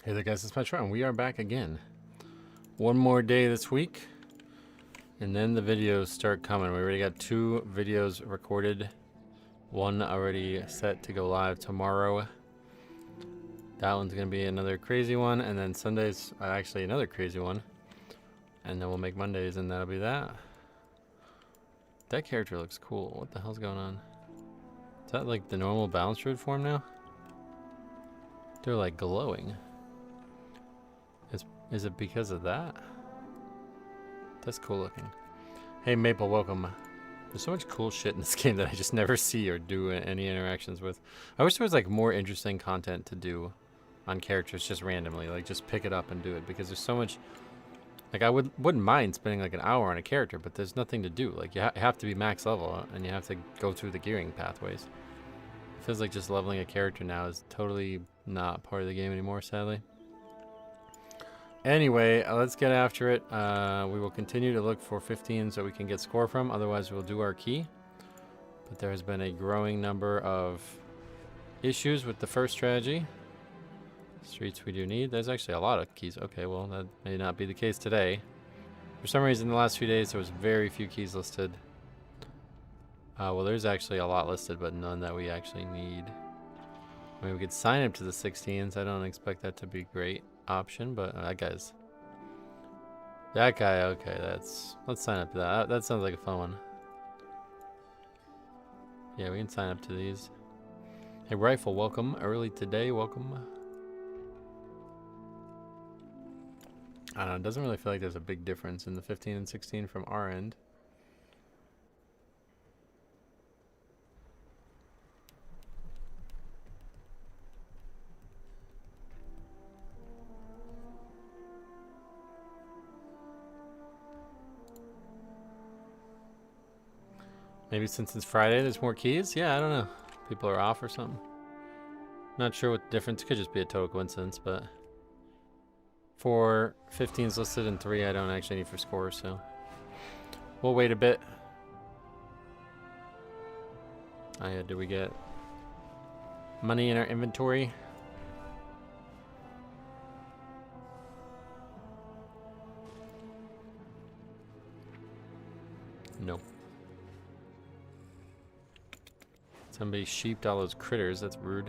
Hey there guys, it's Mythic Run. We are back again. One more day this week, and then the videos start coming. We already got 2 videos recorded. One already set to go live tomorrow. That one's going to be another crazy one, and then Sunday's actually another crazy one. And then we'll make Mondays, and that'll be that. That character looks cool. What the hell's going on? Is that like the normal balance druid form now? They're like glowing. Is it because of that? That's cool looking. Hey Maple, welcome. There's so much cool shit in this game that I just never see or do any interactions with. I wish there was like more interesting content to do on characters just randomly. Like just pick it up and do it, because there's so much. Like I wouldn't mind spending like an hour on a character, but there's nothing to do. Like you have to be max level and you have to go through the gearing pathways. It feels like just leveling a character now is totally not part of the game anymore, sadly. Anyway, let's get after it. We will continue to look for 15s that we can get score from. Otherwise, we'll do our key. But there has been a growing number of issues with the first strategy. Streets we do need. There's actually a lot of keys. Okay, well, that may not be the case today. For some reason, the last few days, there was very few keys listed. Well, there's actually a lot listed, but none that we actually need. I mean, we could sign up to the 16s. I don't expect that to be a great option, but that guy, okay, let's sign up to that. That sounds like a fun one. Yeah, we can sign up to these. Hey Rifle, welcome early today. Welcome. I don't know, it doesn't really feel like there's a big difference in the 15 and 16 from our end. Maybe since it's Friday, there's more keys? Yeah, I don't know. People are off or something. Not sure what the difference. Could just be a total coincidence, but 4 15s listed and 3 I don't actually need for score, so we'll wait a bit. Oh yeah, did we get money in our inventory? Nope. Somebody sheeped all those critters. That's rude.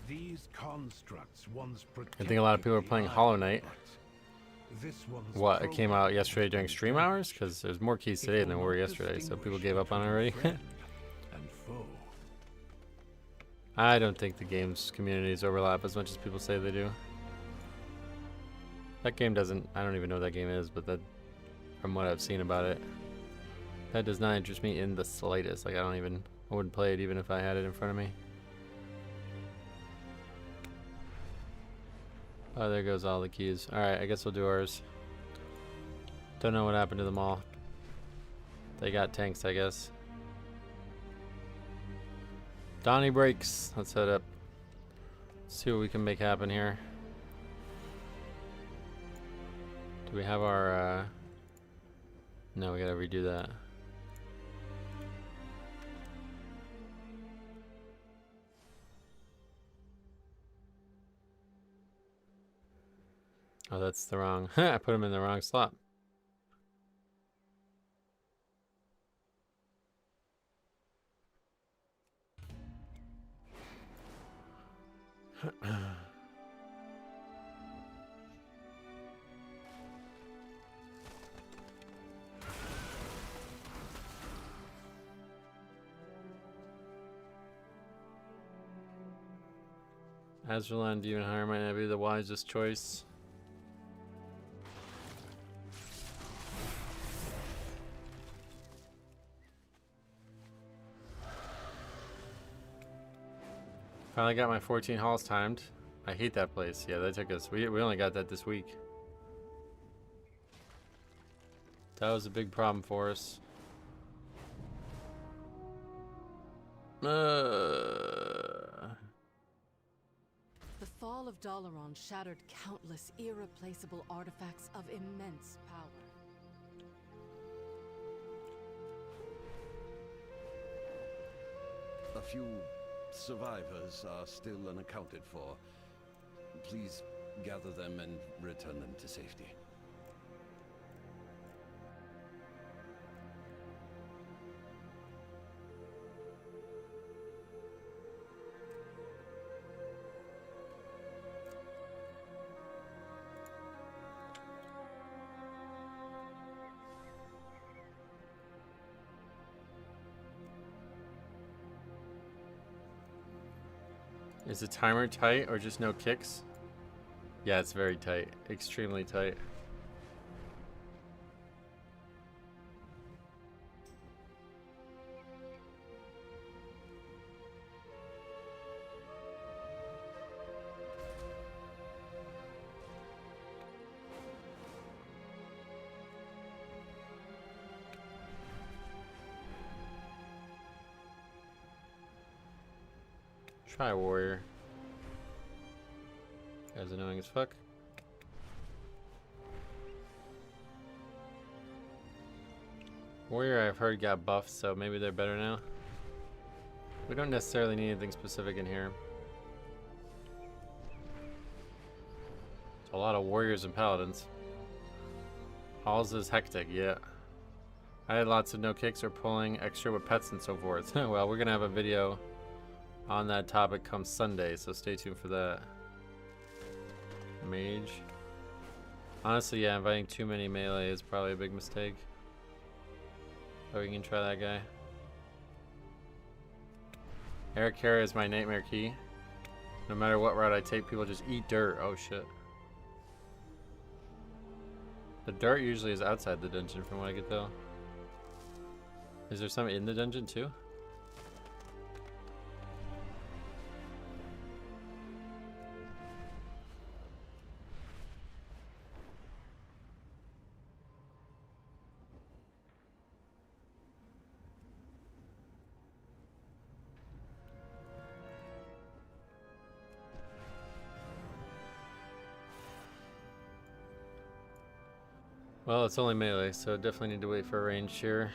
These constructs once I think a lot of people are playing Hollow Knight. What, it came out yesterday during stream hours? Because there's more keys today than there were yesterday, so people gave up on it already. I don't think the game's communities overlap as much as people say they do. That game doesn't, I don't even know what that game is, but that, from what I've seen about it, that does not interest me in the slightest. Like I wouldn't play it even if I had it in front of me. Oh, there goes all the keys. Alright, I guess we'll do ours. Don't know what happened to them all. They got tanks, I guess. Donnie breaks. Let's head up. See what we can make happen here. Do we have our no, we gotta redo that. Oh, that's the wrong. I put him in the wrong slot. Azralan Demon Hunter might not be the wisest choice. Finally got my 14 halls timed. I hate that place. Yeah, that took us. We only got that this week. That was a big problem for us. The fall of Dalaran shattered countless irreplaceable artifacts of immense power. A few survivors are still unaccounted for. Please gather them and return them to safety. Is the timer tight or just no kicks? Yeah, it's very tight. Extremely tight. Try warrior. Guy's annoying as fuck. Warrior I've heard got buffed, so maybe they're better now. We don't necessarily need anything specific in here. It's a lot of warriors and paladins. Halls is hectic, yeah. I had lots of no kicks or pulling extra with pets and so forth. Well, we're gonna have a video on that topic come Sunday, so stay tuned for that. Mage. Honestly, yeah, inviting too many melee is probably a big mistake. Oh, we can try that guy. Eric Carey is my nightmare key. No matter what route I take, people just eat dirt. Oh shit. The dirt usually is outside the dungeon from what I could tell. Is there some in the dungeon too? Well, it's only melee, so definitely need to wait for a range here.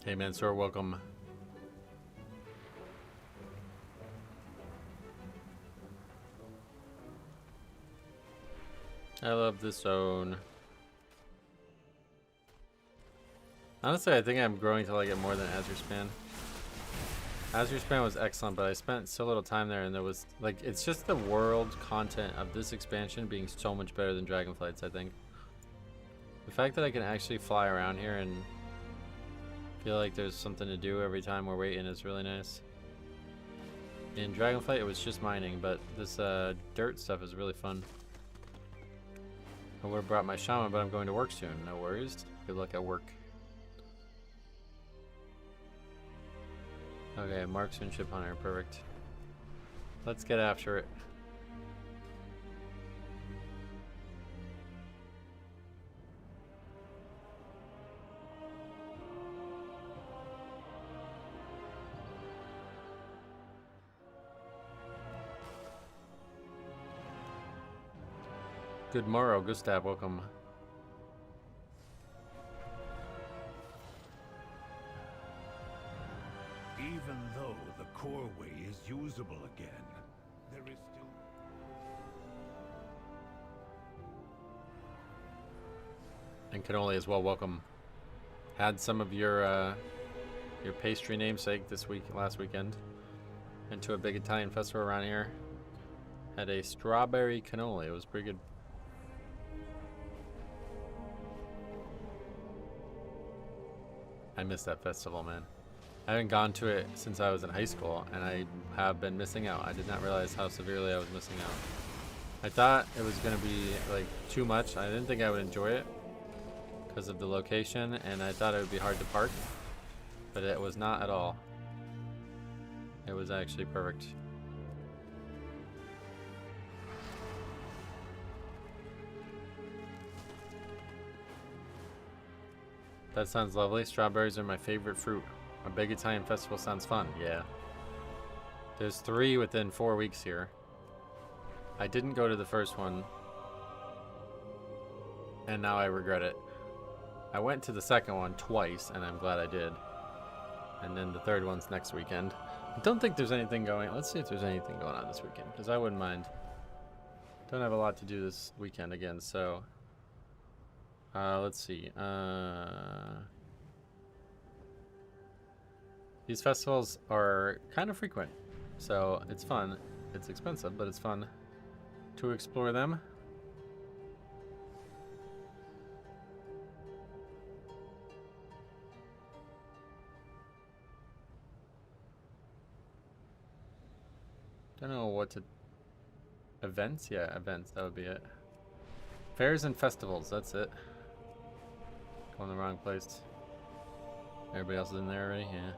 Hey Mansoor, welcome. I love this zone. Honestly, I think I'm growing to like it more than Azure Span. Azure Span was excellent, but I spent so little time there, and there was like, it's just the world content of this expansion being so much better than Dragonflight's, I think. The fact that I can actually fly around here and feel like there's something to do every time we're waiting is really nice. In Dragonflight, it was just mining, but this dirt stuff is really fun. I would have brought my shaman, but I'm going to work soon. No worries. Good luck at work. Okay, marksmanship hunter, perfect. Let's get after it. Good morrow, Gustav, welcome. Even though the core way is usable again, there is still... And cannoli as well, welcome. Had some of your pastry namesake last weekend. Went to a big Italian festival around here. Had a strawberry cannoli, it was pretty good. I miss that festival, man. I haven't gone to it since I was in high school, and I have been missing out. I did not realize how severely I was missing out. I thought it was going to be like too much. I didn't think I would enjoy it because of the location, and I thought it would be hard to park, but it was not at all. It was actually perfect. That sounds lovely. Strawberries are my favorite fruit. A big Italian festival sounds fun. Yeah. There's 3 within 4 weeks here. I didn't go to the first one, and now I regret it. I went to the second one twice, and I'm glad I did. And then the third one's next weekend. I don't think there's anything going. Let's see if there's anything going on this weekend, because I wouldn't mind. Don't have a lot to do this weekend again, so let's see. These festivals are kind of frequent, so it's fun. It's expensive, but it's fun to explore them. Don't know what to... Events? Yeah, events. That would be it. Fairs and festivals. That's it. Going the wrong place. Everybody else is in there already? Yeah.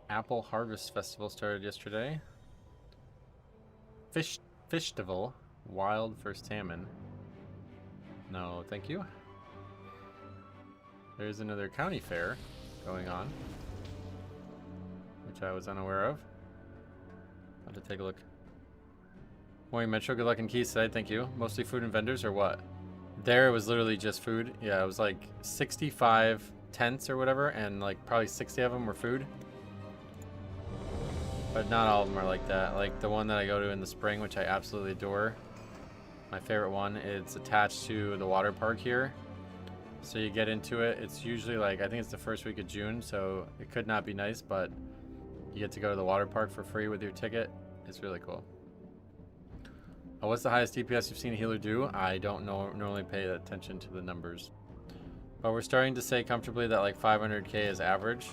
Apple Harvest Festival started yesterday. Fishtival. Wild for salmon. No, thank you. There's another county fair going on, which I was unaware of. I'll have to take a look. Morning Metro, good luck in Keys today, thank you. Mostly food and vendors or what? There it was literally just food. Yeah, it was like 65 tents or whatever, and like probably 60 of them were food. But not all of them are like that. Like the one that I go to in the spring, which I absolutely adore. My favorite one, it's attached to the water park here. So you get into it, it's usually like, I think it's the first week of June, so it could not be nice, but you get to go to the water park for free with your ticket. It's really cool. What's the highest DPS you've seen a healer do? I don't normally pay attention to the numbers. But we're starting to say comfortably that like 500k is average.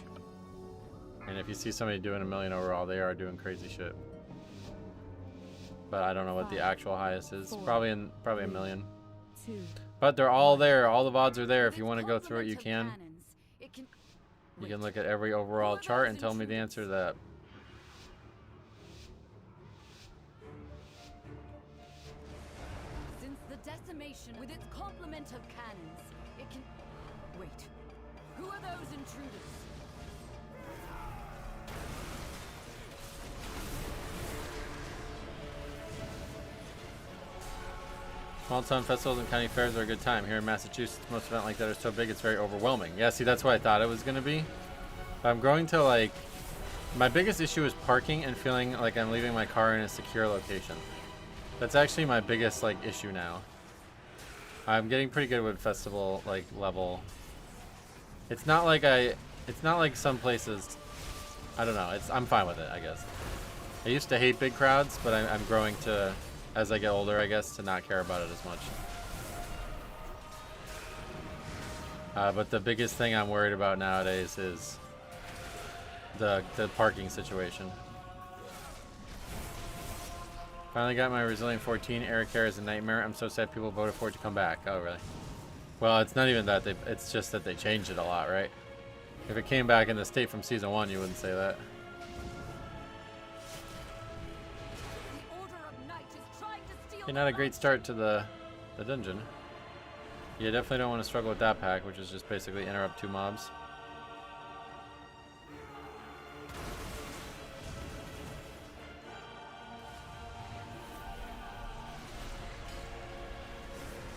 And if you see somebody doing 1 million overall, they are doing crazy shit. But I don't know what the actual highest is. Probably 1 million. But they're all there. All the VODs are there. If you want to go through it, you can. You can look at every overall chart and tell me the answer to that. Since the decimation with its complement of cannons, it can... Wait. Who are those intruders? Small town festivals and county fairs are a good time. Here in Massachusetts, most events like that are so big it's very overwhelming. Yeah, see, that's what I thought it was going to be. But I'm going to like... My biggest issue is parking and feeling like I'm leaving my car in a secure location. That's actually my biggest like issue now. I'm getting pretty good with festival like level. It's not like some places... I don't know. I'm fine with it, I guess. I used to hate big crowds, but I'm growing to... As I get older, I guess, to not care about it as much. But the biggest thing I'm worried about nowadays is the parking situation. Finally got my Resilient 14. Eric Care is a nightmare. I'm so sad people voted for it to come back. Oh, really? Well, it's not even that. It's just that they changed it a lot, right? If it came back in the state from Season 1, you wouldn't say that. Okay, not a great start to the dungeon. You definitely don't want to struggle with that pack, which is just basically interrupt 2 mobs.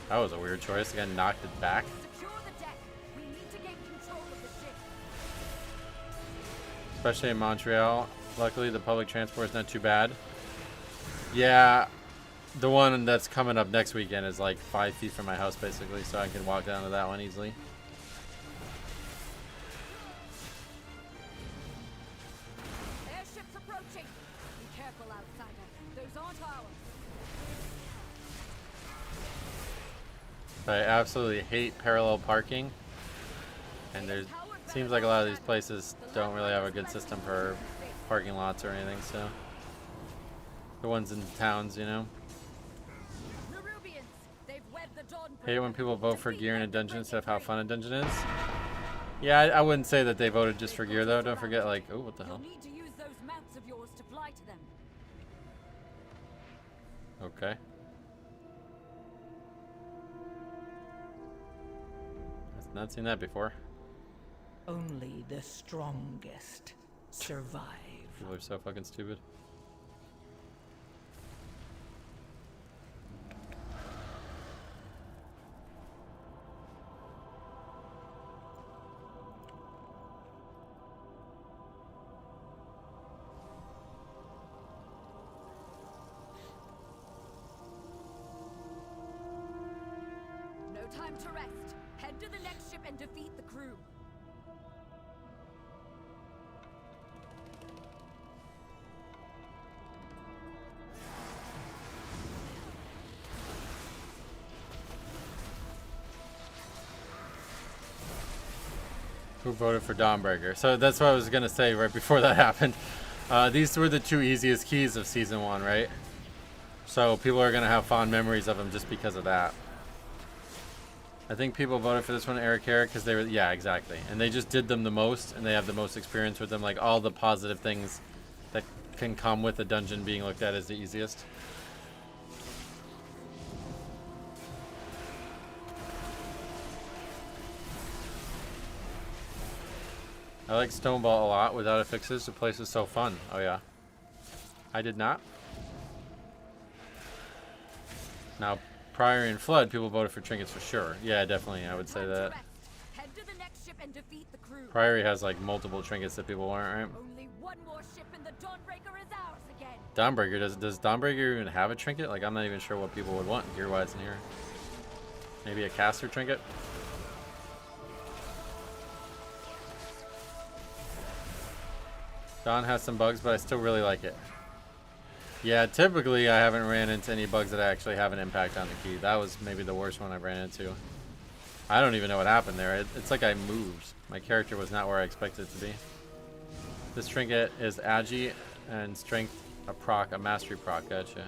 That was a weird choice. Again, knocked it back. Especially in Montreal. Luckily, the public transport is not too bad. Yeah. The one that's coming up next weekend is like 5 feet from my house, basically, so I can walk down to that one easily. Airships approaching. Be careful, outsider. Those aren't ours. But I absolutely hate parallel parking. And there seems like a lot of these places don't really have a good system for parking lots or anything, so. The ones in towns, you know. Hate it when people vote for gear in a dungeon instead of how fun a dungeon is. Yeah, I wouldn't say that they voted just for gear though. Don't forget, like, oh, what the hell? Need to use those mounts of yours to fly to them. Okay. I've not seen that before. Only the strongest survive. People are so fucking stupid. No time to rest. Head to the next ship and defeat the crew. Who voted for Dawnbreaker? So that's what I was gonna say right before that happened. These were the two easiest keys of Season 1, right? So people are gonna have fond memories of them just because of that. I think people voted for this one, Eric, because they were, yeah, exactly. And they just did them the most, and they have the most experience with them. Like, all the positive things that can come with a dungeon being looked at as the easiest. I like Stoneball a lot. Without affixes, the place is so fun. Oh, yeah. I did not. Now, Priory and Flood, people voted for trinkets for sure. Yeah, definitely, I would say that. Head to the next ship and defeat the crew. Priory has like multiple trinkets that people want, right? Only one more ship and the Dawnbreaker is ours again. Dawnbreaker, does Dawnbreaker even have a trinket? Like, I'm not even sure what people would want gear-wise in here. Maybe a caster trinket? Dawn has some bugs, but I still really like it. Yeah, typically I haven't ran into any bugs that actually have an impact on the key. That was maybe the worst one I've ran into. I don't even know what happened there. It's like I moved. My character was not where I expected it to be. This trinket is Agi and strength a mastery proc. Gotcha.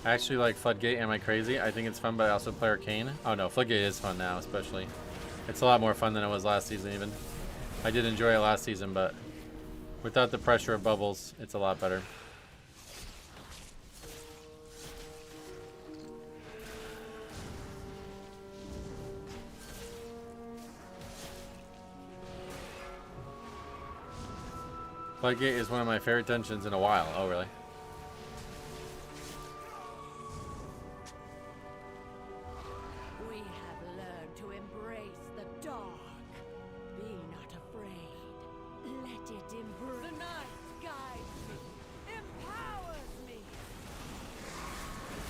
I actually like Floodgate. Am I crazy? I think it's fun, but I also play Arcane. Oh no, Floodgate is fun now, especially. It's a lot more fun than it was last season, even. I did enjoy it last season, but without the pressure of bubbles, it's a lot better. Floodgate is one of my favorite dungeons in a while. Oh, really? We have learned to embrace the dark. Be not afraid. Let it embrace. The night guides me, empowers me.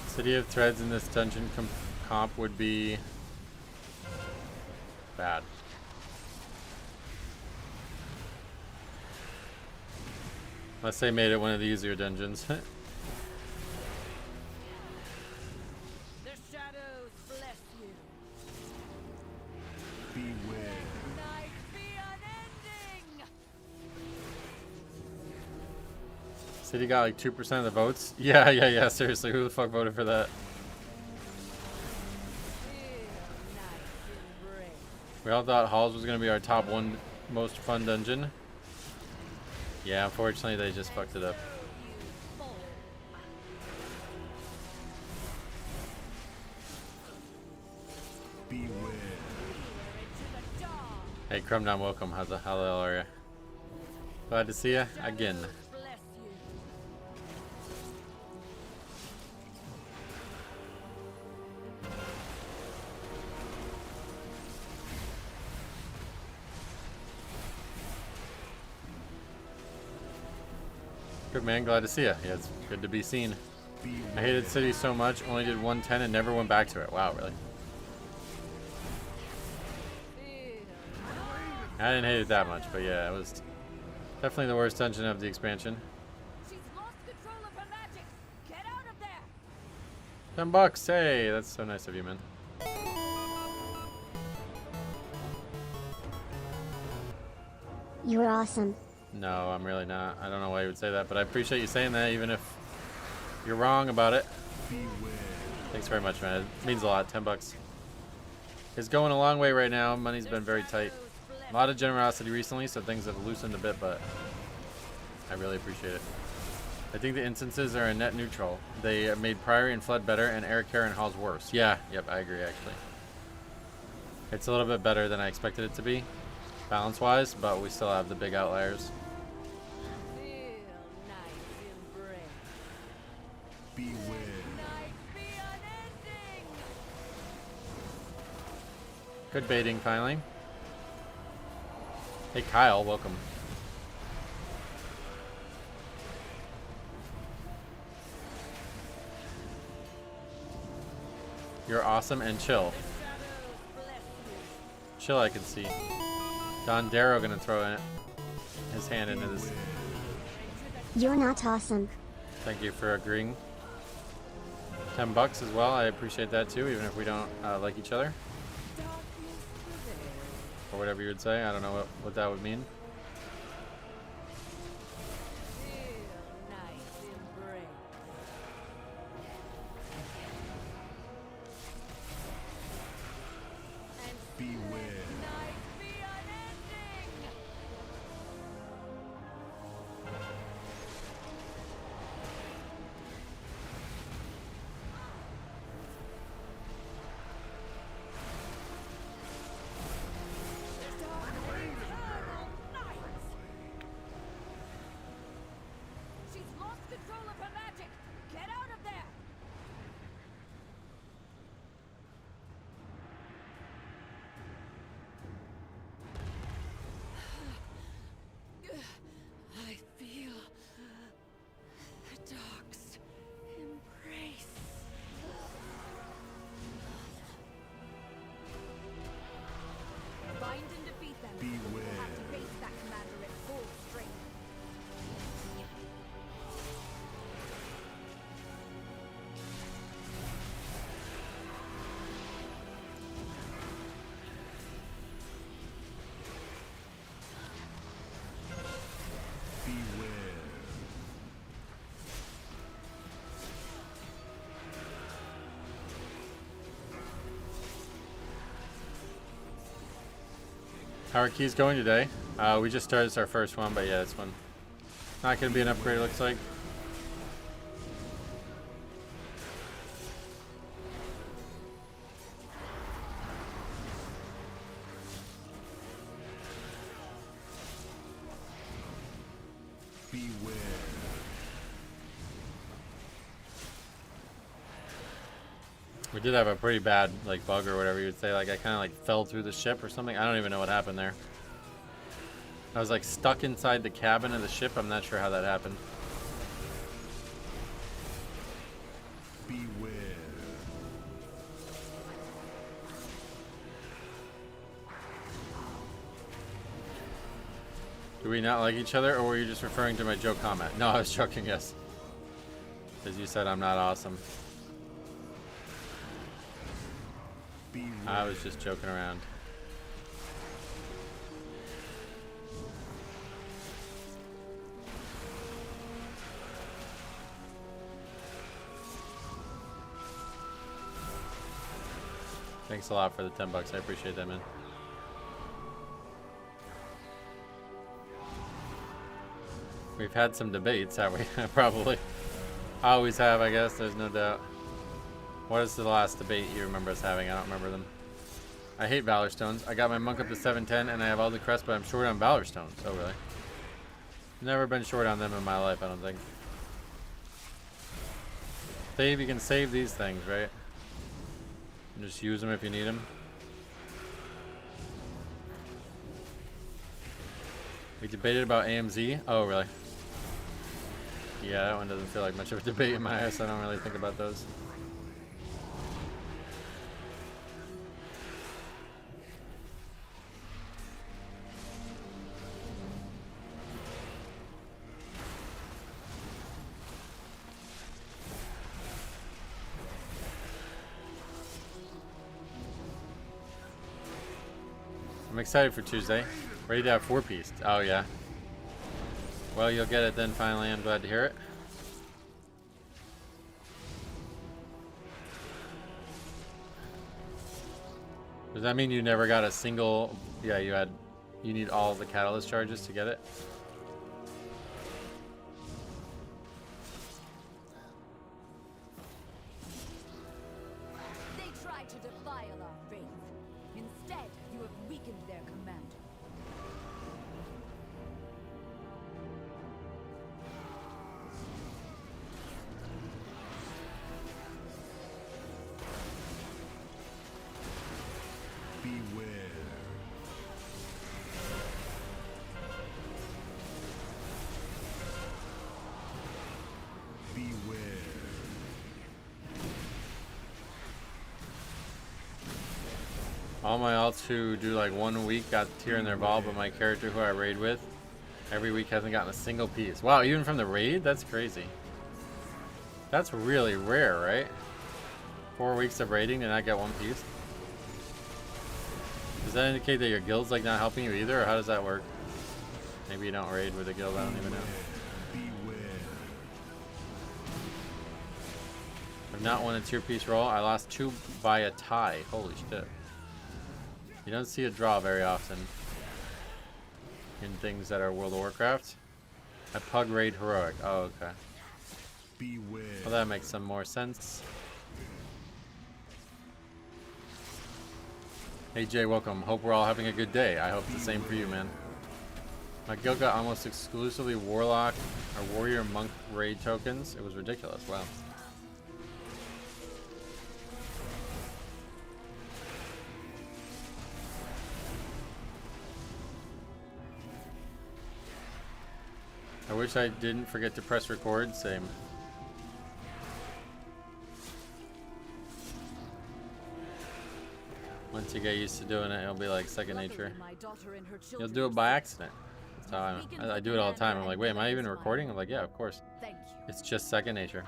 City of Threads in this dungeon comp would be bad. Unless they made it one of the easier dungeons. The shadows bless you. Beware. Night be unending. City got like 2% of the votes. Yeah. Seriously, who the fuck voted for that? We all thought Halls was gonna be our top one most fun dungeon. Yeah, unfortunately they just fucked it up. Beware. Hey Crumdom, welcome. How the hell are you? Glad to see you again. Good man, glad to see you. Yeah, it's good to be seen. I hated City so much, only did 110 and never went back to it. Wow, really? I didn't hate it that much, but yeah, it was definitely the worst dungeon of the expansion. She's lost control of her magic. Get out of there. $10, hey, that's so nice of you, man. You're awesome. No, I'm really not. I don't know why you would say that, but I appreciate you saying that, even if you're wrong about it. Thanks very much, man. It means a lot. $10. It's going a long way right now. Money's been very tight. A lot of generosity recently, so things have loosened a bit, but I really appreciate it. I think the instances are a net neutral. They made Priory and Flood better, and Eric Care and Hall's worse. Yeah, yep, I agree, actually. It's a little bit better than I expected it to be, balance-wise, but we still have the big outliers. Feel nice embrace. Beware. Night be unending. Good baiting, finally. Hey, Kyle, welcome. You're awesome and chill. Chill, I can see. Don Darrow gonna throw in his hand into this. You're not awesome. Thank you for agreeing. $10 as well. I appreciate that too, even if we don't like each other. Or whatever you would say. I don't know what that would mean. Feel nice embrace. And Beware. night be unending. Eternal night. She's lost control of her magic. Get out of there. I feel the dark's embrace. Bind and defeat them. Beware. We'll have to face that commander at full strength. Beware. How are keys going today? We just started. It's our first one, but yeah, this one not gonna be an upgrade, it looks like. Beware. We did have a pretty bad like bug or whatever you would say. Like I kind of like fell through the ship or something. I don't even know what happened there. I was like stuck inside the cabin of the ship. I'm not sure how that happened. Beware. Do we not like each other, or were you just referring to my joke comment? No, I was joking, yes. As you said, I'm not awesome. Beware. I was just joking around. Thanks a lot for the $10. I appreciate that, man. We've had some debates, have we? Probably. I always have, I guess. There's no doubt. What is the last debate you remember us having? I don't remember them. I hate Valor Stones. I got my monk up to 710 and I have all the crests, but I'm short on Valor Stones. Oh, really? Never been short on them in my life, I don't think. Save, you can save these things, right? And just use them if you need them. We debated about AMZ. Oh, really? Yeah, that one doesn't feel like much of a debate in my eyes. I don't really think about those. I'm excited for Tuesday. Ready to have 4-piece. Oh, yeah. Well, you'll get it then finally. I'm glad to hear it. Does that mean you never got a single... Yeah, you need all the catalyst charges to get it? They tried to defile our faith. Instead, you have weakened their commander. Beware. Beware. All my alts who do like 1 week got tier in their ball, but my character who I raid with every week hasn't gotten a single piece. Wow, even from the raid? That's crazy. That's really rare, right? 4 weeks of raiding and I get 1 piece? Does that indicate that your guild's like not helping you either, or how does that work? Maybe you don't raid with a guild, I don't even know. Beware. I've not won a tier piece roll. I lost 2 by a tie. Holy shit. You don't see a draw very often in things that are World of Warcraft. I pug raid heroic. Oh, okay. Beware. Well, that makes some more sense. Hey Jay, welcome. Hope we're all having a good day. I hope the same for you, man. My guild got almost exclusively Warlock or Warrior Monk raid tokens. It was ridiculous. Wow. I wish I didn't forget to press record. Same. Once you get used to doing it, it'll be like second nature. You'll do it by accident. That's how I do it all the time. I'm like, wait, am I even recording? I'm like, yeah, of course. Thank you. It's just second nature.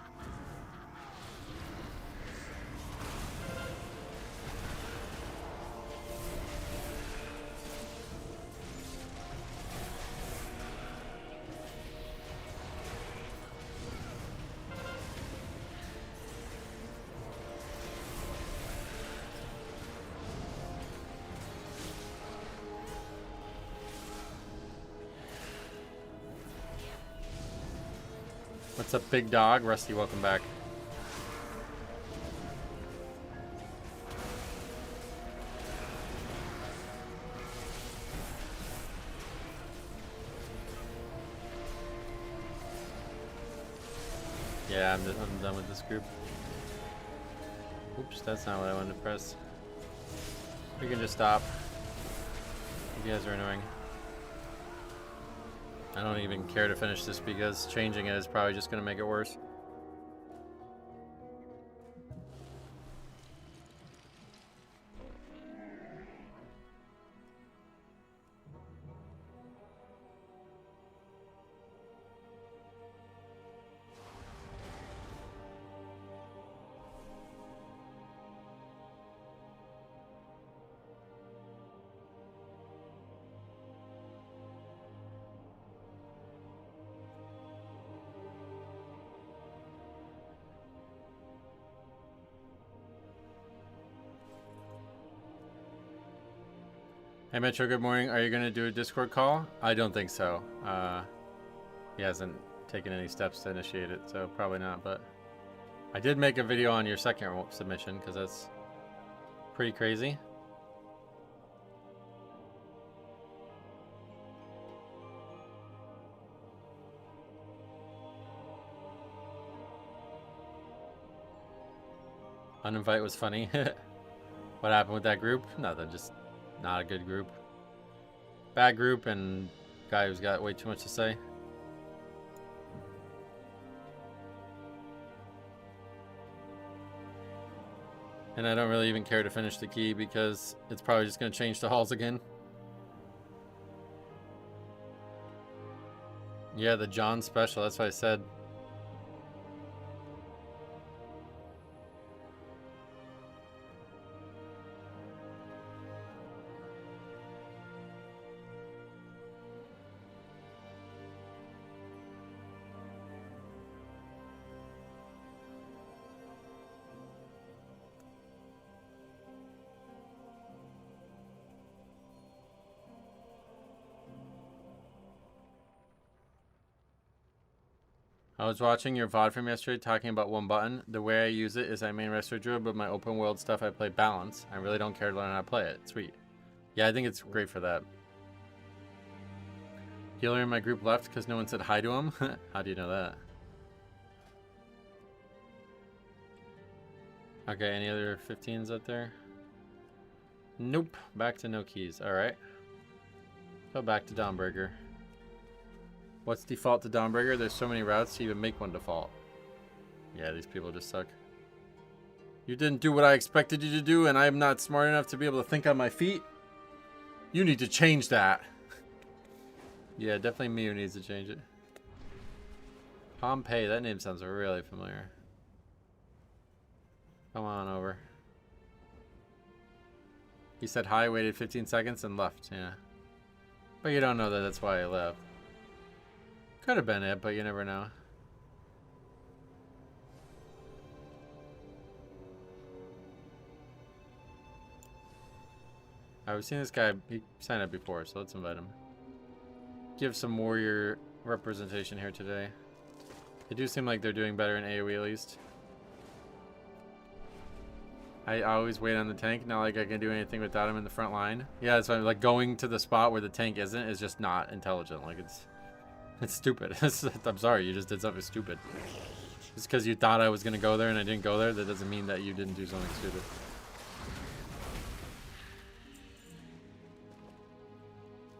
What's up, big dog? Rusty, welcome back. Yeah, I'm done with this group. Oops, that's not what I wanted to press. We can just stop. You guys are annoying. I don't even care to finish this because changing it is probably just going to make it worse. Hey Metro, good morning. Are you going to do a Discord call? I don't think so. He hasn't taken any steps to initiate it, so probably not. But I did make a video on your second submission because that's pretty crazy. Uninvite was funny. What happened with that group? Nothing, just not a good group. Bad group and guy who's got way too much to say. And I don't really even care to finish the key because it's probably just going to change the halls again. Yeah, the John special, that's what I said. I was watching your VOD from yesterday talking about one button. The way I use it is I main Resto Druid, but my open world stuff I play balance. I really don't care to learn how to play it. Sweet. Yeah, I think it's great for that. Healer in my group left because no one said hi to him. How do you know that? Okay, any other 15s out there? Nope. Back to no keys. Alright. Go back to Dawnbreaker. What's default to Dawnbreaker? There's so many routes to even make one default. Yeah, these people just suck. You didn't do what I expected you to do, and I'm not smart enough to be able to think on my feet? You need to change that. Yeah, definitely me who needs to change it. Pompeii, that name sounds really familiar. Come on over. He said hi, waited 15 seconds, and left. Yeah. But you don't know that that's why I left. Could have been it, but you never know. I've seen this guy. He signed up before, so let's invite him. Give some warrior representation here today. They do seem like they're doing better in AoE at least. I always wait on the tank, not like I can do anything without him in the front line. Yeah, so like going to the spot where the tank isn't is just not intelligent. Like it's stupid. I'm sorry, you just did something stupid. Just because you thought I was gonna go there and I didn't go there, that doesn't mean that you didn't do something stupid.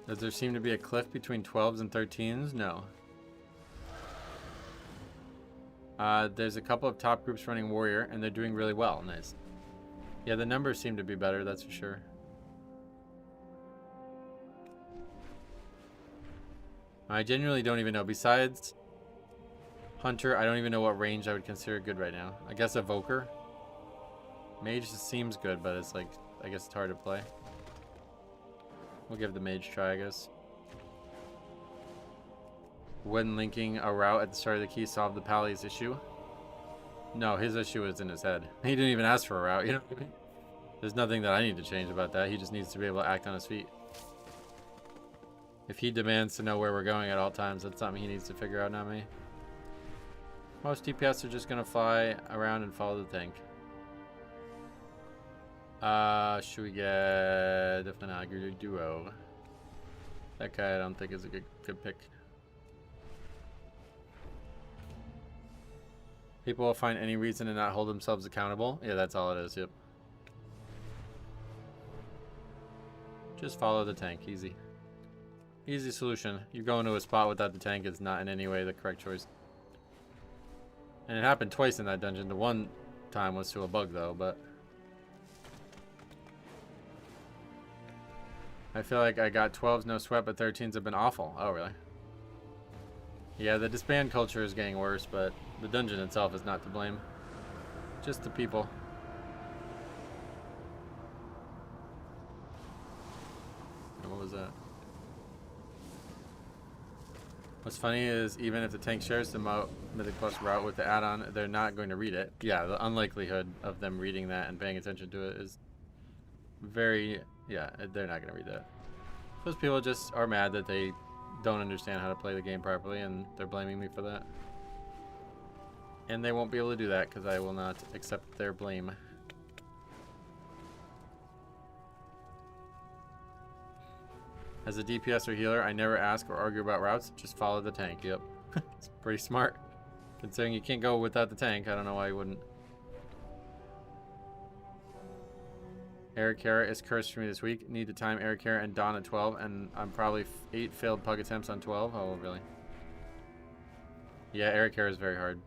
Does there seem to be a cliff between 12s and 13s? No. There's a couple of top groups running warrior and they're doing really well. Nice. Yeah, the numbers seem to be better, that's for sure. I genuinely don't even know. Besides Hunter, I don't even know what range I would consider good right now. I guess Evoker. Mage just seems good, but it's like, I guess it's hard to play. We'll give the mage a try, I guess. When linking a route at the start of the key solve the Pally's issue? No, his issue is in his head. He didn't even ask for a route, you know what I mean? There's nothing that I need to change about that. He just needs to be able to act on his feet. If he demands to know where we're going at all times, that's something he needs to figure out, not me. Most DPS are just gonna fly around and follow the tank. Should we get definitely not a duo? That guy I don't think is a good pick. People will find any reason to not hold themselves accountable. Yeah, that's all it is, yep. Just follow the tank, easy. Easy solution. You go into a spot without the tank is not in any way the correct choice. And it happened twice in that dungeon. The one time was to a bug though, but I feel like I got 12s no sweat, but 13s have been awful. Oh, really? Yeah, the disband culture is getting worse, but the dungeon itself is not to blame. Just the people. And what was that? What's funny is even if the tank shares the Mythic Plus route with the add-on, they're not going to read it. Yeah, the unlikelihood of them reading that and paying attention to it is very... Yeah, they're not going to read that. Those people just are mad that they don't understand how to play the game properly, and they're blaming me for that. And they won't be able to do that because I will not accept their blame. As a DPS or healer, I never ask or argue about routes, just follow the tank. Yep. It's pretty smart. Considering you can't go without the tank, I don't know why you wouldn't. Eric Hara is cursed for me this week. Need to time Eric Hara and Dawn at 12, and I'm probably 8 failed pug attempts on 12. Oh, really? Yeah, Eric Hara is very hard.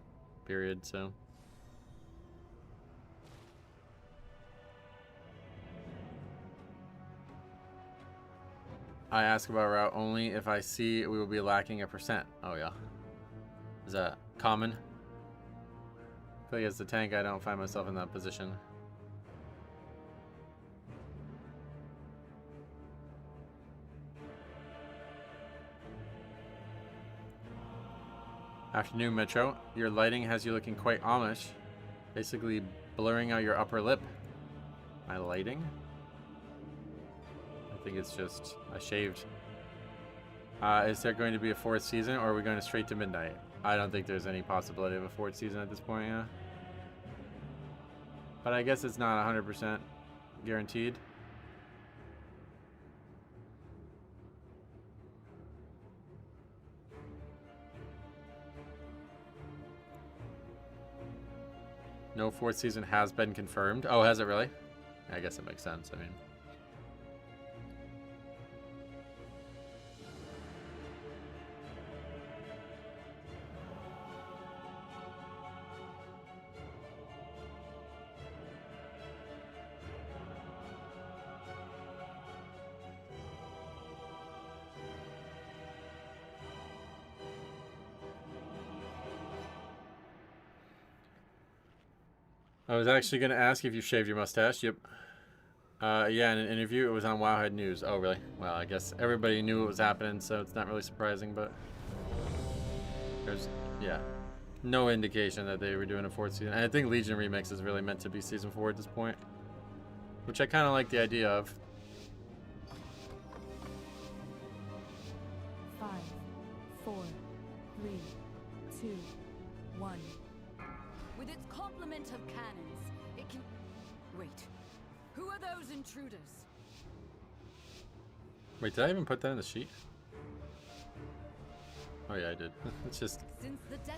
Period, so. I ask about route only if I see we will be lacking a %. Oh, yeah. Is that common? I feel like as the tank, I don't find myself in that position. Afternoon, Metro. Your lighting has you looking quite Amish. Basically blurring out your upper lip. My lighting? I think it's just I shaved. Is there going to be a 4th season or are we going straight to midnight? I don't think there's any possibility of a fourth season at this point, yeah. But I guess it's not 100% guaranteed. No fourth season has been confirmed. Oh, has it really? I guess it makes sense. I mean, I was actually going to ask if you shaved your mustache. Yep. Yeah, in an interview, it was on Wowhead News. Oh, really? Well, I guess everybody knew what was happening, so it's not really surprising, but there's, yeah, no indication that they were doing a fourth season. And I think Legion Remix is really meant to be season 4 at this point, which I kind of like the idea of. 5, 4, 3, 2, 1. With its complement of cannons, it can... Wait. Who are those intruders? Wait, did I even put that in the sheet? Oh yeah, I did. It's just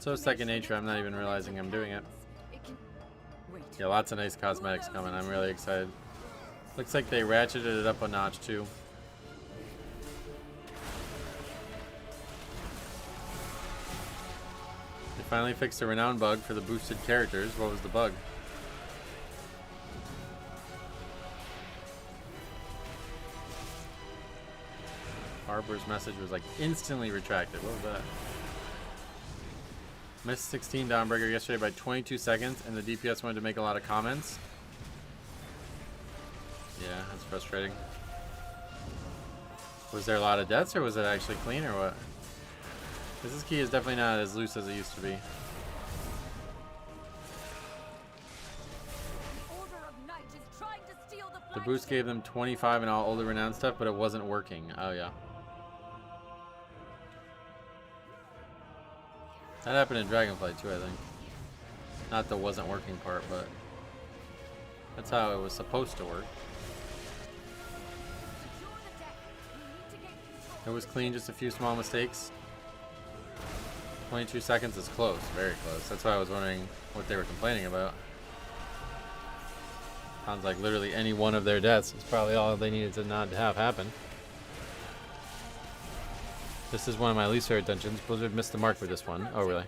so second nature, I'm not even realizing I'm doing it. Yeah, lots of nice cosmetics coming. I'm really excited. Looks like they ratcheted it up a notch too. They finally fixed the renown bug for the boosted characters. What was the bug? Harbor's message was like instantly retracted. What was that? Missed 16 Dawnbreaker yesterday by 22 seconds, and the DPS wanted to make a lot of comments. Yeah, that's frustrating. Was there a lot of deaths, or was it actually clean, or what? This key is definitely not as loose as it used to be. The boost gave them 25 and all older renowned stuff, but it wasn't working. Oh yeah. That happened in Dragonflight too, I think. Not the wasn't working part, but that's how it was supposed to work. It was clean, just a few small mistakes. 22 seconds is close, very close. That's why I was wondering what they were complaining about. Sounds like literally any one of their deaths is probably all they needed to not have happen. This is one of my least favorite dungeons. Blizzard missed the mark with this one. Oh, really?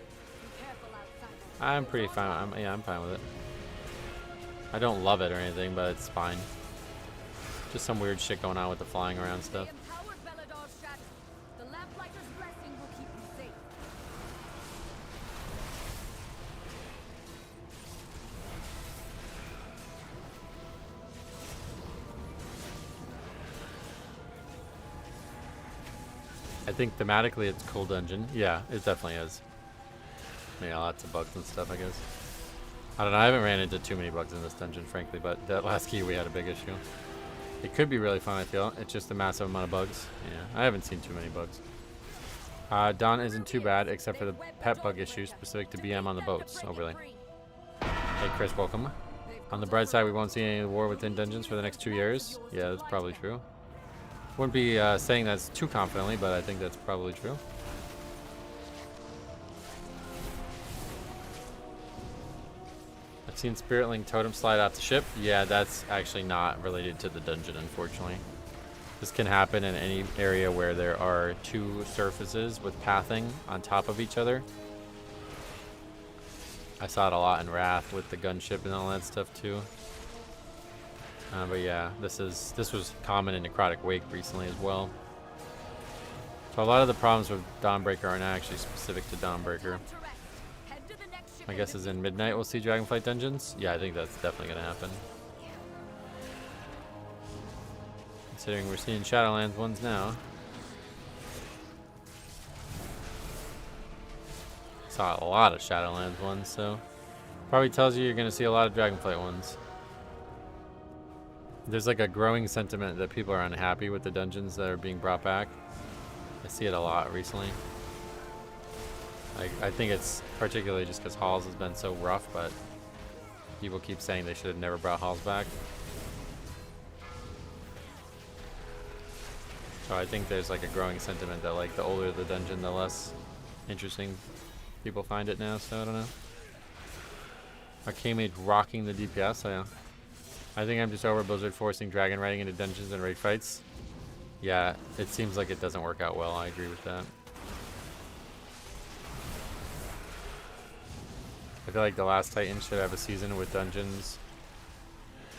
I'm pretty fine. Yeah, I'm fine with it. I don't love it or anything, but it's fine. Just some weird shit going on with the flying around stuff. I think thematically it's a cool dungeon. Yeah, it definitely is. Yeah, lots of bugs and stuff, I guess. I don't know, I haven't ran into too many bugs in this dungeon, frankly, but that last key we had a big issue. It could be really fun, I feel. It's just a massive amount of bugs. Yeah, I haven't seen too many bugs. Dawn isn't too bad, except for the pet bug issue specific to BM on the boats. Oh, really? Hey, Chris, welcome. On the bright side, we won't see any war within dungeons for the next 2 years. Yeah, that's probably true. Wouldn't be saying that too confidently, but I think that's probably true. I've seen Spiritling Totem slide off the ship. Yeah, that's actually not related to the dungeon, unfortunately. This can happen in any area where there are two surfaces with pathing on top of each other. I saw it a lot in Wrath with the gunship and all that stuff too. But yeah, this was common in Necrotic Wake recently as well. So a lot of the problems with Dawnbreaker are not actually specific to Dawnbreaker. My guess is in Midnight we'll see Dragonflight dungeons. Yeah, I think that's definitely going to happen. Considering we're seeing Shadowlands ones now. Saw a lot of Shadowlands ones, so probably tells you you're going to see a lot of Dragonflight ones. There's like a growing sentiment that people are unhappy with the dungeons that are being brought back. I see it a lot recently. I think it's particularly just because Halls has been so rough, but people keep saying they should have never brought Halls back. So I think there's like a growing sentiment that like the older the dungeon, the less interesting people find it now, so I don't know. Arcade rocking the DPS, so yeah. I think I'm just over Blizzard forcing dragon riding into dungeons and raid fights. Yeah, it seems like it doesn't work out well, I agree with that. I feel like the last Titan should have a season with dungeons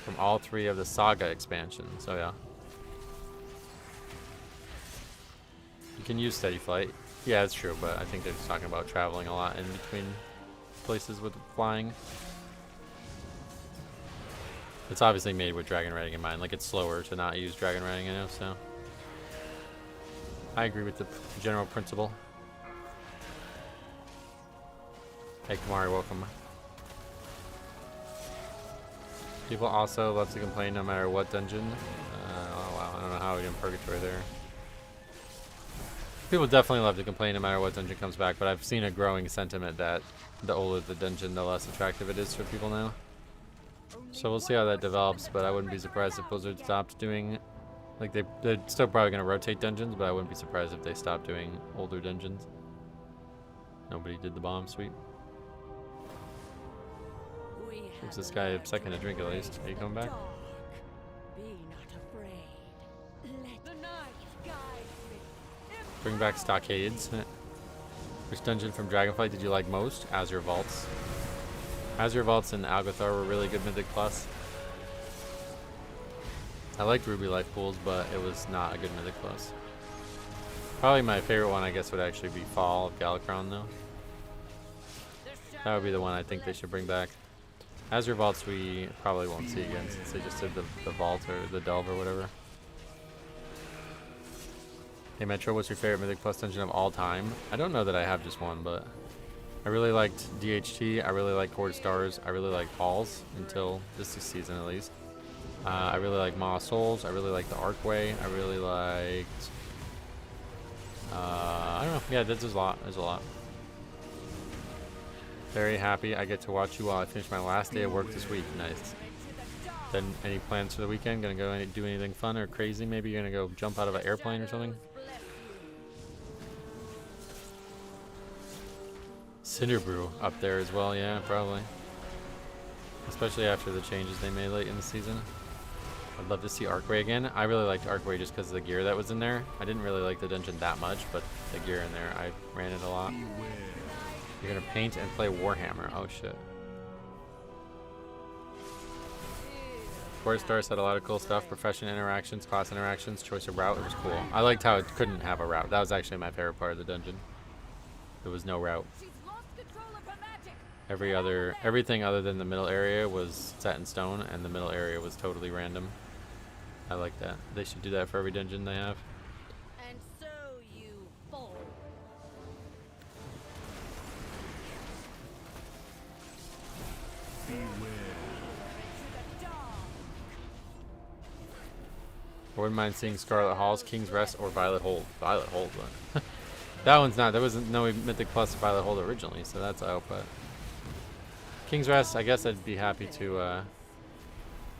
from all 3 of the Saga expansions, so yeah. You can use Steady Flight. Yeah, it's true, but I think they're just talking about traveling a lot in between places with flying. It's obviously made with dragon riding in mind. Like, it's slower to not use dragon riding, I know, so. I agree with the general principle. Hey, Kamari, welcome. People also love to complain no matter what dungeon. Oh, wow, I don't know how we get in Purgatory there. People definitely love to complain no matter what dungeon comes back, but I've seen a growing sentiment that the older the dungeon, the less attractive it is for people now. So we'll see how that develops, but I wouldn't be surprised if Blizzard stopped doing... Like, they're still probably going to rotate dungeons, but I wouldn't be surprised if they stopped doing older dungeons. Nobody did the bomb sweep. Gives this guy a second to drink at least. Are you coming back? Bring back stockades. Which dungeon from Dragonflight did you like most? Azure Vaults. Azure Vaults and Algothar were really good Mythic Plus. I liked Ruby Life Pools, but it was not a good Mythic Plus. Probably my favorite one, I guess, would actually be Fall of Galakron, though. That would be the one I think they should bring back. Azure Vaults we probably won't see again since they just did the Vault or the Delve or whatever. Hey Metro, what's your favorite Mythic Plus dungeon of all time? I don't know that I have just one, but I really liked DHT, I really like Court of Stars, I really like Halls until this season at least. I really like Maw of Souls, I really like the Archway, I really liked... I don't know, yeah, there's a lot, Very happy I get to watch you while I finish my last day of work this week, nice. Then any plans for the weekend? Gonna go do anything fun or crazy? Maybe you're gonna go jump out of an airplane or something? Cinderbrew up there as well, yeah, probably. Especially after the changes they made late in the season. I'd love to see Archway again. I really liked Archway just because of the gear that was in there. I didn't really like the dungeon that much, but the gear in there, I ran it a lot. You're gonna paint and play Warhammer. Oh shit. Court of Stars had a lot of cool stuff. Profession interactions, class interactions, choice of route. It was cool. I liked how it couldn't have a route. That was actually my favorite part of the dungeon. There was no route. Everything other than the middle area was set in stone, and the middle area was totally random. I like that. They should do that for every dungeon they have. And so you fall. I wouldn't mind seeing Scarlet Halls, King's Rest, or Violet Hold. Violet Hold. That one's not. There wasn't no Mythic Plus Violet Hold originally, so that's out. But King's Rest, I guess I'd be happy to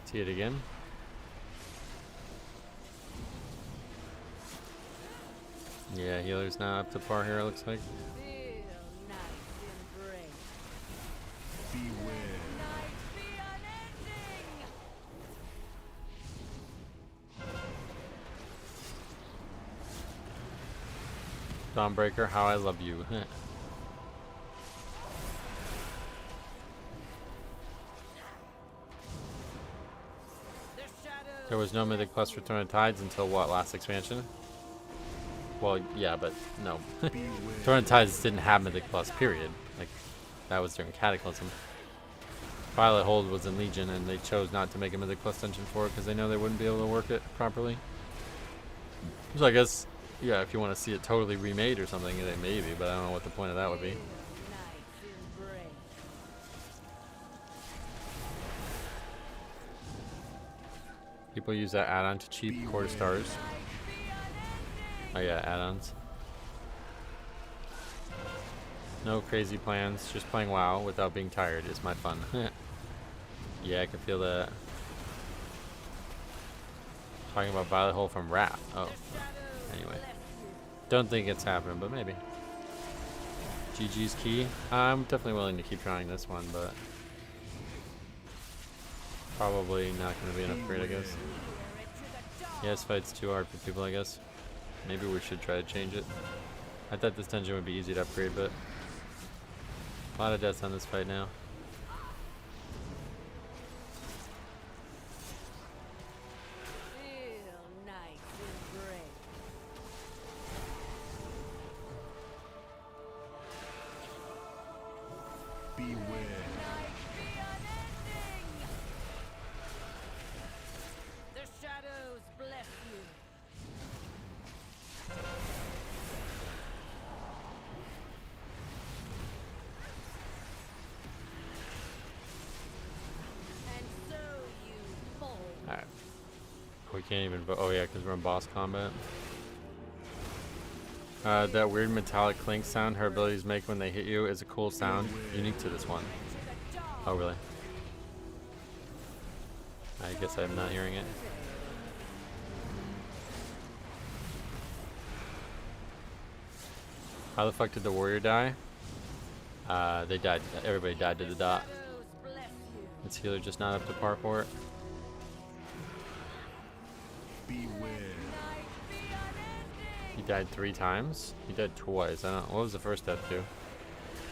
see it again. Yeah, healer's not up to par here, it looks like. Dawnbreaker, how I love you. There was no Mythic Plus Return of Tides until what, last expansion? Well, yeah, but no. Return of Tides didn't have Mythic Plus, period. Like, that was during Cataclysm. Violet Hold was in Legion, and they chose not to make a Mythic Plus dungeon for it because they know they wouldn't be able to work it properly. So I guess, yeah, if you want to see it totally remade or something, then maybe, but I don't know what the point of that would be. People use that add-on to cheap Court of Stars. Oh yeah, add-ons. No crazy plans. Just playing WoW without being tired is my fun. Yeah, I can feel that. Talking about Violet Hole from Wrath. Oh. Anyway. Don't think it's happening, but maybe. GG's key. I'm definitely willing to keep trying this one, but probably not going to be an upgrade, I guess. Yeah, this fight's too hard for people, I guess. Maybe we should try to change it. I thought this dungeon would be easy to upgrade, but a lot of deaths on this fight now. We can't even vote. Oh yeah, because we're in boss combat. That weird metallic clink sound her abilities make when they hit you is a cool sound, unique to this one. Oh really? I guess I'm not hearing it. How the fuck did the warrior die? They died. Everybody died to the dot. This healer just not up to par for it. He died 3 times? He died twice. I don't know. What was the first death do?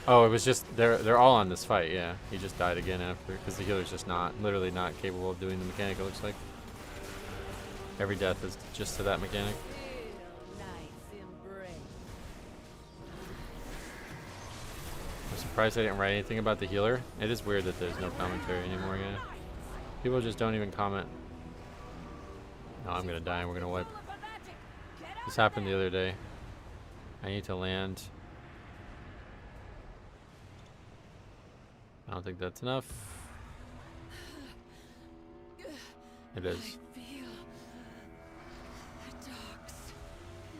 Oh, it was just they're all on this fight, yeah. He just died again after because the healer's just literally not capable of doing the mechanic, it looks like. Every death is just to that mechanic. I'm surprised I didn't write anything about the healer. It is weird that there's no commentary anymore, yeah. People just don't even comment. No, I'm gonna die and we're gonna wipe. This happened the other day. I need to land. I don't think that's enough. It is.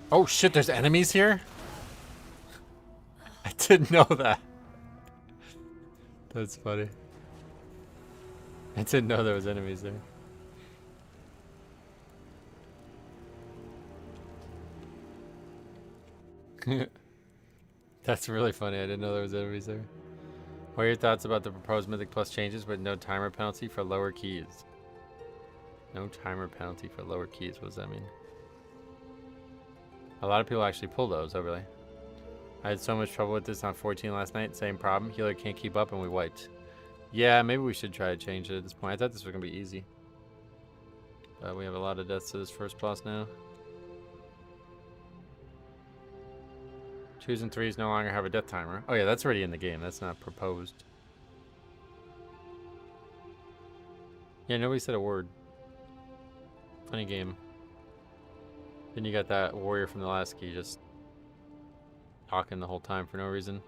Oh shit, there's enemies here? I didn't know that. That's funny. I didn't know there was enemies there. That's really funny. I didn't know there was enemies there. What are your thoughts about the proposed Mythic Plus changes with no timer penalty for lower keys? No timer penalty for lower keys. What does that mean? A lot of people actually pull those. Oh, really? I had so much trouble with this on 14 last night. Same problem. Healer can't keep up and we wiped. Yeah, maybe we should try to change it at this point. I thought this was going to be easy. But we have a lot of deaths to this first boss now. 2s and 3s no longer have a death timer. Oh yeah, that's already in the game. That's not proposed. Yeah, nobody said a word. Funny game. Then you got that warrior from the last key just talking the whole time for no reason.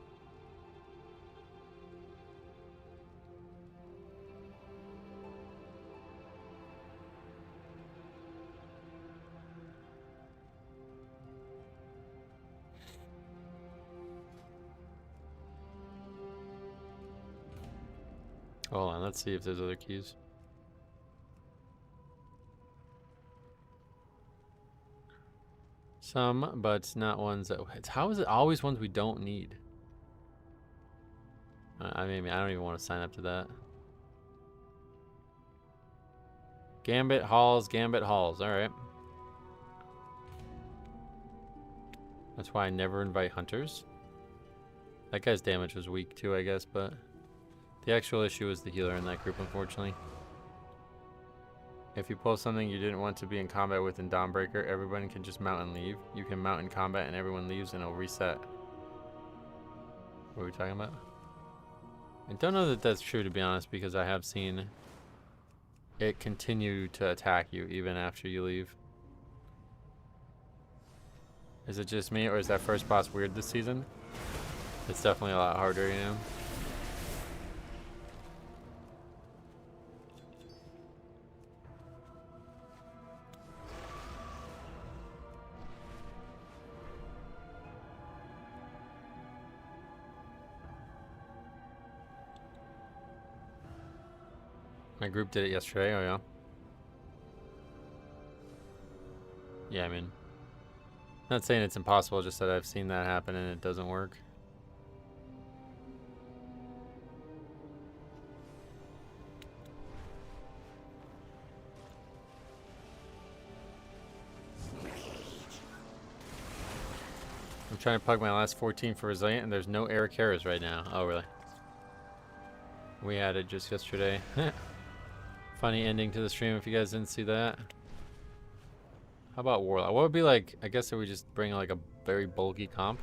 Hold on, let's see if there's other keys. Some, but not ones that... How is it always ones we don't need? I mean, I don't even want to sign up to that. Gambit Halls, Gambit Halls. Alright. That's why I never invite hunters. That guy's damage was weak too, I guess, but... The actual issue is the healer in that group, unfortunately. If you pull something you didn't want to be in combat with in Dawnbreaker, everyone can just mount and leave. You can mount in combat and everyone leaves and it'll reset. What are we talking about? I don't know that that's true, to be honest, because I have seen it continue to attack you even after you leave. Is it just me, or is that first boss weird this season? It's definitely a lot harder, you know? My group did it yesterday. Oh yeah. Yeah, I mean, not saying it's impossible, just that I've seen that happen and it doesn't work. I'm trying to pug my last 14 for Resilient, and there's no Eric Harris right now. Oh, really? We had it just yesterday. Funny ending to the stream if you guys didn't see that. How about Warlock? What would be like, I guess if we just bring like a very bulky comp?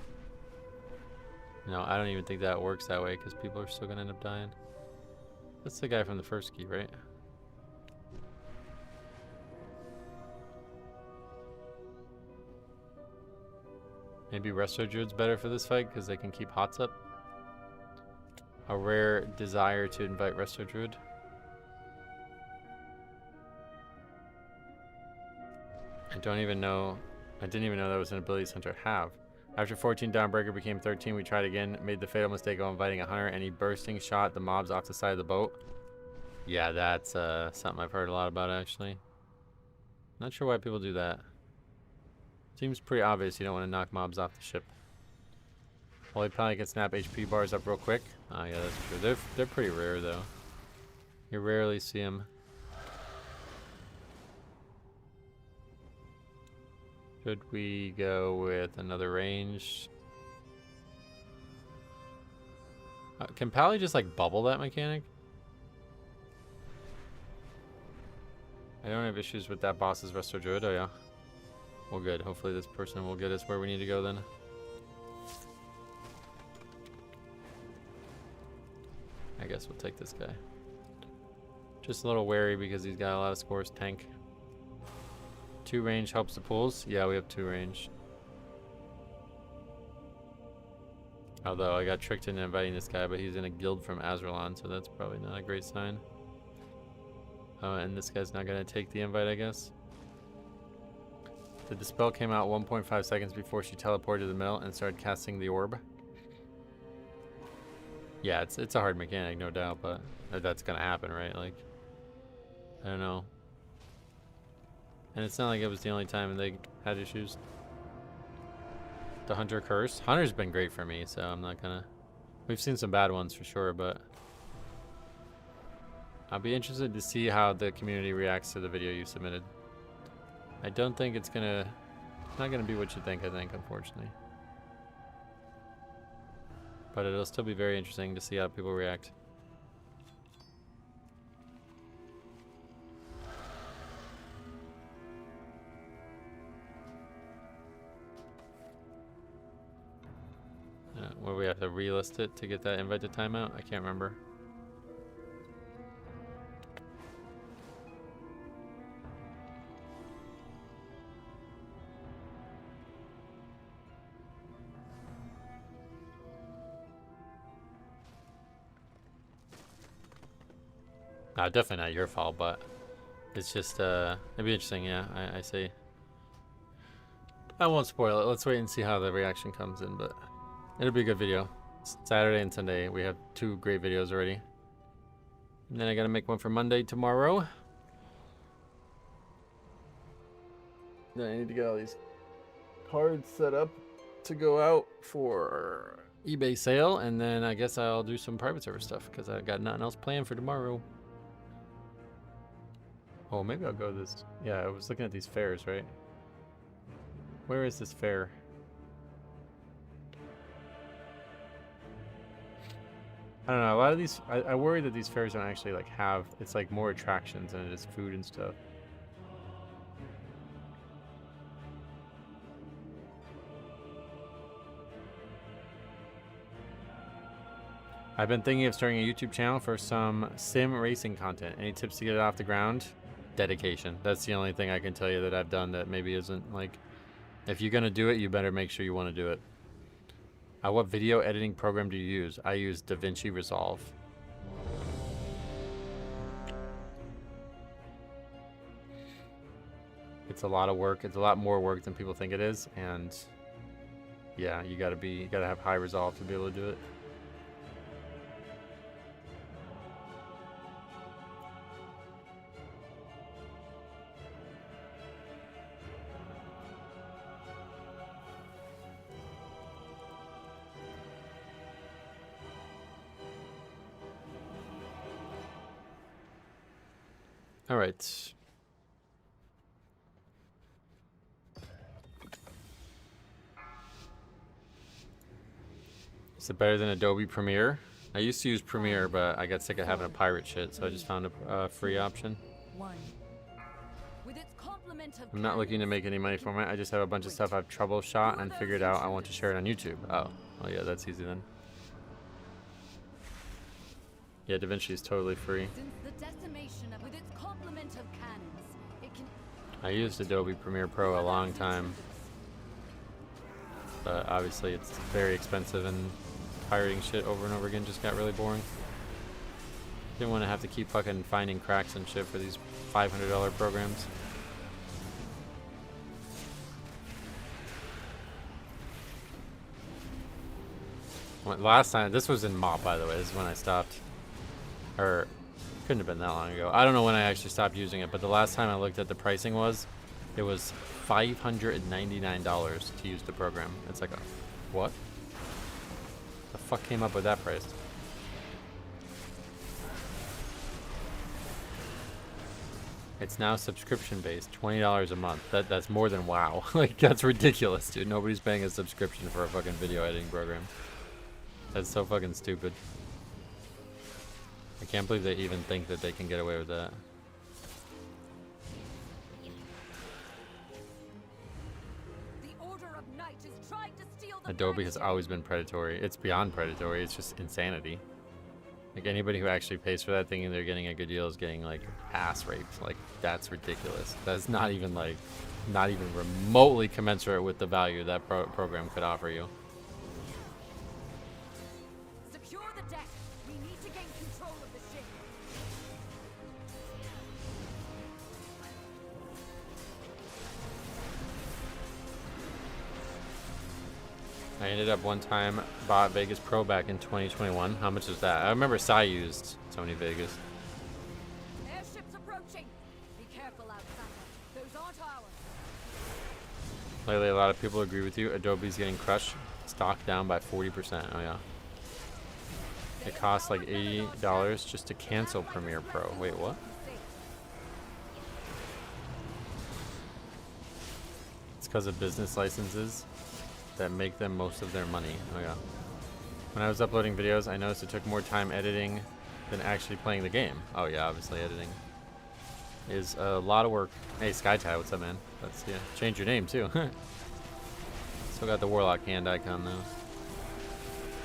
No, I don't even think that works that way because people are still going to end up dying. That's the guy from the first key, right? Maybe Resto Druid's better for this fight because they can keep Hots up. A rare desire to invite Resto Druid. I don't even know. I didn't even know that was an ability center have. After 14, Dawnbreaker became 13. We tried again. Made the fatal mistake of inviting a hunter, and he bursting shot the mobs off the side of the boat. Yeah, that's something I've heard a lot about actually. Not sure why people do that. Seems pretty obvious you don't want to knock mobs off the ship. Well, he probably can snap HP bars up real quick. Oh yeah, that's true. They're pretty rare though. You rarely see them. Should we go with another range? Can Pally just like bubble that mechanic? I don't have issues with that boss's Resto Druid. Oh yeah. Well, good. Hopefully this person will get us where we need to go then. I guess we'll take this guy. Just a little wary because he's got a lot of scores. Tank. 2 range helps the pulls. Yeah, we have 2 range. Although I got tricked into inviting this guy, but he's in a guild from Azralan, so that's probably not a great sign. And this guy's not going to take the invite, I guess. The Dispel came out 1.5 seconds before she teleported to the middle and started casting the orb. Yeah, it's a hard mechanic, no doubt, but that's gonna happen, right? Like, I don't know. And it's not like it was the only time they had issues. The Hunter Curse. Hunter's been great for me, so I'm not gonna... We've seen some bad ones for sure, but... I'll be interested to see how the community reacts to the video you submitted. I don't think it's gonna... It's not gonna be what you think, I think, unfortunately. But it'll still be very interesting to see how people react. Will we have to relist it to get that invite to timeout? I can't remember. No, definitely not your fault, but it's just, it'd be interesting, yeah, I see. I won't spoil it. Let's wait and see how the reaction comes in, but it'll be a good video. It's Saturday and Sunday. We have 2 great videos already. And then I gotta make one for Monday tomorrow. Then I need to get all these cards set up to go out for eBay sale, and then I guess I'll do some private server stuff because I got nothing else planned for tomorrow. Oh, maybe I'll go to this. Yeah, I was looking at these fairs, right? Where is this fair? I don't know. A lot of these, I worry that these fairs don't actually like have. It's like more attractions than it is food and stuff. I've been thinking of starting a YouTube channel for some sim racing content. Any tips to get it off the ground? Dedication. That's the only thing I can tell you that I've done that maybe isn't like... If you're going to do it, you better make sure you want to do it. What video editing program do you use? I use DaVinci Resolve. It's a lot of work. It's a lot more work than people think it is. And yeah, you gotta have high resolve to be able to do it. All right. Is it better than Adobe Premiere? I used to use Premiere, but I got sick of having a pirate shit, so I just found a free option. With its complement of I'm not looking to make any money from it. I just have a bunch of stuff I've troubleshot and figured out I want to share it on YouTube. Oh, yeah, that's easy then. Yeah, DaVinci is totally free. Since the decimation with its complement of cannons, it can I used Adobe Premiere Pro a long time, but obviously it's very expensive and pirating shit over and over again just got really boring. Didn't want to have to keep fucking finding cracks and shit for these $500 programs. Last time, this was in MOP, by the way. This is when I stopped. Or, couldn't have been that long ago. I don't know when I actually stopped using it, but the last time I looked at the pricing it was $599 to use the program. It's like, what? The fuck came up with that price? It's now subscription based, $20 a month. That's more than WoW. Like, that's ridiculous, dude. Nobody's paying a subscription for a fucking video editing program. That's so fucking stupid. I can't believe they even think that they can get away with that. the Order of Night is trying to steal the Adobe has always been predatory. It's beyond predatory. It's just insanity. Like, anybody who actually pays for that thinking they're getting a good deal is getting, like, ass raped. Like, that's ridiculous. That's not even, like, not even remotely commensurate with the value that program could offer you. Secure the deck. We need to gain control of the ship. I ended up one time bought Vegas Pro back in 2021. How much was that? I remember Sai used Sony Vegas. Airships approaching. Be careful outside. Those aren't ours. Lately, a lot of people agree with you. Adobe's getting crushed. Stock down by 40%. Oh, yeah. It costs like $80 just to cancel Premiere Pro. Wait, what? It's because of business licenses that make them most of their money. Oh, yeah. When I was uploading videos, I noticed it took more time editing than actually playing the game. Oh, yeah, obviously editing is a lot of work. Hey, SkyTie, what's up, man? That's, yeah. Change your name, too. Still got the Warlock hand icon, though.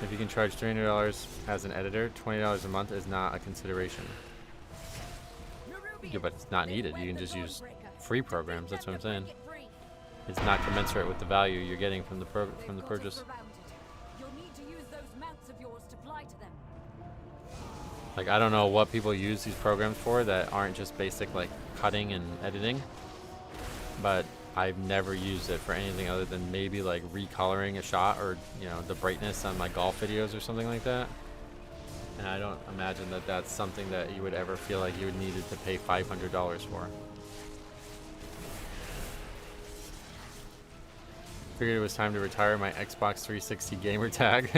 If you can charge $300 as an editor, $20 a month is not a consideration. Yeah, but it's not needed. You can just use free programs. That's what I'm saying. It's not commensurate with the value you're getting from the purchase. You'll need to use those mounts of yours to fly to them. Like, I don't know what people use these programs for that aren't just basic, like, cutting and editing. But I've never used it for anything other than maybe, like, recoloring a shot or, you know, the brightness on my golf videos or something like that. And I don't imagine that that's something that you would ever feel like you would needed to pay $500 for. Figured it was time to retire my Xbox 360 gamer tag.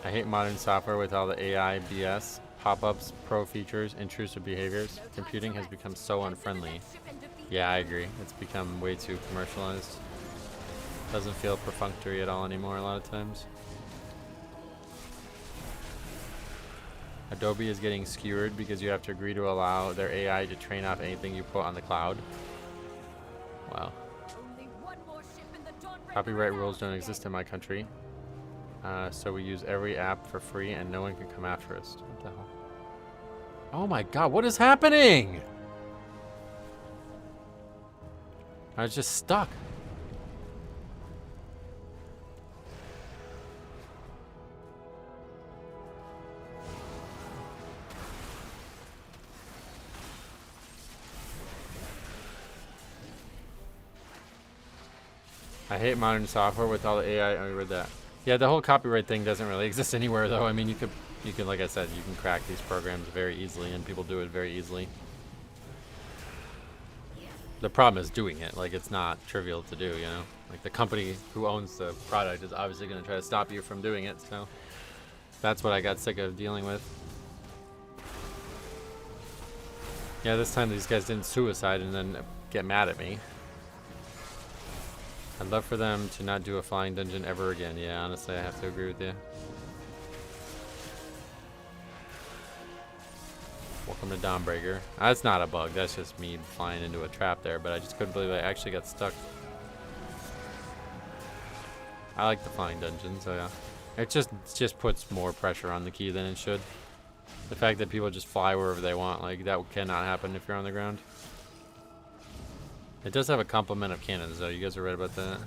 I hate modern software with all the AI BS, pop-ups, pro features, intrusive behaviors. Computing has become so unfriendly. Yeah, I agree. It's become way too commercialized. Doesn't feel perfunctory at all anymore a lot of times. Adobe is getting skewered because you have to agree to allow their AI to train off anything you put on the cloud. Wow. Copyright rules don't exist in my country. So we use every app for free and no one can come after us. What the hell? Oh my god, what is happening? I was just stuck. I hate modern software with all the AI. I read that. Yeah, the whole copyright thing doesn't really exist anywhere, though. I mean, you could, like I said, you can crack these programs very easily, and people do it very easily. The problem is doing it. Like, it's not trivial to do, you know? Like, the company who owns the product is obviously going to try to stop you from doing it, so that's what I got sick of dealing with. Yeah, this time these guys didn't suicide and then get mad at me. I'd love for them to not do a flying dungeon ever again. Yeah, honestly, I have to agree with you. Welcome to Dawnbreaker. That's not a bug. That's just me flying into a trap there, but I just couldn't believe I actually got stuck. I like the flying dungeon, so yeah. It just puts more pressure on the key than it should. The fact that people just fly wherever they want, like, that cannot happen if you're on the ground. It does have a complement of cannons, though. You guys are right about that.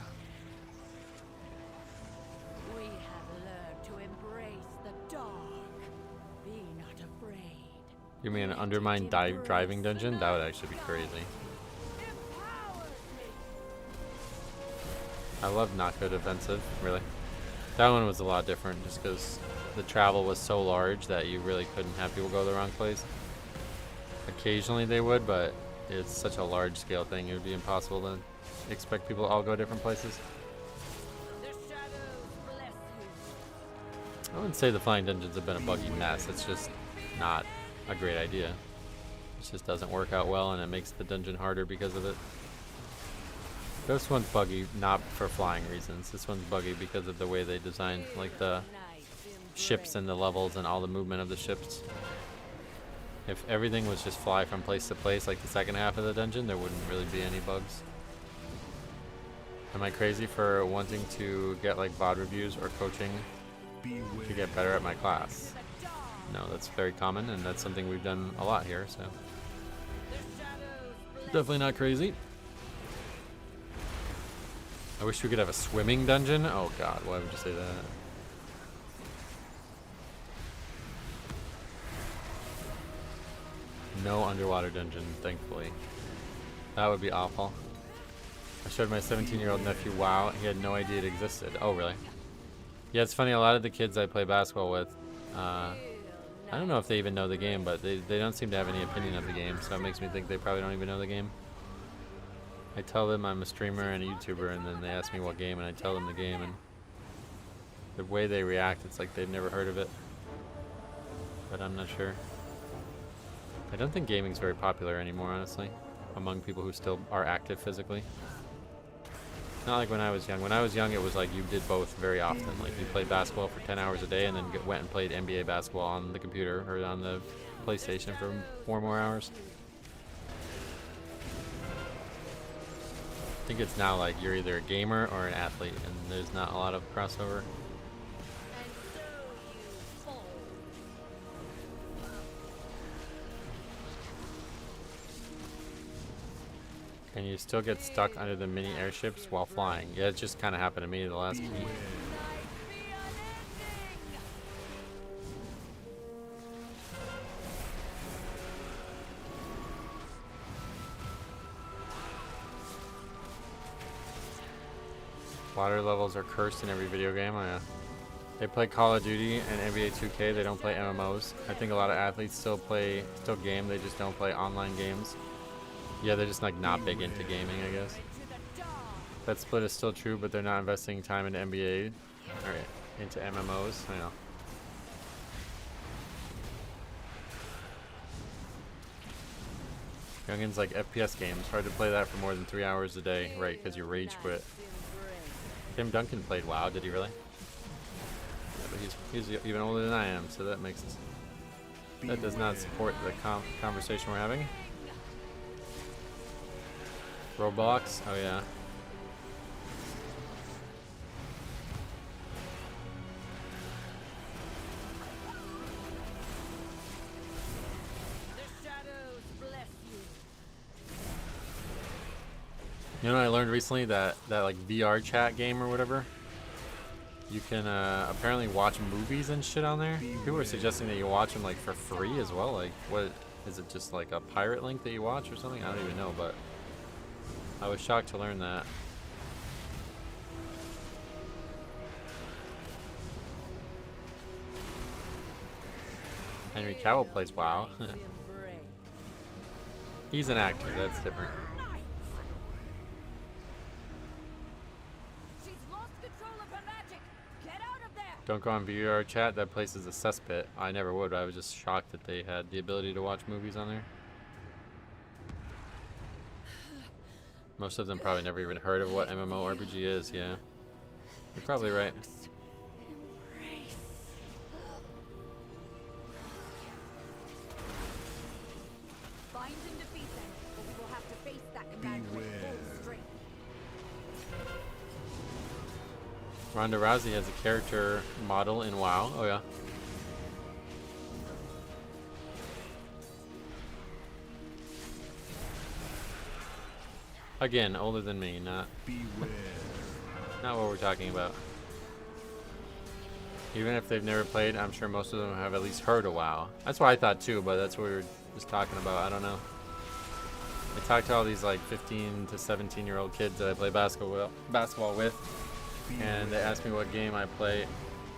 We have learned to embrace the dark. Be not afraid. You mean an undermined driving dungeon? That would actually be crazy. Empower me. I love not go defensive, really. That one was a lot different just because the travel was so large that you really couldn't have people go the wrong place. Occasionally they would, but it's such a large scale thing, it would be impossible to expect people to all go different places. The shadows bless you. I wouldn't say the flying dungeons have been a buggy mess, it's just not a great idea. It just doesn't work out well and it makes the dungeon harder because of it. This one's buggy not for flying reasons. This one's buggy because of the way they designed like the ships and the levels and all the movement of the ships. If everything was just fly from place to place like the second half of the dungeon, there wouldn't really be any bugs. Am I crazy for wanting to get like VOD reviews or coaching to get better at my class? No, that's very common and that's something we've done a lot here, so definitely not crazy. I wish we could have a swimming dungeon. Oh god, why would you say that? No underwater dungeon, thankfully. That would be awful. I showed my 17-year-old nephew WoW. He had no idea it existed. Oh, really? Yeah, it's funny. A lot of the kids I play basketball with, I don't know if they even know the game, but they don't seem to have any opinion of the game, so it makes me think they probably don't even know the game. I tell them I'm a streamer and a YouTuber, and then they ask me what game, and I tell them the game, and the way they react, it's like they've never heard of it. But I'm not sure. I don't think gaming's very popular anymore, honestly, among people who still are active physically. Not like when I was young. When I was young, it was like you did both very often. Like you played basketball for 10 hours a day and then went and played NBA basketball on the computer or on the PlayStation for 4 more hours. I think it's now like you're either a gamer or an athlete, and there's not a lot of crossover. And so you fall. Can you still get stuck under the mini airships while flying? Yeah, it just kind of happened to me the last week. Night be unending. Water levels are cursed in every video game. Oh, yeah. They play Call of Duty and NBA 2K. They don't play MMOs. I think a lot of athletes still game. They just don't play online games. Yeah, they're just like not big into gaming, I guess. That split is still true, but they're not investing time into NBA or into MMOs. I know. Youngins like FPS games. Hard to play that for more than 3 hours a day, right? Because you rage quit. Tim Duncan played WoW, did he really? Yeah, but he's even older than I am, so that does not support the conversation we're having. Roblox, oh yeah. The shadows bless you. You know what I learned recently? That like VR chat game or whatever, you can apparently watch movies and shit on there. People are suggesting that you watch them like for free as well. Like, what is it? Just like a pirate link that you watch or something? I don't even know, but I was shocked to learn that. Henry Cavill plays WoW. He's an actor. That's different. She's lost control of her magic. Get out of there. Don't go on VR chat. That place is a cesspit. I never would. I was just shocked that they had the ability to watch movies on there. Most of them probably never even heard of what MMORPG is, yeah. You're probably right. Embrace. Find and defeat them, or we will have to face that command with full strength. Ronda Rousey has a character model in WoW. Oh yeah. Again, older than me, not not what we're talking about. Even if they've never played, I'm sure most of them have at least heard of WoW. That's what I thought too, but that's what we were just talking about. I don't know. I talked to all these like 15 to 17-year-old kids that I play basketball with, and they ask me what game I play,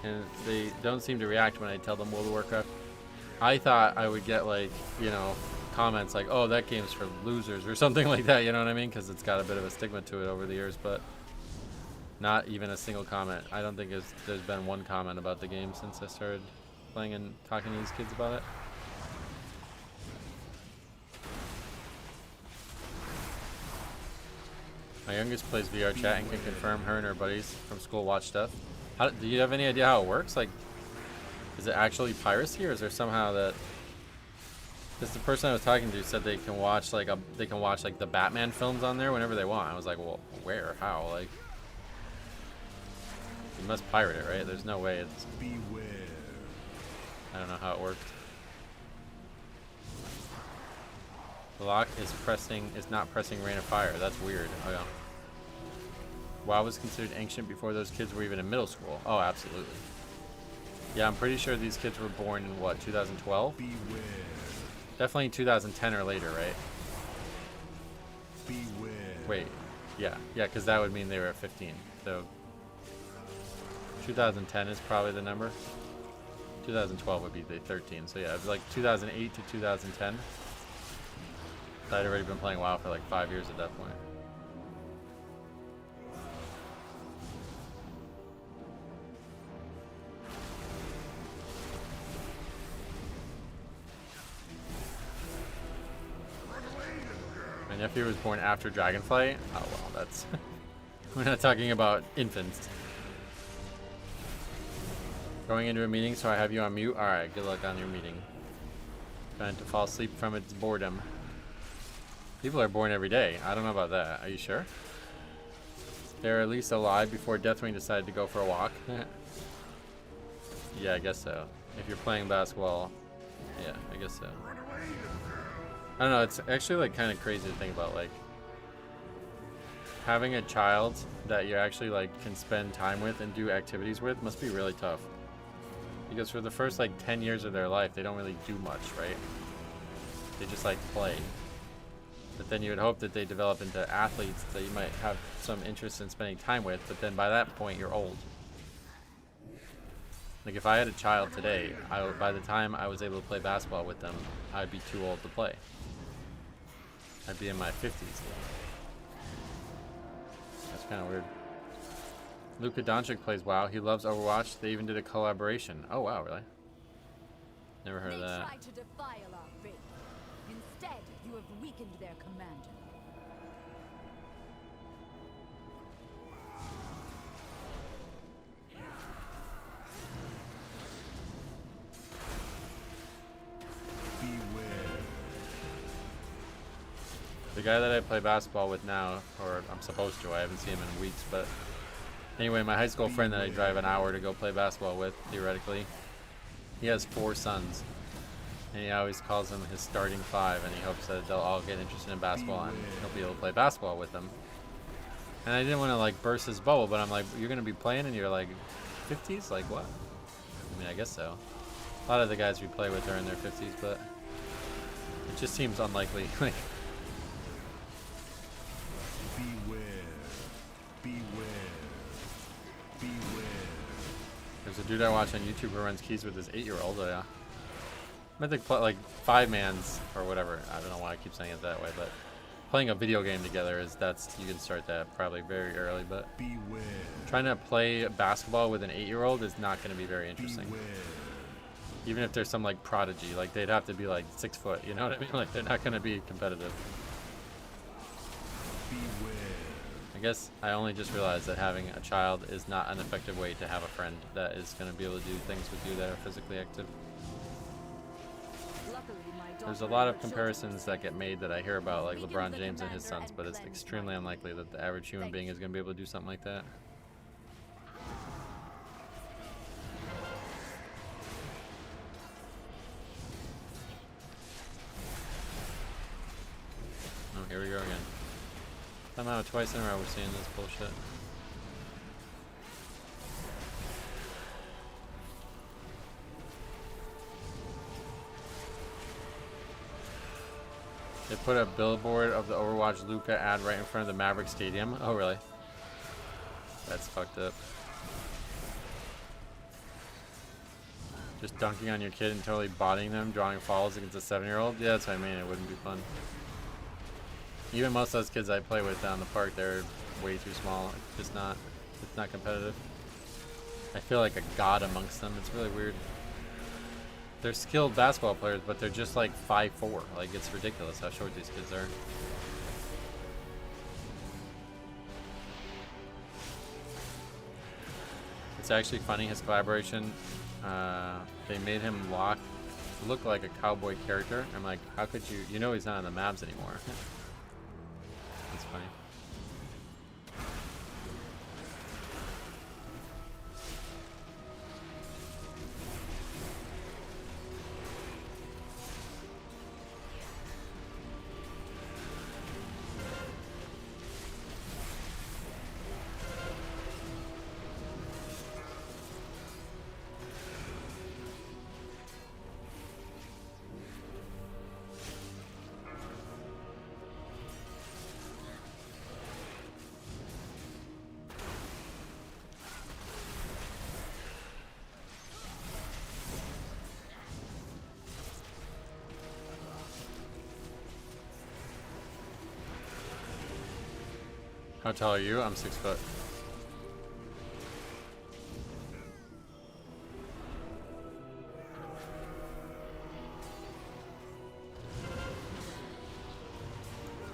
and they don't seem to react when I tell them World of Warcraft. I thought I would get like, you know, comments like, oh, that game's for losers or something like that, you know what I mean? Because it's got a bit of a stigma to it over the years, but not even a single comment. I don't think there's been one comment about the game since I started playing and talking to these kids about it. My youngest plays VR chat and can confirm her and her buddies from school watch stuff. Do you have any idea how it works? Like, is it actually piracy, or is there somehow that? Because the person I was talking to said they can watch like the Batman films on there whenever they want. I was like, well, where? How? Like, you must pirate it, right? There's no way it's. Beware. I don't know how it worked. The lock is not pressing Rain of Fire. That's weird. Oh yeah. WoW was considered ancient before those kids were even in middle school. Oh, absolutely. Yeah, I'm pretty sure these kids were born in what, 2012? Beware. Definitely 2010 or later, right? Beware. Wait, yeah, because that would mean they were at 15. So 2010 is probably the number. 2012 would be the 13. So yeah, it was like 2008 to 2010. So I'd already been playing WoW for like 5 years at that point. My nephew was born after Dragonflight. Oh well, that's we're not talking about infants. Going into a meeting, so I have you on mute. All right, good luck on your meeting. Trying to fall asleep from its boredom. People are born every day. I don't know about that. Are you sure? They're at least alive before Deathwing decided to go for a walk. Yeah, I guess so. If you're playing basketball, yeah, I guess so. I don't know, it's actually like kind of crazy to think about, like having a child that you actually like can spend time with and do activities with must be really tough. Because for the first like 10 years of their life, they don't really do much, right? They just like play. But then you would hope that they develop into athletes that you might have some interest in spending time with, but then by that point you're old. Like if I had a child today, by the time I was able to play basketball with them, I'd be too old to play. I'd be in my 50s. That's kind of weird. Luka Doncic plays WoW. He loves Overwatch. They even did a collaboration. Oh wow, really? Never heard of that. They tried to defile our faith. Instead, you have weakened their commander. The guy that I play basketball with now, or I'm supposed to, I haven't seen him in weeks, but anyway, my high school friend that I drive an hour to go play basketball with, theoretically, he has 4 sons, and he always calls them his starting 5, and he hopes that they'll all get interested in basketball, and he'll be able to play basketball with them. And I didn't want to like burst his bubble, but I'm like, you're going to be playing in your like 50s? Like what? I mean, I guess so. A lot of the guys we play with are in their 50s, but it just seems unlikely. Like, there's a dude I watch on YouTube who runs keys with his 8-year-old. Oh yeah. Mythic like 5-mans or whatever. I don't know why I keep saying it that way, but playing a video game together you can start that probably very early. But trying to play basketball with an 8-year-old is not going to be very interesting. Even if there's some like prodigy, like they'd have to be like 6 foot. You know what I mean? Like they're not going to be competitive. Beware. guess I only just realized that having a child is not an effective way to have a friend that is going to be able to do things with you that are physically active. There's a lot of comparisons that get made that I hear about, like LeBron James and his sons, but it's extremely unlikely that the average human being is going to be able to do something like that. Oh, here we go again. Somehow twice in a row we're seeing this bullshit. They put a billboard of the Overwatch Luca ad right in front of the Maverick Stadium. Oh, really? That's fucked up. Just dunking on your kid and totally bodying them, drawing fouls against a 7-year-old? Yeah, that's what I mean. It wouldn't be fun. Even most of those kids I play with down the park, they're way too small. It's not competitive. I feel like a god amongst them. It's really weird. They're skilled basketball players, but they're just like 5'4". Like, it's ridiculous how short these kids are. It's actually funny, his collaboration, they made him look like a cowboy character. I'm like, how could you know he's not on the Mavs anymore. That's funny. How tall are you? I'm 6 foot.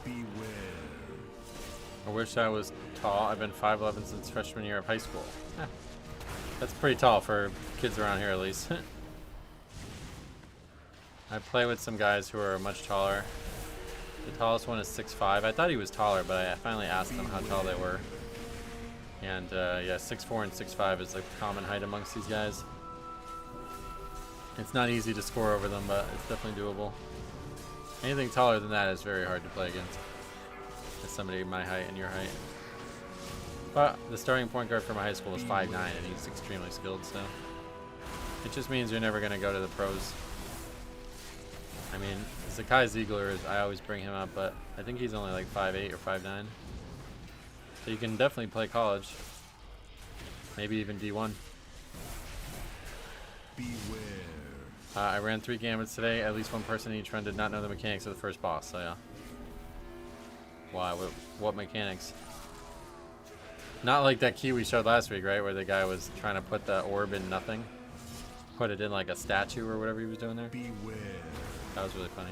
Beware. I wish I was tall. I've been 5'11" since freshman year of high school. That's pretty tall for kids around here, at least. I play with some guys who are much taller. The tallest one is 6'5". I thought he was taller, but I finally asked them how tall they were. And yeah, 6'4" and 6'5" is like the common height amongst these guys. It's not easy to score over them, but it's definitely doable. Anything taller than that is very hard to play against. As somebody my height and your height. But the starting point guard for my high school was 5'9", and he's extremely skilled, so it just means you're never going to go to the pros. I mean, Zakai Ziegler, I always bring him up, but I think he's only like 5'8" or 5'9". So you can definitely play college. Maybe even D1. Beware. I ran 3 gambits today. At least one person in each run did not know the mechanics of the first boss, so yeah. Why? What mechanics? Not like that key we showed last week, right? Where the guy was trying to put the orb in nothing. Put it in like a statue or whatever he was doing there. Beware. That was really funny.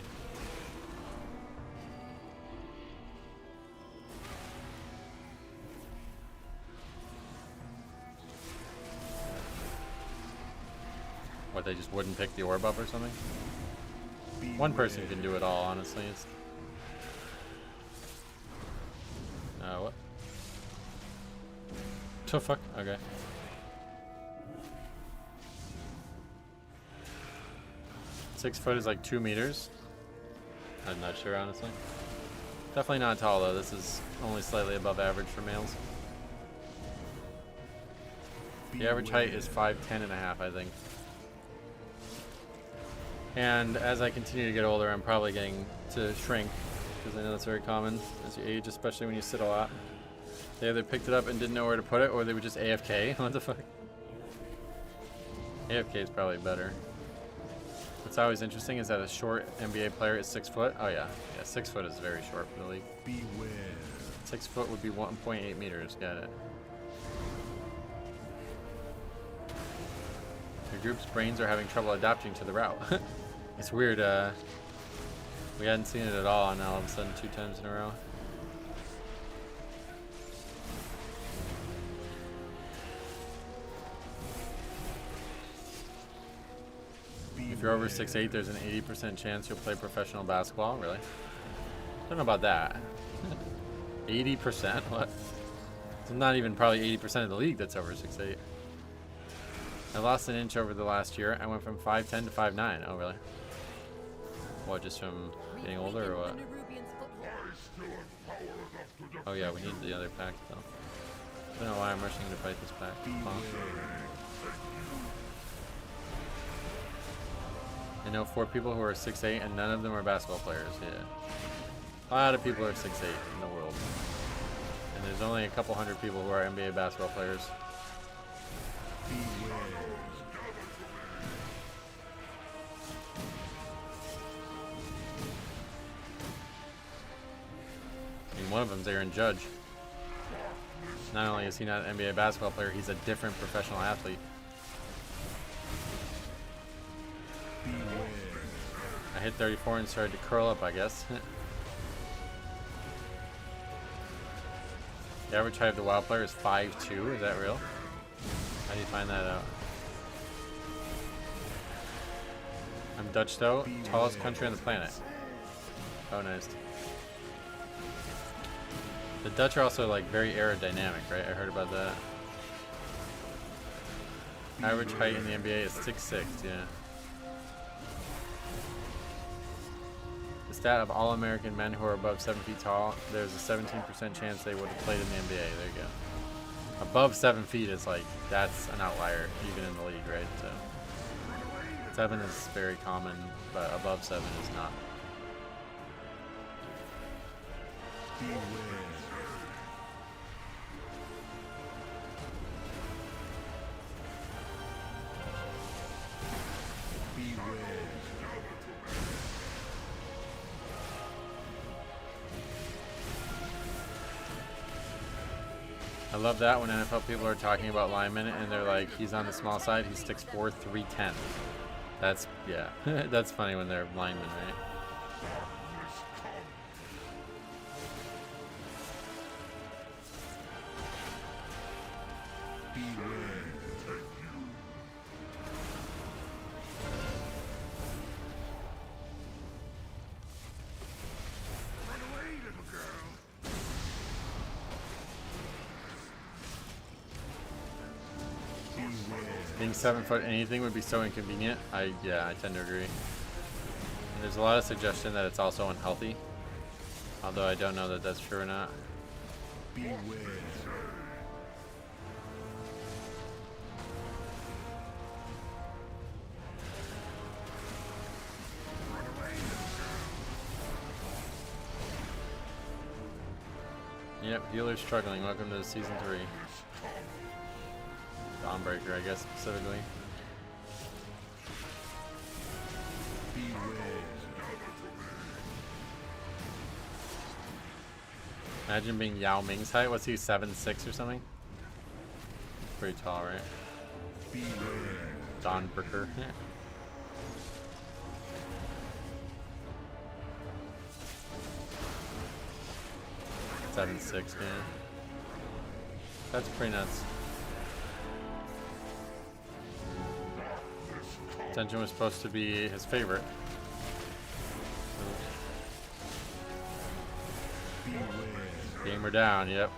What, they just wouldn't pick the orb up or something? Beware. One person can do it all, honestly. It's... what? The fuck? Okay. Six foot is like 2 meters. I'm not sure, honestly. Definitely not tall, though. This is only slightly above average for males. The average height is 5'10" and a half, I think. And as I continue to get older, I'm probably getting to shrink, because I know that's very common as you age, especially when you sit a lot. They either picked it up and didn't know where to put it, or they were just AFK. What the fuck? AFK is probably better. What's always interesting is that a short NBA player is 6 foot. Oh yeah, 6 foot is very short for the league. Beware. 6 foot would be 1.8 meters. Got it. Your group's brains are having trouble adapting to the route. It's weird. We hadn't seen it at all, and now all of a sudden 2 times in a row. If you're over 6'8", there's an 80% chance you'll play professional basketball. Really? Don't know about that. 80%? What? It's not even probably 80% of the league that's over 6'8". I lost an inch over the last year. I went from 5'10" to 5'9". Oh, really? What, just from getting older or what? Oh yeah, we need the other pack though. I don't know why I'm rushing to fight this pack. I know 4 people who are 6'8", and none of them are basketball players. Yeah, a lot of people are 6'8" in the world, and there's only a couple hundred people who are NBA basketball players. I mean, one of them's Aaron Judge. Not only is he not an NBA basketball player, he's a different professional athlete. I hit 34 and started to curl up, I guess. The average height of the WoW player is 5'2". Is that real? How do you find that out? I'm Dutch though, tallest country on the planet. Oh, nice. The Dutch are also like very aerodynamic, right? I heard about that. Average height in the NBA is 6'6", yeah. The stat of all American men who are above 7 feet tall, there's a 17% chance they would have played in the NBA. There you go. Above 7 feet is like, that's an outlier, even in the league, right? So 7 is very common, but above 7 is not. I love that when NFL people are talking about linemen and they're like, he's on the small side, he's 6'4", 310. That's, yeah, that's funny when they're linemen, right? Being 7 foot anything would be so inconvenient. Yeah, I tend to agree. And there's a lot of suggestion that it's also unhealthy, although I don't know that that's true or not. Beware. Yep, healer's struggling. Welcome to season 3. Dawnbreaker, I guess, specifically. Imagine being Yao Ming's height. What's he, 7'6" or something? Pretty tall, right? Dawnbreaker. 7'6", man. That's pretty nuts. Tension was supposed to be his favorite. Gamer down, yep.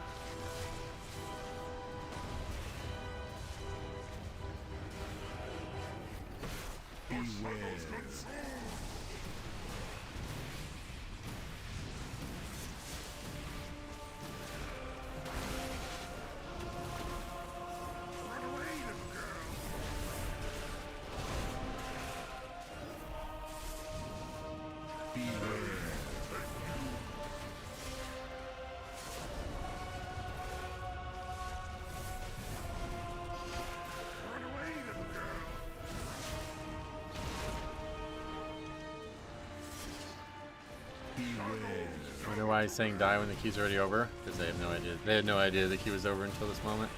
I wonder why he's saying die when the key's already over, because they have no idea. They had no idea the key was over until this moment.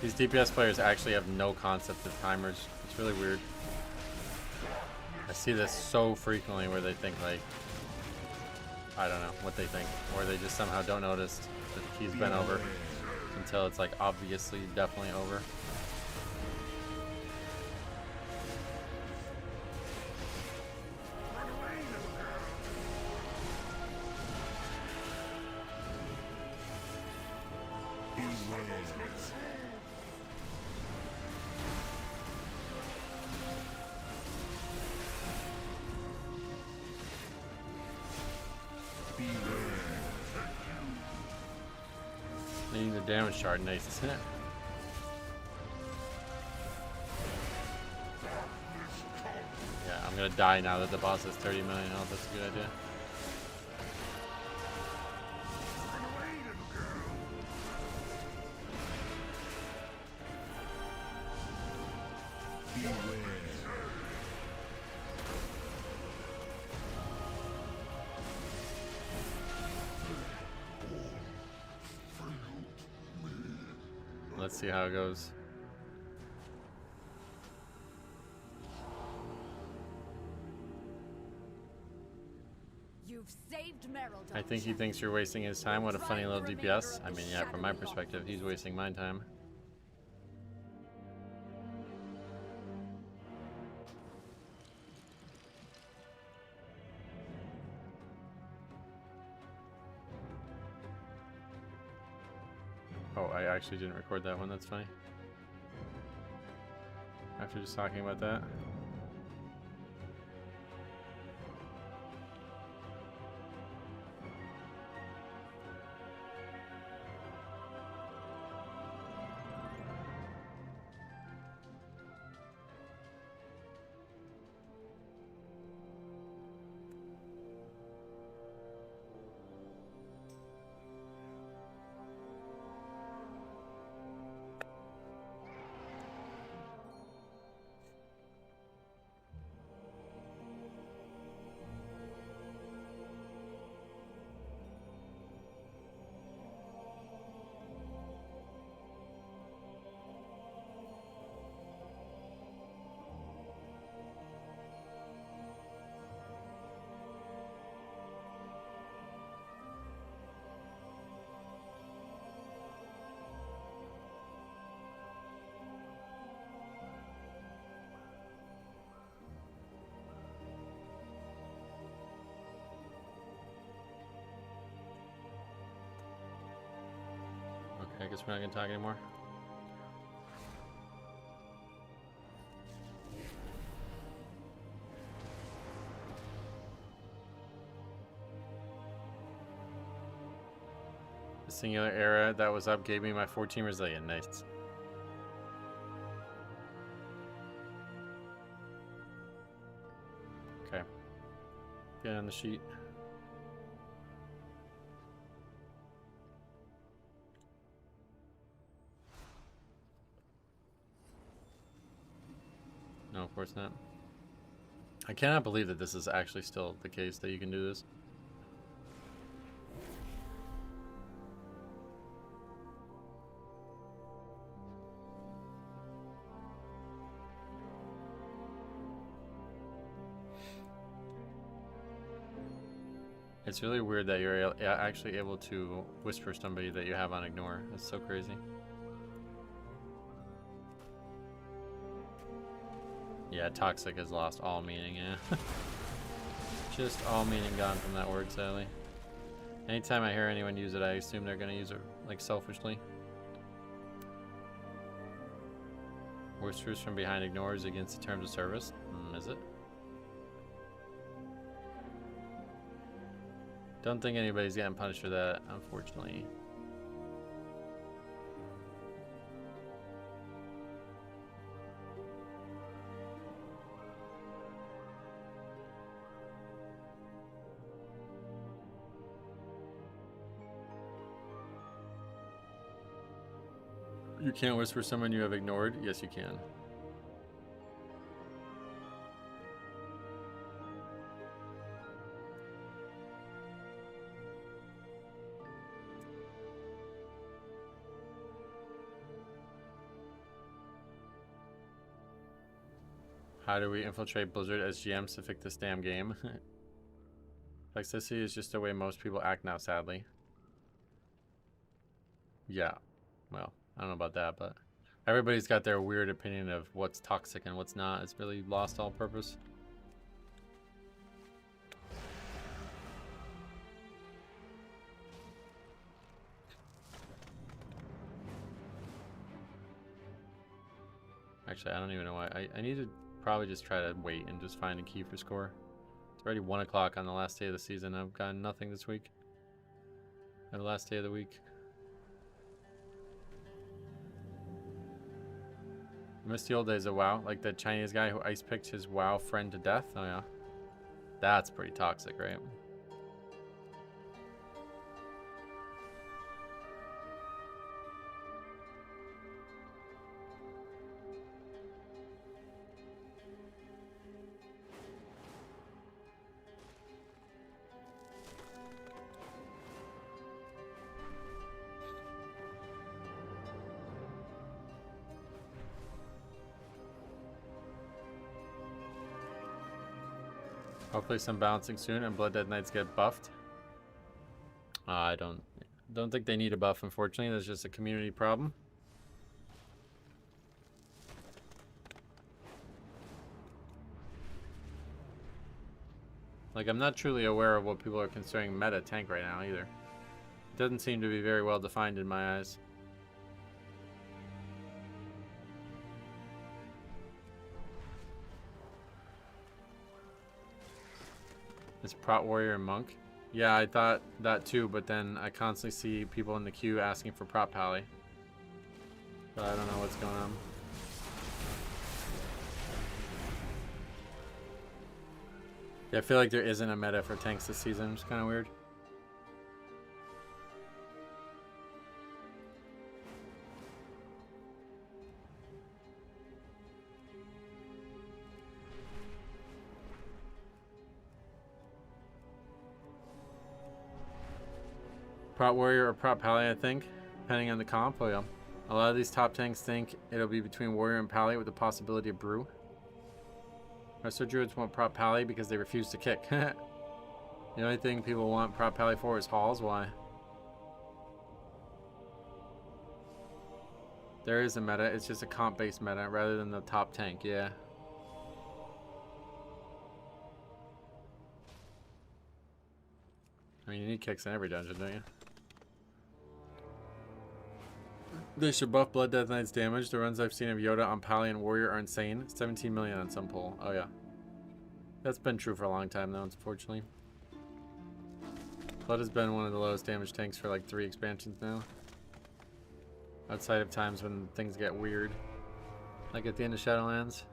These DPS players actually have no concept of timers. It's really weird. I see this so frequently where they think like, I don't know what they think, or they just somehow don't notice that the key's been over until it's like obviously definitely over. Needing the damage shard, nice. Yeah, I'm gonna die now that the boss has 30 million health. That's a good idea. Let's see how it goes. You've saved Merrill. I think he thinks you're wasting his time. What a funny little DPS. I mean, yeah, from my perspective, he's wasting my time. Oh, I actually didn't record that one. That's funny. After just talking about that. Okay, I guess we're not gonna talk anymore. The singular era that was up gave me my 14 resilient. Nice. Okay. Get on the sheet. No, of course not. I cannot believe that this is actually still the case, that you can do this. It's really weird that you're actually able to whisper somebody that you have on ignore. That's so crazy. Yeah, toxic has lost all meaning, yeah. Just all meaning gone from that word, sadly. Anytime I hear anyone use it, I assume they're gonna use it, like, selfishly. Whispers from behind ignores against the terms of service. Is it? Don't think anybody's getting punished for that, unfortunately. You can't whisper someone you have ignored? Yes, you can. How do we infiltrate Blizzard as GMs to fix this damn game? Toxicity is just the way most people act now, sadly. Yeah, well, I don't know about that, but everybody's got their weird opinion of what's toxic and what's not. It's really lost all purpose. Actually, I don't even know why. I need to probably just try to wait and just find a key for score. It's already 1 o'clock on the last day of the season. I've gotten nothing this week. Or the last day of the week. I miss the old days of WoW. Like the Chinese guy who ice picked his WoW friend to death. Oh yeah. That's pretty toxic, right? Hopefully some balancing soon and Blood Dead Knights get buffed. I don't think they need a buff, unfortunately. That's just a community problem. Like, I'm not truly aware of what people are considering meta tank right now either. It doesn't seem to be very well defined in my eyes. It's Prot Warrior and Monk. Yeah, I thought that too, but then I constantly see people in the queue asking for Prot Pally. So I don't know what's going on. Yeah, I feel like there isn't a meta for tanks this season. It's kind of weird. Prot Warrior or Prot Pally, I think, depending on the comp. Oh yeah. A lot of these top tanks think it'll be between Warrior and Pally with the possibility of Brew. Resto Druids want Prot Pally because they refuse to kick. The only thing people want Prot Pally for is Halls. Why? There is a meta. It's just a comp-based meta rather than the top tank. Yeah. I mean, you need kicks in every dungeon, don't you? They should buff Blood Death Knight's damage. The runs I've seen of Yoda on Pally and Warrior are insane. 17 million on some poll. Oh yeah. That's been true for a long time though, unfortunately. Blood has been one of the lowest damage tanks for like 3 expansions now. Outside of times when things get weird. Like at the end of Shadowlands.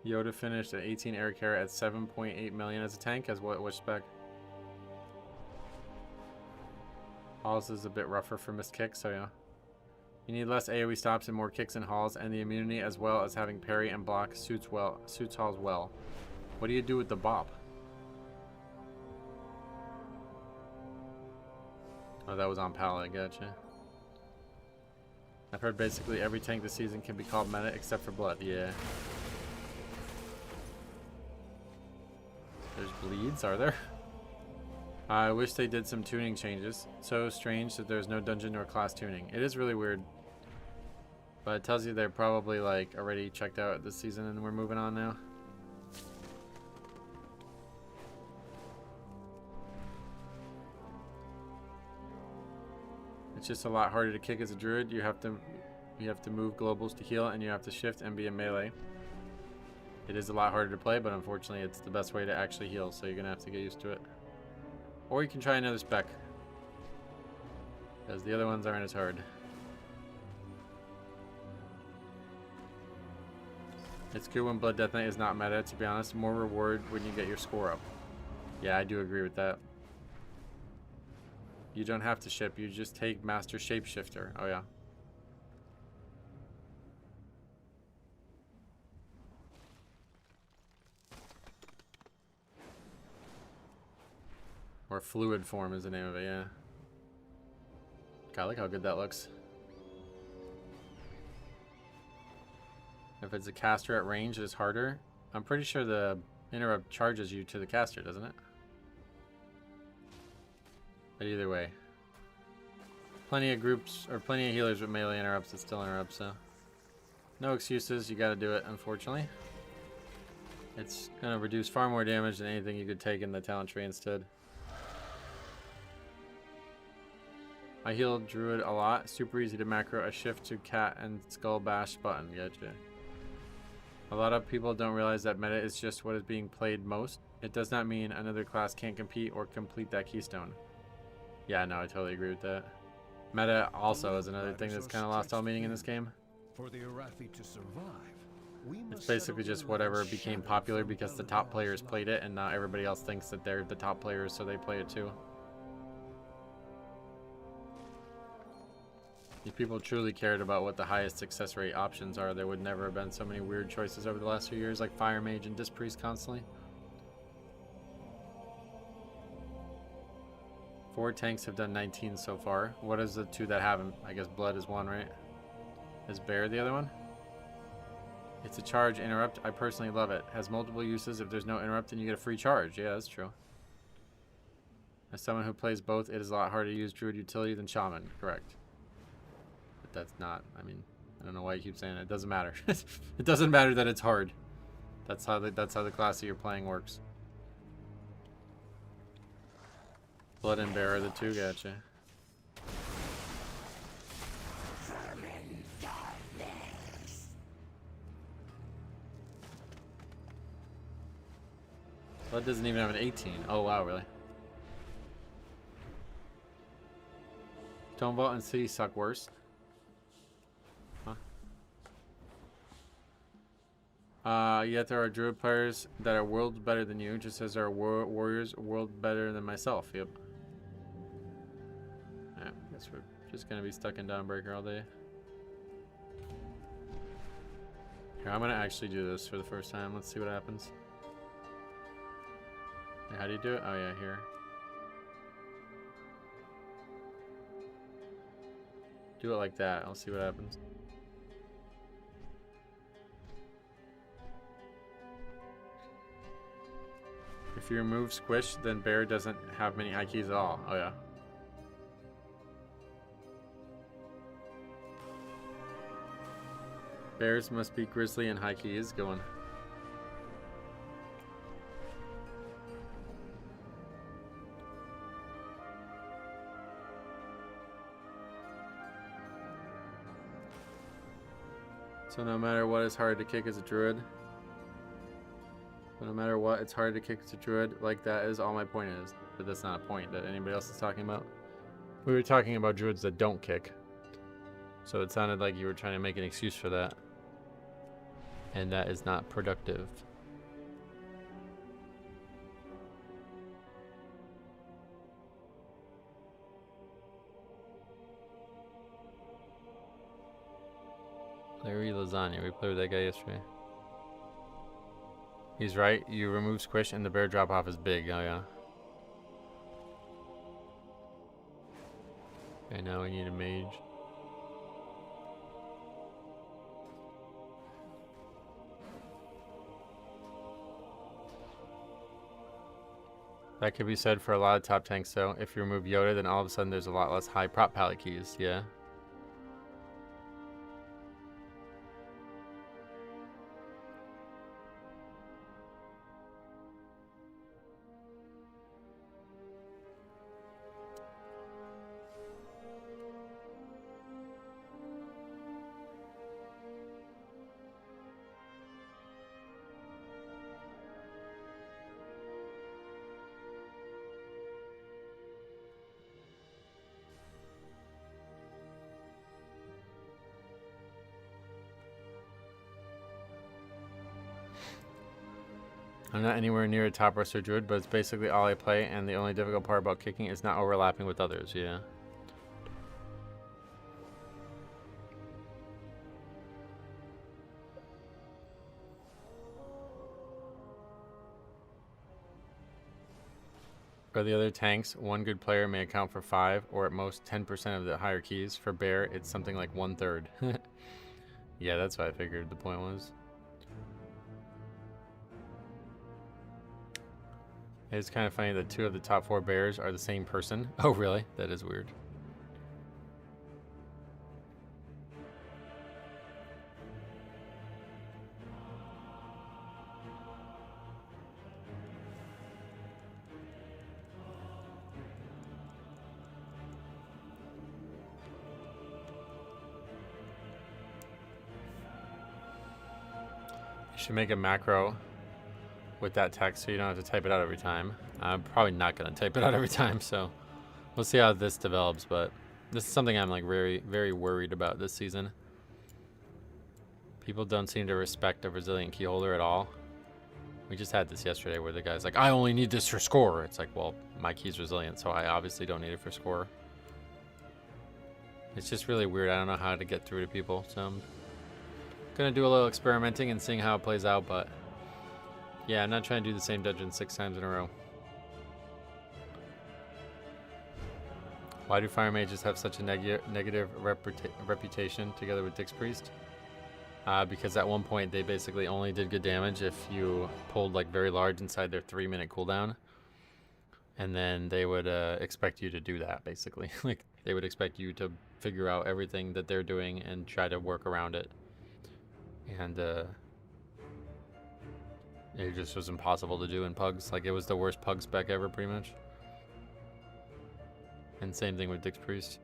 Yoda finished at 18 air carry at 7.8 million as a tank. As what spec? Halls is a bit rougher for missed kicks, so yeah. You need less AoE stops and more kicks in Halls, and the immunity as well as having parry and block suits Halls well. What do you do with the bop? Oh, that was on Pally, gotcha. I've heard basically every tank this season can be called meta except for Blood, yeah. There's bleeds, are there? I wish they did some tuning changes. So strange that there's no dungeon or class tuning. It is really weird. But it tells you they're probably like already checked out this season and we're moving on now. It's just a lot harder to kick as a druid. You have to move globals to heal and you have to shift and be in melee. It is a lot harder to play, but unfortunately it's the best way to actually heal, so you're gonna have to get used to it. Or you can try another spec, because the other ones aren't as hard. It's good when Blood Death Knight is not meta, to be honest. More reward when you get your score up. Yeah, I do agree with that. You don't have to ship, you just take Master Shapeshifter. Oh yeah. Or Fluid Form is the name of it, yeah. God, look how good that looks. If it's a caster at range, it's harder. I'm pretty sure the interrupt charges you to the caster, doesn't it? But either way. Plenty of groups, or plenty of healers with melee interrupts that still interrupt, so. No excuses, you gotta do it, unfortunately. It's gonna reduce far more damage than anything you could take in the talent tree instead. I healed Druid a lot. Super easy to macro a shift to cat and skull bash button. Gotcha. A lot of people don't realize that meta is just what is being played most. It does not mean another class can't compete or complete that keystone. Yeah, no, I totally agree with that. Meta also is another thing that's kind of lost all meaning in this game. For the Arathi to survive, we must It's basically settle just in whatever the became shadow popular from because the top players played it, and now everybody else thinks that they're the top players, so they play it too. If people truly cared about what the highest success rate options are, there would never have been so many weird choices over the last few years, like Fire Mage and Disc Priest constantly. 4 tanks have done 19 so far. What is the 2 that haven't? I guess Blood is 1, right? Is Bear the other one? It's a charge interrupt. I personally love it. Has multiple uses. If there's no interrupt, then you get a free charge. Yeah, that's true. As someone who plays both, it is a lot harder to use Druid utility than Shaman. Correct. But that's not, I mean, I don't know why you keep saying it. It doesn't matter. It doesn't matter that it's hard. That's how the class that you're playing works. Blood and Bear are the 2, gotcha. Blood doesn't even have an 18. Oh wow, really? Stone Vault and City suck worse. Huh? Yet there are Druid players that are worlds better than you, just as there are warriors world better than myself. Yep. Yeah, guess we're just gonna be stuck in Dawnbreaker all day. Here, I'm gonna actually do this for the first time. Let's see what happens. Hey, how do you do it? Oh yeah, here. Do it like that. I'll see what happens. If you remove Squish, then Bear doesn't have many high keys at all. Oh yeah. Bears must be Grizzly and high keys. Going. So no matter what, it's hard to kick as a druid. But no matter what, it's hard to kick as a druid. Like, that is all my point is. But that's not a point that anybody else is talking about. We were talking about druids that don't kick. So it sounded like you were trying to make an excuse for that. And that is not productive. Larry Lasagna, we played with that guy yesterday. He's right, you remove Squish and the bear drop off is big. Oh yeah. Okay, now we need a mage. That could be said for a lot of top tanks though. If you remove Yoda, then all of a sudden there's a lot less high prop palette keys, yeah. I'm not anywhere near a top roster druid, but it's basically all I play, and the only difficult part about kicking is not overlapping with others, yeah. For the other tanks, one good player may account for 5 or at most 10% of the higher keys. For Bear, it's something like 1/3. Yeah, that's what I figured the point was. It's kind of funny that 2 of the top 4 bears are the same person. Oh, really? That is weird. should make a macro with that text so you don't have to type it out every time. I'm probably not going to type it out every time, so we'll see how this develops, but this is something I'm like very, very worried about this season. People don't seem to respect a resilient key holder at all. We just had this yesterday where the guy's like, I only need this for score. It's like, well, my key's resilient, so I obviously don't need it for score. It's just really weird. I don't know how to get through to people, so I'm gonna do a little experimenting and seeing how it plays out, but yeah, I'm not trying to do the same dungeon 6 times in a row. Why do fire mages have such a negative reputation together with Dix Priest? Because at one point they basically only did good damage if you pulled like very large inside their 3-minute cooldown, and then they would expect you to do that basically. Like they would expect you to figure out everything that they're doing and try to work around it, and it just was impossible to do in Pugs. Like it was the worst Pug spec ever pretty much. And same thing with Dix Priest.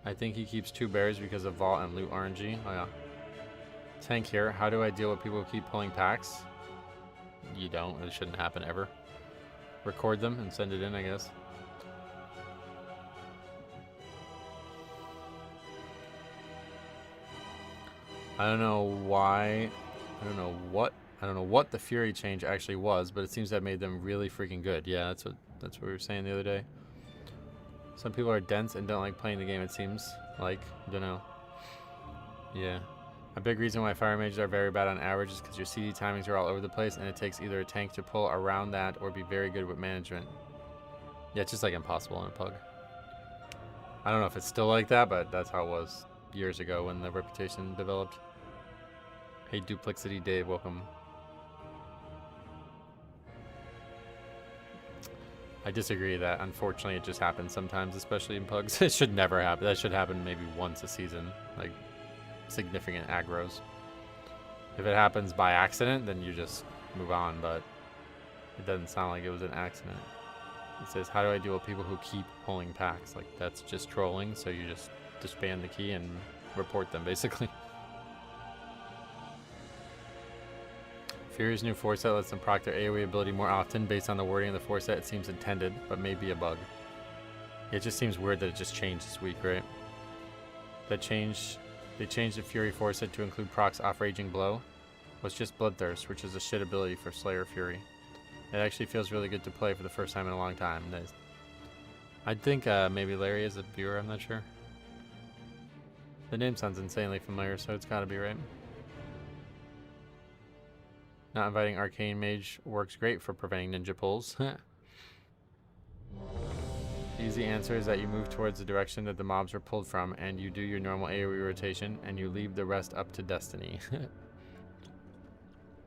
I think he keeps 2 bears because of vault and loot RNG. Oh yeah. Tank here. How do I deal with people who keep pulling packs? You don't. It shouldn't happen ever. Record them and send it in, I guess. I don't know why. I don't know what the Fury change actually was, but it seems to have made them really freaking good. Yeah, that's what we were saying the other day. Some people are dense and don't like playing the game, it seems like. Don't know. Yeah. A big reason why fire mages are very bad on average is because your CD timings are all over the place, and it takes either a tank to pull around that or be very good with management. Yeah, it's just like impossible in a Pug. I don't know if it's still like that, but that's how it was years ago when the reputation developed. Hey, Duplexity Dave, welcome. I disagree that unfortunately it just happens sometimes, especially in Pugs. It should never happen. That should happen maybe once a season, like significant aggros. If it happens by accident, then you just move on, but it doesn't sound like it was an accident. It says, how do I deal with people who keep pulling packs? Like that's just trolling, so you just disband the key and report them basically. Fury's new 4-set lets them proc their AoE ability more often based on the wording of the 4-set. It seems intended, but may be a bug. It just seems weird that it just changed this week, right? They changed the Fury 4-set to include procs off Raging Blow. Was just Bloodthirst, which is a shit ability for Slayer Fury. It actually feels really good to play for the first time in a long time. Nice. I think maybe Larry is a viewer, I'm not sure. The name sounds insanely familiar, so it's gotta be right. Not inviting Arcane Mage works great for preventing ninja pulls. The easy answer is that you move towards the direction that the mobs were pulled from, and you do your normal AoE rotation, and you leave the rest up to destiny.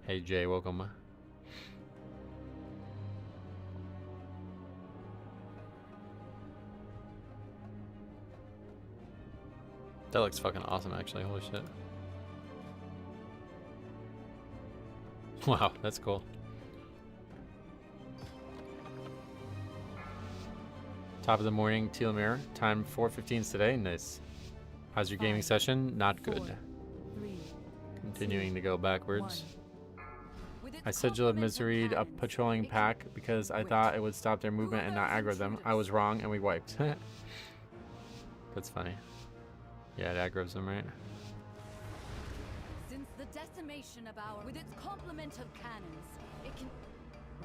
Hey Jay, welcome. That looks fucking awesome actually, holy shit. Wow, that's cool. Top of the morning, Telemere. Time 4:15 today. Nice. How's your gaming session? Not good. Continuing to go backwards. I Sigil of Misery a patrolling pack because I thought it would stop their movement and not aggro them. I was wrong and we wiped. That's funny. Yeah, it aggroes them, right? Since the decimation of our with its complement of cannons, it can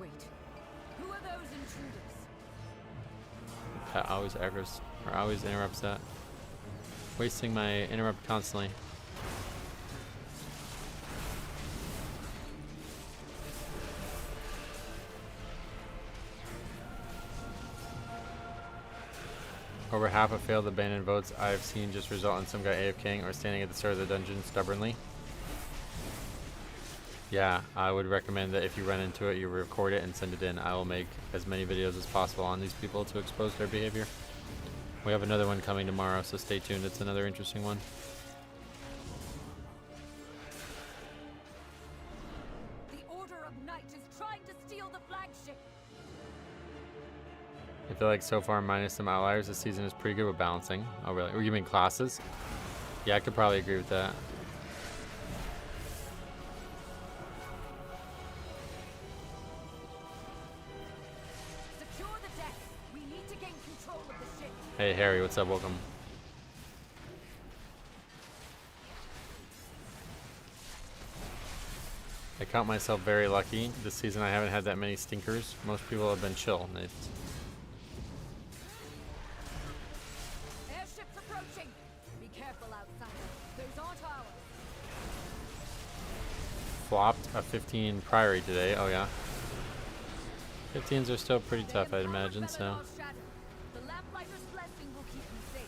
wait. Who are those intruders? Pet always aggroes or always interrupts that. Wasting my interrupt constantly. Over half of failed abandoned votes I've seen just result in some guy AFKing or standing at the start of the dungeon stubbornly. Yeah, I would recommend that if you run into it, you record it and send it in. I will make as many videos as possible on these people to expose their behavior. We have another one coming tomorrow, so stay tuned. It's another interesting one. The Order of Night is trying to steal the flagship. I feel like so far, minus some outliers, this season is pretty good with balancing. Oh, really? Or you mean classes? Yeah, I could probably agree with that. Hey Harry, what's up? Welcome. I count myself very lucky. This season I haven't had that many stinkers. Most people have been chill. And Airships approaching. Be careful outside. Those aren't ours. flopped a 15 Priory today. Oh yeah. 15s are still pretty tough, I'd imagine, so. The lamplighter's blessing will keep you safe.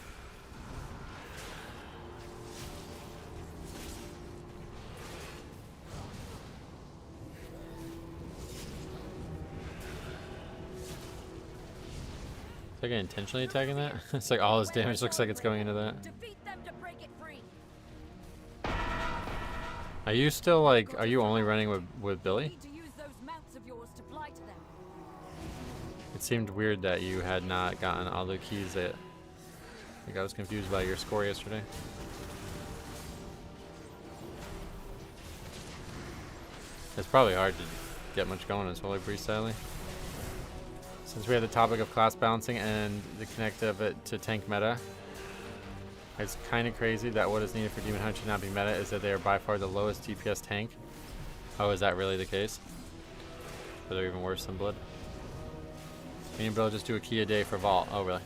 Is that guy intentionally attacking that? It's like all his damage looks like it's going into that. Defeat them to break it free. Are you still like, are you only running with Billy? Need to use those mounts of yours to fly to them. It seemed weird that you had not gotten all the keys that, like I was confused by your score yesterday. It's probably hard to get much going as Holy Priest, sadly. Since we have the topic of class balancing and the connect of it to tank meta, it's kind of crazy that what is needed for Demon Hunt should not be meta is that they are by far the lowest DPS tank. Oh, is that really the case? But they're even worse than Blood. Me and Bill just do a key a day for Vault. Oh, really?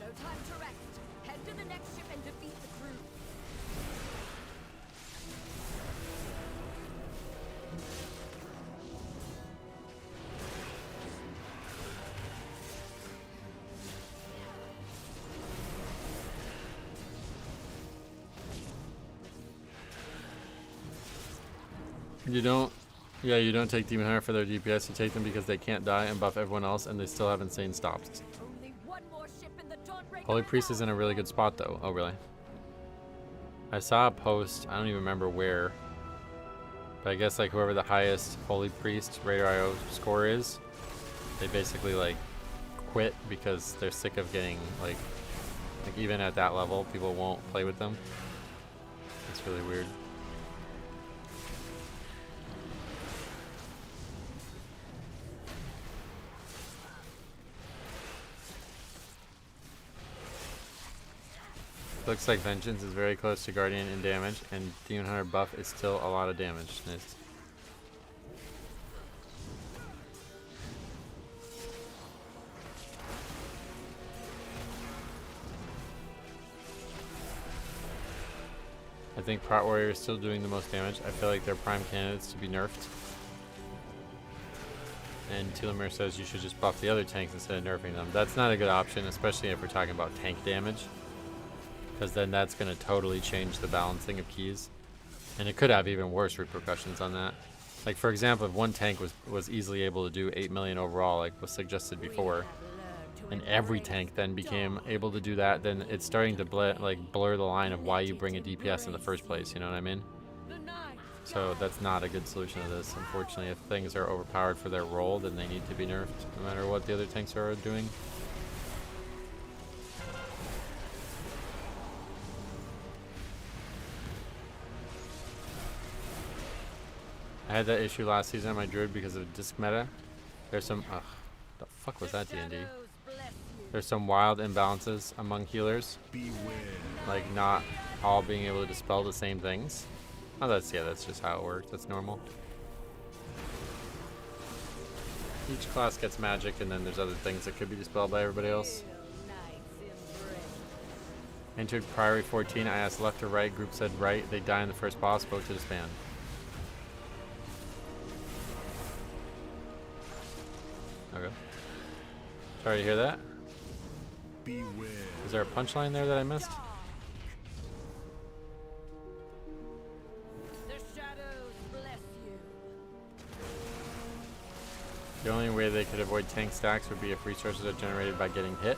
No time to rest. Head to the next ship and defeat the crew. You don't, yeah, you don't take Demon Hunter for their DPS. You take them because they can't die and buff everyone else, and they still have insane stops. Only one more ship in the Dawnbreaker. Holy Priest is in a really good spot, though. Oh, really? I saw a post. I don't even remember where. But I guess like whoever the highest Holy Priest Raider IO score is, they basically like quit because they're sick of getting like even at that level, people won't play with them. It's really weird. Looks like Vengeance is very close to Guardian in damage, and Demon Hunter buff is still a lot of damage. Nice. I think Prot Warrior is still doing the most damage. I feel like they're prime candidates to be nerfed. And Telomere says you should just buff the other tanks instead of nerfing them. That's not a good option, especially if we're talking about tank damage. Because then that's going to totally change the balancing of keys. And it could have even worse repercussions on that. Like, for example, if one tank was easily able to do 8 million overall, like was suggested before, and every tank then became able to do that, then it's starting to blur the line of why you bring a DPS in the first place, you know what I mean? So that's not a good solution to this. Unfortunately, if things are overpowered for their role, then they need to be nerfed, no matter what the other tanks are doing. I had that issue last season on my Druid because of disc meta. There's some, the fuck was that D&D? There's some wild imbalances among healers. Like not all being able to dispel the same things. Oh, that's just how it works. That's normal. Each class gets magic, and then there's other things that could be dispelled by everybody else. Entered Priory 14. I asked left or right. Group said right. They die in the first boss. Vote to disband. Okay. Sorry to hear that. Beware. Is there a punchline there that I missed? The shadows bless you. The only way they could avoid tank stacks would be if resources are generated by getting hit.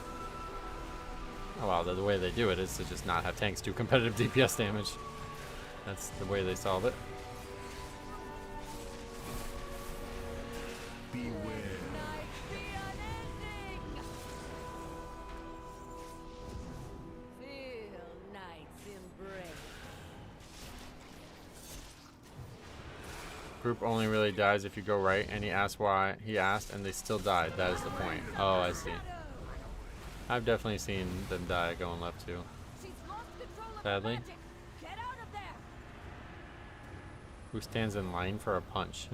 Oh wow, the way they do it is to just not have tanks do competitive DPS damage. That's the way they solve it. Beware. Night be unending. Feel night's embrace. Group only really dies if you go right, and he asked why. He asked, and they still died. That is the point. Oh, I see. I've definitely seen them die going left too. She's lost control of her Sadly. magic. Get out of there. Who stands in line for a punch?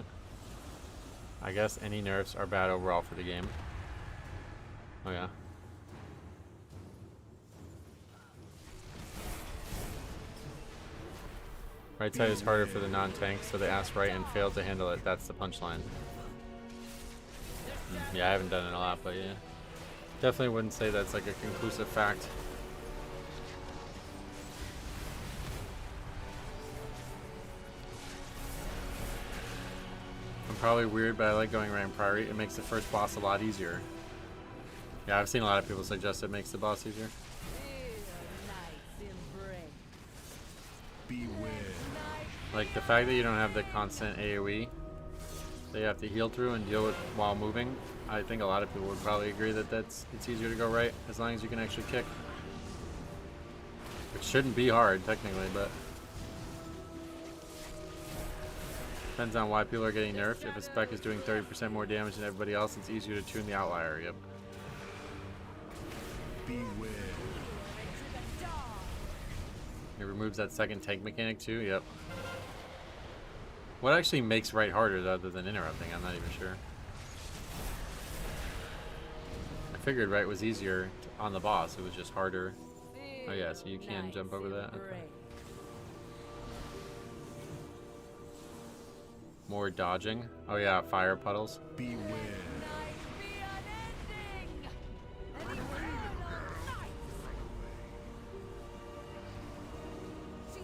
I guess any nerfs are bad overall for the game. Oh yeah. Right side is harder for the non-tank, so they asked right and failed to handle it. That's the punchline. Yeah, I haven't done it a lot, but yeah. Definitely wouldn't say that's like a conclusive fact. I'm probably weird, but I like going rank priority. It makes the first boss a lot easier. Yeah, I've seen a lot of people suggest it makes the boss easier. Beware. Like the fact that you don't have the constant AoE that you have to heal through and deal with while moving. I think a lot of people would probably agree that it's easier to go right as long as you can actually kick. Which shouldn't be hard technically, but depends on why people are getting nerfed. If a spec is doing 30% more damage than everybody else, it's easier to tune the outlier. Yep. Beware. It removes that second tank mechanic too. Yep. What actually makes right harder other than interrupting? I'm not even sure. I figured right was easier on the boss. It was just harder. Oh yeah, so you can jump over that. Okay. More dodging. Oh yeah, fire puddles. Beware.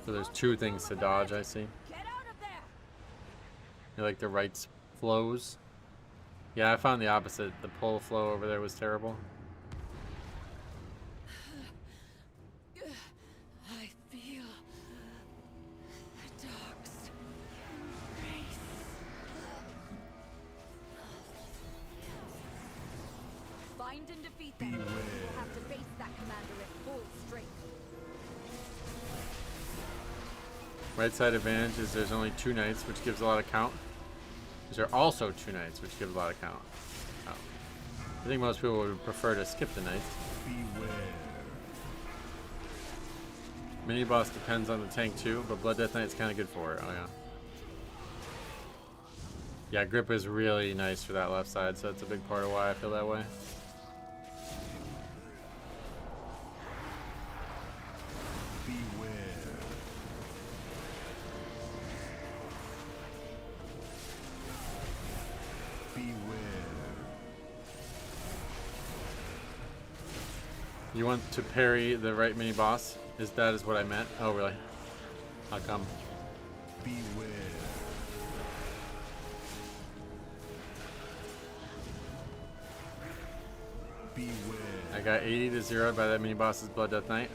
So there's two things to dodge, I see. You like the right flows? Yeah, I found the opposite. The pull flow over there was terrible. I feel the dark's embrace. Find and defeat them. Beware. We'll have to face that commander at full strength. Right side advantage is there's only 2 knights, which gives a lot of count. There are also 2 knights, which gives a lot of count. Oh. I think most people would prefer to skip the knights. Beware. Mini boss depends on the tank too, but Blood Death Knight's kind of good for it. Oh yeah. Yeah, grip is really nice for that left side, so it's a big part of why I feel that way. Beware. You want to parry the right mini boss? That is what I meant? Oh really? How come? Beware. Beware. I got 80 to 0 by that mini boss's Blood Death Knight.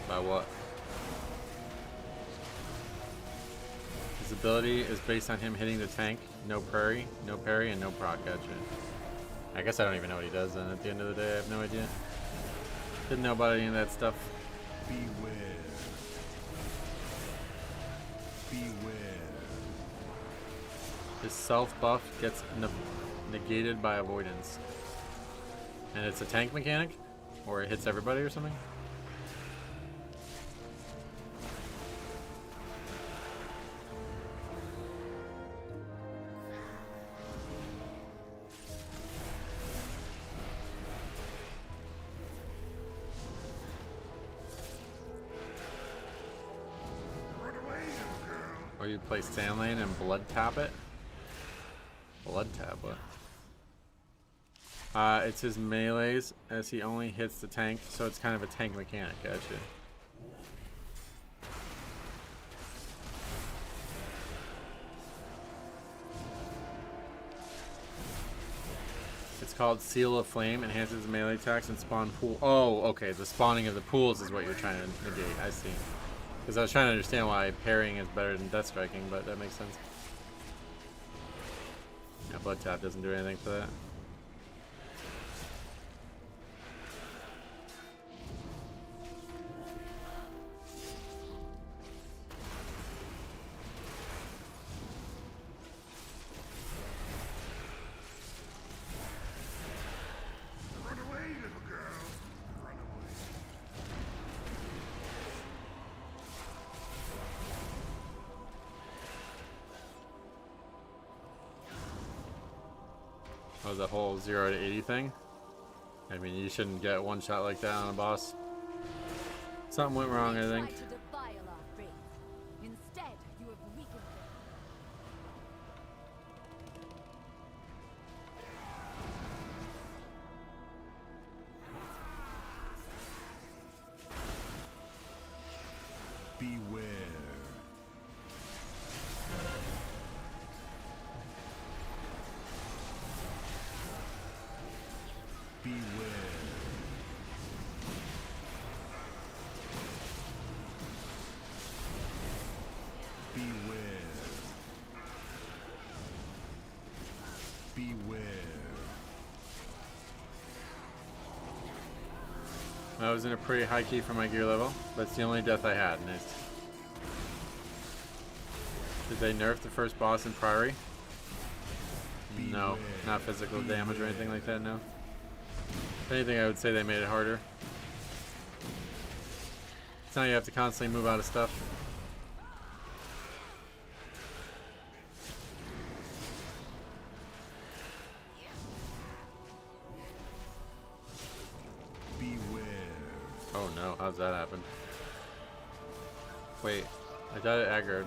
By what? His ability is based on him hitting the tank. No parry, and no proc. Gotcha. I guess I don't even know what he does then. At the end of the day, I have no idea. Didn't know about any of that stuff. Beware. Beware. His self buff gets negated by avoidance. And it's a tank mechanic? Or it hits everybody or something? Or you play Sand Lane and blood tap it? Blood tap, what? It's his melees as he only hits the tank, so it's kind of a tank mechanic, gotcha. It's called Seal of Flame, enhances melee attacks and spawn pool. Oh, okay, the spawning of the pools is what you're trying to negate, I see. Because I was trying to understand why parrying is better than death striking, but that makes sense. Yeah, blood tap doesn't do anything for that. Oh, the whole 0 to 80 thing? I mean, you shouldn't get one shot like that on a boss. Something went wrong, I think. Try to defile our faith. Instead, you have weakened them. Beware. Beware. Beware. Beware. I was in a pretty high key for my gear level. That's the only death I had. And did they nerf the first boss in Priory? No, not physical damage or anything like that, no. If anything, I would say they made it harder. So now you have to constantly move out of stuff. Beware. Oh no, how's that happen? Wait, I thought it aggroed.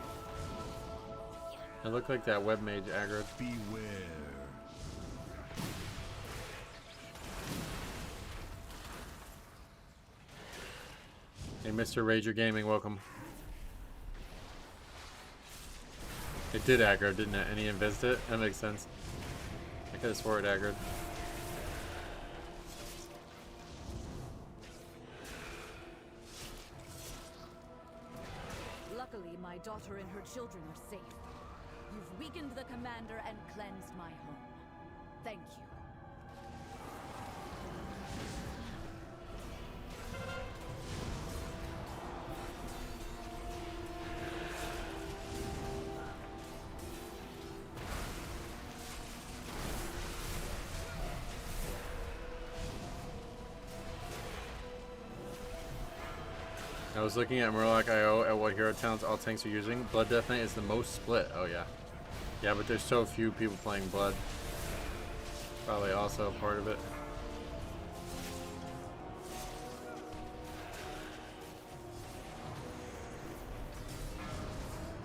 It looked like that web mage aggroed. Beware. Hey, Mr. Rager Gaming, welcome. It did aggro, didn't it? And he invised it? That makes sense. I could have swore it aggroed. Luckily, my daughter and her children are safe. You've weakened the commander and cleansed my home. Thank you. I was looking at Murloc.io at what hero talents all tanks are using. Blood Death Knight is the most split. Oh yeah. Yeah, but there's so few people playing Blood. Probably also a part of it.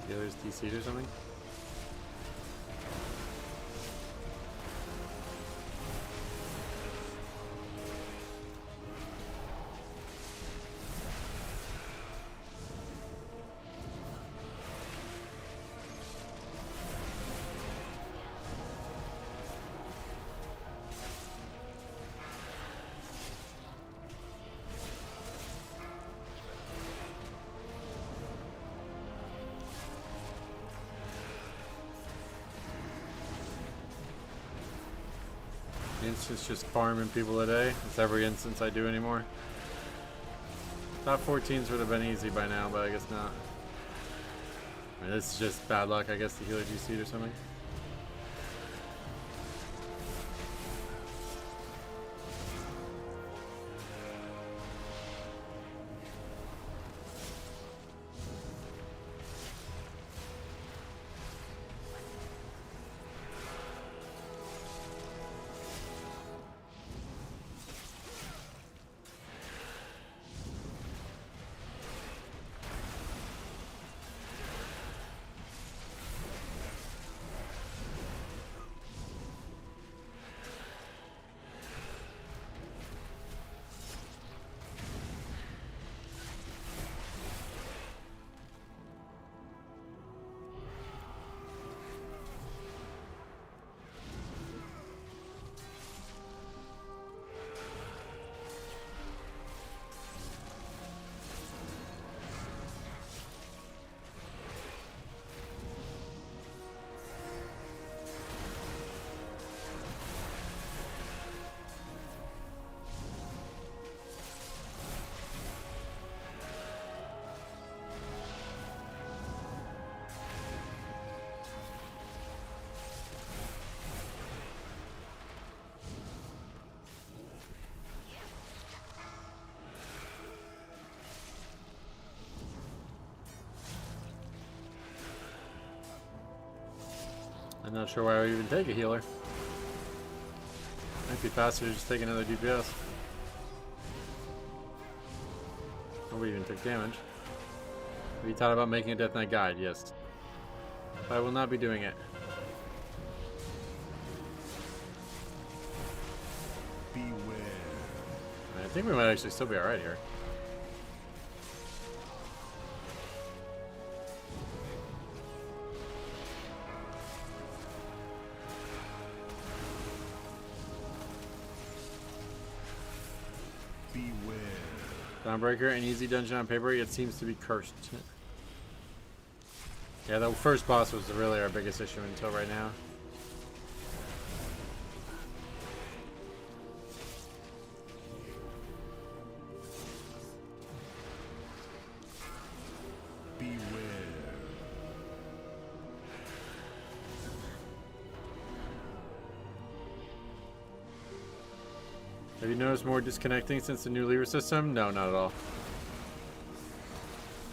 Healer's DC'd or something? Instance just farming people a day. That's every instance I do anymore. Top 14s would have been easy by now, but I guess not. I mean, this is just bad luck, I guess, the healer GC'd or something. I'm not sure why I would even take a healer. Might be faster to just take another DPS. Nobody even took damage. Have you thought about making a Death Knight guide? Yes. But I will not be doing it. Beware. I think we might actually still be alright here. Beware. Dawnbreaker, an easy dungeon on paper, yet seems to be cursed. Yeah, the first boss was really our biggest issue until right now. Beware. Have you noticed more disconnecting since the new lever system? No, not at all.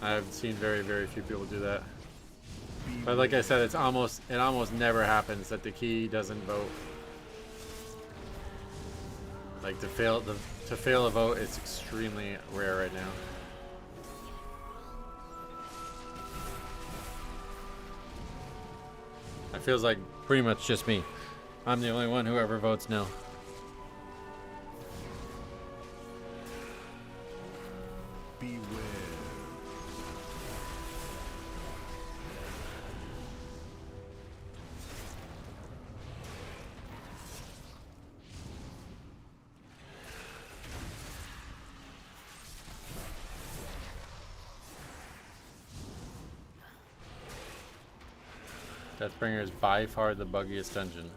I've seen very, very few people do that. But like I said, it almost never happens that the key doesn't vote. Like to fail a vote, it's extremely rare right now. It feels like pretty much just me. I'm the only one who ever votes no. Beware. Deathbringer is by far the buggiest dungeon.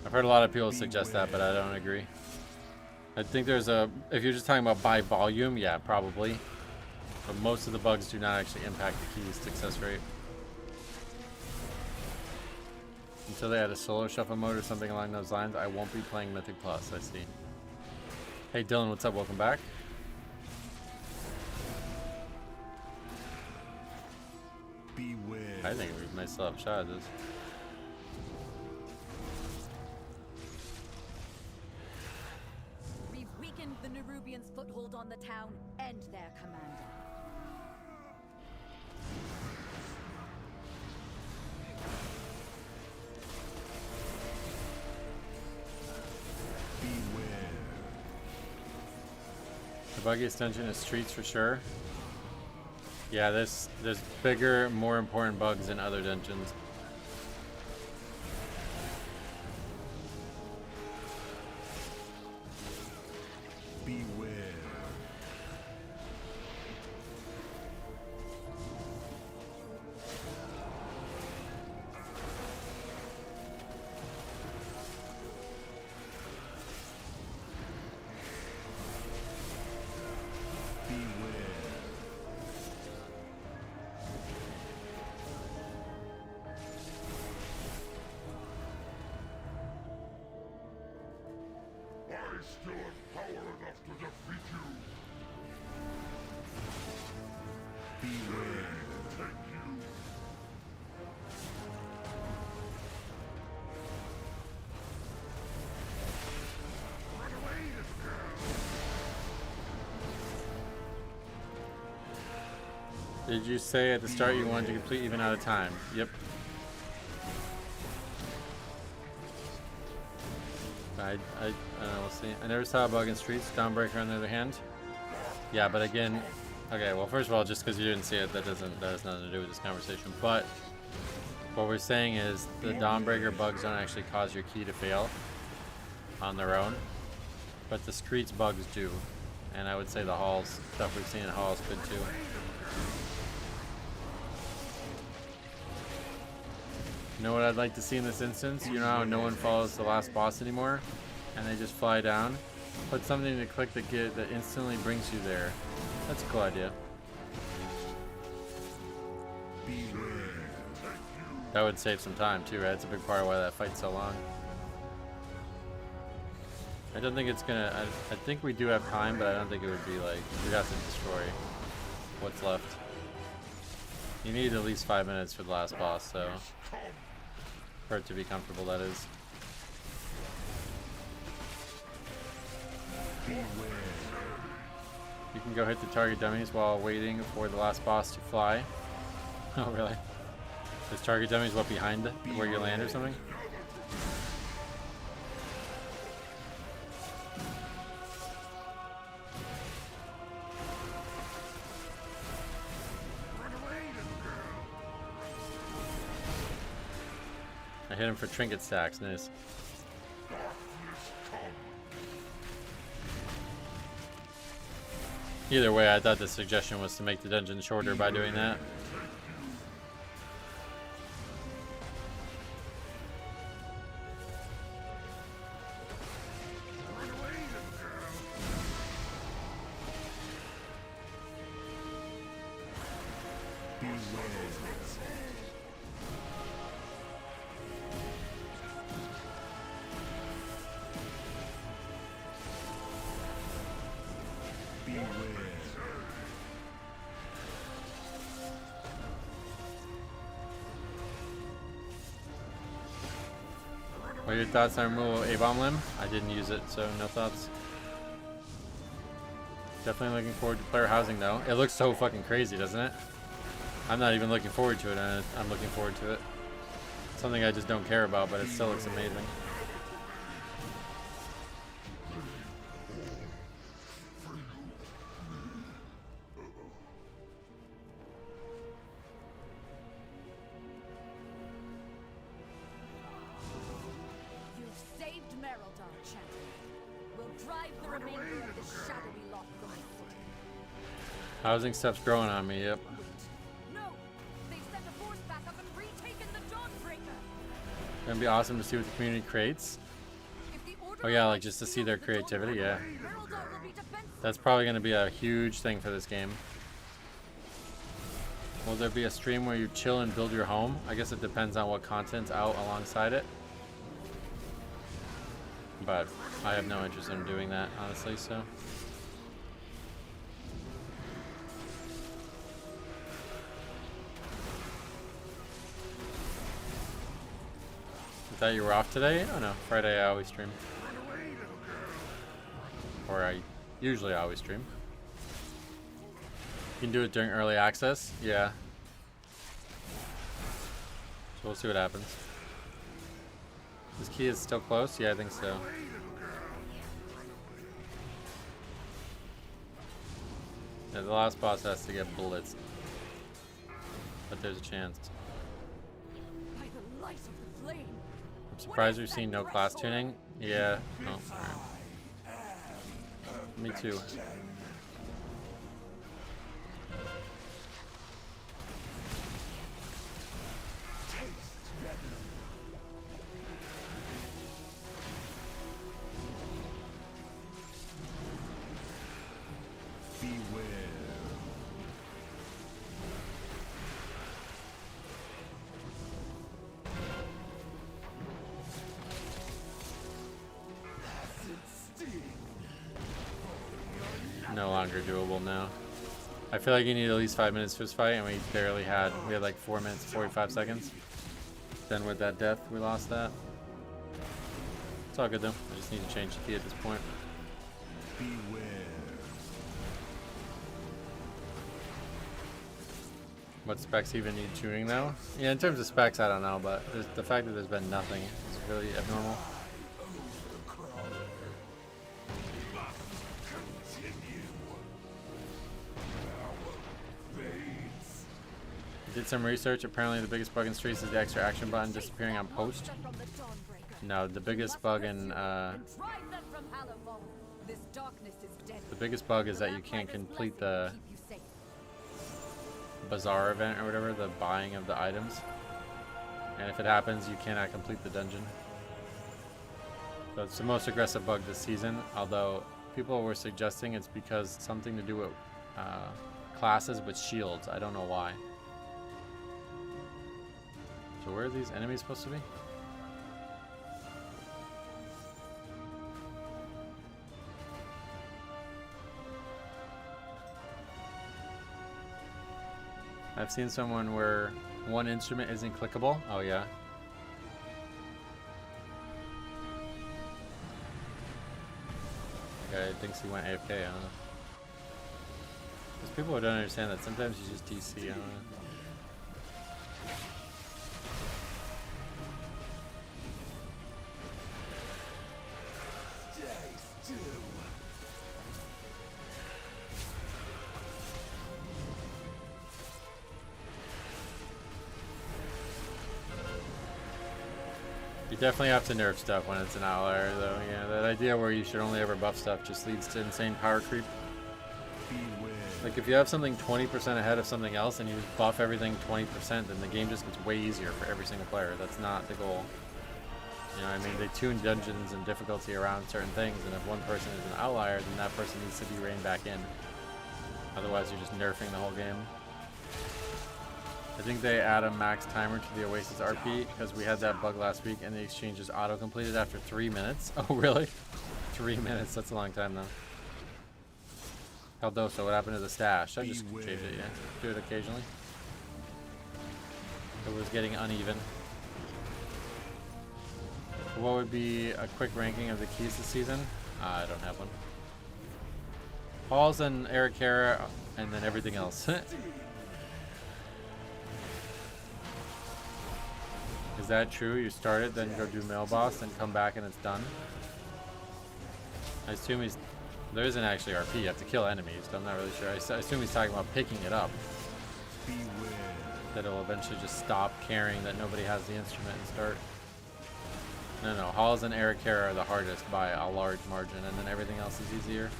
I've heard a lot of people suggest that, but I don't agree. I think there's a... If you're just talking about by volume, yeah, probably. But most of the bugs do not actually impact the key's success rate. Until they add a solo shuffle mode or something along those lines, I won't be playing Mythic Plus, I see. Hey Dylan, what's up? Welcome back. Beware. I think we might still have a shot at this. We've weakened the Nerubians' foothold on the town and their commander. Beware. The buggiest dungeon is streets for sure. Yeah, there's bigger, more important bugs in other dungeons. Beware. I still have power enough to defeat you. Beware. Take you. Run away, little girl. Did you say at the start you wanted to complete even out of time? Yep. I don't know, we'll see. I never saw a bug in streets. Dawnbreaker on the other hand. Yeah, but again, okay, well first of all, just because you didn't see it, that has nothing to do with this conversation. But what we're saying is the Dawnbreaker bugs don't actually cause your key to fail on their own. But the streets bugs do. And I would say the halls, stuff we've seen in halls could too. You know what I'd like to see in this instance? You know how no one follows the last boss anymore? And they just fly down? Put something to click that instantly brings you there. That's a cool idea. Beware. That would save some time too, right? It's a big part of why that fight's so long. I don't think it's gonna... I think we do have time, but I don't think it would be like... We'd have to destroy what's left. You need at least 5 minutes for the last boss, so... For it to be comfortable, that is. You can go hit the target dummies while waiting for the last boss to fly. Oh, really? Does target dummies what, behind where you land or something? I hit him for trinket stacks, nice. Either way, I thought the suggestion was to make the dungeon shorter by doing that. What are your thoughts on removal of A-Bomb Limb? I didn't use it, so no thoughts. Definitely looking forward to player housing, though. It looks so fucking crazy, doesn't it? I'm not even looking forward to it, and I'm looking forward to it. Something I just don't care about, but it still looks amazing. Housing stuff's growing on me, yep. No, they've sent a force back up and retaken the Dawnbreaker. Gonna be awesome to see what the community creates. Oh yeah, like just to see their creativity, yeah. That's probably gonna be a huge thing for this game. Will there be a stream where you chill and build your home? I guess it depends on what content's out alongside it. But I have no interest in doing that, honestly, so. I thought you were off today? Oh no, Friday I always stream. Or I usually always stream. You can do it during early access? Yeah. So we'll see what happens. This key is still close? Yeah, I think so. Yeah, the last boss has to get blitzed. But there's a chance. By the light of the flame. I'm surprised we've seen no class tuning. Yeah. Oh, alright. Me too. No longer doable now. I feel like you need at least 5 minutes for this fight, and we had like 4 minutes, 45 seconds. Then with that death, we lost that. It's all good though. I just need to change the key at this point. Beware. What specs even need tuning though? Yeah, in terms of specs, I don't know, but the fact that there's been nothing is really abnormal. Did some research. Apparently the biggest bug in Streets is the extra action button disappearing on post. No, the biggest bug in the biggest bug is that you can't complete the bazaar event or whatever, the buying of the items. And if it happens, you cannot complete the dungeon. So it's the most aggressive bug this season, although people were suggesting it's because something to do with classes with shields. I don't know why. So where are these enemies supposed to be? I've seen someone where one instrument isn't clickable. Oh yeah. Okay, thinks he went AFK. I don't know. There's people who don't understand that sometimes you just DC. I don't know. You definitely have to nerf stuff when it's an outlier, though. Yeah, that idea where you should only ever buff stuff just leads to insane power creep. Like, if you have something 20% ahead of something else and you just buff everything 20%, then the game just gets way easier for every single player. That's not the goal. You know what I mean? They tune dungeons and difficulty around certain things, and if one person is an outlier, then that person needs to be reined back in. Otherwise, you're just nerfing the whole game. I think they add a max timer to the Oasis RP because we had that bug last week and the exchange is auto-completed after 3 minutes. Oh, really? 3 minutes? That's a long time, though. Caldoso, what happened to the stash? I just changed it, yeah. Do it occasionally. It was getting uneven. What would be a quick ranking of the keys this season? I don't have one. Halls and Eric Hara, and then everything else. Is that true? You start it, then go do mail boss, then come back and it's done? I assume he's... There isn't actually RP. You have to kill enemies, so I'm not really sure. I assume he's talking about picking it up. That it'll eventually just stop caring that nobody has the instrument and start. No, Halls and Eric Hara are the hardest by a large margin, and then everything else is easier.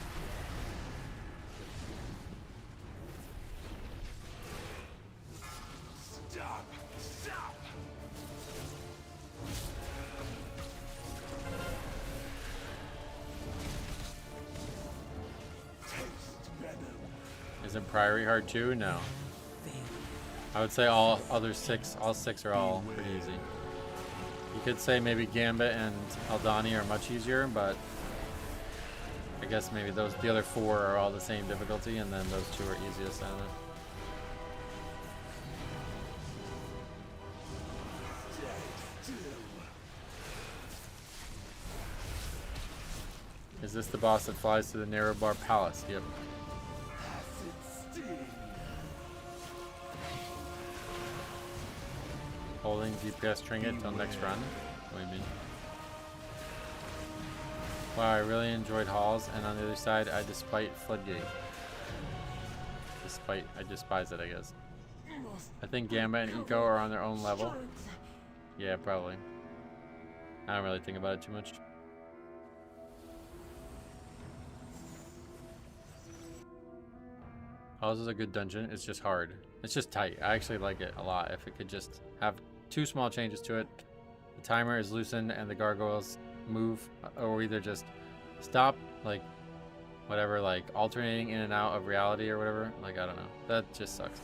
Isn't Priory hard too? No. I would say all six are all pretty easy. You could say maybe Gambit and Aldani are much easier, but I guess maybe the other four are all the same difficulty, and then those two are easiest out of it. Is this the boss that flies to the Narrow Bar Palace? Yep. Holding DPS trinket till next run? What do you mean? Wow, I really enjoyed Halls, and on the other side, I despite Floodgate. I despise it, I guess. I think Gambit and Eco are on their own level. Yeah, probably. I don't really think about it too much. Halls is a good dungeon. It's just hard. It's just tight. I actually like it a lot. If it could just have 2 small changes to it. The timer is loosened and the gargoyles move, or either just stop, like, whatever, like alternating in and out of reality or whatever. Like, I don't know. That just sucks.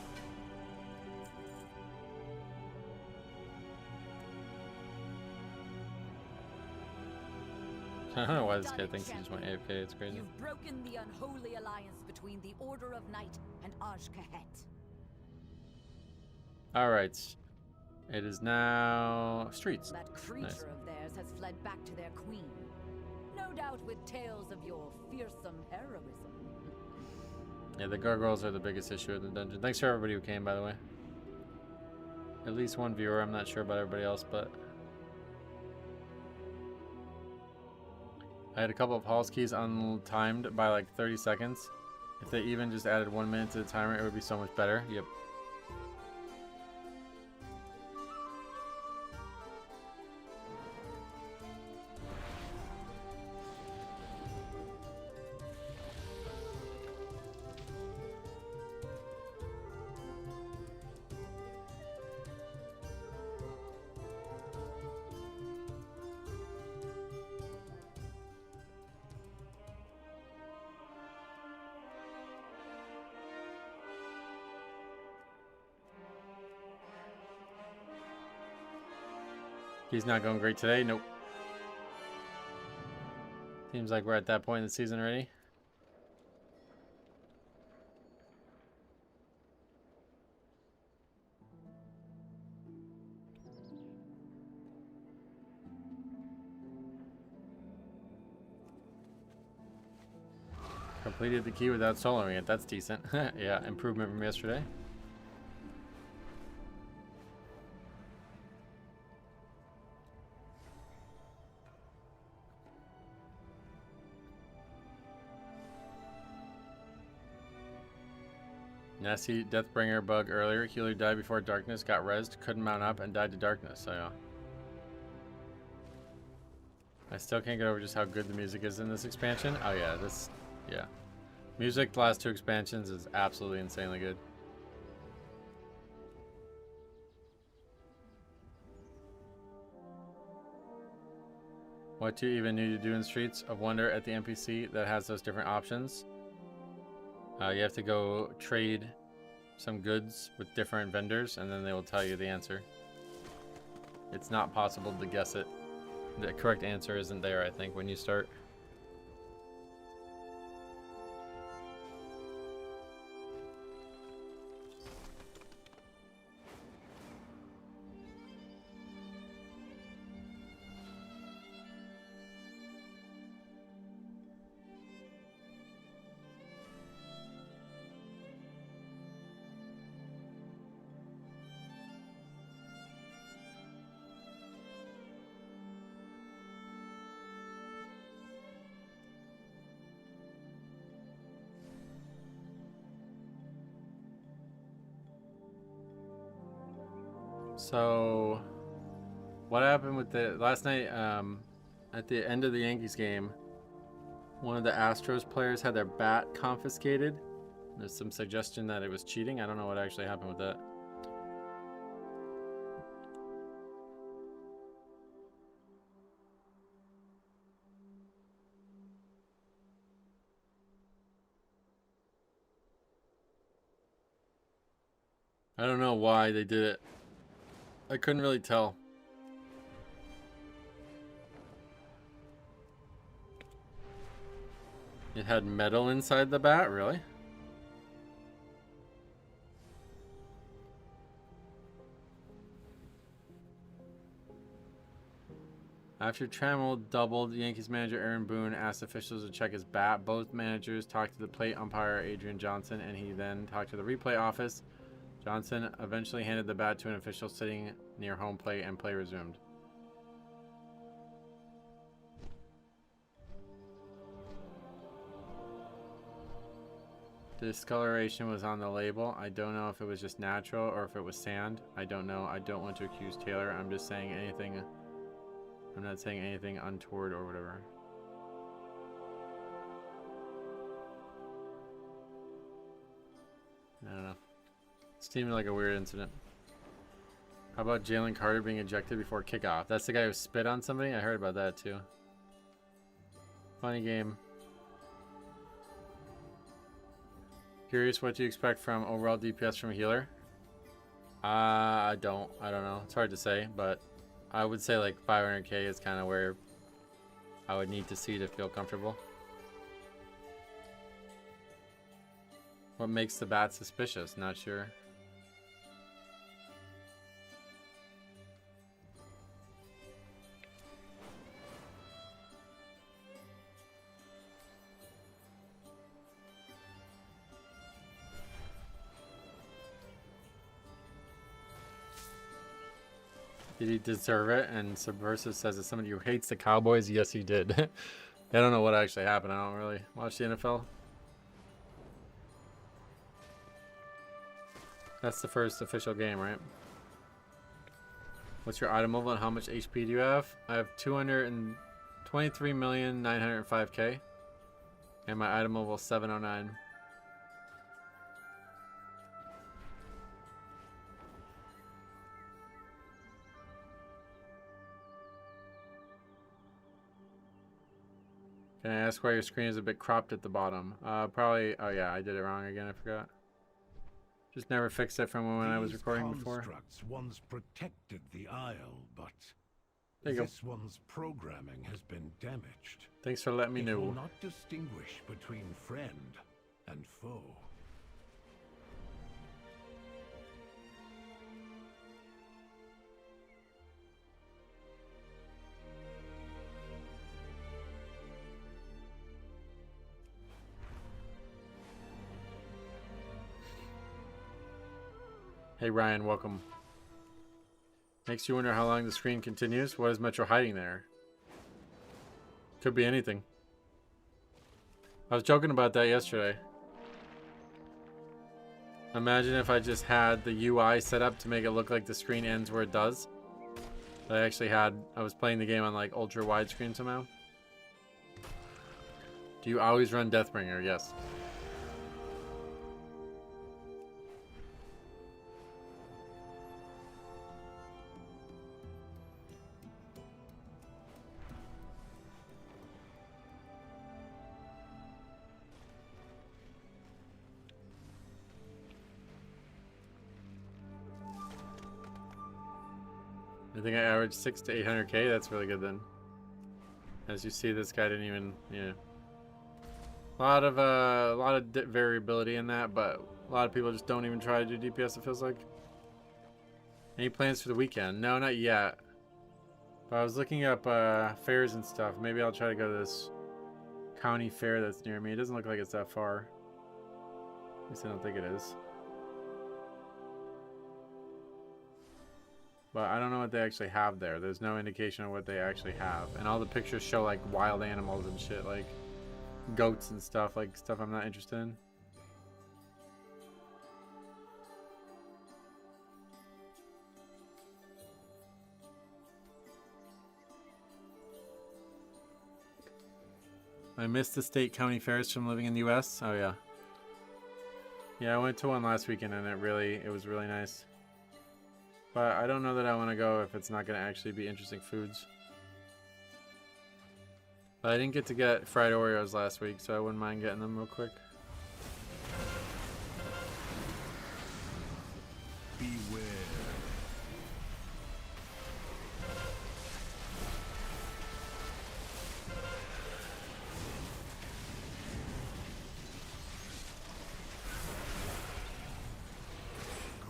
I don't know why this guy thinks he just went AFK. It's crazy. You've broken the unholy alliance between the Order of Night and Aj-Kahet. Alright. It is now streets. That creature Nice. of theirs has fled back to their queen. No doubt with tales of your fearsome heroism. Yeah, the gargoyles are the biggest issue in the dungeon. Thanks for everybody who came, by the way. At least one viewer. I'm not sure about everybody else, but... I had a couple of Halls keys untimed by like 30 seconds. If they even just added 1 minute to the timer, it would be so much better. Yep. He's not going great today. Nope. Seems like we're at that point in the season already. Completed the key without soloing it. That's decent. Yeah, improvement from yesterday. Nasty Deathbringer bug earlier. Healer died before darkness, got rezzed, couldn't mount up, and died to darkness. So yeah. I still can't get over just how good the music is in this expansion. Oh yeah, yeah. Music the last 2 expansions is absolutely insanely good. What do you even need to do in Streets of Wonder at the NPC that has those different options? You have to go trade some goods with different vendors, and then they will tell you the answer. It's not possible to guess it. The correct answer isn't there, I think, when you start. So, what happened with the last night? At the end of the Yankees game, one of the Astros players had their bat confiscated. There's some suggestion that it was cheating. I don't know what actually happened with that. I don't know why they did it. I couldn't really tell. It had metal inside the bat, really? After Trammell doubled, Yankees manager Aaron Boone asked officials to check his bat. Both managers talked to the plate umpire Adrian Johnson, and he then talked to the replay office. Johnson eventually handed the bat to an official sitting near home plate, and play resumed. Discoloration was on the label. I don't know if it was just natural or if it was sand. I don't know. I don't want to accuse Taylor. I'm just saying anything. I'm not saying anything untoward or whatever. I don't know. It seemed like a weird incident. How about Jalen Carter being ejected before kickoff? That's the guy who spit on somebody? I heard about that too. Funny game. Curious what you expect from overall DPS from a healer? I don't know. It's hard to say, but I would say like 500k is kind of where I would need to see to feel comfortable. What makes the bat suspicious? Not sure. Did he deserve it? And Subversive says, as somebody who hates the Cowboys, yes, he did. I don't know what actually happened. I don't really watch the NFL. That's the first official game, right? What's your item level and how much HP do you have? I have 223,905k. And my item level is 709. Can I ask why your screen is a bit cropped at the bottom? Probably, oh yeah, I did it wrong again, I forgot. Just never fixed it from when I was recording before. Constructs once protected the Isle, but this one's programming has been damaged. Thanks for letting me It will know. not distinguish between friend and foe. Hey Ryan, welcome. Makes you wonder how long the screen continues. What is Metro hiding there? Could be anything. I was joking about that yesterday. Imagine if I just had the UI set up to make it look like the screen ends where it does. I was playing the game on like ultra widescreen somehow. Do you always run Deathbringer? Yes. I think I averaged 6 to 800k. That's really good then. As you see, this guy didn't even, yeah. A lot of variability in that, but a lot of people just don't even try to do DPS. It feels like. Any plans for the weekend? No, not yet. But I was looking up fairs and stuff. Maybe I'll try to go to this county fair that's near me. It doesn't look like it's that far. At least I don't think it is. But I don't know what they actually have there. There's no indication of what they actually have. And all the pictures show like wild animals and shit, like goats and stuff, like stuff I'm not interested in. I missed the state county fairs from living in the US. Oh yeah. Yeah, I went to one last weekend and it was really nice. But I don't know that I want to go if it's not going to actually be interesting foods. But I didn't get to get fried Oreos last week, so I wouldn't mind getting them real quick. Beware.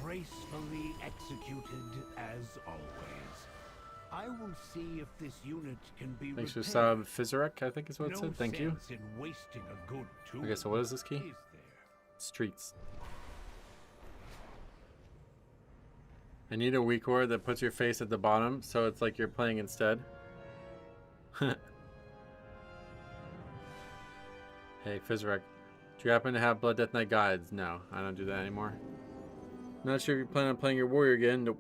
Gracefully executed as always. I will see if this unit can be Thanks for repaired. sub Fizarek, I think is what it said. Thank you. In wasting a good tool, Okay, so what is this key? is there? Streets. I need a weak word that puts your face at the bottom, so it's like you're playing instead. Hey, Fizarek. Do you happen to have Blood Death Knight guides? No, I don't do that anymore. Not sure if you plan on playing your warrior again. Nope.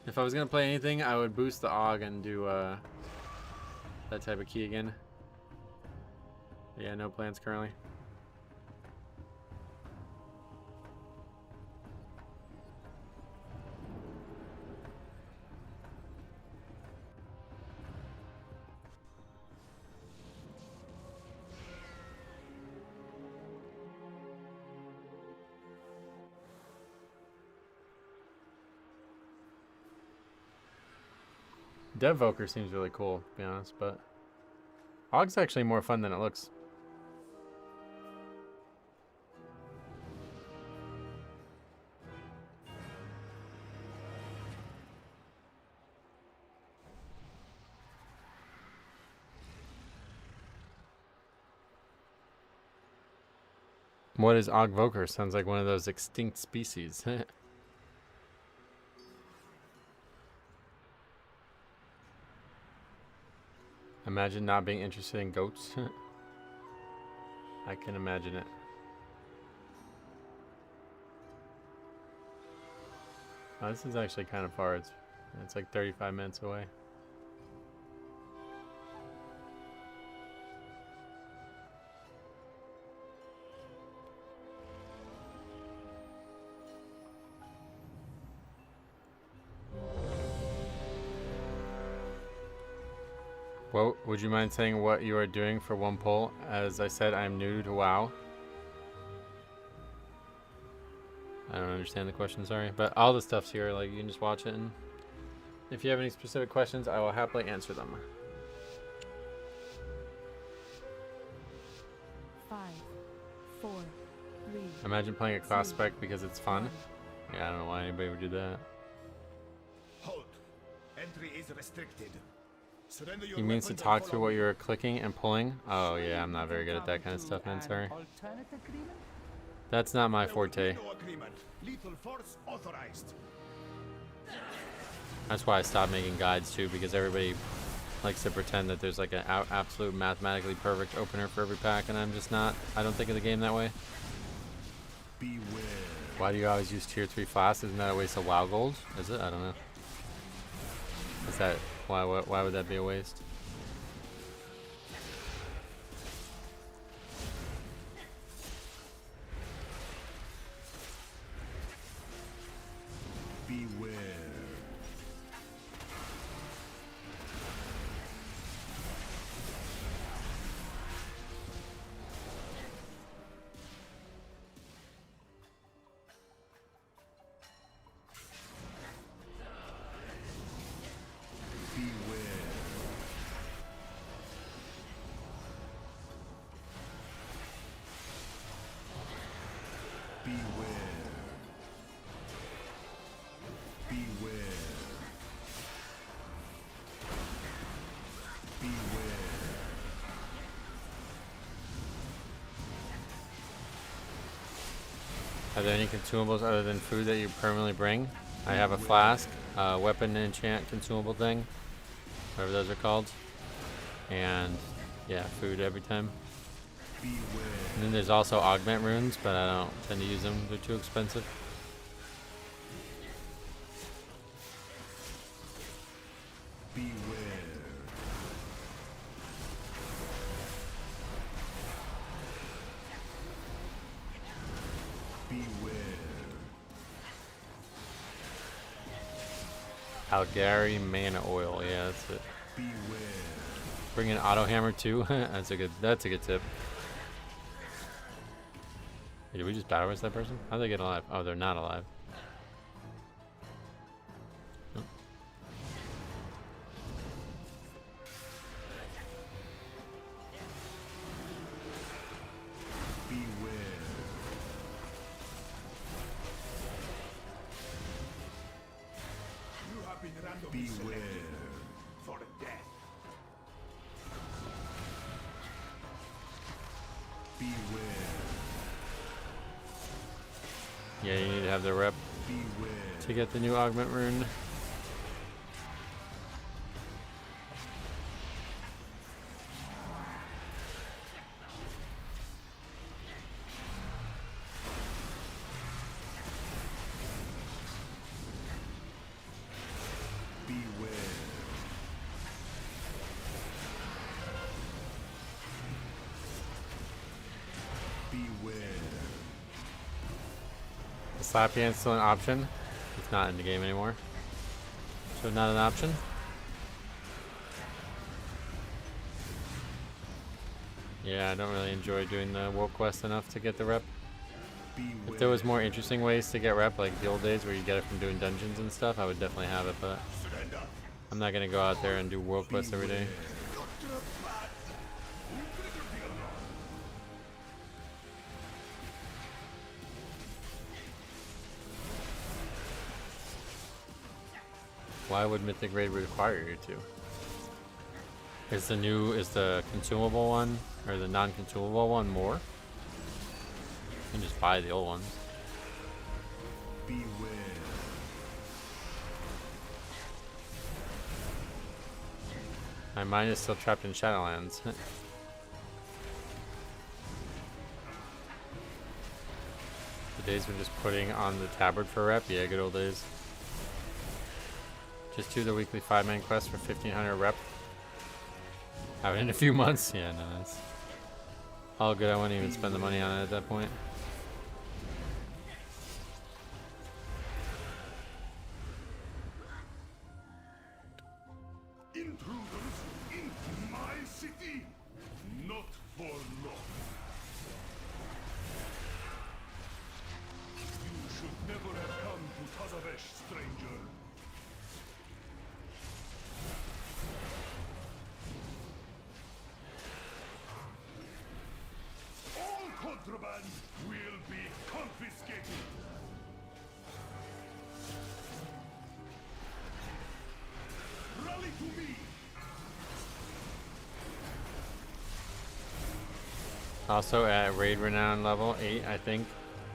If I was gonna play anything, I would boost the AUG and do that type of key again. But yeah, no plans currently. Devvoker seems really cool, to be honest, but AUG's actually more fun than it looks. What is Ogvoker? Sounds like one of those extinct species. Imagine not being interested in goats. I can imagine it. Oh, this is actually kind of far. It's like 35 minutes away. Well, would you mind saying what you are doing for one poll? As I said, I am new to WoW. I don't understand the question, sorry. But all the stuff's here, like you can just watch it, and if you have any specific questions, I will happily answer them. 5, 4, 3. Imagine playing a class spec because it's fun. Yeah, I don't know why anybody would do that. Halt. Entry is restricted. Surrender your He means to weapons and talk through follow what me. you're clicking and pulling. Oh yeah, I'm not very good at that kind of stuff, man, sorry. Alternate agreement? That's not my There will be forte. no agreement. Lethal force authorized. That's why I stopped making guides too, because everybody likes to pretend that there's like an absolute mathematically perfect opener for every pack, and I'm just not. I don't think of the game that way. Beware. Why do you always use tier 3 flasks? Isn't that a waste of WoW gold? Is it? I don't know. Is that why would that be a waste? Beware. Are there any consumables other than food that you permanently bring? I have a flask, weapon enchant consumable thing, whatever those are called, and yeah, food every time. And then there's also augment runes, but I don't tend to use them, they're too expensive. Algari mana oil, yeah, that's it. Bring an auto hammer too. That's a good tip. Hey, did we just battle rush that person? How'd they get alive? Oh, they're not alive. Oh. You have been randomly selected for death. Yeah, you need to have the rep to get the new augment rune. Slap hand's still an option. It's not in the game anymore. So not an option. Yeah, I don't really enjoy doing the world quest enough to get the rep. If there was more interesting ways to get rep, like the old days where you get it from doing dungeons and stuff, I would definitely have it, but I'm not gonna go out there and do world quests every day. Why would Mythic Raid require you to? Is the consumable one, or the non-consumable one more? You can just buy the old ones. My mind is still trapped in Shadowlands. The days when just putting on the tabard for rep, yeah, good old days. Just do the weekly 5-man quest for 1500 rep. Have it in a few months. Yeah, no, that's all good. I wouldn't even spend the money on it at that point. Intruders into my city, not for long. You should never have come to Tazavesh, stranger. All contraband will be confiscated. Rally to me. Also at raid renown level 8, I think,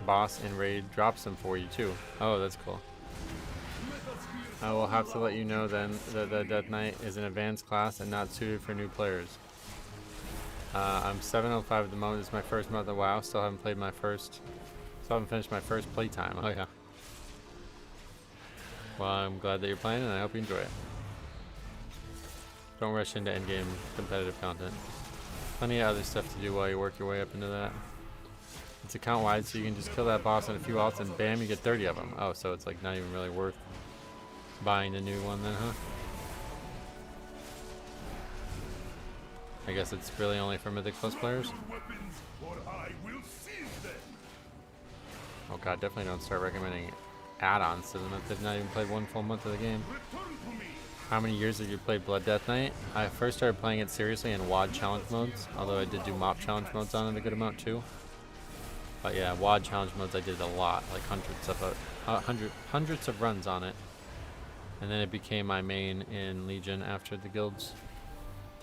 boss in raid drops them for you too. Oh, that's cool. I will have to let you know then that the Death Knight is an advanced class and not suited for new players. I'm 705 at the moment. This is my first month of WoW. Still haven't finished my first playtime. Oh yeah. Well, I'm glad that you're playing and I hope you enjoy it. Don't rush into endgame competitive content. Plenty of other stuff to do while you work your way up into that. It's account wide, so you can just kill that boss and a few ults and bam, you get 30 of them. Oh, so it's like not even really worth buying the new one then, huh? I guess it's really only for Mythic Plus players. Oh god, definitely don't start recommending add-ons to them if they've not even played one full month of the game. How many years have you played Blood Death Knight? I first started playing it seriously in WoD challenge modes, although I did do mop challenge modes on it a good amount too. But yeah, WoD challenge modes I did a lot, like hundreds of runs on it. And then it became my main in Legion after the guild's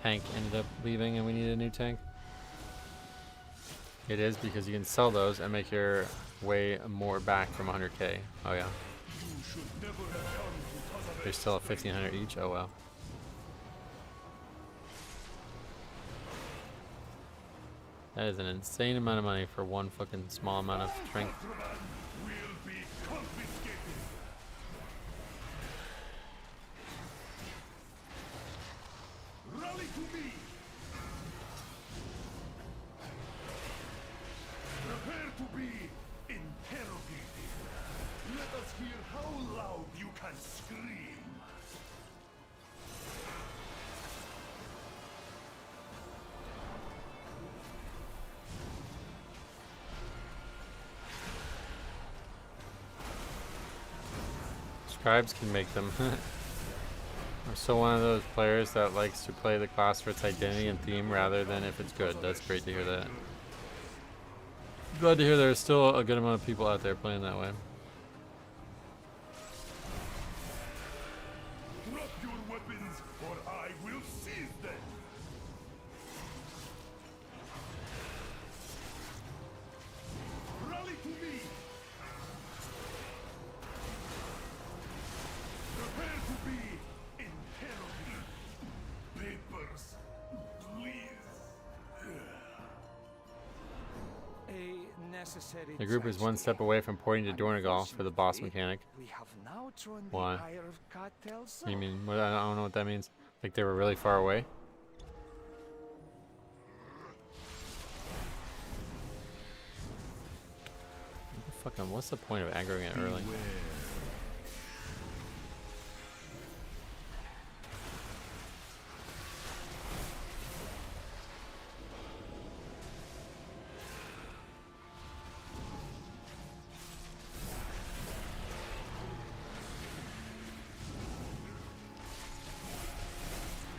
tank ended up leaving and we needed a new tank. It is because you can sell those and make your way more back from 100k. Oh yeah. They're still at 1500 each. Oh wow. That is an insane amount of money for one fucking small amount of strength. Rally to me! Prepare to be interrogated. Let us hear how loud you can scream. Scribes can make them. I'm still one of those players that likes to play the class for its identity and theme rather than if it's good. That's great to hear that. Glad to hear there's still a good amount of people out there playing that way. Drop your weapons or I will seize them. Rally to me. Prepare to be interrogated. Papers, please. The group is one step away from porting to Dornegal for the boss mechanic. Why? You mean, I don't know what that means. Like they were really far away? Fucking, what's the point of aggroing it early?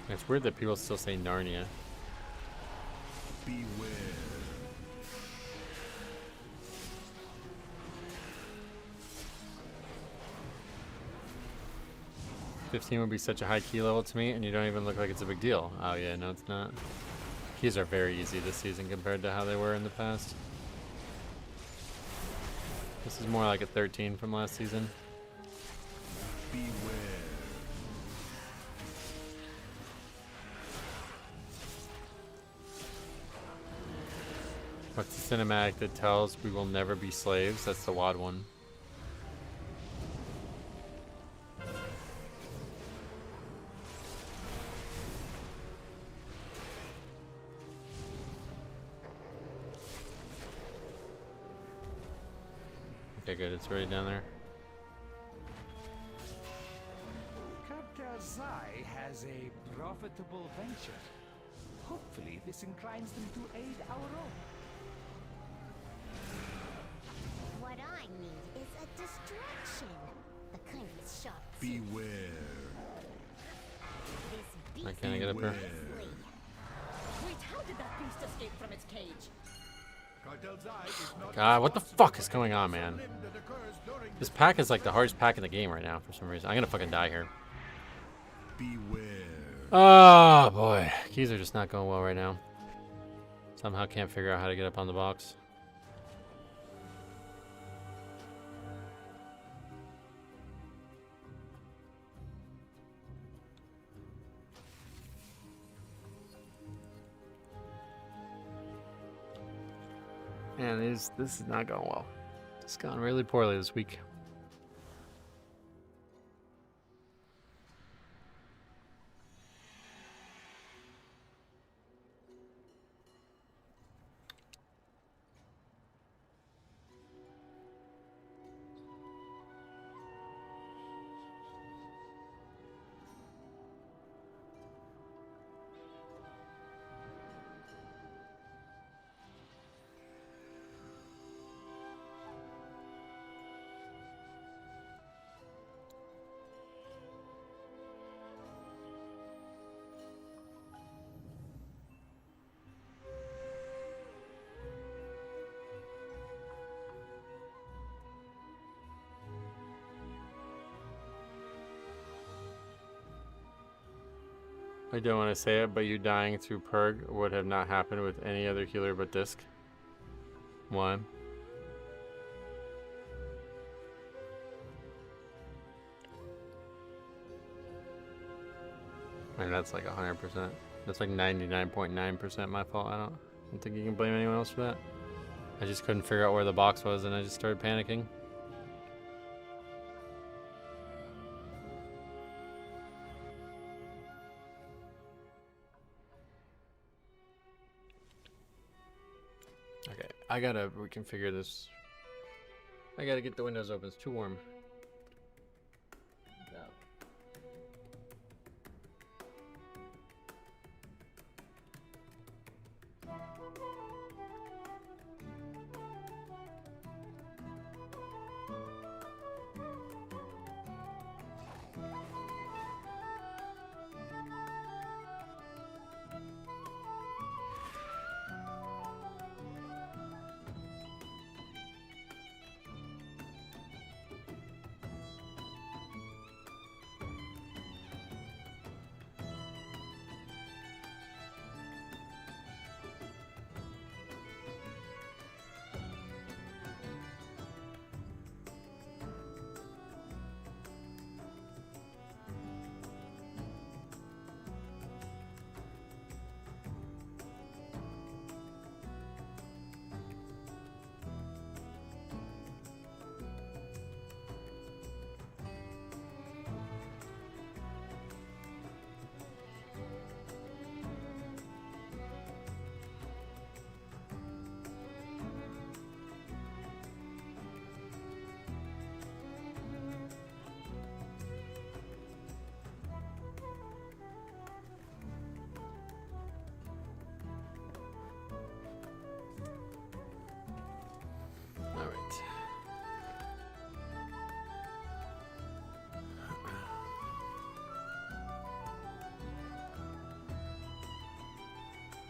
'It's weird that people still say Narnia. Beware. 15 would be such a high key level to me, and you don't even look like it's a big deal. Oh yeah, no it's not. Keys are very easy this season compared to how they were in the past. This is more like a 13 from last season. Beware. What's the cinematic that tells we will never be slaves? That's the WoD one. Okay, good. It's already down there. Captain Zai has a profitable venture. Hopefully this inclines them to aid our own. What I need is a distraction. The kind with sharp Beware. this beast. Can I get up here? Nicely. Wait, how did that beast escape from its cage? God, what the fuck is going on, man? This pack is like the hardest pack in the game right now for some reason. I'm gonna fucking die here. Beware. Oh boy, keys are just not going well right now. Somehow can't figure out how to get up on the box. Man, this is not going well. It's gone really poorly this week. I don't want to say it, but you dying through Purg would have not happened with any other healer but Disc. One. And that's like 100%. That's like 99.9% my fault. I don't think you can blame anyone else for that. I just couldn't figure out where the box was and I just started panicking. Okay, I gotta reconfigure this. I gotta get the windows open, it's too warm.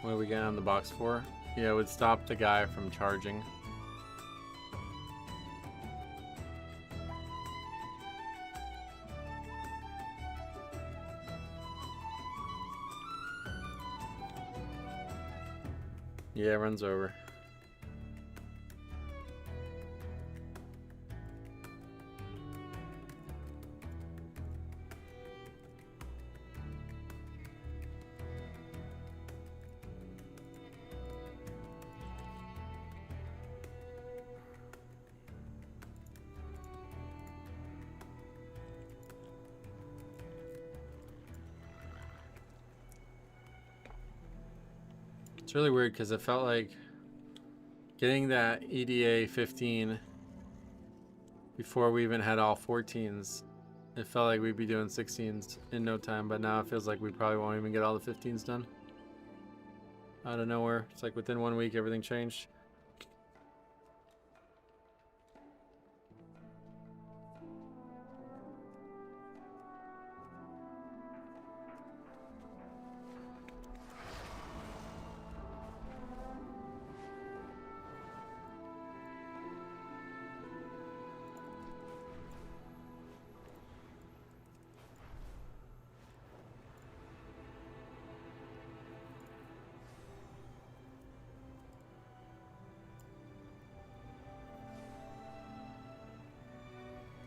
What do we get on the box for? Yeah, it would stop the guy from charging. Yeah, it runs over. It's really weird because it felt like getting that EDA 15 before we even had all 14s. It felt like we'd be doing 16s in no time, but now it feels like we probably won't even get all the 15s done. Out of nowhere. It's like within 1 week everything changed.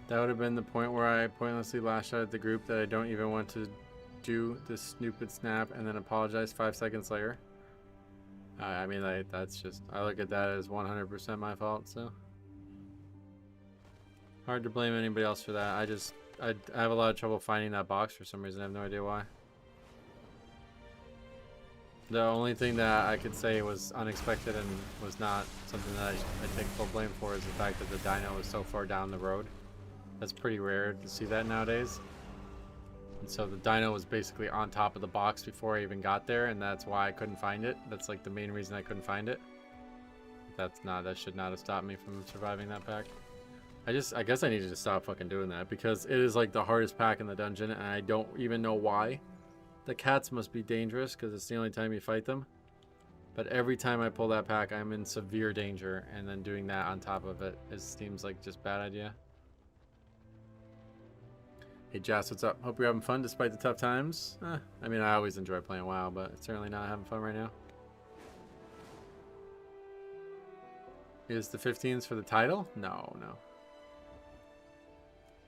That would have been the point where I pointlessly lashed out at the group that I don't even want to do this stupid snap and then apologize 5 seconds later. I mean, like, that's just, I look at that as 100% my fault, so. Hard to blame anybody else for that. I have a lot of trouble finding that box for some reason. I have no idea why. The only thing that I could say was unexpected and was not something that I take full blame for is the fact that the dino was so far down the road. That's pretty rare to see that nowadays. And so the dino was basically on top of the box before I even got there, and that's why I couldn't find it. That's like the main reason I couldn't find it. That should not have stopped me from surviving that pack. I guess I needed to stop fucking doing that because it is like the hardest pack in the dungeon, and I don't even know why. The cats must be dangerous because it's the only time you fight them. But every time I pull that pack, I'm in severe danger, and then doing that on top of it seems like just a bad idea. Hey Jas, what's up? Hope you're having fun despite the tough times. I mean, I always enjoy playing WoW, but certainly not having fun right now. Is the 15s for the title? No.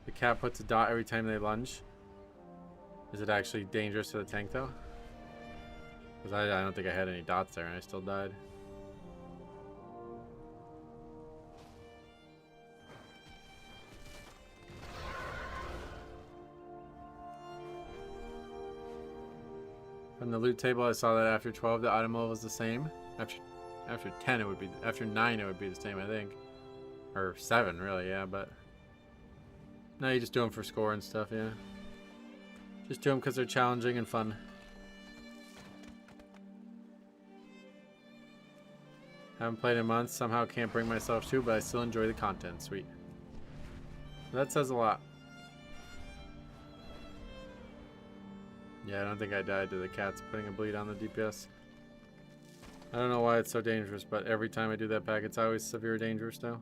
The cat puts a dot every time they lunge. Is it actually dangerous to the tank though? Because I don't think I had any dots there and I still died. From the loot table I saw that after 12 the item level was the same. After 10 it would be, after 9 it would be the same I think. Or 7 really, yeah, but no, you just do them for score and stuff, yeah. Just do them because they're challenging and fun. Haven't played in months, somehow can't bring myself to, but I still enjoy the content. Sweet. That says a lot. Yeah, I don't think I died to the cats putting a bleed on the DPS. I don't know why it's so dangerous, but every time I do that pack, it's always severe danger still.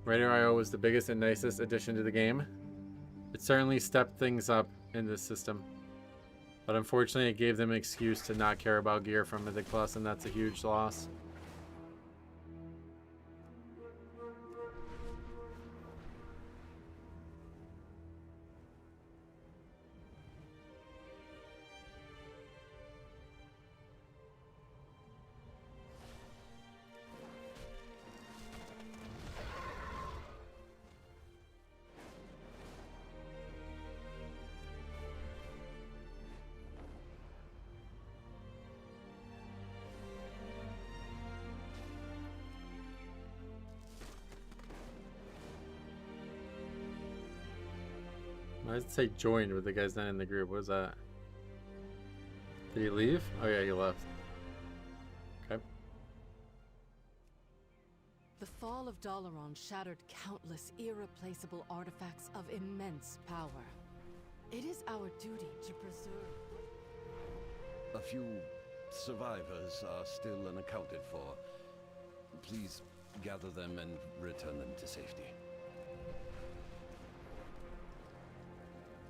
Raider.io was the biggest and nicest addition to the game. It certainly stepped things up in this system. But unfortunately, it gave them an excuse to not care about gear from Mythic Plus, and that's a huge loss. Why does it say joined with the guy's not in the group? What is that? Did he leave? Oh yeah, he left. Okay. The fall of Dalaran shattered countless irreplaceable artifacts of immense power. It is our duty to preserve. A few survivors are still unaccounted for. Please gather them and return them to safety.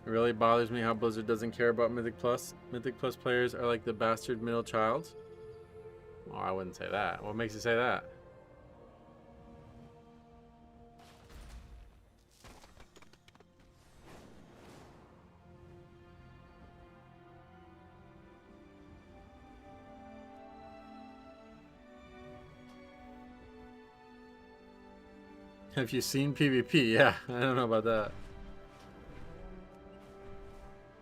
It really bothers me how Blizzard doesn't care about Mythic Plus. Mythic Plus players are like the bastard middle child. Oh, I wouldn't say that. What makes you say that? Have you seen PvP? Yeah, I don't know about that.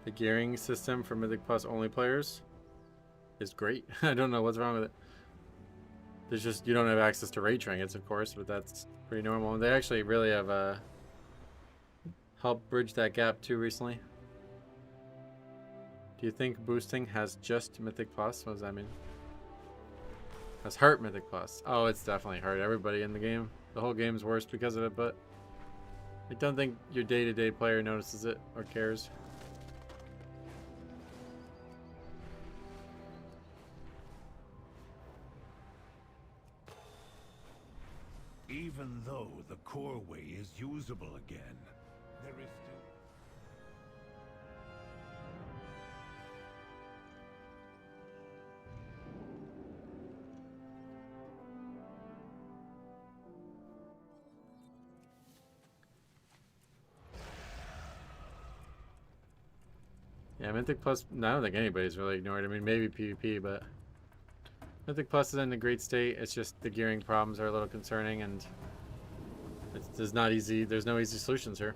The gearing system for Mythic Plus only players is great. I don't know what's wrong with it. There's just, you don't have access to raid trinkets, of course, but that's pretty normal. They actually really have helped bridge that gap too recently. Do you think boosting has just Mythic Plus? What does that mean? Has hurt Mythic Plus? Oh, it's definitely hurt everybody in the game. The whole game's worse because of it, but I don't think your day-to-day player notices it or cares. Even though the core way is usable again, there is still... Yeah, Mythic Plus, I don't think anybody's really ignored. I mean, maybe PvP, but Mythic Plus is in a great state. It's just the gearing problems are a little concerning, and it's not easy. There's no easy solutions here.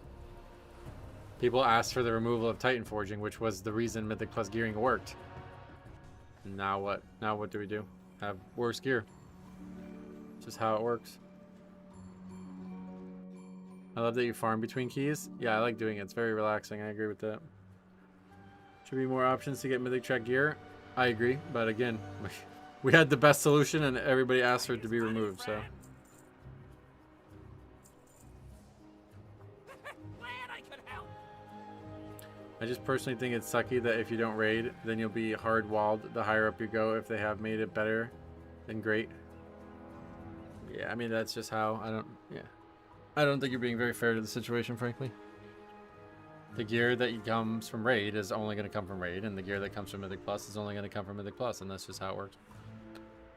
People asked for the removal of Titanforging, which was the reason Mythic Plus gearing worked. Now what? Now what do we do? Have worse gear. It's just how it works. I love that you farm between keys. Yeah, I like doing it. It's very relaxing. I agree with that. Should be more options to get Mythic Track gear. I agree, but again, we had the best solution and everybody asked for it to be removed, so. I just personally think it's sucky that if you don't raid, then you'll be hard-walled the higher up you go if they have made it better than great. Yeah, I mean, that's just how, I don't think you're being very fair to the situation, frankly. The gear that comes from raid is only going to come from raid, and the gear that comes from Mythic Plus is only going to come from Mythic Plus, and that's just how it works.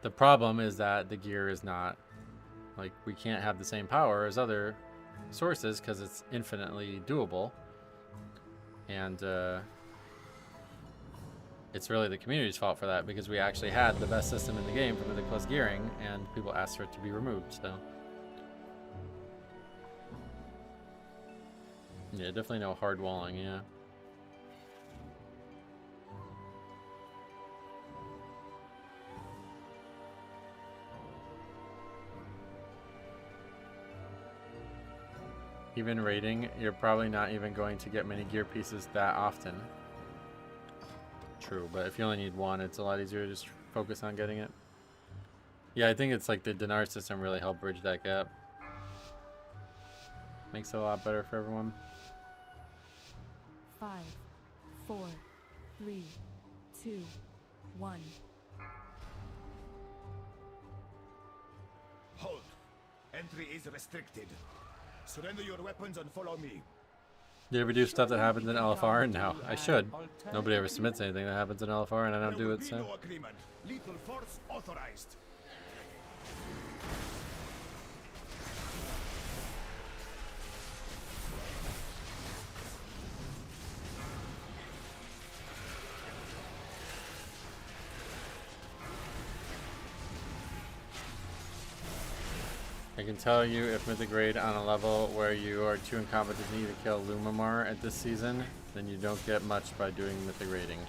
The problem is that the gear is not, like, we can't have the same power as other sources because it's infinitely doable. And it's really the community's fault for that because we actually had the best system in the game for Mythic Plus gearing, and people asked for it to be removed, so. Yeah, definitely no hard walling, yeah. Even raiding, you're probably not even going to get many gear pieces that often. True, but if you only need one, it's a lot easier to just focus on getting it. Yeah, I think it's like the dinar system really helped bridge that gap. Makes it a lot better for everyone. 5, 4, 3, 2, 1. Hold. Entry is restricted. Surrender your weapons and follow me. Do you ever do stuff that happens in LFR? No, I should. Nobody ever submits anything that happens in LFR, and I don't do it, so. No agreement. Lethal force authorized. I can tell you if Mythic Raid on a level where you are too incompetent to kill Lumamar at this season, then you don't get much by doing Mythic Raiding.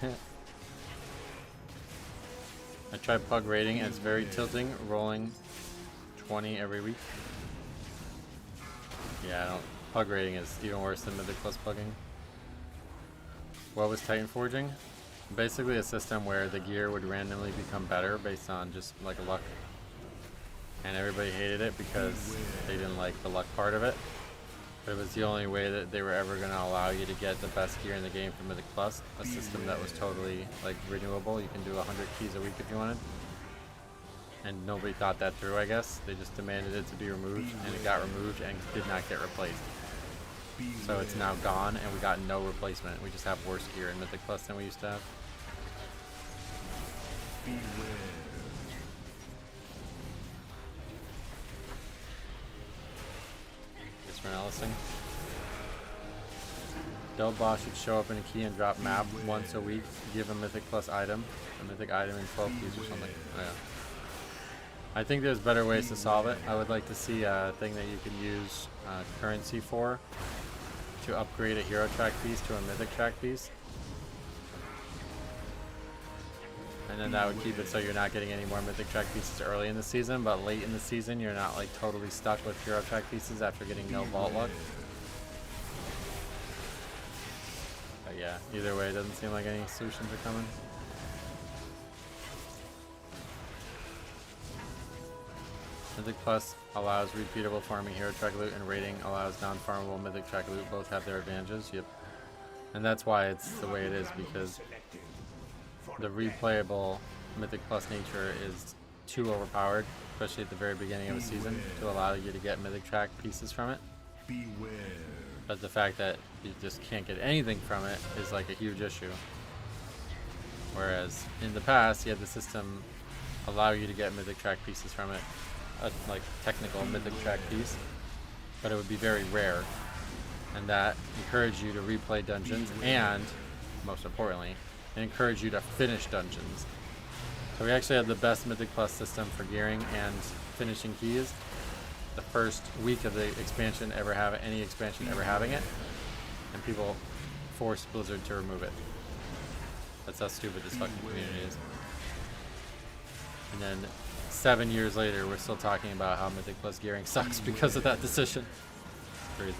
I tried Pug Raiding and it's very tilting, rolling 20 every week. Yeah, I don't. Pug Raiding is even worse than Mythic Plus Pugging. What was Titanforging? Basically a system where the gear would randomly become better based on just like luck. And everybody hated it because they didn't like the luck part of it. But it was the only way that they were ever going to allow you to get the best gear in the game from Mythic Plus. A system that was totally like renewable. You can do 100 keys a week if you wanted. And nobody thought that through, I guess. They just demanded it to be removed, and it got removed and did not get replaced. So it's now gone, and we got no replacement. We just have worse gear in Mythic Plus than we used to have. Renalicing. Del boss should show up in a key and drop map once a week. Give a Mythic Plus item. A Mythic item in 12 keys or something. Oh, yeah. I think there's better ways to solve it. I would like to see a thing that you could use currency for to upgrade a hero track piece to a Mythic track piece. And then that would keep it so you're not getting any more Mythic track pieces early in the season, but late in the season you're not like totally stuck with hero track pieces after getting no vault luck. But yeah, either way, it doesn't seem like any solutions are coming. Mythic Plus allows repeatable farming hero track loot, and raiding allows non-farmable Mythic track loot. Both have their advantages. Yep. And that's why it's the way it is, because the replayable Mythic Plus nature is too overpowered, especially at the very beginning of a season, to allow you to get Mythic track pieces from it. But the fact that you just can't get anything from it is like a huge issue. Whereas in the past, you had the system allow you to get Mythic track pieces from it, a like technical Mythic track piece, but it would be very rare, and that encouraged you to replay dungeons and most importantly, and encourage you to finish dungeons. So we actually had the best Mythic Plus system for gearing and finishing keys. The first week of the expansion ever having any expansion ever having it, and people forced Blizzard to remove it. That's how stupid this fucking community is. And then 7 years later, we're still talking about how Mythic Plus gearing sucks because of that decision. Crazy.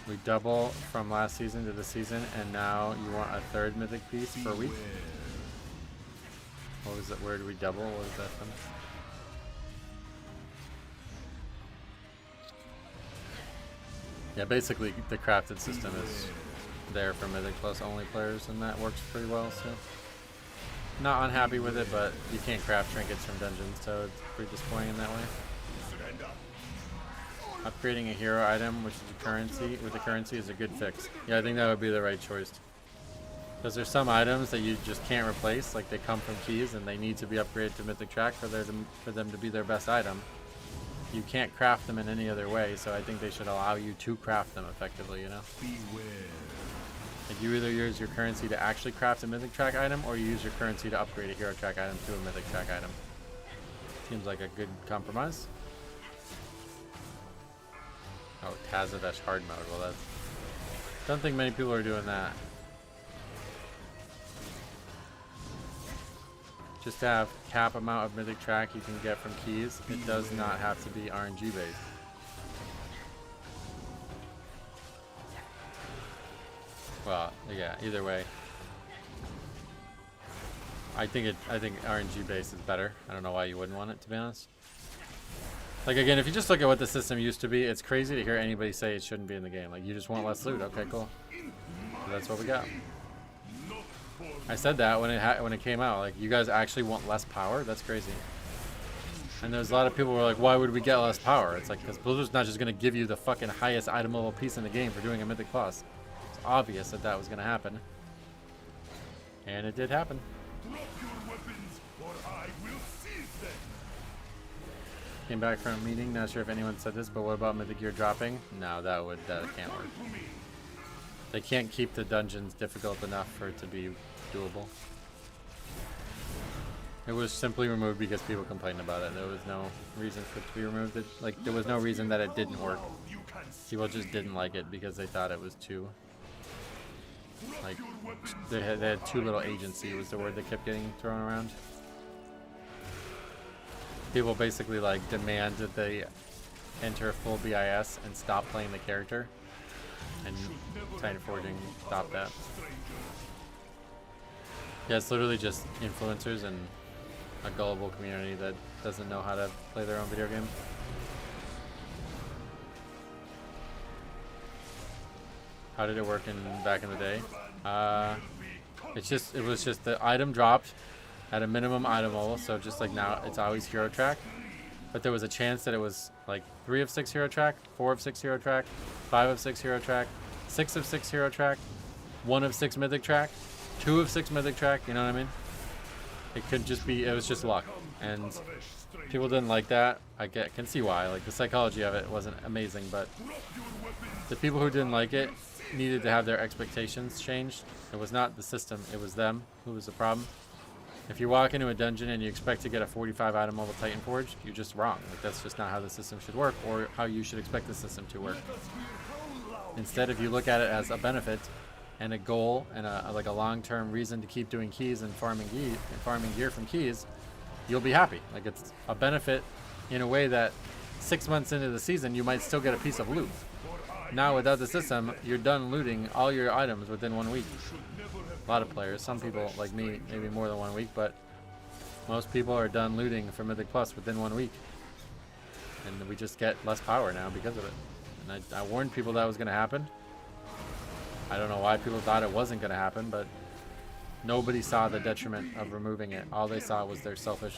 We double from last season to this season, and now you want a third Mythic piece per week? What was it? Where did we double? What was that from? Yeah, basically the crafted system is there for Mythic Plus only players, and that works pretty well, so. Not unhappy with it, but you can't craft trinkets from dungeons, so it's pretty disappointing in that way. Upgrading a hero item, which is a currency, with the currency is a good fix. Yeah, I think that would be the right choice. Because there's some items that you just can't replace, like they come from keys and they need to be upgraded to Mythic Track for them to be their best item. You can't craft them in any other way, so I think they should allow you to craft them effectively, you know? Like you either use your currency to actually craft a Mythic Track item, or you use your currency to upgrade a Hero Track item to a Mythic Track item. Seems like a good compromise. Oh, Tazavesh hard mode. Well, that's... Don't think many people are doing that. Just to have cap amount of Mythic Track you can get from keys. It does not have to be RNG based. Well, yeah, either way. I think RNG based is better. I don't know why you wouldn't want it, to be honest. Like, again, if you just look at what the system used to be, it's crazy to hear anybody say it shouldn't be in the game. Like, you just want less loot. Okay, cool. So that's what we got. I said that when it came out. Like, you guys actually want less power? That's crazy. And there's a lot of people who are like, why would we get less power? It's like, because Blizzard's not just going to give you the fucking highest item level piece in the game for doing a Mythic Plus. It's obvious that that was going to happen. And it did happen. Came back from a meeting, not sure if anyone said this, but what about Mythic Gear dropping? No, that can't work. They can't keep the dungeons difficult enough for it to be doable. It was simply removed because people complained about it. There was no reason for it to be removed. There was no reason that it didn't work. People just didn't like it because they thought it was too... Like, they had too little agency was the word that kept getting thrown around. People basically like demand that they enter full BIS and stop playing the character, and Titanforging stopped that. Yeah, it's literally just influencers and a gullible community that doesn't know how to play their own video game. How did it work back in the day? It was just the item dropped at a minimum item level, so just like now, it's always Hero Track. But there was a chance that it was like 3 of 6 Hero Track, 4 of 6 Hero Track, 5 of 6 Hero Track, 6 of 6 Hero Track, 1 of 6 Mythic Track, 2 of 6 Mythic Track, you know what I mean? It could just be, it was just luck. And people didn't like that. I can see why. Like, the psychology of it wasn't amazing, but the people who didn't like it needed to have their expectations changed. It was not the system, it was them who was the problem. If you walk into a dungeon and you expect to get a 45 item level Titanforge, you're just wrong. Like, that's just not how the system should work, or how you should expect the system to work. Instead, if you look at it as a benefit and a goal and a long-term reason to keep doing keys and farming gear from keys, you'll be happy. Like, it's a benefit in a way that 6 months into the season you might still get a piece of loot. Now without the system, you're done looting all your items within 1 week. A lot of players, some people like me, maybe more than 1 week, but most people are done looting for Mythic Plus within 1 week. And we just get less power now because of it. And I warned people that was going to happen. I don't know why people thought it wasn't going to happen, but nobody saw the detriment of removing it. All they saw was their selfish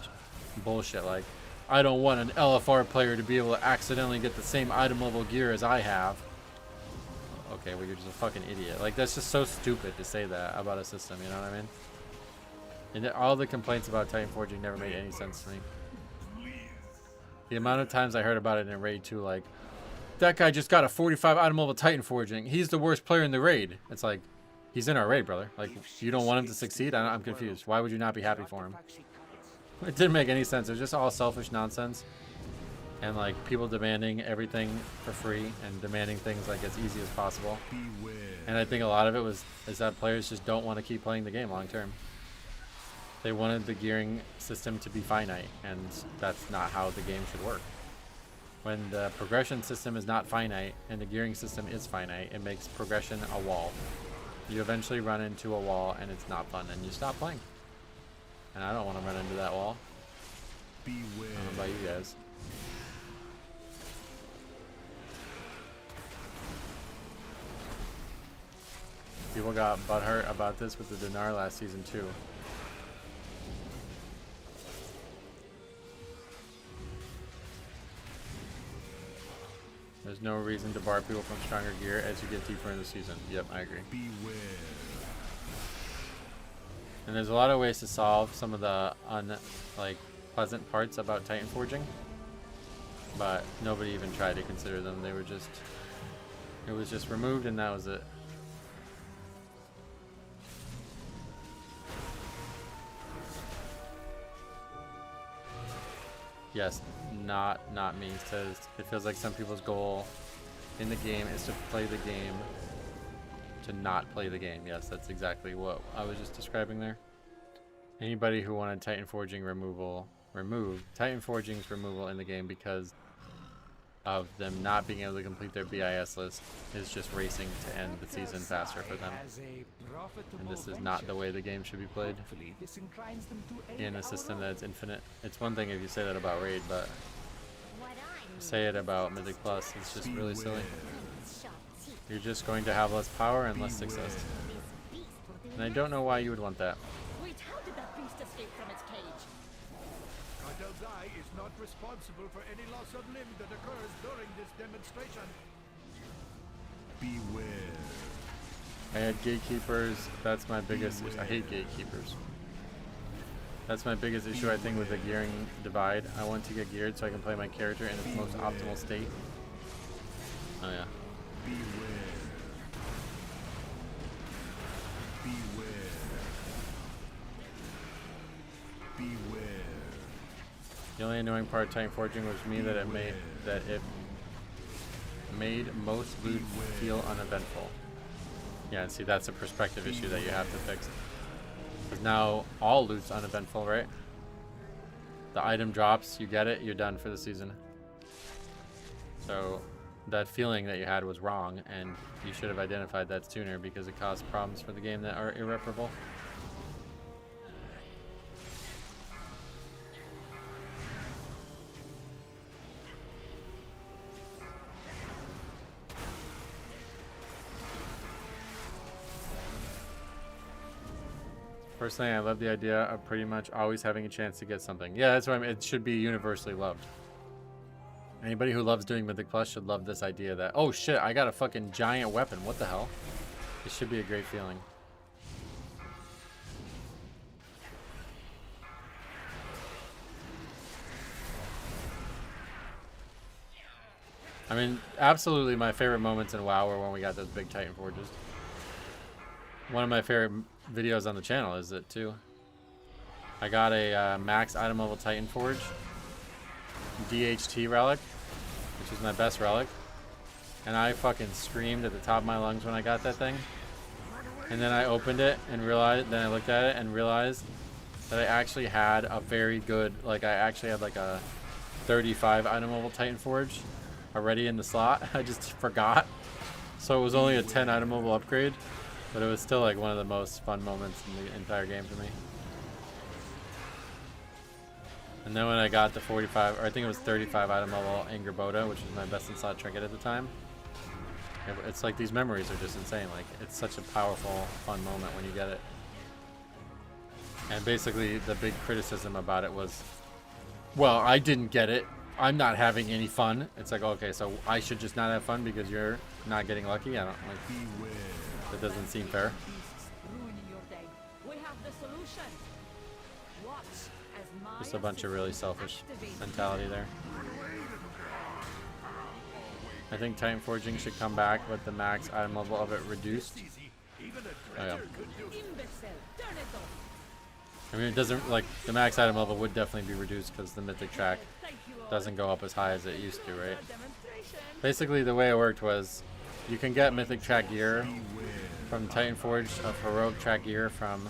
bullshit, like, I don't want an LFR player to be able to accidentally get the same item level gear as I have. Okay, well, you're just a fucking idiot. Like, that's just so stupid to say that about a system, you know what I mean? And all the complaints about Titanforging never made any sense to me. The amount of times I heard about it in Raid 2, like, that guy just got a 45 item level Titanforging. He's the worst player in the raid. It's like, he's in our raid, brother. Like, you don't want him to succeed? I'm confused. Why would you not be happy for him? It didn't make any sense. It was just all selfish nonsense. And like people demanding everything for free and demanding things like as easy as possible. And I think a lot of it is that players just don't want to keep playing the game long term. They wanted the gearing system to be finite, and that's not how the game should work. When the progression system is not finite and the gearing system is finite, it makes progression a wall. You eventually run into a wall and it's not fun and you stop playing. And I don't want to run into that wall. Beware. I don't know about you guys. People got butthurt about this with the dinar last season too. There's no reason to bar people from stronger gear as you get deeper in the season. Yep, I agree. Beware. And there's a lot of ways to solve some of the pleasant parts about Titanforging, but nobody even tried to consider them. They were just, it was just removed and that was it. Yes, not me. It says it feels like some people's goal in the game is to play the game, to not play the game. Yes, that's exactly what I was just describing there. Anybody who wanted Titanforging removed Titanforging's removal in the game because of them not being able to complete their BIS list is just racing to end the season faster for them. And this is not the way the game should be played in a system that's infinite. It's one thing if you say that about Raid, but say it about Mythic Plus. It's just really silly. You're just going to have less power and less success. And I don't know why you would want that. Wait, how did that beast escape from its cage? Tazavesh is not responsible for any loss of limb that occurs during this demonstration. Beware. I had gatekeepers. That's my biggest issue. I hate gatekeepers. That's my biggest issue, I think, with the gearing divide. I want to get geared so I can play my character in its most optimal state. Oh yeah. Beware. Beware. Beware. The only annoying part of Titanforging was me that it made most loot feel uneventful. Yeah, and see, that's a perspective issue that you have to fix. Because now all loot's uneventful, right? The item drops, you get it, you're done for the season. So that feeling that you had was wrong, and you should have identified that sooner because it caused problems for the game that are irreparable. Personally, I love the idea of pretty much always having a chance to get something. Yeah, that's what I mean. It should be universally loved. Anybody who loves doing Mythic Plus should love this idea that, oh shit, I got a fucking giant weapon. What the hell? It should be a great feeling. I mean, absolutely my favorite moments in WoW were when we got those big Titan Forges. One of my favorite videos on the channel is it too. I got a max item level Titan Forge DHT relic, which is my best relic, and I fucking screamed at the top of my lungs when I got that thing. And then I opened it and realized, then I looked at it and realized that I actually had a very good, like I actually had like a 35 item level Titan Forge already in the slot. I just forgot. So it was only a 10 item level upgrade, but it was still like one of the most fun moments in the entire game for me. And then when I got the 45, or I think it was 35 item level Angerboda, which was my best in slot trinket at the time, it's like these memories are just insane. Like, it's such a powerful, fun moment when you get it. And basically the big criticism about it was, well, I didn't get it. I'm not having any fun. It's like, okay, so I should just not have fun because you're not getting lucky? I don't like. That doesn't seem fair. Ruining your day. We have the solution. Watch as my Just a bunch of really selfish mentality there. I think Titanforging should come back with the max item level of it reduced. Oh, yeah. I mean, it doesn't, like, the max item level would definitely be reduced because the Mythic track doesn't go up as high as it used to, right? Basically, the way it worked was you can get Mythic track gear from Titanforged of Heroic track gear from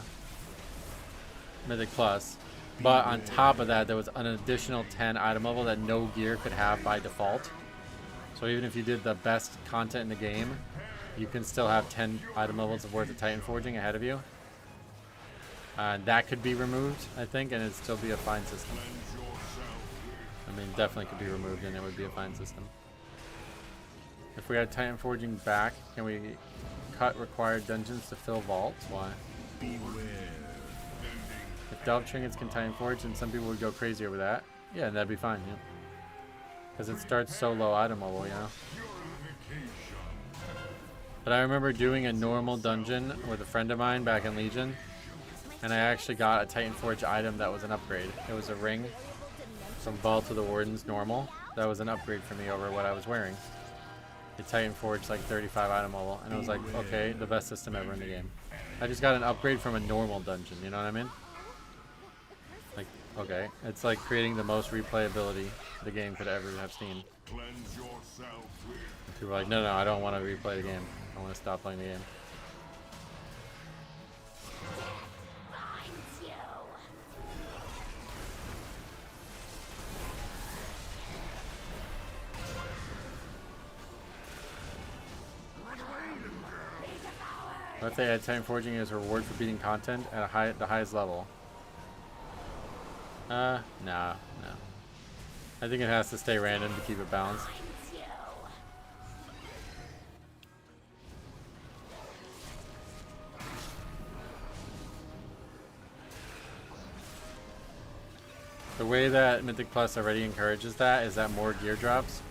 Mythic Plus, but on top of that, there was an additional 10 item level that no gear could have by default. So even if you did the best content in the game, you can still have 10 item levels of worth of Titanforging ahead of you. That could be removed, I think, and it'd still be a fine system. I mean, definitely could be removed and it would be a fine system. If we had Titanforging back, can we cut required dungeons to fill vaults? Why? If Delve Trinkets can Titanforge, then some people would go crazy over that. Yeah, that'd be fine, yeah. Because it starts so low item level, you know? But I remember doing a normal dungeon with a friend of mine back in Legion, and I actually got a Titanforge item that was an upgrade. It was a ring from Vault to the Warden's normal. That was an upgrade for me over what I was wearing. It Titanforged like 35 item level, and it was like, okay, the best system ever in the game. I just got an upgrade from a normal dungeon, you know what I mean? Like, okay, it's like creating the most replayability the game could ever have seen. And people are like, no, I don't want to replay the game. I want to stop playing the game. Let's say Titanforging is a reward for beating content at the highest level. No. I think it has to stay random to keep it balanced. The way that Mythic Plus already encourages that is that more gear drops.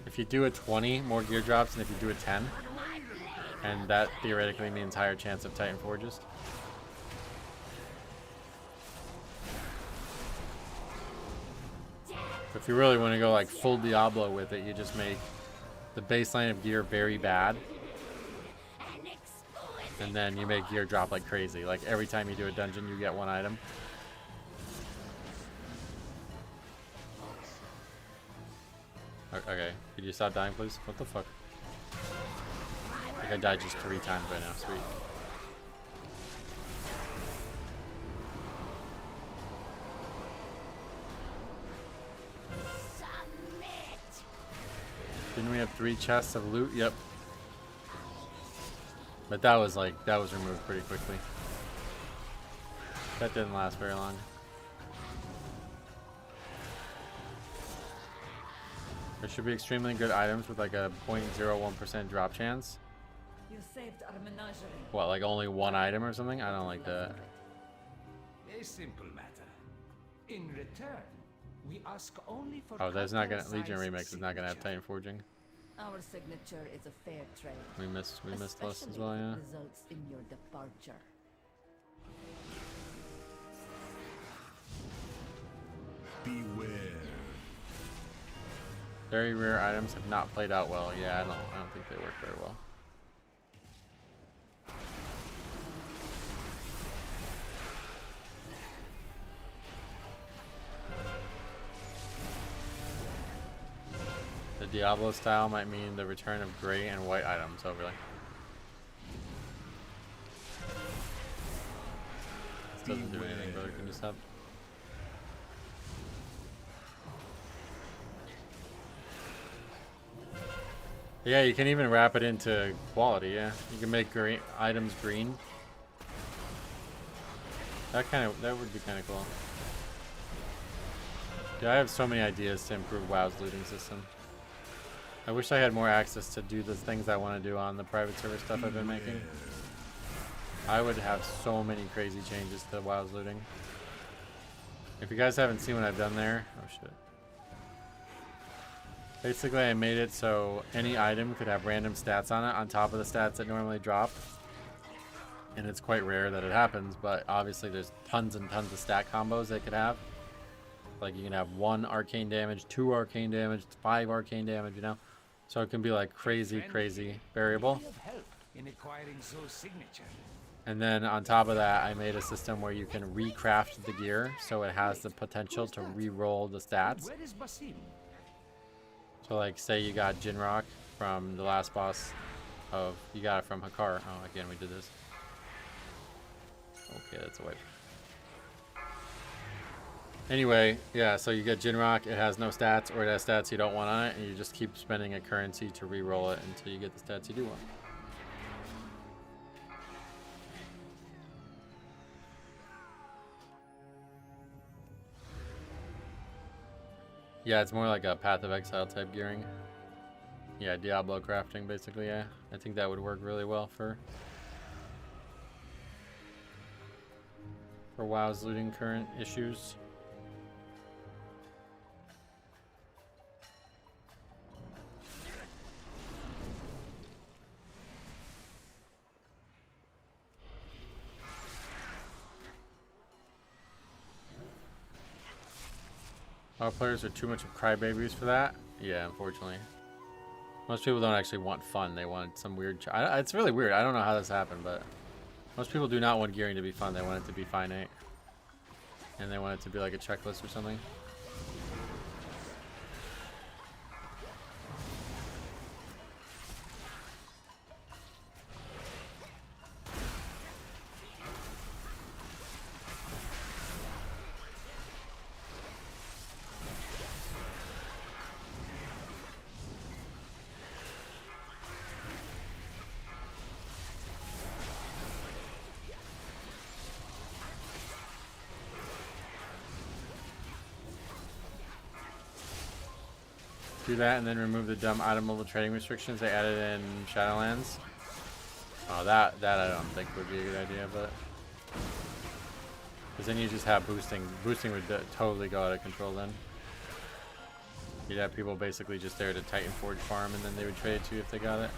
If you do a 20, more gear drops than if you do a 10. And that theoretically means higher chance of Titanforges. If you really want to go like full Diablo with it, you just make the baseline of gear very bad. And then you make gear drop like crazy. Like every time you do a dungeon, you get one item. Okay, could you stop dying, please? What the fuck? I think I died just 3 times right now. Sweet. Didn't we have 3 chests of loot? Yep. But that was removed pretty quickly. That didn't last very long. There should be extremely good items with like a 0.01% drop chance. You saved our menagerie. What, like only 1 item or something? I don't like that. A simple matter. In return, we ask only for Oh, that's not gonna. Captain Legion Zai's Remix is not gonna have signature. Titanforging. Our signature is a fair trade. We missed Plus as Especially well, if yeah. it results in your departure. Beware. Very rare items have not played out well. Yeah, I don't think they work very well. The Diablo style might mean the return of gray and white items overlay. This doesn't do anything, brother. Can you stop? Yeah, you can even wrap it into quality, yeah. You can make green items green. That would be kind of cool. Yeah, I have so many ideas to improve WoW's looting system. I wish I had more access to do the things I want to do on the private server stuff I've been making. I would have so many crazy changes to WoW's looting. If you guys haven't seen what I've done there, oh shit. Basically, I made it so any item could have random stats on it on top of the stats that normally drop. And it's quite rare that it happens, but obviously there's tons and tons of stat combos they could have. Like you can have 1 arcane damage, 2 arcane damage, 5 arcane damage, you know? So it can be like crazy, Friend, crazy variable. be of help in acquiring Zoe's signature. And then on top of that, I made a system where you can recraft the gear so it has the potential to re-roll the stats. Where is Basim? So like say you got Jinrock from the last boss of, you got it from Hakar. Oh, again, we did this. Okay, that's a wipe. Anyway, yeah, so you get Jinrock, it has no stats, or it has stats you don't want on it, and you just keep spending a currency to re-roll it until you get the stats you do want. Yeah, it's more like a Path of Exile type gearing. Yeah, Diablo crafting, basically, yeah. I think that would work really well for WoW's looting current issues. Our players are too much of crybabies for that. Yeah, unfortunately. Most people don't actually want fun. They want some weird... it's really weird. I don't know how this happened, but... Most people do not want gearing to be fun. They want it to be finite. And they want it to be like a checklist or something. Do that and then remove the dumb item level trading restrictions they added in Shadowlands. Oh, that I don't think would be a good idea, but because then you just have boosting. Boosting would totally go out of control then. You'd have people basically just there to Titanforge farm, and then they would trade it to you if they got it.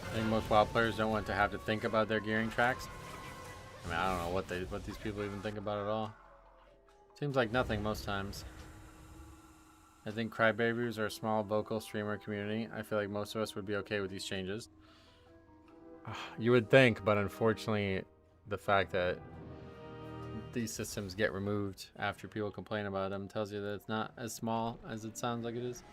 I think most WoW players don't want to have to think about their gearing tracks. I mean, I don't know what these people even think about at all. Seems like nothing most times. I think crybabies are a small vocal streamer community. I feel like most of us would be okay with these changes. You would think, but unfortunately, the fact that these systems get removed after people complain about them tells you that it's not as small as it sounds like it is.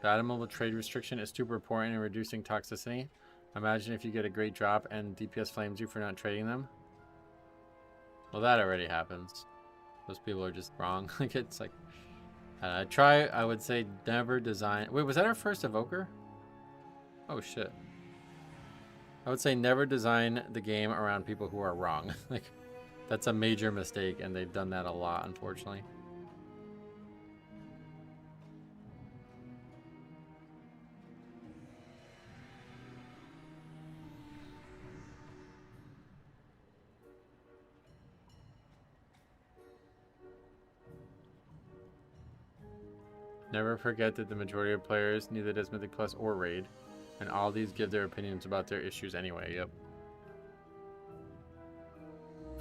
The item level trade restriction is super important in reducing toxicity. Imagine if you get a great drop and DPS flames you for not trading them. Well, that already happens. Those people are just wrong. Like, it's like... I would say never design... Wait, was that our first evoker? Oh, shit. I would say never design the game around people who are wrong. Like, that's a major mistake, and they've done that a lot, unfortunately. Never forget that the majority of players neither does Mythic Plus or Raid, and all these give their opinions about their issues anyway. Yep.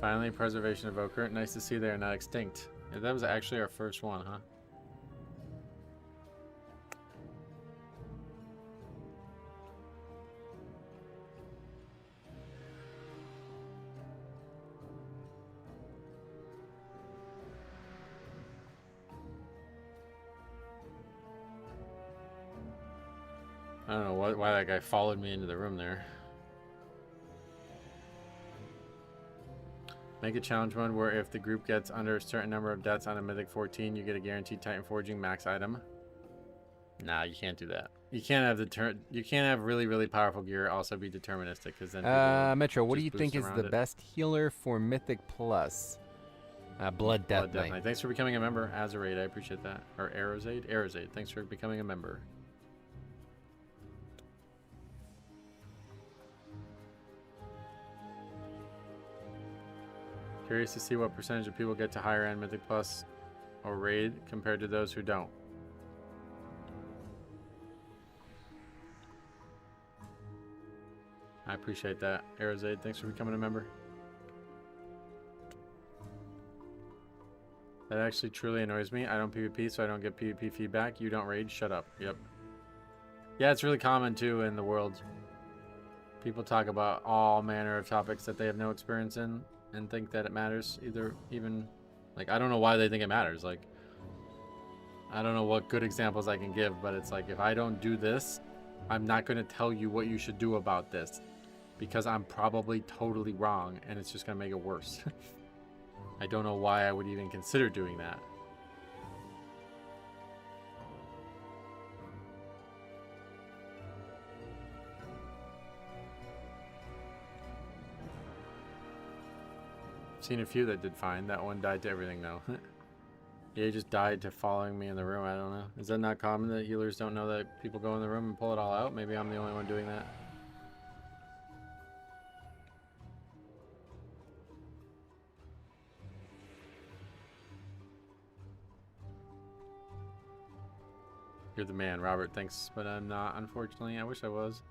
Finally, Preservation Evoker. Nice to see they are not extinct. Yeah, that was actually our first one, huh? I don't know why that guy followed me into the room there. Make a challenge mode where if the group gets under a certain number of deaths on a Mythic 14, you get a guaranteed Titanforging max item. Nah, you can't do that. You can't have really powerful gear also be deterministic, because then Metro, what do just you think boost is around the it. best healer for Mythic Plus? Blood Death Knight. Thanks for becoming a member. Azeraid, I appreciate that. Or Aerozaid? Aerozaid, thanks for becoming a member. Curious to see what percentage of people get to higher end Mythic Plus or Raid compared to those who don't. I appreciate that. Aerozade, thanks for becoming a member. That actually truly annoys me. I don't PvP, so I don't get PvP feedback. You don't raid, shut up. Yep. Yeah, it's really common too in the world. People talk about all manner of topics that they have no experience in and think that it matters. Even like, I don't know why they think it matters. Like, I don't know what good examples I can give, but it's like, if I don't do this, I'm not going to tell you what you should do about this because I'm probably totally wrong and it's just going to make it worse. I don't know why I would even consider doing that. Seen a few that did fine. That one died to everything though. Yeah, he just died to following me in the room. I don't know. Is that not common that healers don't know that people go in the room and pull it all out? Maybe I'm the only one doing that. You're the man, Robert. Thanks, but I'm not, unfortunately. I wish I was.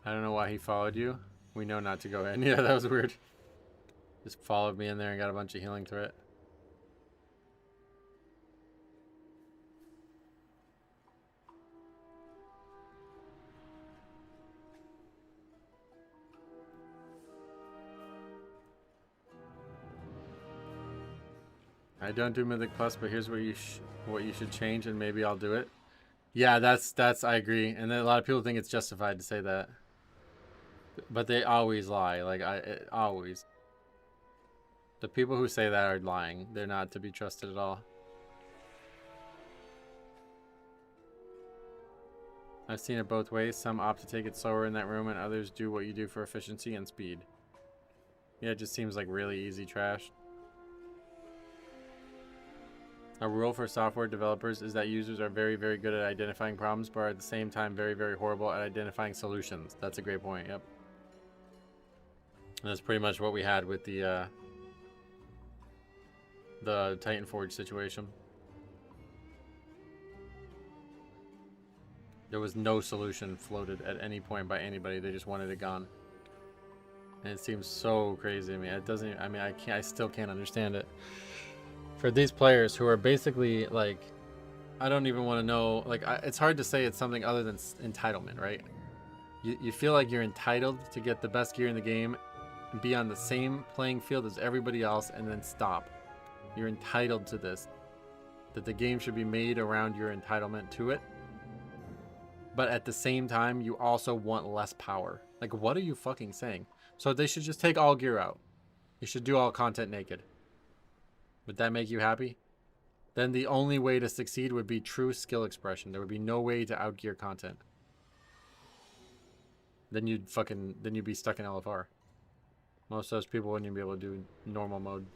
I don't know why he followed you. We know not to go in. Yeah, that was weird. Just followed me in there and got a bunch of healing through it. I don't do Mythic Plus, but here's what you should change, and maybe I'll do it. Yeah, that's I agree, and then a lot of people think it's justified to say that, but they always lie. Like always. The people who say that are lying. They're not to be trusted at all. I've seen it both ways. Some opt to take it slower in that room, and others do what you do for efficiency and speed. Yeah, it just seems like really easy trash. A rule for software developers is that users are very, very good at identifying problems, but are at the same time very, very horrible at identifying solutions. That's a great point, yep. And that's pretty much what we had with the Titanforge situation. There was no solution floated at any point by anybody. They just wanted it gone. And it seems so crazy to me. It doesn't, I mean, I still can't understand it. For these players who are basically like, I don't even want to know, like, it's hard to say it's something other than entitlement, right? You feel like you're entitled to get the best gear in the game and be on the same playing field as everybody else and then stop. You're entitled to this. That the game should be made around your entitlement to it. But at the same time, you also want less power. Like, what are you fucking saying? So they should just take all gear out. You should do all content naked. Would that make you happy? Then the only way to succeed would be true skill expression. There would be no way to outgear content. Then you'd be stuck in LFR. Most of those people wouldn't even be able to do normal mode.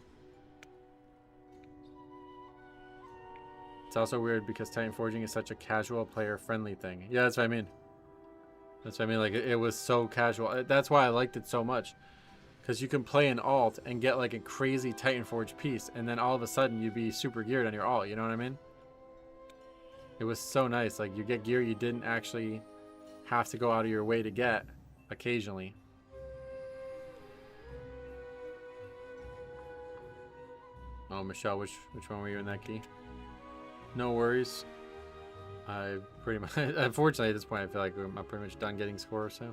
It's also weird because Titanforging is such a casual player friendly thing. Yeah, that's what I mean. That's what I mean. Like, it was so casual. That's why I liked it so much. Because you can play an alt and get like a crazy Titanforge piece, and then all of a sudden you'd be super geared on your alt, you know what I mean? It was so nice. Like, you get gear you didn't actually have to go out of your way to get occasionally. Oh, Michelle, which one were you in that key? No worries. I pretty much, unfortunately at this point I feel like I'm pretty much done getting scores, so.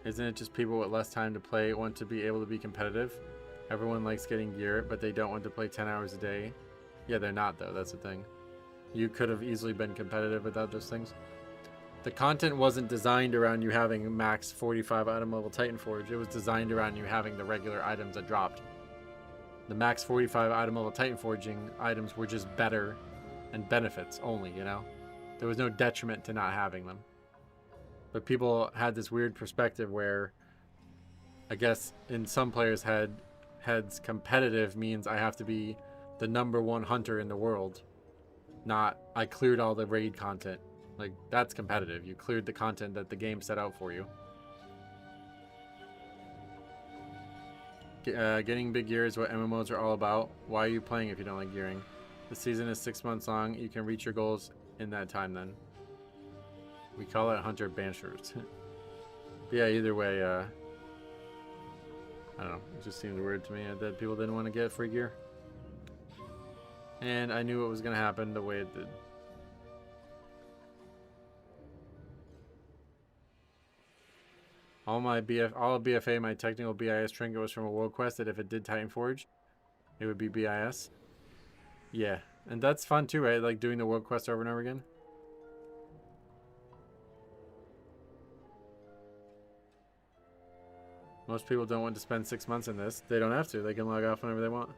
Isn't it just people with less time to play want to be able to be competitive? Everyone likes getting gear, but they don't want to play 10 hours a day. Yeah, they're not though, that's the thing. You could have easily been competitive without those things. The content wasn't designed around you having max 45 item level Titanforge. It was designed around you having the regular items that dropped. The max 45 item level Titanforging items were just better and benefits only, you know? There was no detriment to not having them. But people had this weird perspective where, I guess in some players' heads, competitive means I have to be the #1 hunter in the world. Not, I cleared all the raid content. Like, that's competitive. You cleared the content that the game set out for you. Getting big gear is what MMOs are all about. Why are you playing if you don't like gearing? The season is 6 months long. You can reach your goals in that time then. We call it Hunter Banishers. But yeah, either way, I don't know. It just seemed weird to me that people didn't want to get free gear. And I knew it was going to happen the way it did. All of BFA, my technical BIS trinket was from a world quest that if it did Titanforge, it would be BIS. Yeah, and that's fun too, right? Like doing the world quest over and over again. Most people don't want to spend 6 months in this. They don't have to. They can log off whenever they want.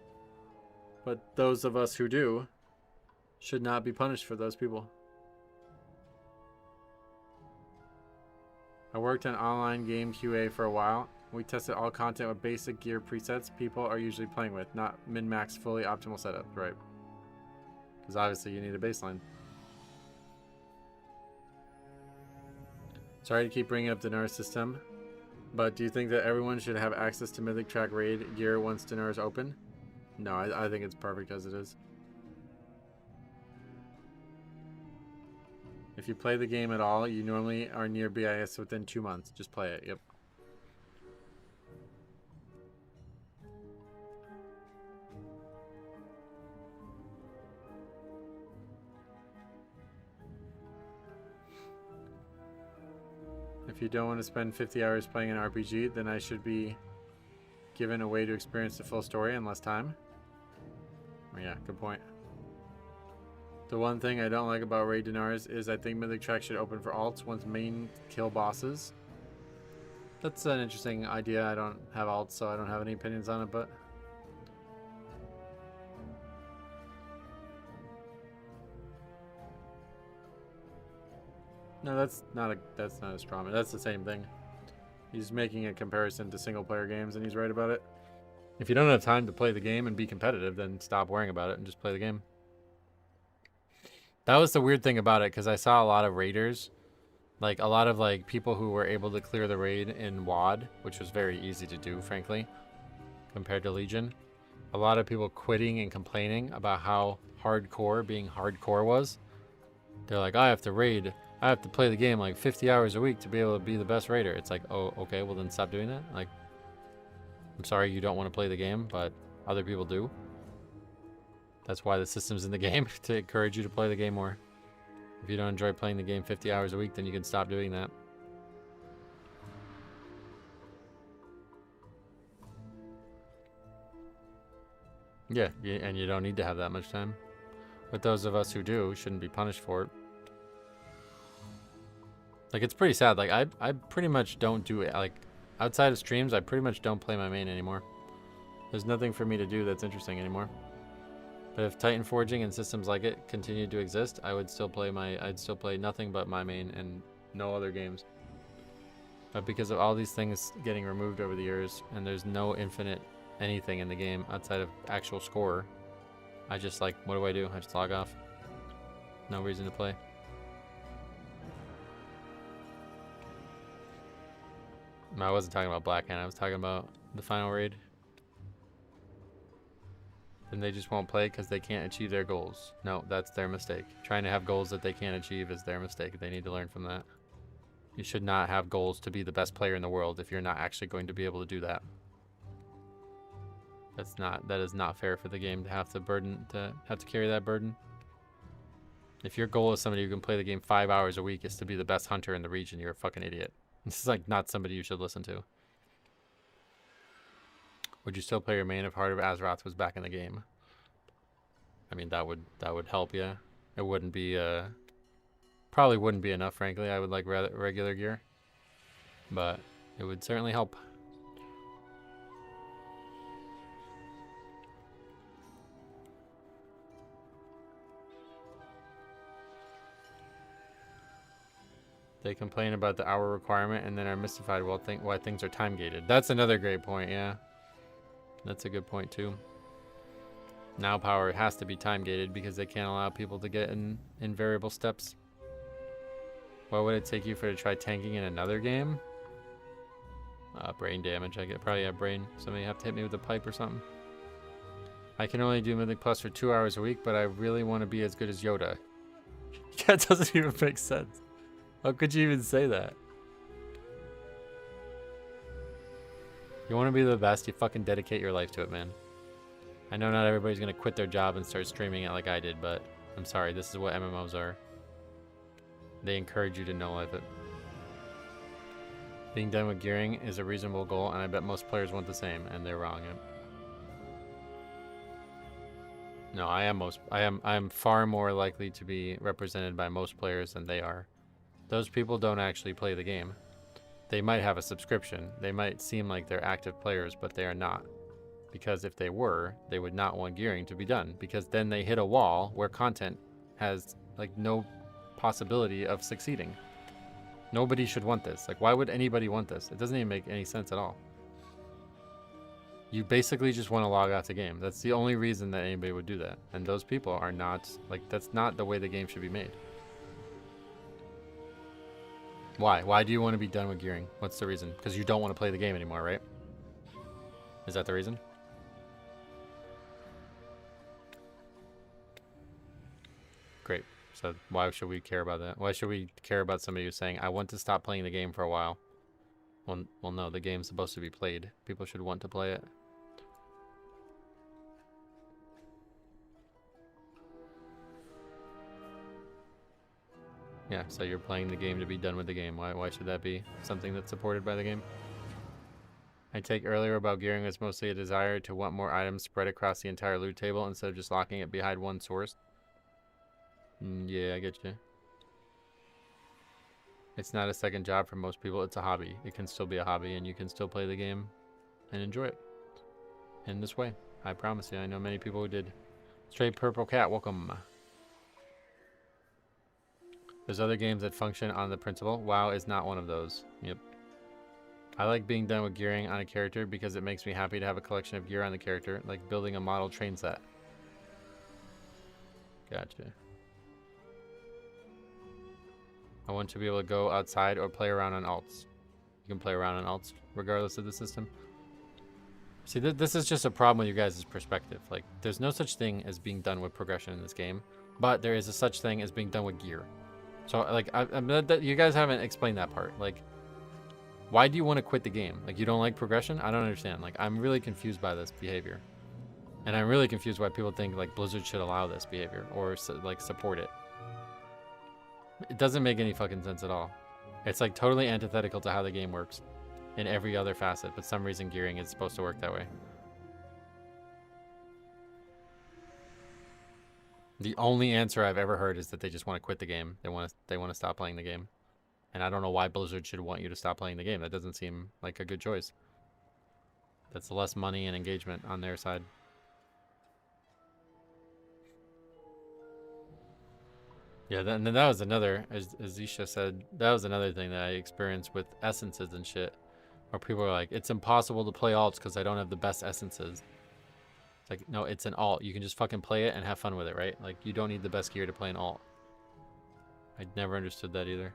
But those of us who do should not be punished for those people. I worked on online game QA for a while. We tested all content with basic gear presets people are usually playing with, not min-max fully optimal setup, right? Because obviously you need a baseline. Sorry to keep bringing up the Dinar system, but do you think that everyone should have access to Mythic Track raid gear once Dinar is open? No, I think it's perfect as it is. If you play the game at all, you normally are near BIS within 2 months. Just play it, yep. If you don't want to spend 50 hours playing an RPG, then I should be given a way to experience the full story in less time. Oh yeah, good point. The one thing I don't like about Raid Dinars is I think Mythic Track should open for alts once main kill bosses. That's an interesting idea. I don't have alts, so I don't have any opinions on it, but... No, that's not a straw man. That's the same thing. He's making a comparison to single player games and he's right about it. If you don't have time to play the game and be competitive, then stop worrying about it and just play the game. That was the weird thing about it, because I saw a lot of raiders, like a lot of like people who were able to clear the raid in WoD, which was very easy to do, frankly, compared to Legion. A lot of people quitting and complaining about how hardcore being hardcore was. They're like, I have to raid, I have to play the game like 50 hours a week to be able to be the best raider. It's like, oh, okay, well then stop doing that. Like, I'm sorry you don't want to play the game, but other people do. That's why the system's in the game, to encourage you to play the game more. If you don't enjoy playing the game 50 hours a week, then you can stop doing that. Yeah, and you don't need to have that much time. But those of us who do shouldn't be punished for it. Like, it's pretty sad. Like, I pretty much don't do it. Like, outside of streams, I pretty much don't play my main anymore. There's nothing for me to do that's interesting anymore. But if Titanforging and systems like it continued to exist, I would still play I'd still play nothing but my main and no other games. But because of all these things getting removed over the years, and there's no infinite anything in the game outside of actual score, I just like, what do? I just log off. No reason to play. No, I wasn't talking about Blackhand, I was talking about the final raid. Then they just won't play because they can't achieve their goals. No, that's their mistake. Trying to have goals that they can't achieve is their mistake. They need to learn from that. You should not have goals to be the best player in the world if you're not actually going to be able to do that. That is not fair for the game to have to carry that burden. If your goal is somebody who can play the game 5 hours a week is to be the best hunter in the region, you're a fucking idiot. This is like not somebody you should listen to. Would you still play your main if Heart of Azeroth was back in the game? I mean, that would help, yeah. It wouldn't be probably wouldn't be enough, frankly. I would like regular gear, but it would certainly help. They complain about the hour requirement and then are mystified why things are time gated. That's another great point, yeah. That's a good point too. Now power has to be time gated because they can't allow people to get in variable steps. What would it take you to try tanking in another game? Brain damage. I get probably have brain. Somebody have to hit me with a pipe or something. I can only do Mythic Plus for 2 hours a week, but I really want to be as good as Yoda. That doesn't even make sense. How could you even say that? You want to be the best, you fucking dedicate your life to it, man. I know not everybody's going to quit their job and start streaming it like I did, but I'm sorry, this is what MMOs are. They encourage you to no life it. Being done with gearing is a reasonable goal, and I bet most players want the same, and they're wrong. No, I am far more likely to be represented by most players than they are. Those people don't actually play the game. They might have a subscription. They might seem like they're active players, but they are not. Because if they were, they would not want gearing to be done, because then they hit a wall where content has like no possibility of succeeding. Nobody should want this. Like, why would anybody want this? It doesn't even make any sense at all. You basically just want to log out the game. That's the only reason that anybody would do that. And those people are not, like, that's not the way the game should be made. Why? Why do you want to be done with gearing? What's the reason? Because you don't want to play the game anymore, right? Is that the reason? Great. So why should we care about that? Why should we care about somebody who's saying, I want to stop playing the game for a while? Well, no, the game's supposed to be played. People should want to play it. Yeah, so you're playing the game to be done with the game. Why should that be something that's supported by the game? I take earlier about gearing as mostly a desire to want more items spread across the entire loot table instead of just locking it behind one source. Yeah, I get you. It's not a second job for most people. It's a hobby. It can still be a hobby, and you can still play the game and enjoy it in this way. I promise you, I know many people who did. Straight Purple Cat, welcome. There's other games that function on the principle. WoW is not one of those. Yep. I like being done with gearing on a character because it makes me happy to have a collection of gear on the character, like building a model train set. Gotcha. I want to be able to go outside or play around on alts. You can play around on alts regardless of the system. See, this is just a problem with you guys' perspective. Like, there's no such thing as being done with progression in this game, but there is a such thing as being done with gear. So, like, you guys haven't explained that part. Like, why do you want to quit the game? Like, you don't like progression? I don't understand. Like, I'm really confused by this behavior. And I'm really confused why people think, like, Blizzard should allow this behavior or, like, support it. It doesn't make any fucking sense at all. It's like totally antithetical to how the game works in every other facet, but some reason gearing is supposed to work that way. The only answer I've ever heard is that they just want to quit the game. They want to stop playing the game. And I don't know why Blizzard should want you to stop playing the game. That doesn't seem like a good choice. That's less money and engagement on their side. Yeah, and then that was another, as Isha said, that was another thing that I experienced with essences and shit. Where people are like, it's impossible to play alts because I don't have the best essences. It's like, no, it's an alt. You can just fucking play it and have fun with it, right? Like, you don't need the best gear to play an alt. I never understood that either.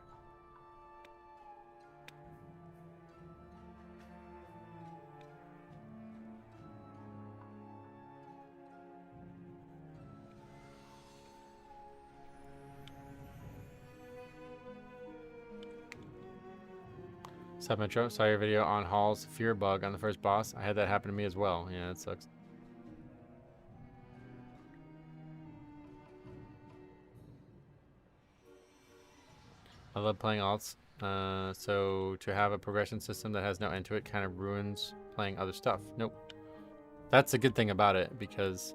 Sup, Metro? Saw your video on Hall's fear bug on the first boss. I had that happen to me as well. Yeah, that sucks. I love playing alts. So to have a progression system that has no end to it kind of ruins playing other stuff. Nope. That's a good thing about it because,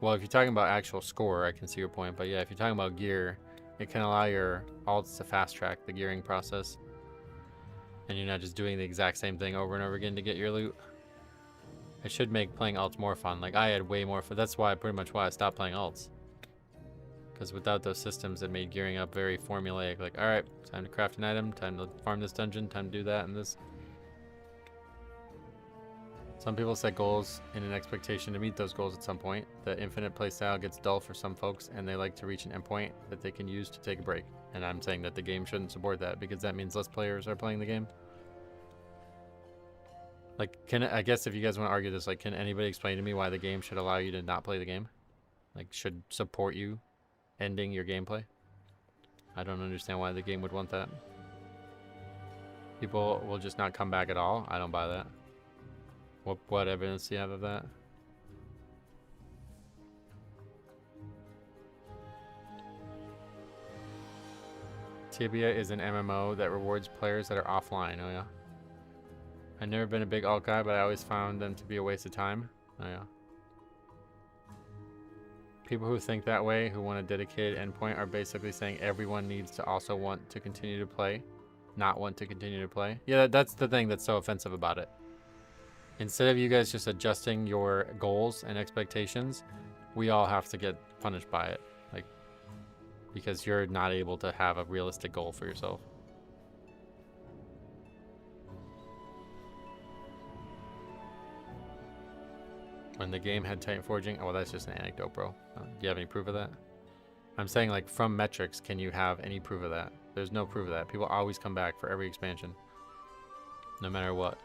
well, if you're talking about actual score, I can see your point. But yeah, if you're talking about gear, it can allow your alts to fast track the gearing process. And you're not just doing the exact same thing over and over again to get your loot. It should make playing alts more fun. Like, I had way more fun. That's why, pretty much why I stopped playing alts. Because without those systems, it made gearing up very formulaic. Like, alright, time to craft an item, time to farm this dungeon, time to do that and this. Some people set goals in an expectation to meet those goals at some point. The infinite playstyle gets dull for some folks, and they like to reach an endpoint that they can use to take a break. And. And I'm saying that the game shouldn't support that because that means less players are playing the game. And I don't know why people think like Blizzard should allow this support. Like, I don't understand. Like, I'm really confused by this behavior. And I'm really confused why people think like Blizzard should want you to stop playing the game and enjoy it in this way. Like, I guess if you guys want to argue this, like, can anybody explain to me why the game should allow you to not play the game? Like, should support you ending your gameplay? I don't understand why the game would want that. People will just not come back at all. I don't buy that. What evidence do you have of that? Tibia is an MMO that rewards players that are offline. Oh yeah. I've never been a big alt guy, but I always found them to be a waste of time. Oh yeah. People who think that way, who want a dedicated endpoint, are basically saying everyone needs to also want to continue to play, not want to continue to play. Yeah, that's the thing that's so offensive about it. Instead of you guys just adjusting your goals and expectations, we all have to get punished by it. Like, because you're not able to have a realistic goal for yourself. When the game had Titanforging, oh, well, that's just an anecdote, bro. Do you have any proof of that? I'm saying, like, from metrics, can you have any proof of that? There's no proof of that. People always come back for every expansion, no matter what.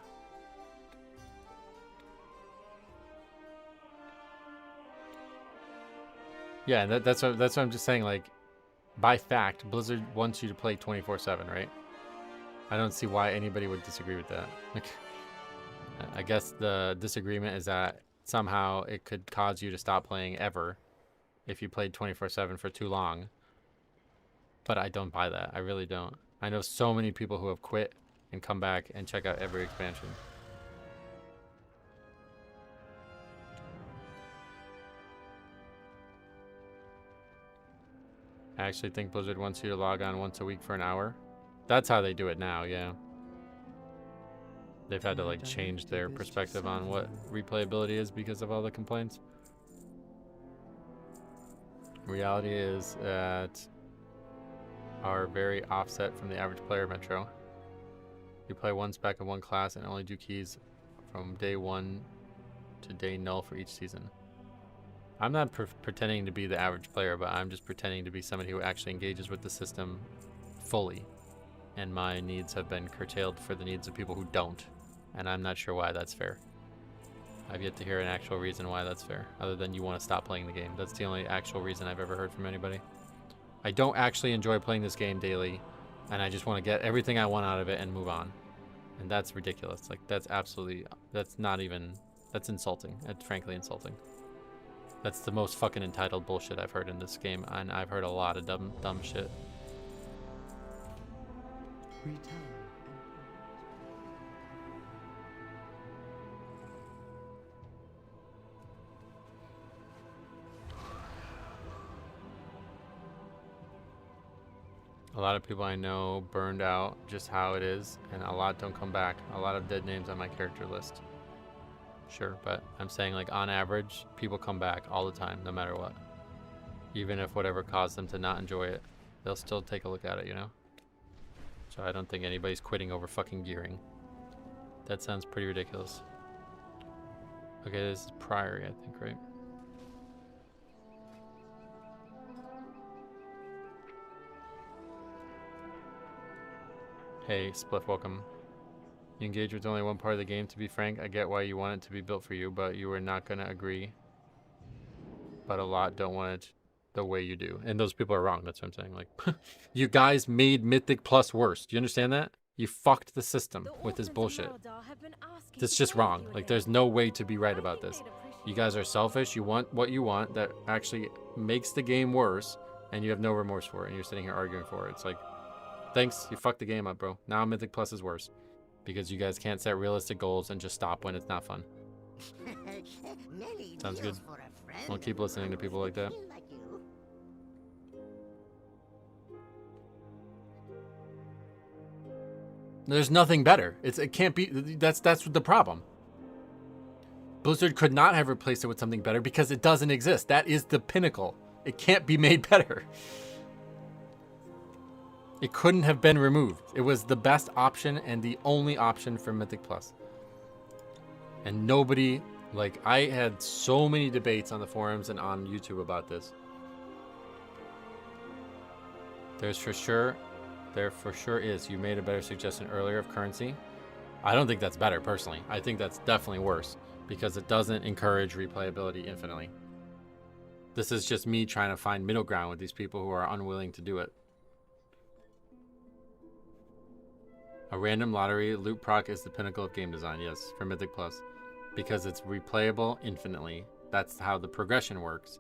Yeah, that's what I'm just saying. Like, by fact, Blizzard wants you to play 24/7, right? I don't see why anybody would disagree with that. Like, I guess the disagreement is that somehow it could cause you to stop playing ever if you played 24/7 for too long. But I don't buy that. I really don't. I know so many people who have quit and come back and check out every expansion. I actually think Blizzard wants you to log on once a week for an hour. That's how they do it now, yeah. They've had to like change their perspective on what replayability is because of all the complaints. Reality is that are very offset from the average player, Metro. You play one spec of one class and only do keys from day 1 to day null for each season. I'm not pretending to be the average player, but I'm just pretending to be somebody who actually engages with the system fully. And my needs have been curtailed for the needs of people who don't. And I'm not sure why that's fair. I've yet to hear an actual reason why that's fair, other than you want to stop playing the game. That's the only actual reason I've ever heard from anybody. I don't actually enjoy playing this game daily, and I just want to get everything I want out of it and move on. And that's ridiculous. Like, that's absolutely, that's not even, that's insulting. That's frankly insulting. That's the most fucking entitled bullshit I've heard in this game, and I've heard a lot of dumb shit. A lot of people I know burned out just how it is, and a lot don't come back. A lot of dead names on my character list. Sure, but I'm saying, like, on average, people come back all the time, no matter what. Even if whatever caused them to not enjoy it, they'll still take a look at it, you know? So I don't think anybody's quitting over fucking gearing. That sounds pretty ridiculous. Okay, this is Priory, I think, right? Hey, Spliff, welcome. You engage with only one part of the game. To be frank, I get why you want it to be built for you, but you are not going to agree. But a lot don't want it the way you do. And those people are wrong. That's what I'm saying. Like, you guys made Mythic Plus worse. Do you understand that? You fucked the system with this bullshit. That's just wrong. Like, there's no way to be right about this. You guys are selfish. You want what you want that actually makes the game worse, and you have no remorse for it, and you're sitting here arguing for it. It's like, thanks, you fucked the game up, bro. Now Mythic Plus is worse. Because you guys can't set realistic goals and just stop when it's not fun. Sounds good. I'll keep listening to people like that. There's nothing better. It can't be. That's the problem. Blizzard could not have replaced it with something better because it doesn't exist. That is the pinnacle. It can't be made better. It couldn't have been removed. It was the best option and the only option for Mythic Plus. And nobody, like, I had so many debates on the forums and on YouTube about this. There for sure is. You made a better suggestion earlier of currency. I don't think that's better, personally. I think that's definitely worse because it doesn't encourage replayability infinitely. This is just me trying to find middle ground with these people who are unwilling to do it. A random lottery loot proc is the pinnacle of game design, yes, for Mythic Plus. Because it's replayable infinitely. That's how the progression works.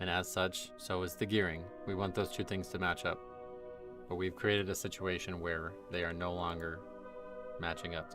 And as such, so is the gearing. We want those two things to match up. But we've created a situation where they are no longer matching up.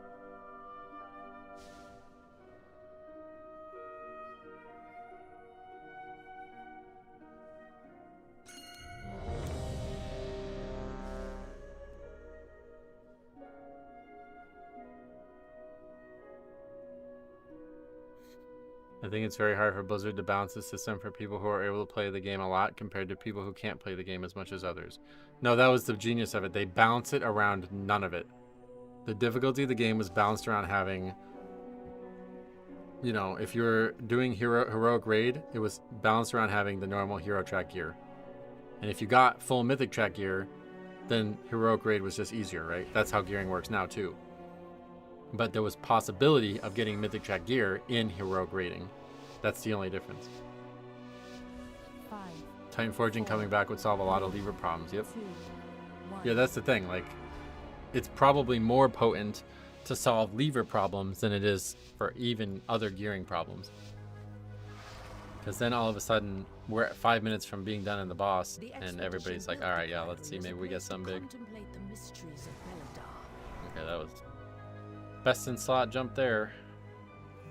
I think it's very hard for Blizzard to balance the system for people who are able to play the game a lot compared to people who can't play the game as much as others. No, that was the genius of it. They balance it around none of it. The difficulty of the game was balanced around having, you know, if you're doing heroic raid, it was balanced around having the normal hero track gear. And if you got full mythic track gear, then heroic raid was just easier, right? That's how gearing works now too. But there was possibility of getting mythic track gear in heroic raiding. That's the only difference. 5, Titanforging coming back would solve a lot of lever problems. Yep. 2, 1. Yeah, that's the thing. Like, it's probably more potent to solve lever problems than it is for even other gearing problems. Because then all of a sudden, we're at 5 minutes from being done in the boss, and everybody's like, all right, yeah, let's see, maybe we get some big. Contemplate the mysteries of Beledar. Okay, that was best in slot jump there.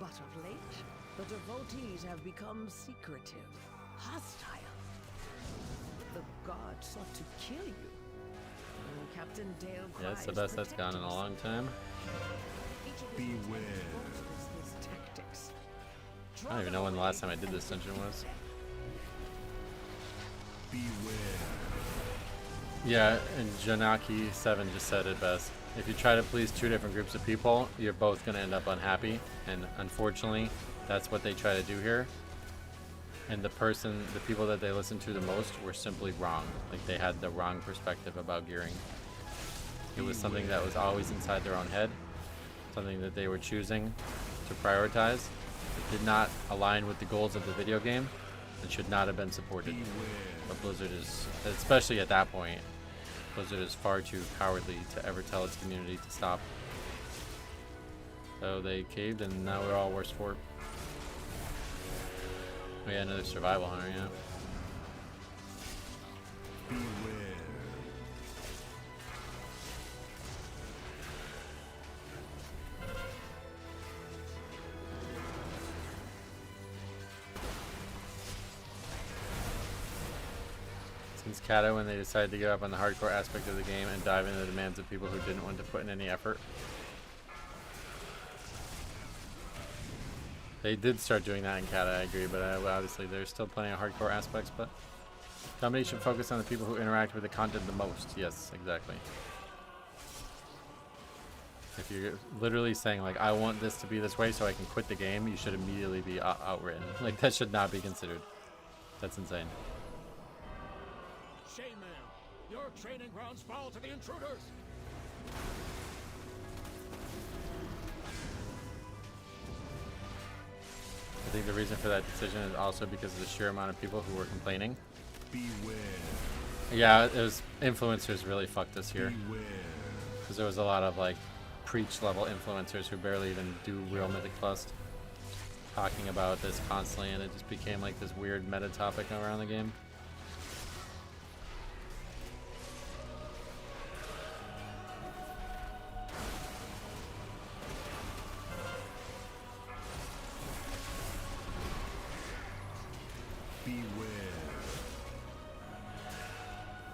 But of late, the devotees have become secretive, hostile. The gods sought to kill you. And Captain Dale Yeah, it's the best that's gone in a long time. Beware. His tactics. I don't even know when the last time I did this dungeon was. Beware. Yeah, and Janaki7 just said it best. If you try to please two different groups of people, you're both going to end up unhappy. And unfortunately, that's what they try to do here. And the people that they listened to the most were simply wrong. Like, they had the wrong perspective about gearing. It was something that was always inside their own head. Something that they were choosing to prioritize. It did not align with the goals of the video game and should not have been supported. But Blizzard is, especially at that point, Blizzard is far too cowardly to ever tell its community to stop. So they caved, and now we're all worse for it. We had another survival hunter, yeah. Beware. Since Kata, when they decided to give up on the hardcore aspect of the game and dive into the demands of people who didn't want to put in any effort. They did start doing that in Kata, I agree, but obviously there's still plenty of hardcore aspects, but company should focus on the people who interact with the content the most. Yes, exactly. If you're literally saying, like, I want this to be this way so I can quit the game, you should immediately be outritten. Like, that should not be considered. That's insane. Shame, man. Your training grounds fall to the intruders. I think the reason for that decision is also because of the sheer amount of people who were complaining. Beware. Yeah, it was influencers really fucked us here. Beware. Because there was a lot of, like, preach level influencers who barely even do real Mythic Plus talking about this constantly, and it just became like this weird meta topic around the game. Beware.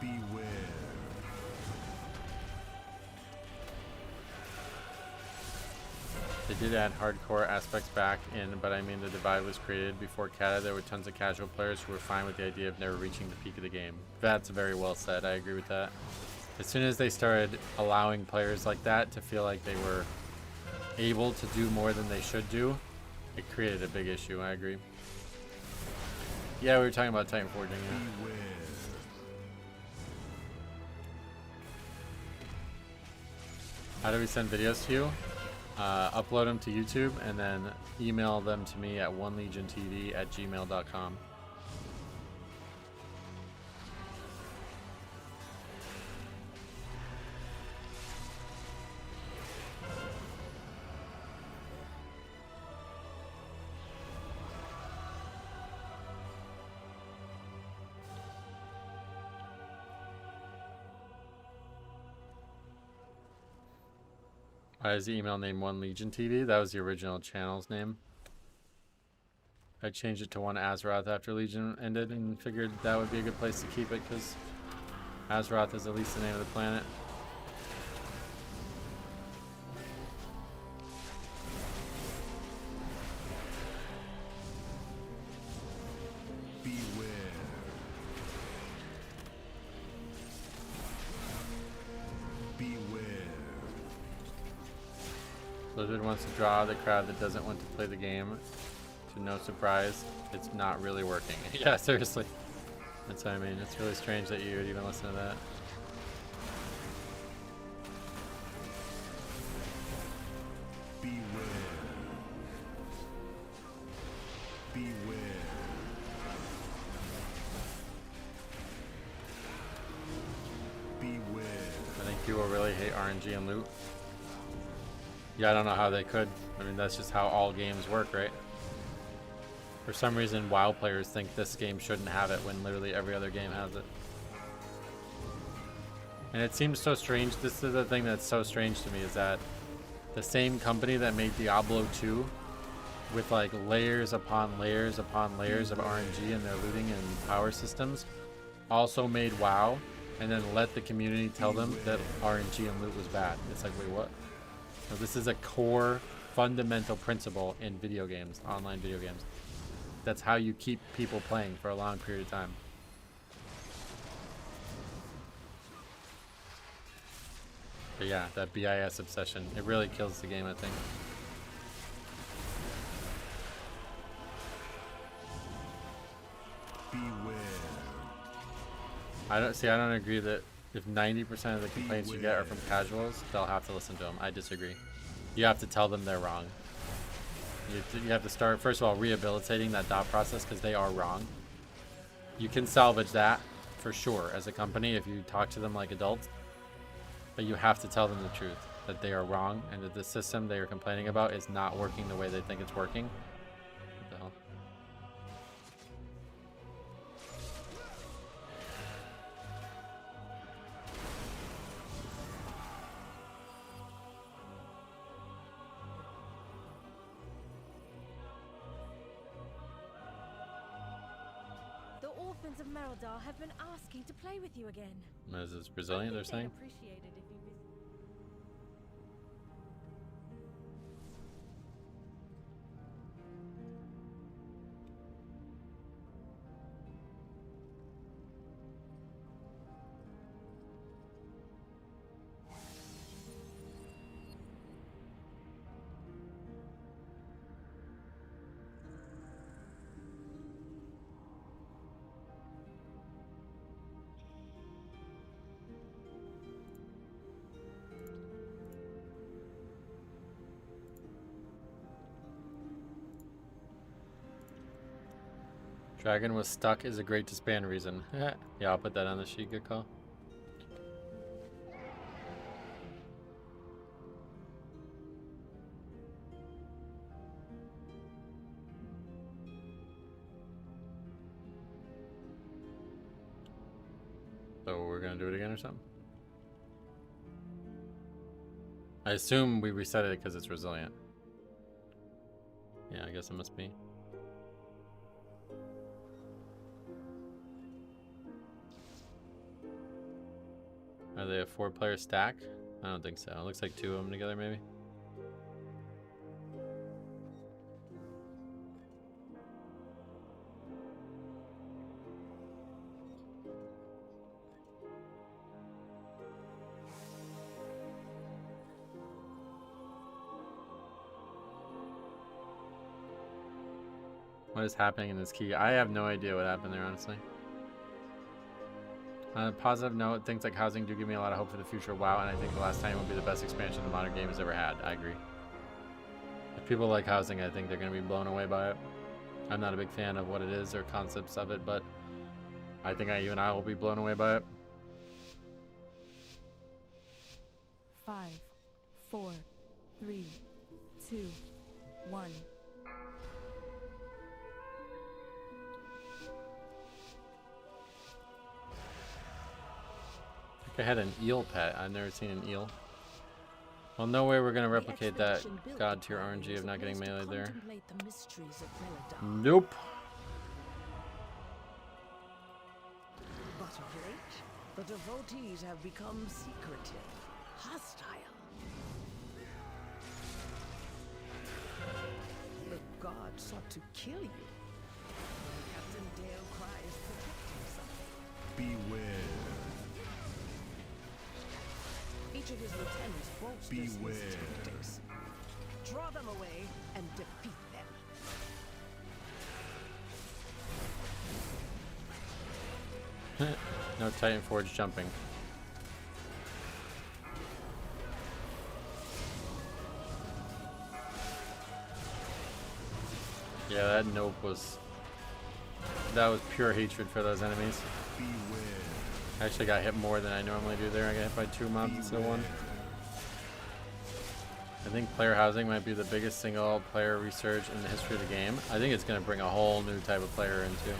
Beware. They did add hardcore aspects back in, but I mean the divide was created before Kata. There were tons of casual players who were fine with the idea of never reaching the peak of the game. That's very well said. I agree with that. As soon as they started allowing players like that to feel like they were able to do more than they should do, it created a big issue. I agree. Yeah, we were talking about Titanforging. Yeah. Beware. How do we send videos to you? Upload them to YouTube and then email them to me at onelegiontv@gmail.com. Why is the email name One Legion TV? That was the original channel's name. I changed it to One Azeroth after Legion ended and figured that would be a good place to keep it because Azeroth is at least the name of the planet. Blizzard wants to draw the crowd that doesn't want to play the game. To no surprise, it's not really working. Yeah, seriously. That's what I mean. It's really strange that you would even listen to that. Beware. Beware. Beware. I think people really hate RNG and loot. Yeah, I don't know how they could. I mean, that's just how all games work, right? For some reason, WoW players think this game shouldn't have it when literally every other game has it. And it seems so strange. This is the thing that's so strange to me is that the same company that made Diablo 2 with like layers upon layers upon layers of RNG in their looting and power systems also made WoW and then let the community tell them that RNG and loot was bad. It's like, wait, what? So this is a core fundamental principle in video games, online video games. That's how you keep people playing for a long period of time. But yeah, that BIS obsession, it really kills the game, I think. Beware. I don't agree that if 90% of the complaints you get are from casuals, they'll have to listen to them. I disagree. You have to tell them they're wrong. You have to start, first of all, rehabilitating that thought process because they are wrong. You can salvage that for sure as a company if you talk to them like adults. But you have to tell them the truth, that they are wrong and that the system they are complaining about is not working the way they think it's working. What the hell? The orphans of Merodar have been asking to play with you again. Is this Brazilian, they're saying? Appreciate it if you visit. Dragon was stuck is a great disband reason. Yeah, I'll put that on the sheet. Good call. So we're gonna do it again or something? I assume we reset it because it's resilient. Yeah, I guess it must be. Are they a 4-player stack? I don't think so. It looks like 2 of them together, maybe. What is happening in this key? I have no idea what happened there, honestly. On a positive note, things like housing do give me a lot of hope for the future of WoW, and I think the last time will be the best expansion the modern game has ever had. I agree. If people like housing, I think they're going to be blown away by it. I'm not a big fan of what it is or concepts of it, but I think you and I will be blown away by it. 5, 4, 3, 2, 1. I think I had an eel pet. I've never seen an eel. Well, no way we're going to replicate that god tier RNG of not getting melee there. Nope. But of late, the devotees have become secretive, hostile. The god sought to kill you. Captain Dale cries protect himself. Beware. Each of his lieutenants bolsters his tactics. Draw them away and defeat them. No Titanforging jumping. Yeah, that nope was... That was pure hatred for those enemies. I actually got hit more than I normally do there. I got hit by 2 mobs instead of 1. I think player housing might be the biggest single player resurge in the history of the game. I think it's going to bring a whole new type of player in too.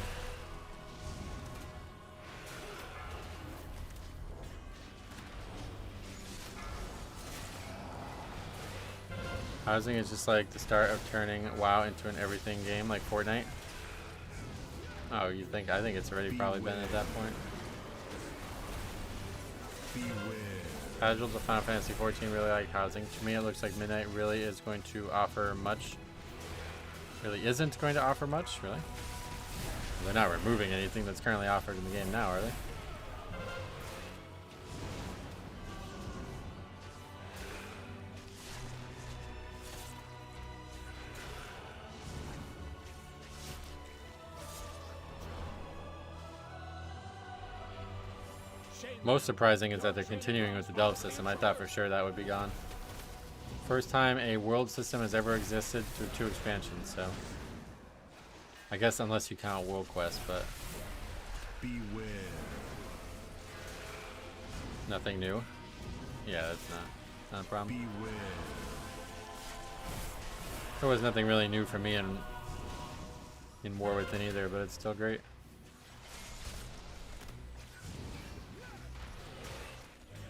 Housing is just like the start of turning WoW into an everything game like Fortnite. Oh, you think? I think it's already probably been at that point. Casuals of Final Fantasy XIV really like housing. To me, it looks like Midnight really is going to offer much. Really isn't going to offer much, really? They're not removing anything that's currently offered in the game now, are they? Most surprising is that they're continuing with the Delve system. I thought for sure that would be gone. First time a world system has ever existed through 2 expansions, so... I guess unless you count World Quest, but... Beware. Nothing new? Yeah, that's not a problem. Beware. There was nothing really new for me in War Within either, but it's still great.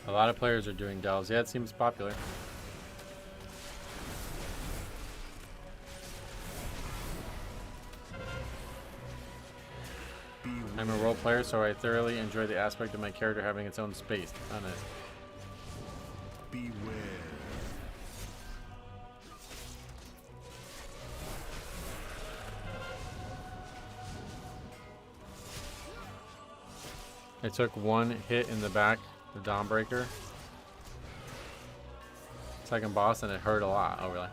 A lot of players are doing delves. Yeah, it seems popular. I'm a role player, so I thoroughly enjoy the aspect of my character having its own space. Oh, nice. Beware. I took 1 hit in the back. The Dawnbreaker. Second boss, and it hurt a lot. Oh, really?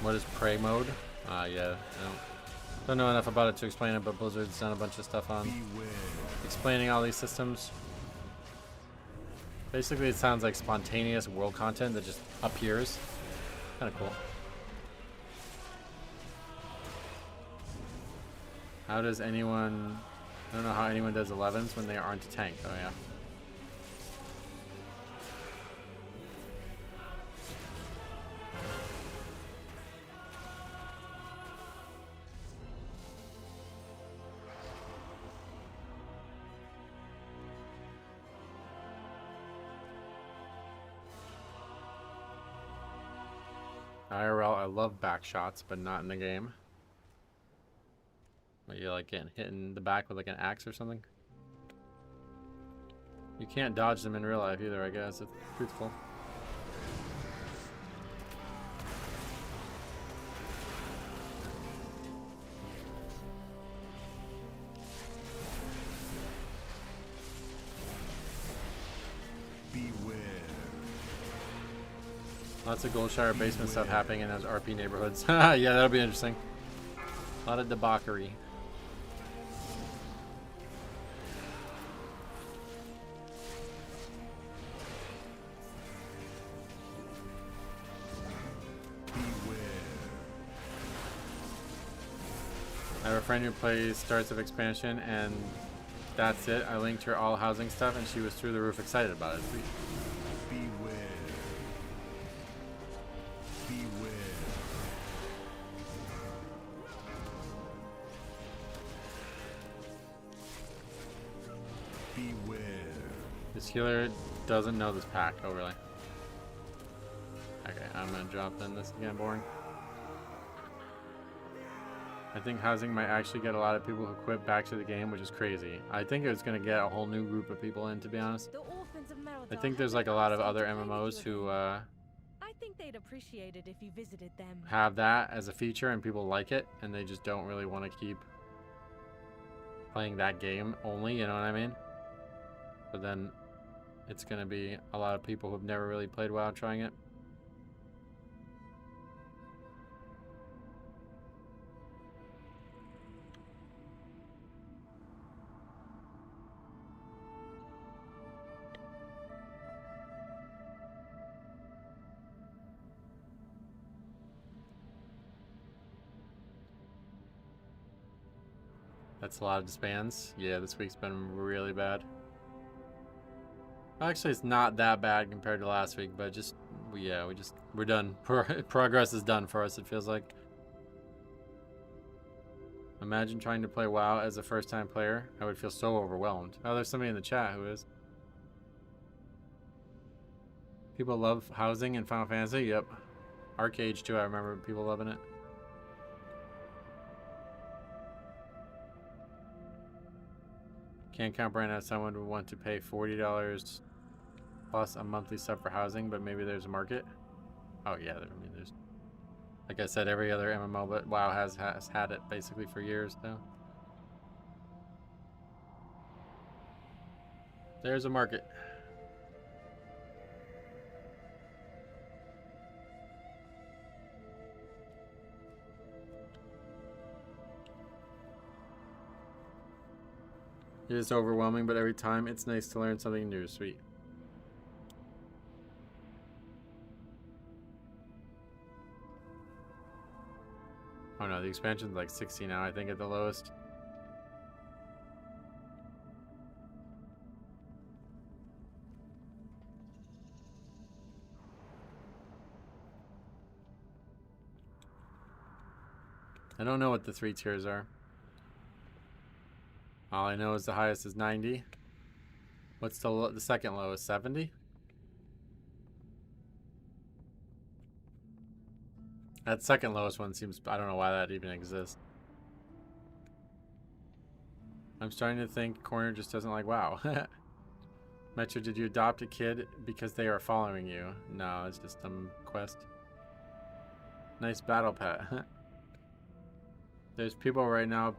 What is prey mode? Yeah. I don't know enough about it to explain it, but Blizzard's done a bunch of stuff on explaining all these systems. Basically, it sounds like spontaneous world content that just appears. Kind of cool. How does anyone... I don't know how anyone does 11s when they aren't a tank. Oh, yeah. IRL, I love back shots, but not in the game. Are you like getting hit in the back with like an axe or something? You can't dodge them in real life either, I guess. It's truthful. Beware. Lots of Goldshire basement stuff happening in those RP neighborhoods. Yeah, that'll be interesting. A lot of debauchery. have a friend who plays Starts of Expansion, and that's it. I linked her all housing stuff, and she was through the roof excited about it. Sweet. Beware. Beware. Beware. This healer doesn't know this pack. Oh, really? Okay, I'm gonna drop in this again. Boring. I think housing might actually get a lot of people who quit back to the game, which is crazy. I think it's gonna get a whole new group of people in, to be honest. I think there's like a lot of other MMOs who I think they'd appreciate it if you visited them. have that as a feature and people like it, and they just don't really want to keep playing that game only, you know what I mean? But then it's gonna be a lot of people who've never really played WoW trying it. That's a lot of disbands. Yeah, this week's been really bad. Actually, it's not that bad compared to last week, but just, we're done. Progress is done for us, it feels like. Imagine trying to play WoW as a first-time player. I would feel so overwhelmed. Oh, there's somebody in the chat who is. People love housing in Final Fantasy. Yep. Arcade too, I remember people loving it. Can't comprehend how someone would want to pay $40 plus a monthly sub for housing, but maybe there's a market. Oh yeah, I mean, there's, like I said, every other MMO, but WoW has had it basically for years now. There's a market. It is overwhelming, but every time it's nice to learn something new. Sweet. Oh no, the expansion's like 60 now, I think, at the lowest. I don't know what the 3 tiers are. All I know is the highest is 90. What's the second lowest? 70? That second lowest one seems, I don't know why that even exists. I'm starting to think Corner just doesn't like WoW. Metro, did you adopt a kid because they are following you? No, it's just some quest. Nice battle pet. There's people right now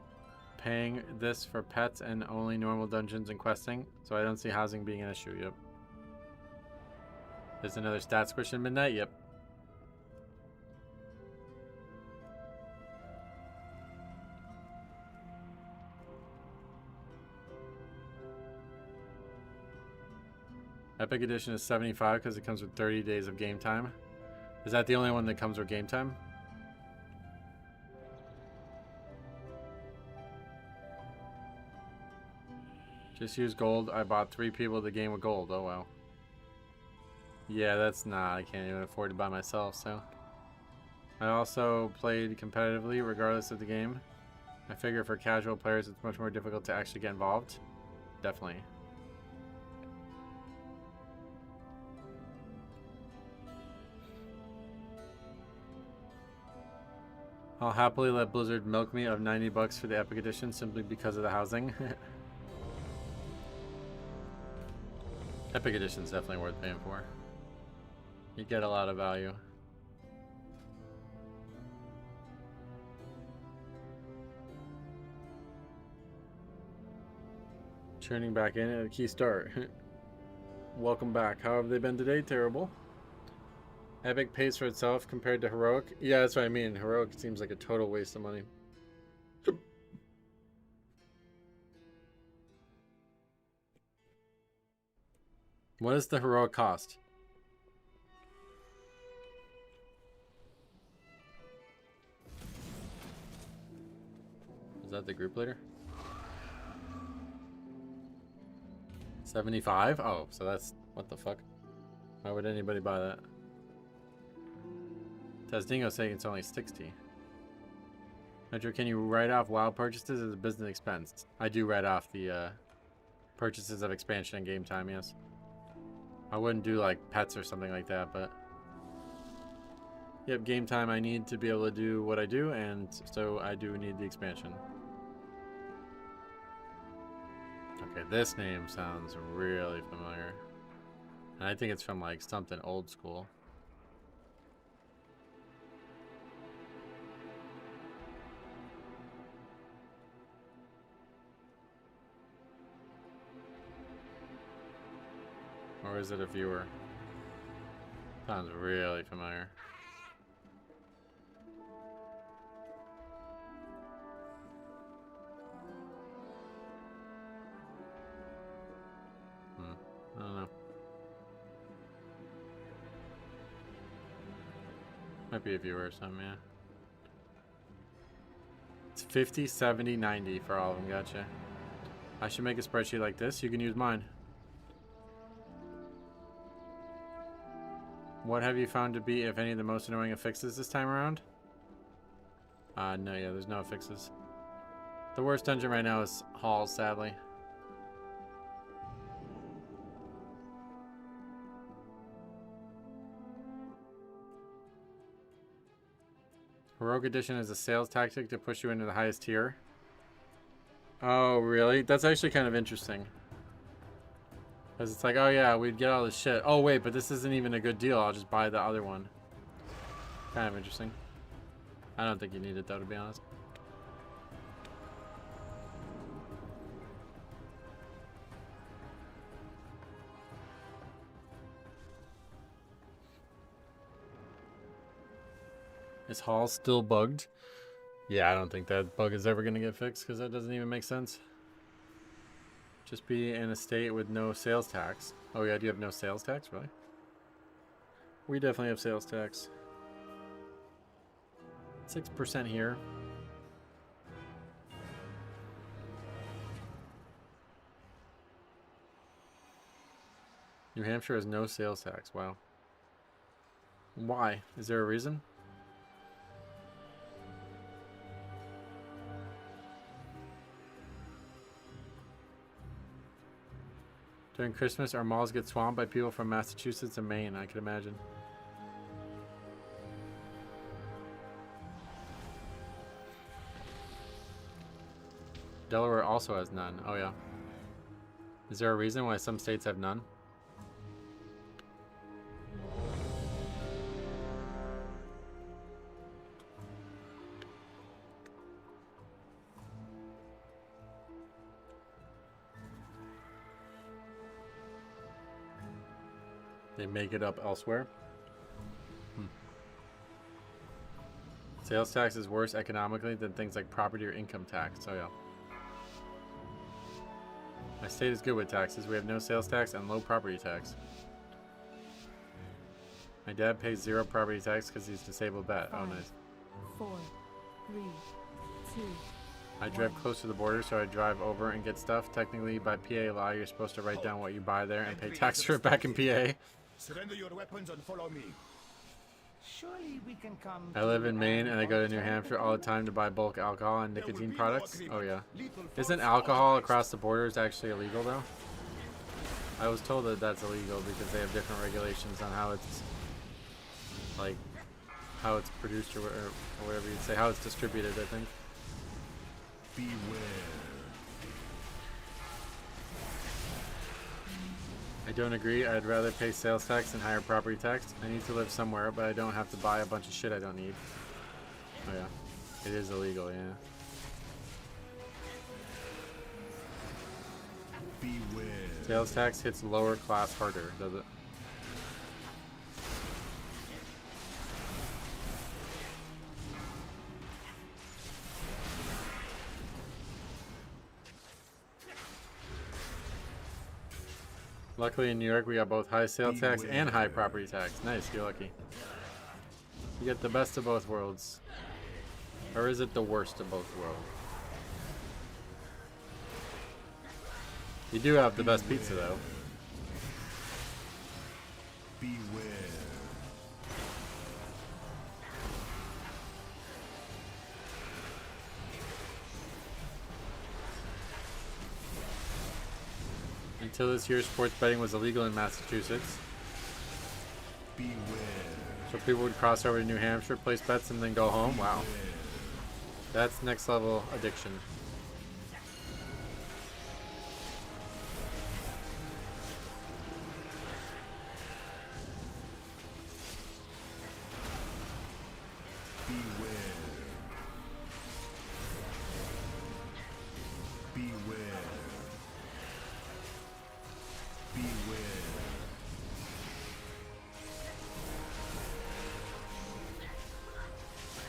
paying this for pets and only normal dungeons and questing, so I don't see housing being an issue. Yep. There's another stat squish in midnight. Yep. Epic Edition is 75 because it comes with 30 days of game time. Is that the only one that comes with game time? Just use gold. I bought 3 people the game with gold. Oh wow. Yeah, that's not. I can't even afford to buy myself, so. I also played competitively regardless of the game. I figure for casual players it's much more difficult to actually get involved. Definitely. I'll happily let Blizzard milk me of 90 bucks for the Epic Edition simply because of the housing. Epic Edition's definitely worth paying for. You get a lot of value. Turning back in at a key start. Welcome back. How have they been today? Terrible. Epic pays for itself compared to Heroic. Yeah, that's what I mean. Heroic seems like a total waste of money. What does the Heroic cost? Is that the group leader? 75? Oh, so that's... What the fuck? Why would anybody buy that? Tazdingo's saying it's only 60. Metro, can you write off WoW purchases as a business expense? I do write off the purchases of expansion and game time, yes. I wouldn't do like pets or something like that, but... Yep, game time I need to be able to do what I do, and so I do need the expansion. Okay, this name sounds really familiar. And I think it's from like something old school. Or is it a viewer? Sounds really familiar. I don't know. Might be a viewer or something, yeah. It's 50, 70, 90 for all of them, gotcha. I should make a spreadsheet like this. You can use mine. What have you found to be, if any, the most annoying affixes this time around? No, yeah, there's no affixes. The worst dungeon right now is Halls, sadly. Heroic Edition is a sales tactic to push you into the highest tier. Oh, really? That's actually kind of interesting. Because it's like, oh yeah, we'd get all this shit. Oh wait, but this isn't even a good deal. I'll just buy the other one. Kind of interesting. I don't think you need it though, to be honest. Is Hall still bugged? Yeah, I don't think that bug is ever going to get fixed because that doesn't even make sense. Just be in a state with no sales tax. Oh yeah, do you have no sales tax? Really? We definitely have sales tax. 6% here. New Hampshire has no sales tax. Wow. Why? Is there a reason? During Christmas, our malls get swamped by people from Massachusetts and Maine, I can imagine. Delaware also has none. Oh yeah. Is there a reason why some states have none? They make it up elsewhere. Sales tax is worse economically than things like property or income tax. Oh yeah. My state is good with taxes. We have no sales tax and low property tax. My dad pays 0 property tax because he's disabled vet. Oh nice. 4, 3, 2. I drive close to the border, so I drive over and get stuff. Technically, by PA law, you're supposed to write down what you buy there and pay tax for it back in PA. Surrender your weapons and follow me. Surely we can come. I live in Maine and I go to New Hampshire all the time to buy bulk alcohol and nicotine products. Oh yeah. Isn't alcohol across the borders actually illegal though? I was told that that's illegal because they have different regulations on how it's like how it's produced or whatever you'd say, how it's distributed, I think. Beware. I don't agree. I'd rather pay sales tax than higher property tax. I need to live somewhere, but I don't have to buy a bunch of shit I don't need. Oh yeah. It is illegal, yeah. Beware. Sales tax hits lower class harder, does it? Luckily in New York we got both high sales tax and high property tax. Nice, you're lucky. You get the best of both worlds. Or is it the worst of both worlds? You do have the best pizza, though. Beware. Until this year, sports betting was illegal in Massachusetts. Beware. So people would cross over to New Hampshire, place bets, and then go home. Wow. That's next level addiction.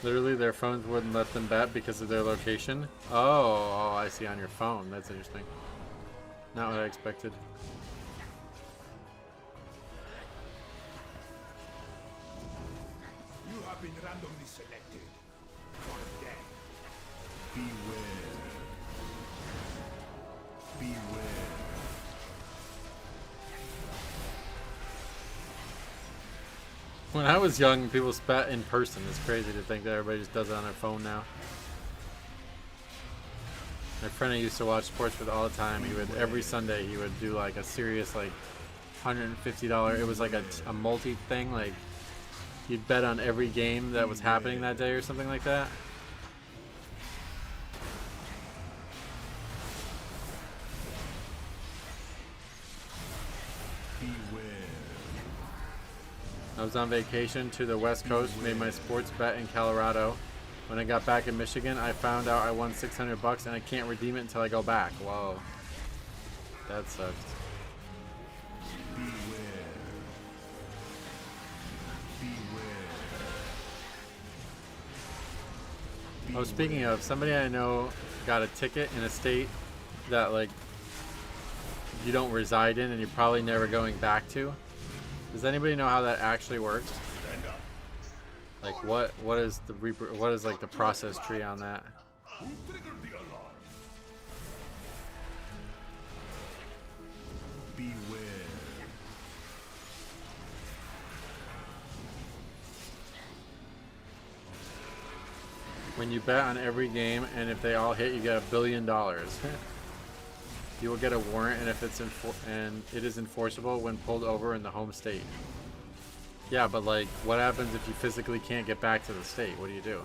Literally, their phones wouldn't let them bet because of their location. Oh, I see, on your phone. That's interesting. Not what I expected. You have been randomly selected for death. Beware. Beware. When I was young, people spat in person. It's crazy to think that everybody just does it on their phone now. My friend I used to watch sports with all the time, he would, every Sunday, he would do like a serious like $150, it was like a multi thing, like you'd bet on every game that was happening that day or something like that. I was on vacation to the West Coast, made my sports bet in Colorado. When I got back in Michigan, I found out I won $600 and I can't redeem it until I go back. Whoa. That sucks. Oh, speaking of, somebody I know got a ticket in a state that like you don't reside in and you're probably never going back to. Does anybody know how that actually works? Like what is like the process tree on that? Who triggered the alarm? Beware. When you bet on every game and if they all hit, you get $1 billion. You will get a warrant, and if it's it is enforceable when pulled over in the home state. Yeah, but like, what happens if you physically can't get back to the state? What do you do?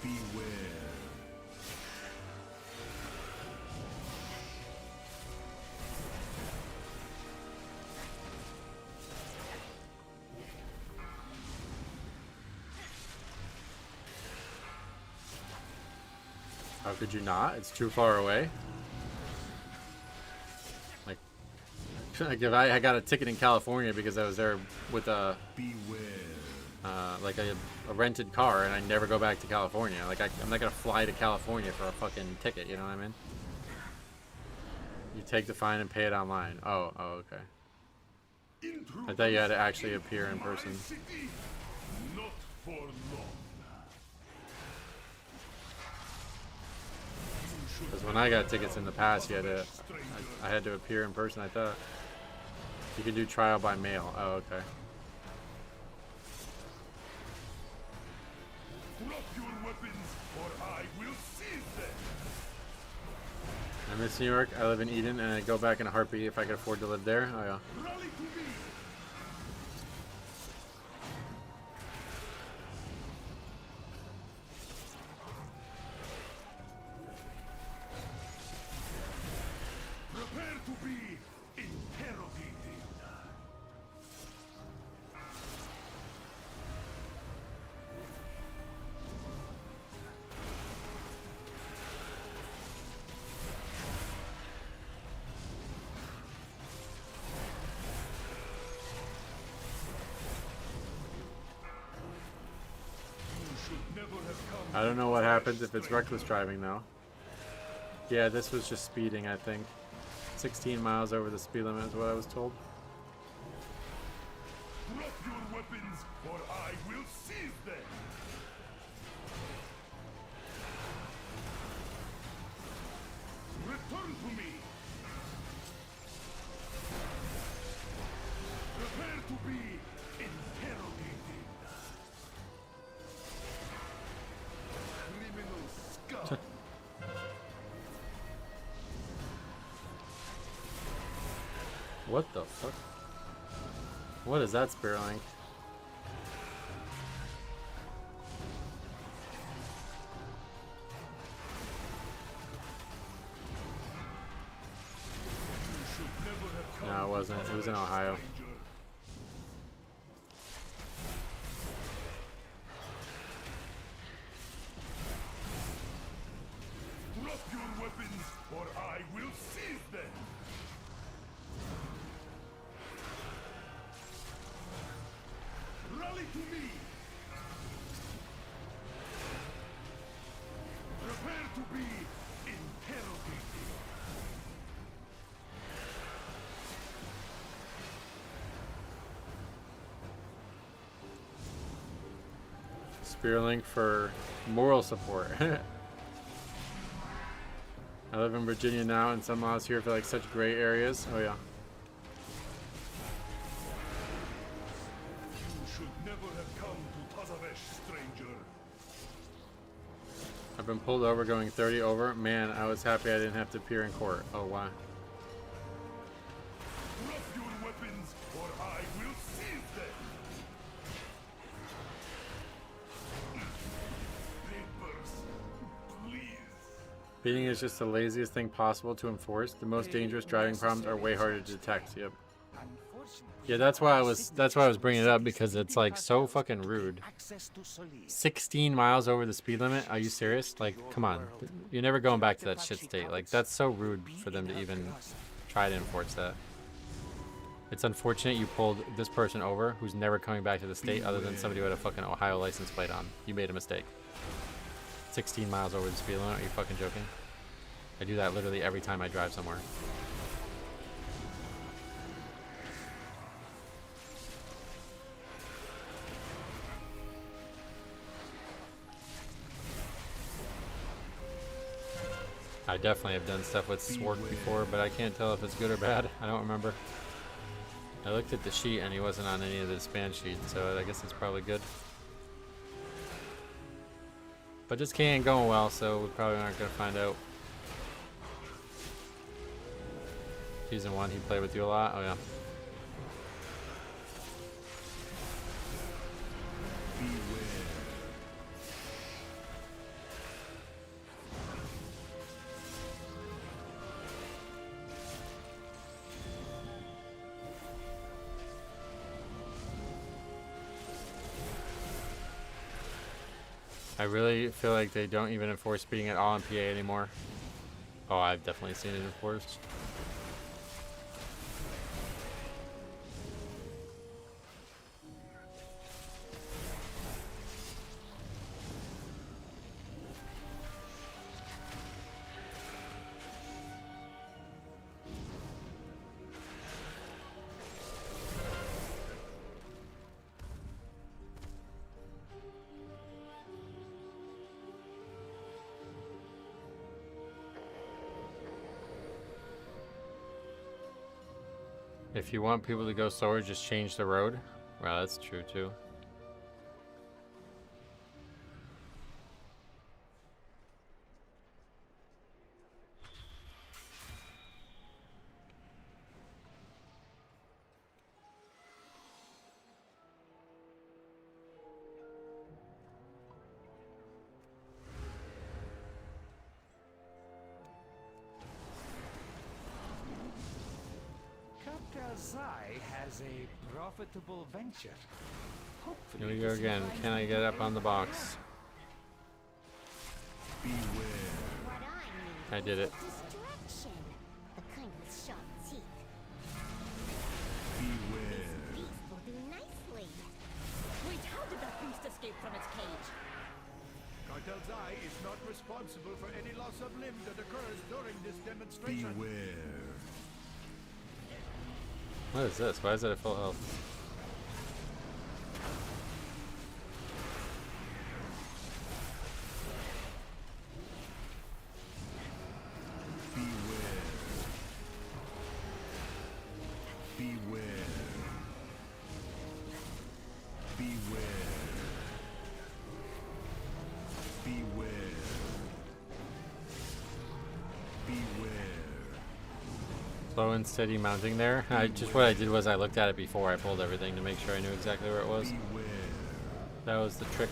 Beware. How could you not? It's too far away. Like if I got a ticket in California because I was there with a like a rented car and I never go back to California. Like I'm not gonna fly to California for a fucking ticket. You know what I mean? You take the fine and pay it online. Oh, okay. I thought you had to actually appear in person. Not for long. Because when I got tickets in the past, I had to appear in person. I thought you could do trial by mail. Oh, okay. Drop your weapons, or I will seize them. I miss New York. I live in Eden, and I'd go back in a heartbeat if I could afford to live there. Oh yeah. Rally to me. Prepare to be interrogated. I don't know what happens if it's reckless driving though. Yeah, this was just speeding, I think. 16 miles over the speed limit is what I was told. Drop your weapons, or I will seize them. Return to me. What the fuck? What is that spirit link? No, it wasn't. It was in Ohio. Drop your weapons, or I will seize them. Rally to me. Prepare to be interrogated. Spear link for moral support. I live in Virginia now, and some laws here feel like such gray areas. Oh yeah. You should never have come to Tazavesh, stranger. I've been pulled over going 30 over. Man, I was happy I didn't have to appear in court. Oh wow. Drop your weapons, or I will seize them. Papers, please. Speeding is just the laziest thing possible to enforce. The most dangerous driving problems are way harder to detect. Yep. Yeah, that's why I was bringing it up, because it's like so fucking rude. 16 miles over the speed limit? Are you serious? Like, come on. You're never going back to that shit state. Like, that's so rude for them to even try to enforce that. It's unfortunate you pulled this person over who's never coming back to the state other than somebody who had a fucking Ohio license plate on. You made a mistake. 16 miles over the speed limit? Are you fucking joking? I do that literally every time I drive somewhere. I definitely have done stuff with Swark before, but I can't tell if it's good or bad. I don't remember. I looked at the sheet and he wasn't on any of the disband sheets, so I guess it's probably good. But this key ain't going well, so we probably aren't going to find out. Season 1, he played with you a lot? Oh yeah. I really feel like they don't even enforce speeding at all in PA anymore. Oh, I've definitely seen it enforced. If you want people to go slower, just change the road. Wow, that's true too. Zai has a profitable venture. Hopefully Here we go again. Can I get up on the box? What I need I did it. distraction. The kind with sharp teeth. Beware. These will do nicely. Wait, how did that beast escape from its cage? Cartel Zai is not responsible for any loss of limb that occurs during this demonstration. Beware. What is this? Why is it at full health? Beware. Beware. Beware. Beware. Beware. Slow slow and steady mounting there. What I did was I looked at it before I pulled everything to make sure I knew exactly where it was. That was the trick.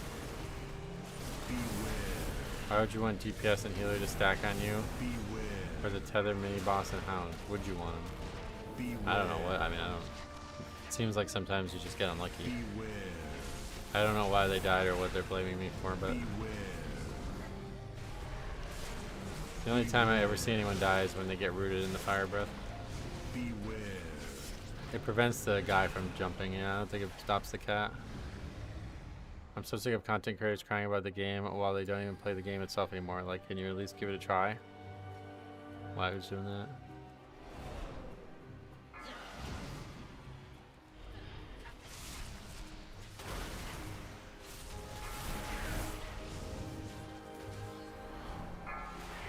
Why would you want DPS and healer to stack on you? Or the tether, mini boss, and hound? Would you want them? I don't know what. I mean, I don't. It seems like sometimes you just get unlucky. I don't know why they died or what they're blaming me for, but the only time I ever see anyone die is when they get rooted in the fire breath. It prevents the guy from jumping. Yeah, I don't think it stops the cat. I'm so sick of content creators crying about the game while they don't even play the game itself anymore. Like, can you at least give it a try? Why was doing that?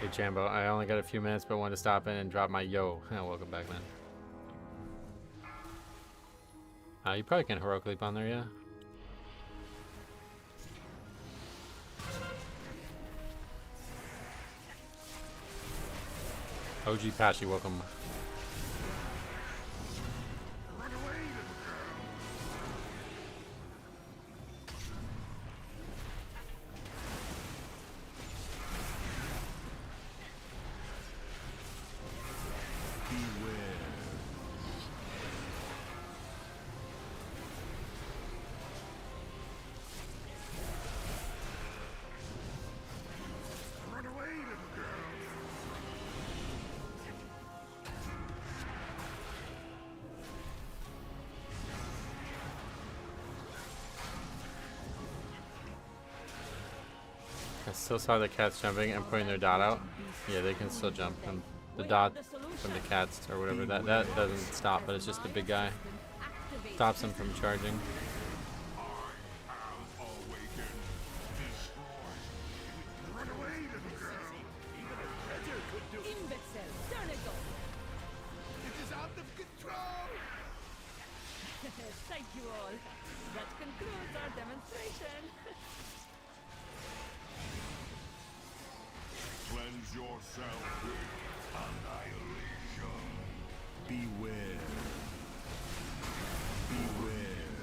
Hey Jambo, I only got a few minutes but wanted to stop in and drop my yo. Welcome back, man. You probably can heroic leap on there, yeah? OG Patchy, welcome. I still saw the cats jumping and putting their dot out. Yeah, they can still jump. And the dot from the cats or whatever, that doesn't stop, but it's just the big guy. Stops them from charging. Thank you all. That concludes our demonstration. Cleanse yourself with annihilation. Beware. Beware.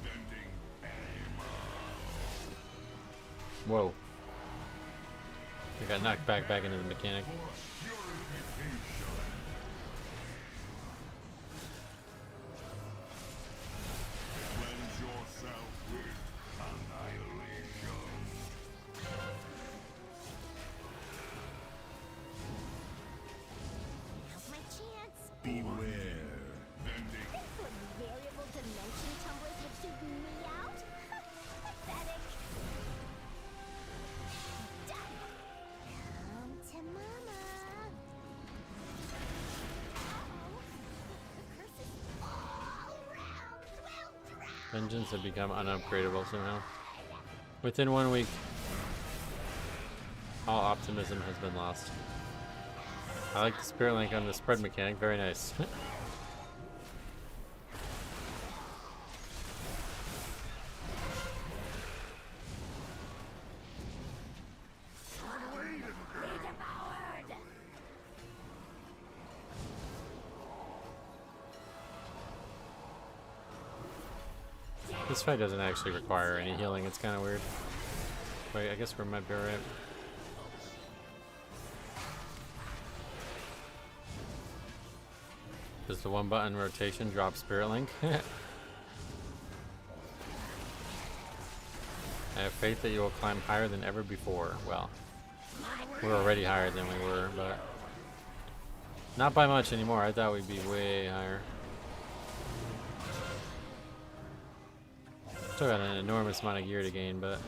Bending Whoa. I got knocked back into the mechanic. Cleanse yourself with annihilation. Now's my chance. Beware. Bending. This would variable dimension tumblers would shoot me out? Pathetic. Done. Home to mama. Uh-oh. The curse is all around. Will drown. Vengeance have become unupgradable somehow. Within 1 week, all optimism has been lost. I like the spirit link on the spread mechanic, very nice. This fight doesn't actually require any healing, it's kind of weird. Wait, I guess we might be right. Does the one button rotation drop Spirit Link? I have faith that you will climb higher than ever before. Well, we're already higher than we were, but not by much anymore. I thought we'd be way higher. Still got an enormous amount of gear to gain, but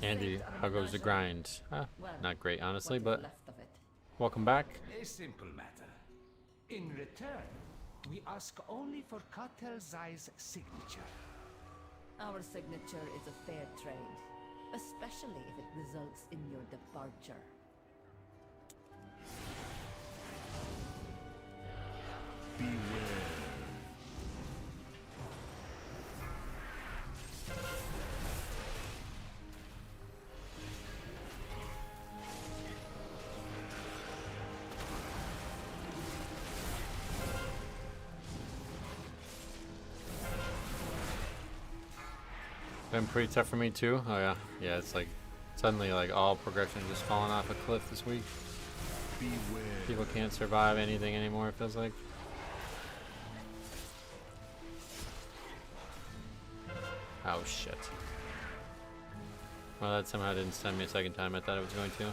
Andy, how goes the grind? Not great, honestly, but welcome back. A simple matter. In return, we ask only for Cartel Zai's signature. Our signature is a fair trade, especially if it results in your departure. Been pretty tough for me too. Oh yeah, yeah. It's like suddenly like all progression just falling off a cliff this week. People can't survive anything anymore. It feels like. Oh shit. Well, that somehow didn't stun me a second time. I thought it was going to.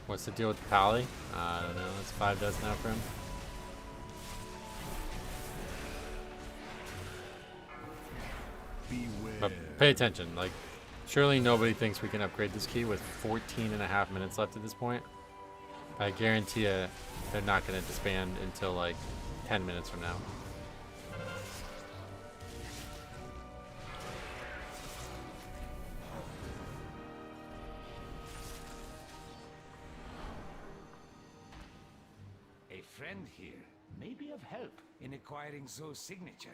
What's the deal with the Pally? I don't know. It's 5 deaths now for him. But pay attention, like, surely nobody thinks we can upgrade this key with 14.5 minutes left at this point. I guarantee you they're not going to disband until like 10 minutes from now. A friend here may be of help in acquiring Zoe's signature.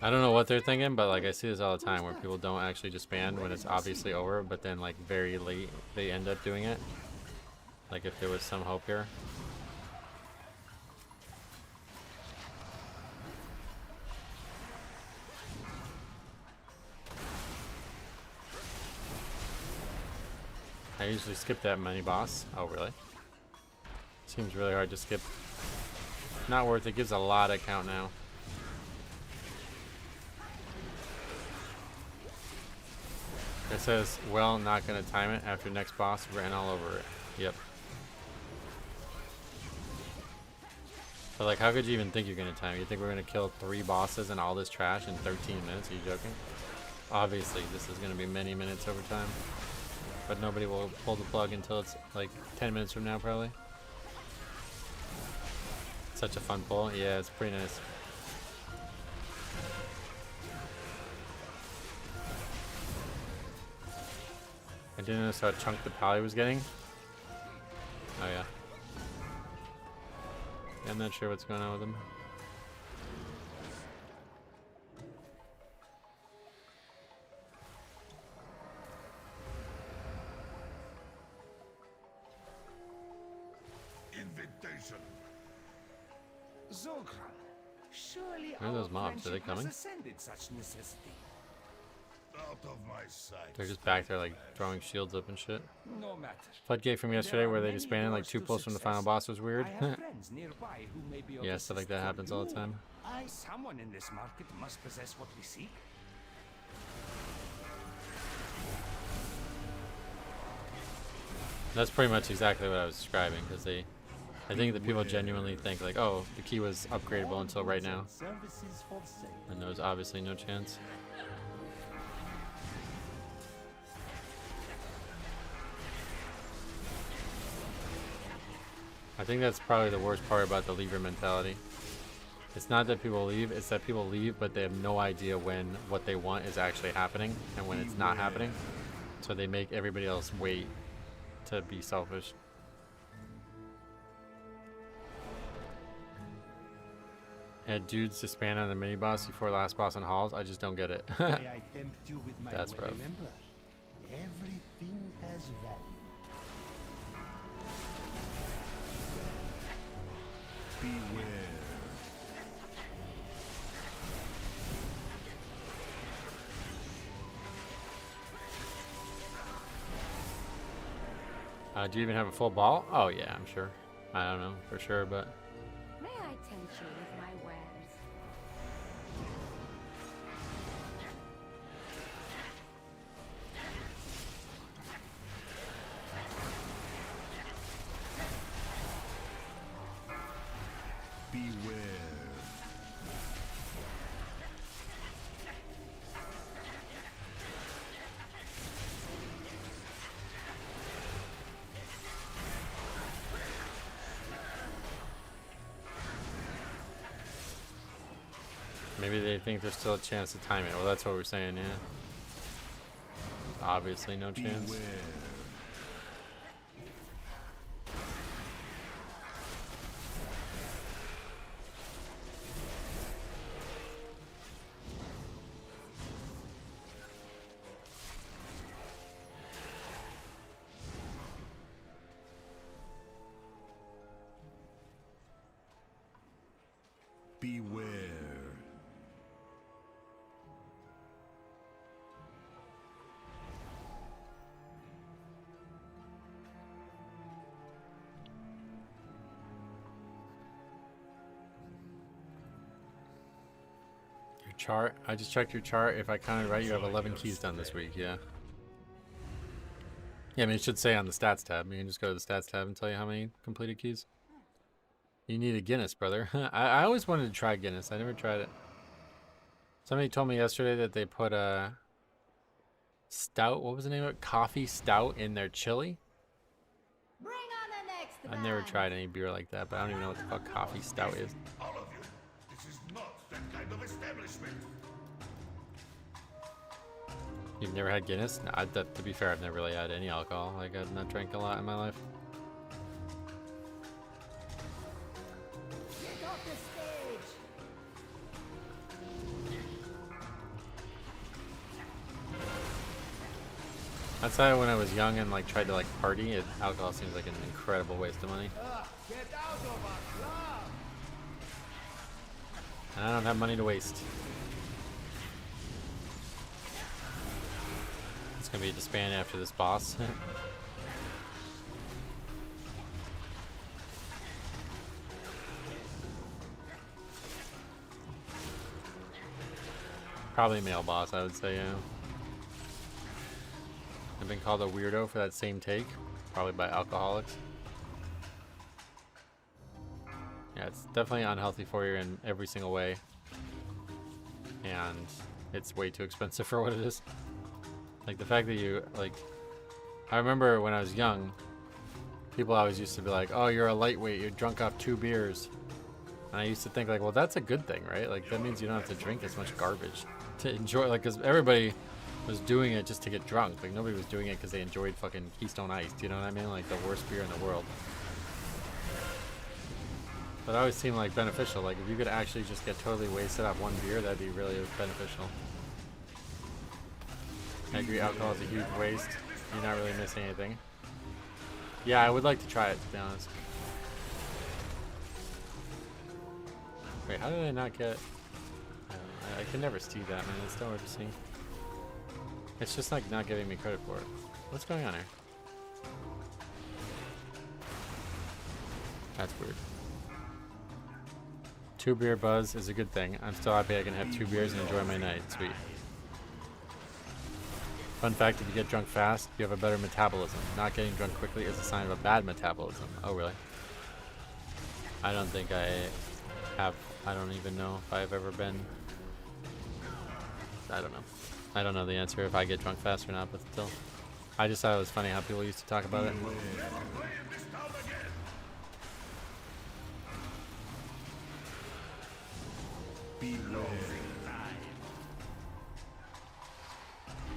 I don't know what they're thinking, but like I see this all the time where people don't actually disband when it's obviously over, but then like very late they end up doing it. Like if there was some hope here. I usually skip that mini boss. Oh really? Seems really hard to skip. Not worth it. Gives a lot of count now. It says, well, not gonna time it after next boss, ran all over it. Yep. But like, how could you even think you're gonna time it? You think we're gonna kill 3 bosses and all this trash in 13 minutes? Are you joking? Obviously, this is gonna be many minutes over time. But nobody will pull the plug until it's like 10 minutes from now, probably. Such a fun pull. Yeah, it's pretty nice. I didn't notice how chunked the Pally was getting. Oh yeah. I'm not sure what's going on with him. Invitation. Zogran, surely Where are those mobs? Are they coming? Such necessity. Out of my sight. They're just back there like throwing shields up and shit. No matter. Floodgate from yesterday where they disbanded like 2 pulls from the final boss was weird. I have friends nearby who may be of Yeah, stuff like that assistance happens all the time. Someone in this market must possess what we seek. That's pretty much exactly what I was describing, because I think that people genuinely think like, oh, the key was upgradable until right now. And there was obviously no chance. I think that's probably the worst part about the leaver mentality. It's not that people leave, it's that people leave, but they have no idea when what they want is actually happening and when it's not happening. So they make everybody else wait to be selfish. And dudes disband on the mini boss before last boss on halls. I just don't get it. That's rough. Remember, everything has value. Beware. Do you even have a full ball? Oh yeah, I'm sure. I don't know for sure, but May I tempt you with my wares? Beware. maybe they think there's still a chance to time it. Well, that's what we're saying, yeah. Obviously no chance. Beware. Beware. Your chart. I just checked your chart. If I counted right, you have 11 keys done this week. Yeah. Yeah, I mean, it should say on the stats tab. You can just go to the stats tab and tell you how many completed keys. You need a Guinness, brother. I always wanted to try Guinness. I never tried it. Somebody told me yesterday that they put a stout, what was the name of it? Coffee stout in their chili. Bring on the next I've never tried any beer like that, but I don't even know what the fuck coffee stout is. All of you, this is not that kind of establishment. You've never had Guinness? No, to be fair, I've never really had any alcohol. Like, I've not drank a lot in my life. Get off the stage. That's why when I was young and like tried to like party, alcohol seems like an incredible waste of money. Get out of our club! And I don't have money to waste. It's gonna be a disband after this boss. Probably male boss, I would say, yeah. I've been called a weirdo for that same take, probably by alcoholics. Yeah, it's definitely unhealthy for you in every single way. And it's way too expensive for what it is. Like the fact that you, like, I remember when I was young, people always used to be like, oh, you're a lightweight, you're drunk off 2 beers. And I used to think like, well, that's a good thing, right? Like that means you don't have to drink as much garbage to enjoy, like, because everybody was doing it just to get drunk. Like nobody was doing it because they enjoyed fucking Keystone Ice, you know what I mean? Like the worst beer in the world. But it always seemed like beneficial. Like if you could actually just get totally wasted off 1 beer, that'd be really beneficial. I agree, alcohol is a huge waste. You're not really missing anything. Yeah, I would like to try it, to be honest. Wait, how did I not get... I don't know. I can never see that, man. It's still hard to see. It's just like not giving me credit for it. What's going on here? That's weird. 2 beer buzz is a good thing. I'm still happy I can have 2 beers and enjoy my night. Sweet. Fun fact, if you get drunk fast, you have a better metabolism. Not getting drunk quickly is a sign of a bad metabolism. Oh, really? I don't think I have... I don't even know if I've ever been... I don't know. I don't know the answer if I get drunk fast or not, but still. I just thought it was funny how people used to talk about it.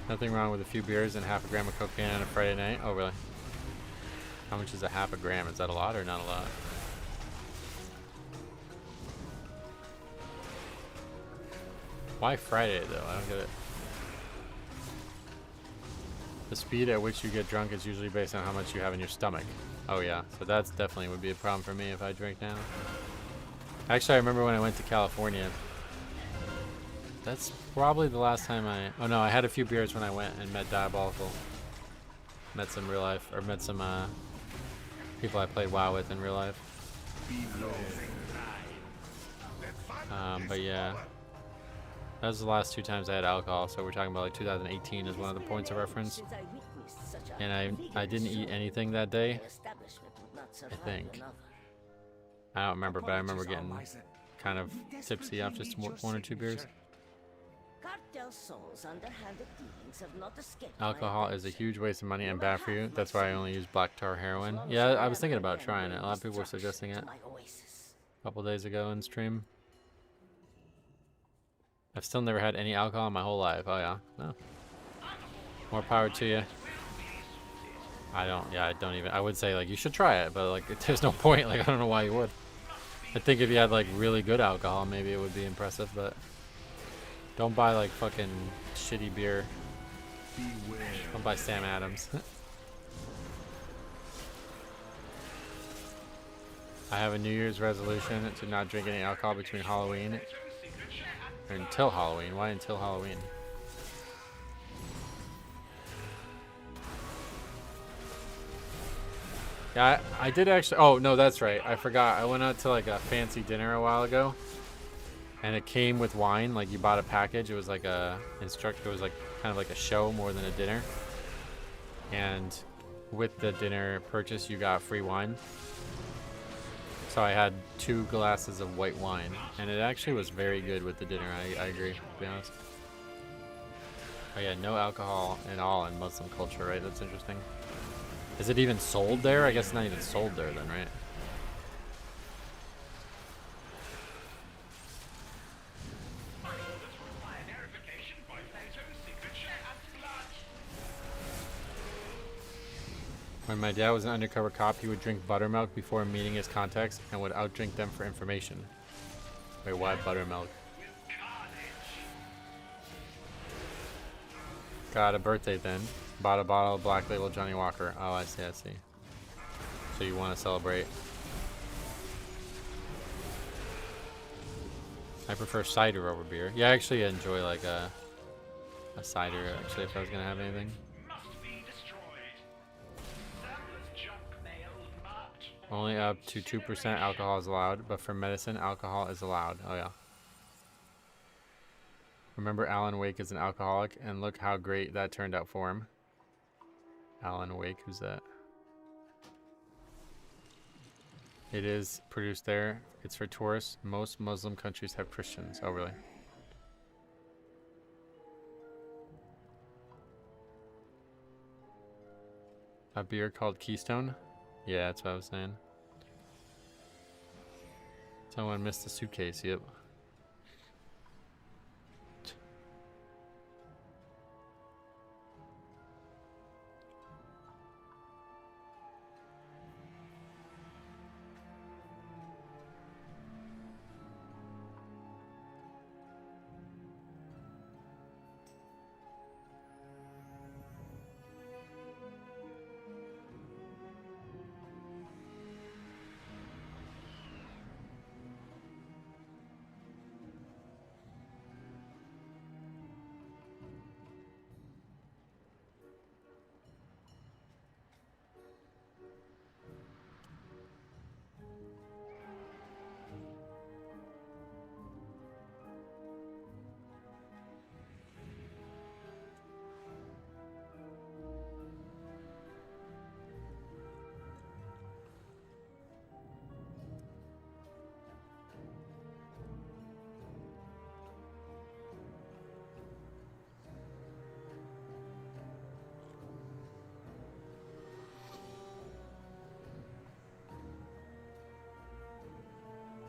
Nothing wrong with a few beers and half a gram of cocaine on a Friday night. Oh, really? How much is a half a gram? Is that a lot or not a lot? Why Friday, though? I don't get it. The speed at which you get drunk is usually based on how much you have in your stomach. Oh, yeah. So that's definitely would be a problem for me if I drink now. Actually, I remember when I went to California. That's probably the last time I... Oh, no, I had a few beers when I went and met Diabolical. Met some real life... Or met some people I played WoW with in real life. But yeah. That was the last 2 times I had alcohol, so we're talking about like 2018 is one of the points of reference. And I didn't eat anything that day, I think. I don't remember, but I remember getting kind of tipsy after just 1 or 2 beers. Alcohol is a huge waste of money and bad for you. That's why I only use black tar heroin. Yeah, I was thinking about trying it. A lot of people were suggesting it a couple days ago in stream. I've still never had any alcohol in my whole life. Oh yeah, no. More power to you. I don't even, I would say like you should try it, but like there's no point. Like I don't know why you would. I think if you had like really good alcohol, maybe it would be impressive, but don't buy like fucking shitty beer. Don't buy Sam Adams. I have a New Year's resolution to not drink any alcohol between Halloween or until Halloween. Why until Halloween? Yeah, I did actually. Oh no, that's right. I forgot. I went out to like a fancy dinner a while ago, and it came with wine. Like you bought a package. It was like a It was like kind of like a show more than a dinner. And with the dinner purchase, you got free wine. So I had 2 glasses of white wine, and it actually was very good with the dinner. I agree, to be honest. Oh yeah, no alcohol at all in Muslim culture, right? That's interesting. Is it even sold there? I guess it's not even sold there then, right? When my dad was an undercover cop, he would drink buttermilk before meeting his contacts and would outdrink them for information. Wait, why buttermilk? Got a birthday then. Bought a bottle of Black Label Johnny Walker. Oh, I see, I see. So you want to celebrate. I prefer cider over beer. Yeah, I actually enjoy like a cider, actually, if I was going to have anything. Only up to 2% alcohol is allowed, but for medicine, alcohol is allowed. Oh, yeah. Remember Alan Wake is an alcoholic, and look how great that turned out for him. Alan Wake, who's that? It is produced there. It's for tourists. Most Muslim countries have Christians. Oh, really? A beer called Keystone? Yeah, that's what I was saying. Someone missed the suitcase, yep.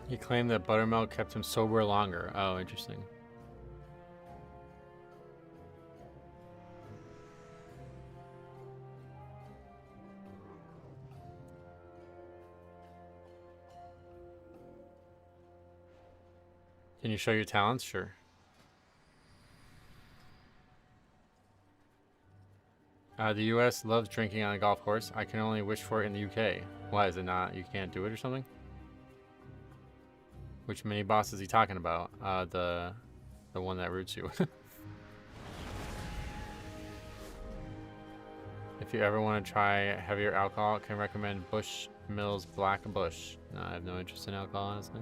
He claimed that buttermilk kept him sober longer. Oh, interesting. Can you show your talents? Sure. The U.S. loves drinking on a golf course. I can only wish for it in the U.K. Why is it not? You can't do it or something? Which mini boss is he talking about? The one that roots you. If you ever want to try heavier alcohol, I can recommend Bush Mills Black Bush. No, I have no interest in alcohol, honestly.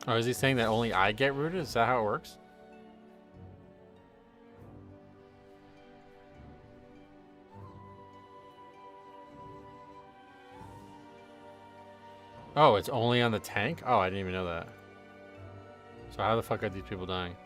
Oh, is he saying that only I get rooted? Is that how it works? Oh, it's only on the tank? Oh, I didn't even know that. So how the fuck are these people dying?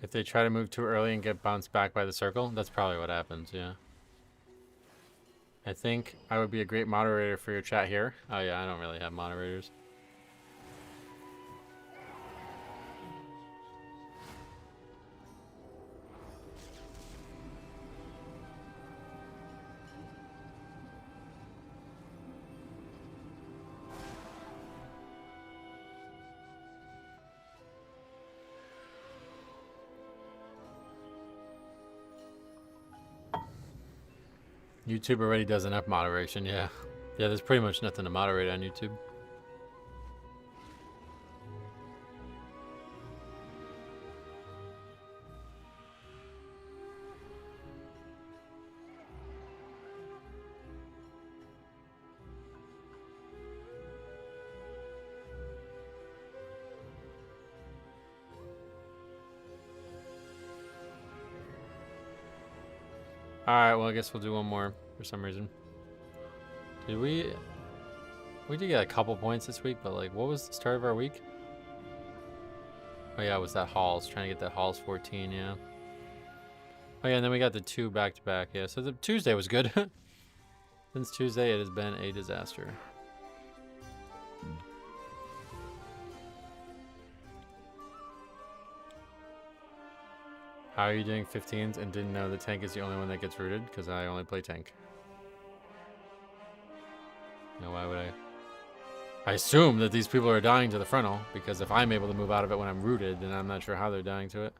If they try to move too early and get bounced back by the circle, that's probably what happens, yeah. I think I would be a great moderator for your chat here. Oh yeah, I don't really have moderators. YouTube already does enough moderation, yeah. Yeah, there's pretty much nothing to moderate on YouTube. Alright, well I guess we'll do one more for some reason. Did we did get a couple points this week, but like what was the start of our week? Oh yeah, it was that Halls, trying to get that Halls 14, yeah. Oh yeah, and then we got the 2 back to back, yeah. So the Tuesday was good. Since Tuesday it has been a disaster. How are you doing 15s and didn't know the tank is the only one that gets rooted? Because I only play tank. No, why would I? I assume that these people are dying to the frontal, because if I'm able to move out of it when I'm rooted, then I'm not sure how they're dying to it.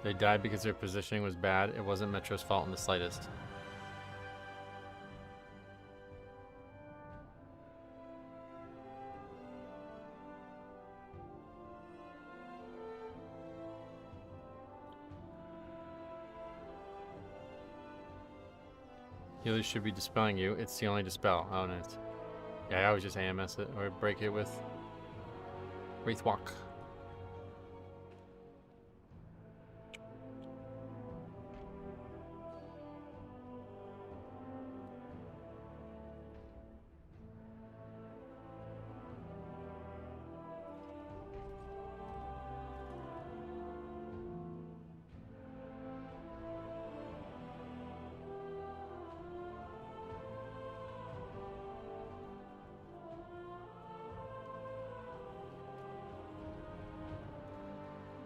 They died because their positioning was bad. It wasn't Metro's fault in the slightest. Healers should be dispelling you. It's the only dispel. Oh, nice. Yeah, I always just AMS it or break it with Wraithwalk.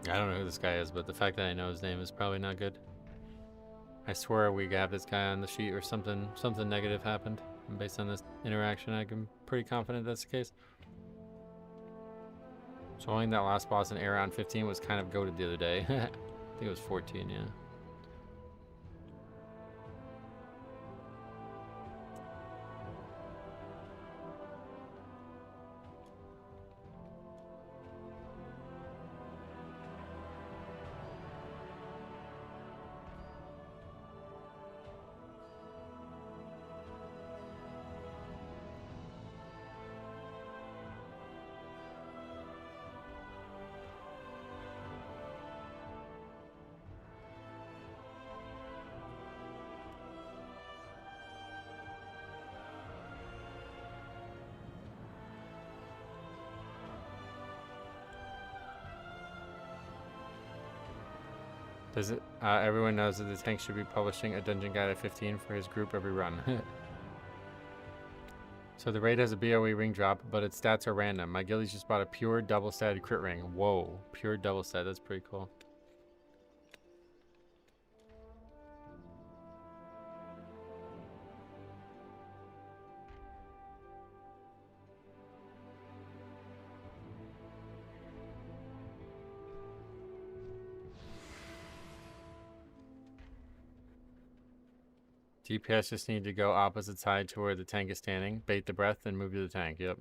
I don't know who this guy is, but the fact that I know his name is probably not good. I swear we got this guy on the sheet or something negative happened. And based on this interaction, I'm pretty confident that's the case. So only that last boss in air on 15 was kind of goated the other day. I think it was 14, yeah. Does it? Everyone knows that the tank should be publishing a dungeon guide at 15 for his group every run. So the raid has a BOE ring drop, but its stats are random. My guildie's just bought a pure double-statted crit ring. Whoa, pure double-stat. That's pretty cool. DPS just need to go opposite side to where the tank is standing, bait the breath, and move to the tank. Yep.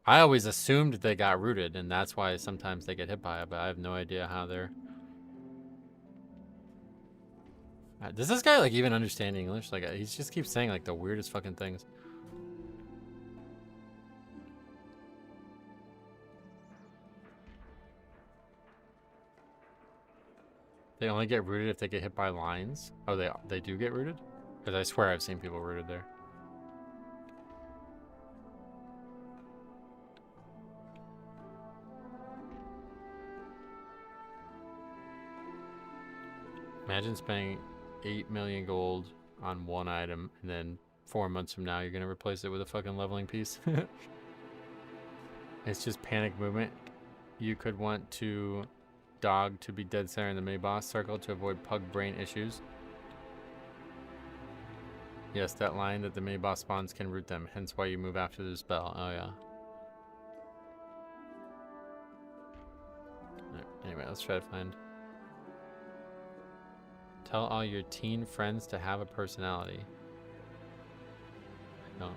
I always assumed they got rooted, and that's why sometimes they get hit by it, but I have no idea how they're... Does this guy, like, even understand English? Like, he just keeps saying, like, the weirdest fucking things. They only get rooted if they get hit by lines. Oh, they do get rooted? Because I swear I've seen people rooted there. Imagine spending 8 million gold on one item, and then 4 months from now you're gonna replace it with a fucking leveling piece. It's just panic movement. You could want to dog to be dead center in the mini boss circle to avoid pug brain issues. Yes, that line that the mini boss spawns can root them, hence why you move after the spell. Oh yeah. Right, anyway, let's try to find. Tell all your teen friends to have a personality. I don't.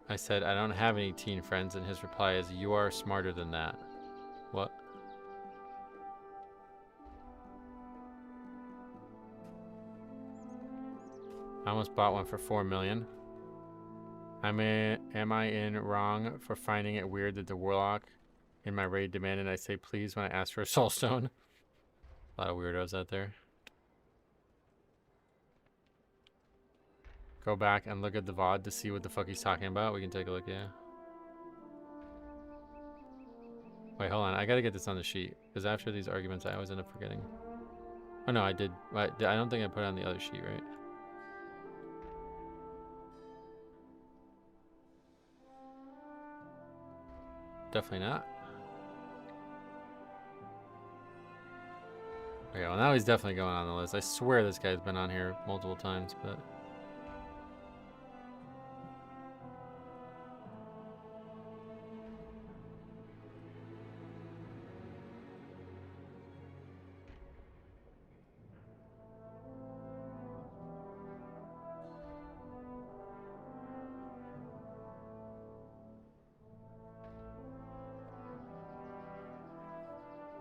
I said, I don't have any teen friends, and his reply is, you are smarter than that. What? I almost bought one for 4 million. Am I in wrong for finding it weird that the warlock in my raid demanded I say please when I asked for a soulstone? A lot of weirdos out there. Go back and look at the VOD to see what the fuck he's talking about. We can take a look, yeah. Wait, hold on. I gotta get this on the sheet. Because after these arguments, I always end up forgetting. Oh, no, I did. I don't think I put it on the other sheet, right? Definitely not. Okay, well now he's definitely going on the list. I swear this guy's been on here multiple times, but...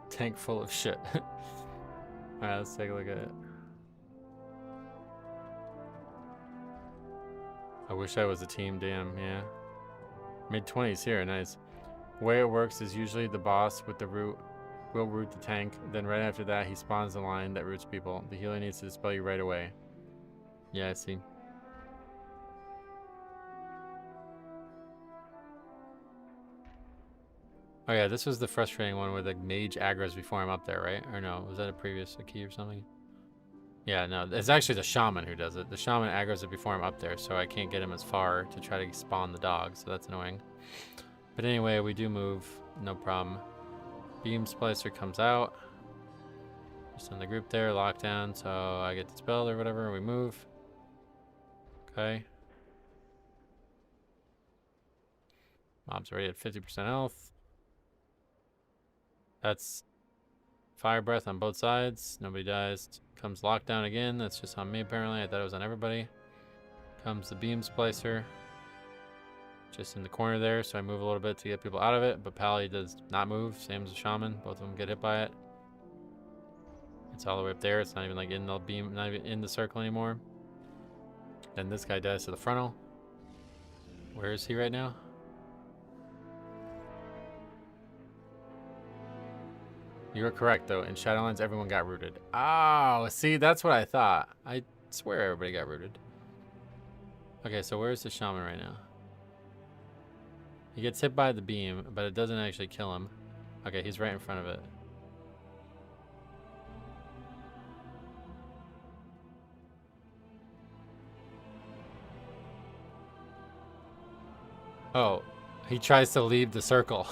tank full of shit. Alright, let's take a look at it. I wish I was a team, damn, yeah. Mid-20s here, nice. The way it works is usually the boss with the root will root the tank, then right after that he spawns the line that roots people. The healer needs to dispel you right away. Yeah, I see. Oh yeah, this was the frustrating one where the mage aggro's before I'm up there, right? Or no, was that a previous key or something? Yeah, no, it's actually the shaman who does it. The shaman aggro's it before I'm up there, so I can't get him as far to try to spawn the dog, so that's annoying. But anyway, we do move, no problem. Beam Splicer comes out. Just in the group there, lockdown, so I get dispelled or whatever, we move. Okay. Mob's already at 50% health. That's fire breath on both sides. Nobody dies. Comes lockdown again. That's just on me apparently. I thought it was on everybody. Comes the beam splicer. Just in the corner there, so I move a little bit to get people out of it. But Pally does not move. Same as the shaman. Both of them get hit by it. It's all the way up there. It's not even like in the beam, not even in the circle anymore. Then this guy dies to the frontal. Where is he right now? You were correct, though. In Shadowlands, everyone got rooted. Oh, see, that's what I thought. I swear everybody got rooted. Okay, so where's the shaman right now? He gets hit by the beam, but it doesn't actually kill him. Okay, he's right in front of it. Oh, he tries to leave the circle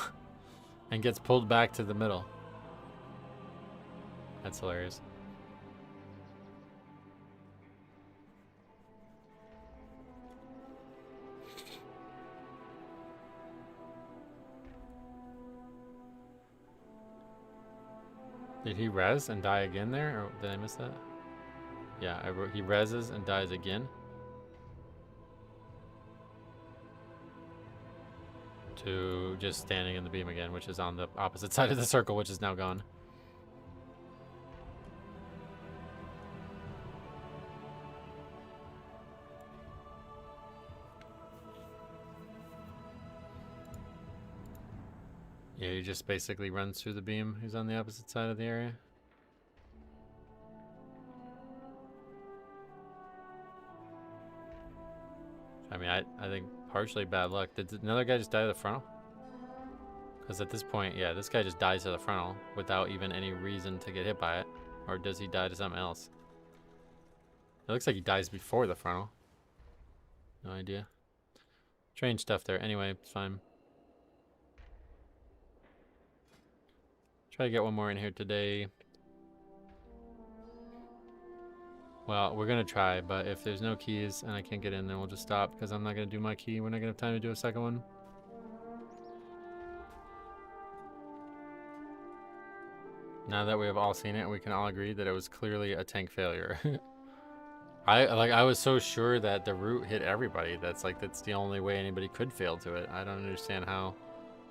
and gets pulled back to the middle. That's hilarious. Did he res and die again there? Or did I miss that? Yeah, he reses and dies again. to just standing in the beam again, which is on the opposite side of the circle, which is now gone. Yeah, he just basically runs through the beam. He's on the opposite side of the area. I mean, I think partially bad luck. Did another guy just die to the frontal? Because at this point, yeah, this guy just dies to the frontal without even any reason to get hit by it. Or does he die to something else? It looks like he dies before the frontal. No idea. Strange stuff there. Anyway, it's fine. Try to get one more in here today. Well, we're going to try, but if there's no keys and I can't get in, then we'll just stop because I'm not going to do my key. We're not going to have time to do a second one. Now that we have all seen it, we can all agree that it was clearly a tank failure. I was so sure that the root hit everybody. That's the only way anybody could fail to it. I don't understand how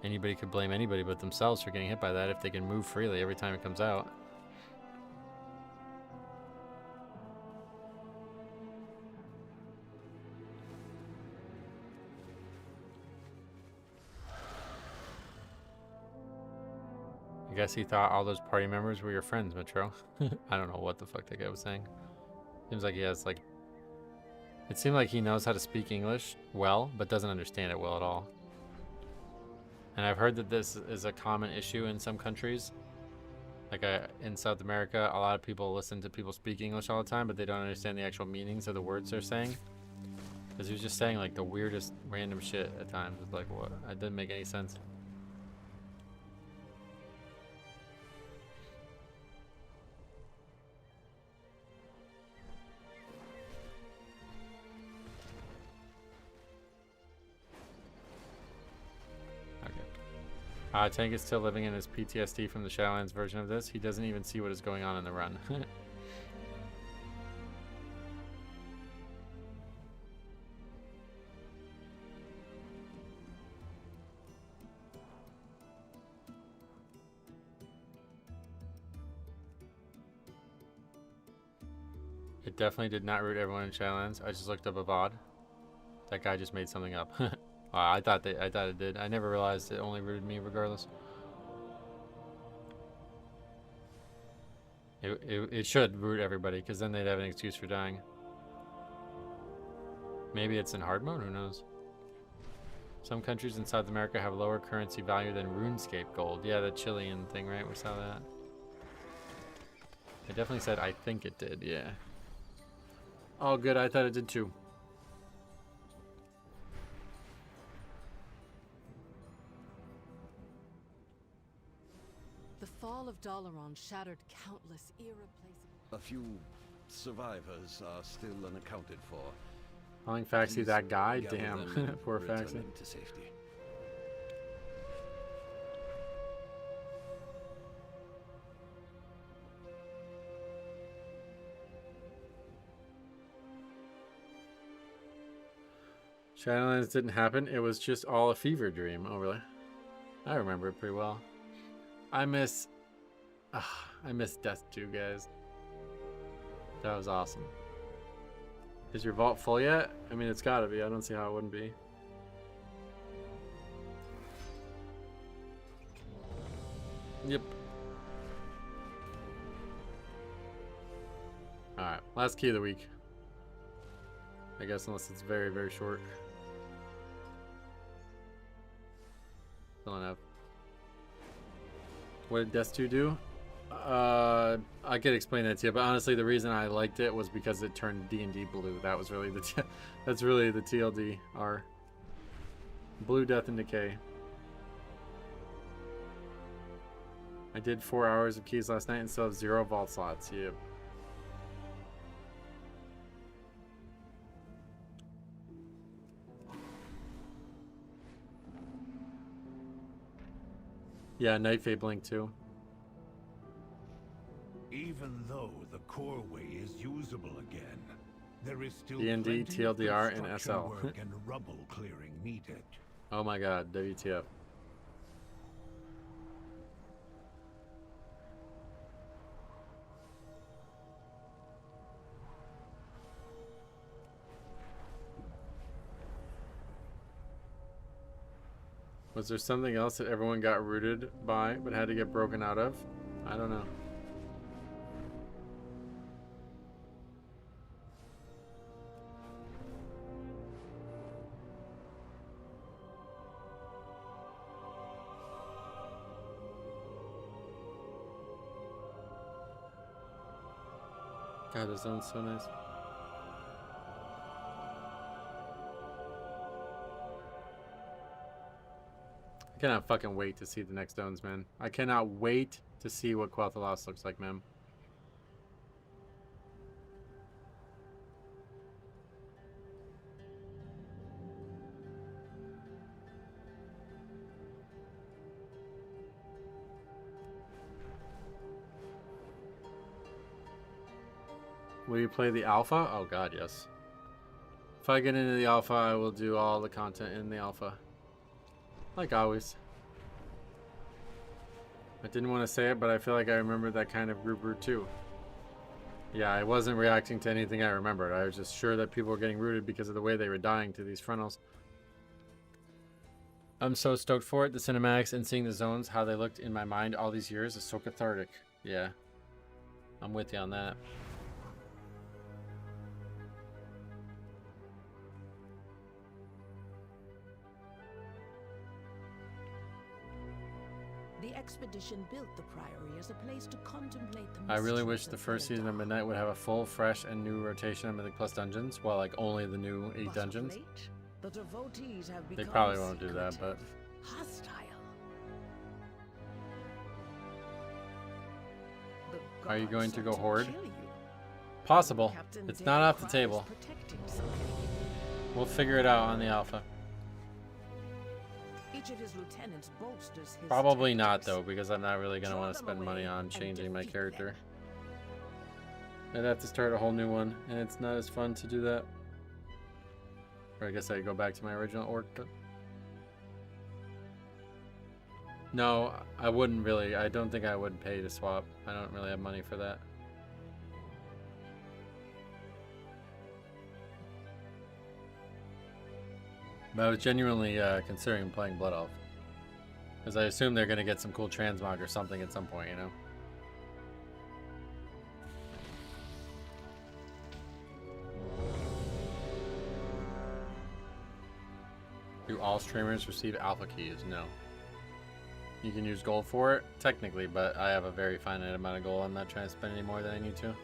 anybody could blame anybody but themselves for getting hit by that if they can move freely every time it comes out. I guess he thought all those party members were your friends, Metro. I don't know what the fuck that guy was saying. Seems like he has like... It seemed like he knows how to speak English well, but doesn't understand it well at all. And I've heard that this is a common issue in some countries. Like in South America, a lot of people listen to people speak English all the time, but they don't understand the actual meanings of the words they're saying. Because he was just saying like the weirdest random shit at times. It's like, what? It didn't make any sense. Tank is still living in his PTSD from the Shadowlands version of this. He doesn't even see what is going on in the run. It definitely did not root everyone in Shadowlands. I just looked up a VOD. That guy just made something up. I thought it did. I never realized it only rooted me regardless. It should root everybody because then they'd have an excuse for dying. Maybe it's in hard mode, who knows? Some countries in South America have lower currency value than RuneScape gold. Yeah, the Chilean thing, right? We saw that. It definitely said I think it did, yeah. Oh good, I thought it did too. The fall of Dalaran shattered countless irreplaceable... A few survivors are still unaccounted for. Calling Faxi that guy? Gather Damn. them and Poor return Faxi. them to safety. Shadowlands didn't happen. It was just all a fever dream. Oh, really? I remember it pretty well. I miss Death 2, guys. That was awesome. Is your vault full yet? I mean, it's gotta be. I don't see how it wouldn't be. Yep. Alright, last key of the week. I guess unless it's very, very short. Filling up. What did Death 2 do? I could explain that to you, but honestly, the reason I liked it was because it turned D&D blue. That was really that's really the TLDR. Blue, death, and decay. I did 4 hours of keys last night and still have 0 vault slots. Yep. Yeah, Night Fate Blink too. Even though the core way is usable again, there is still D&D, plenty of TLDR, and construction SL. work and rubble clearing needed. Oh my god, WTF. Was there something else that everyone got rooted by but had to get broken out of? I don't know. God, this sounds so nice. I cannot fucking wait to see the next zones, man. I cannot wait to see what Quel'Thalas looks like, man. Will you play the alpha? Oh god, yes. If I get into the alpha, I will do all the content in the alpha. Like always. I didn't want to say it, but I feel like I remember that kind of group root too. Yeah, I wasn't reacting to anything I remembered. I was just sure that people were getting rooted because of the way they were dying to these frontals. I'm so stoked for it. The cinematics and seeing the zones, how they looked in my mind all these years is so cathartic. Yeah. I'm with you on that. The expedition built the Priory as a place to contemplate the I really mysteries wish the of first season of Midnight would have a full, fresh, and new rotation of Mythic Plus dungeons. Well, like only the new 8 But of dungeons. late, the devotees have They become probably won't do that, secretive, but hostile. The are you gods going to sought go horde? kill you. Possible. Captain It's Dale not off the Cry is table. protecting something. We'll figure it out on the alpha. Each of his lieutenants bolsters his Probably not tactics. though, because I'm not really going to Draw want to them spend money away on and changing my defeat character. them. I'd have to start a whole new one, and it's not as fun to do that. Or I guess I go back to my original orc, but... No, I wouldn't really. I don't think I would pay to swap. I don't really have money for that. But I was genuinely considering playing Blood Elf. Because I assume they're going to get some cool transmog or something at some point, you know? Do all streamers receive alpha keys? No. You can use gold for it, technically, but I have a very finite amount of gold. I'm not trying to spend any more than I need to.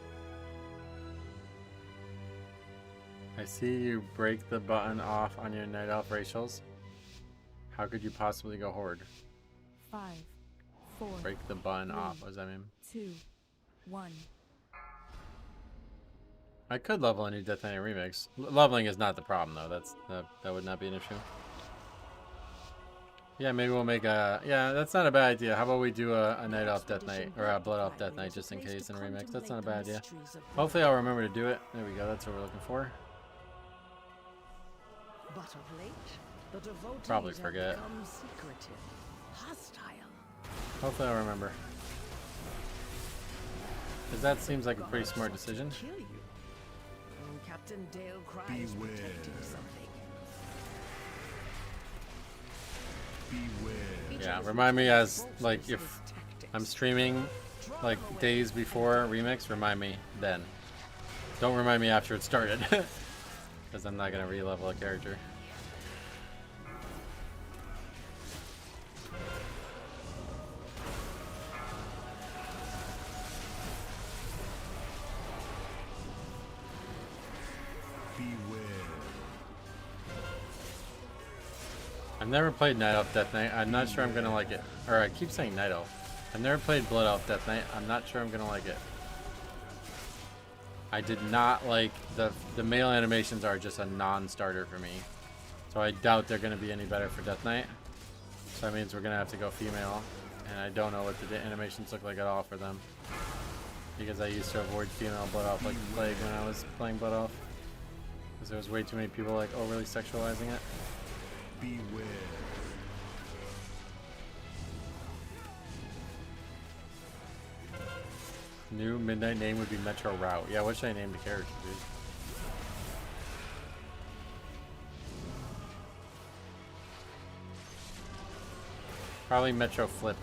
I see you break the button off on your Night Elf racials. How could you possibly go horde? 5, 4, Break the button 3, off, what does that mean? 2, 1. I could level a new Death Knight remix. Leveling is not the problem though. That would not be an issue. Yeah, maybe we'll make a... Yeah, that's not a bad idea. How about we do a Night Elf Death Knight, or a Blood Elf Death Knight just in case in a remix. That's not a bad idea. Hopefully I'll remember to do it. There we go, that's what we're looking for. But of late, the devotees Probably have forget. become secretive, hostile. Hopefully I'll remember. Because that seems like a pretty Gods smart sought to decision. kill you. Captain Dale Cry is protecting something. Beware. Yeah, remind me as, like, if I'm streaming, like, days before remix, remind me then. Don't remind me after it started. Because I'm not going to re-level a character. I've never played Night Elf Death Knight. I'm not sure I'm going to like it. Or I keep saying Night Elf. I've never played Blood Elf Death Knight. I'm not sure I'm going to like it. I did not like the male animations are just a non-starter for me. So I doubt they're going to be any better for Death Knight. So that means we're going to have to go female. And I don't know what the animations look like at all for them. Because I used to avoid female Blood Elf like the plague when I was playing Blood Elf. Because there was way too many people like overly sexualizing it. Beware. New midnight name would be Metro Route. Yeah, what should I name the character, dude? Probably Metro Flip.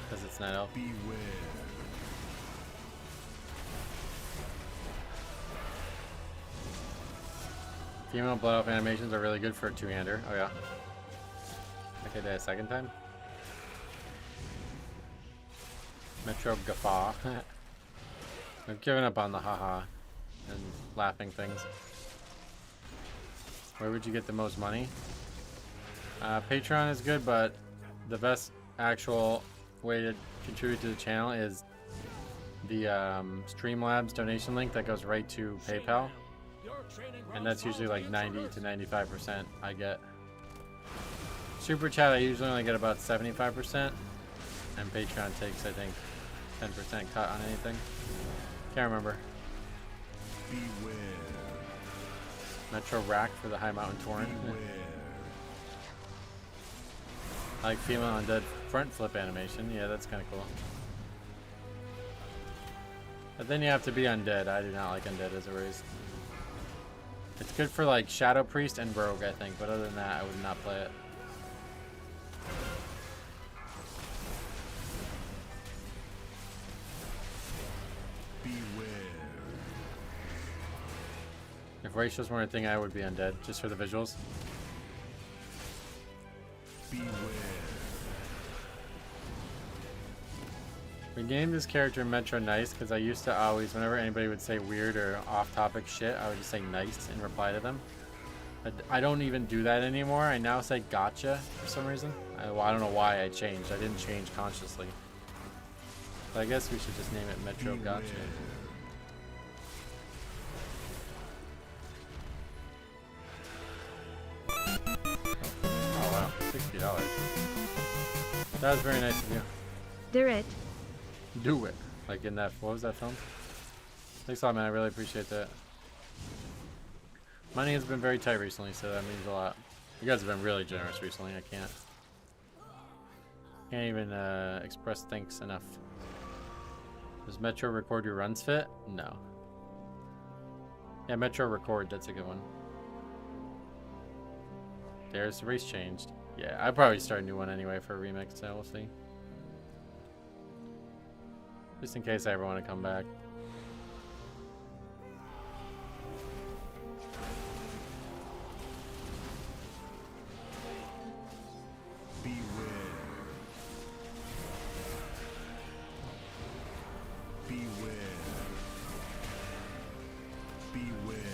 Because it's Night Elf. Beware. Female Blood Elf animations are really good for a two-hander. Oh yeah. Okay, did I a second time? Metro Guffaw. I've given up on the haha and laughing things. Where would you get the most money? Patreon is good, but the best actual way to contribute to the channel is the Streamlabs donation link that goes right to PayPal. And that's usually like 90 to 95% I get. Super Chat I usually only get about 75%. And Patreon takes, I think, 10% cut on anything. Can't remember. Beware. Metro Rack for the High Mountain Torrent. I like Female Undead front flip animation. Yeah, that's kind of cool. But then you have to be undead. I do not like undead as a race. It's good for like Shadow Priest and Rogue, I think. But other than that, I would not play it. If ratios weren't a thing, I would be undead, just for the visuals. Beware. We named this character Metro Nice because I used to always, whenever anybody would say weird or off-topic shit, I would just say nice and reply to them. I don't even do that anymore. I now say gotcha for some reason. I don't know why I changed. I didn't change consciously. But I guess we should just name it Metro Gotcha. Oh wow, $60. That was very nice of you. Do it. Do it. Like in that, what was that film? Thanks a lot, man. I really appreciate that. Money has been very tight recently, so that means a lot. You guys have been really generous recently. I can't even express thanks enough. Does Metro record your runs fit? No. Yeah, Metro record. That's a good one. There's the race changed. Yeah, I'd probably start a new one anyway for a remix, so we'll see. Just in case I ever want to come back. Beware. Beware. Beware.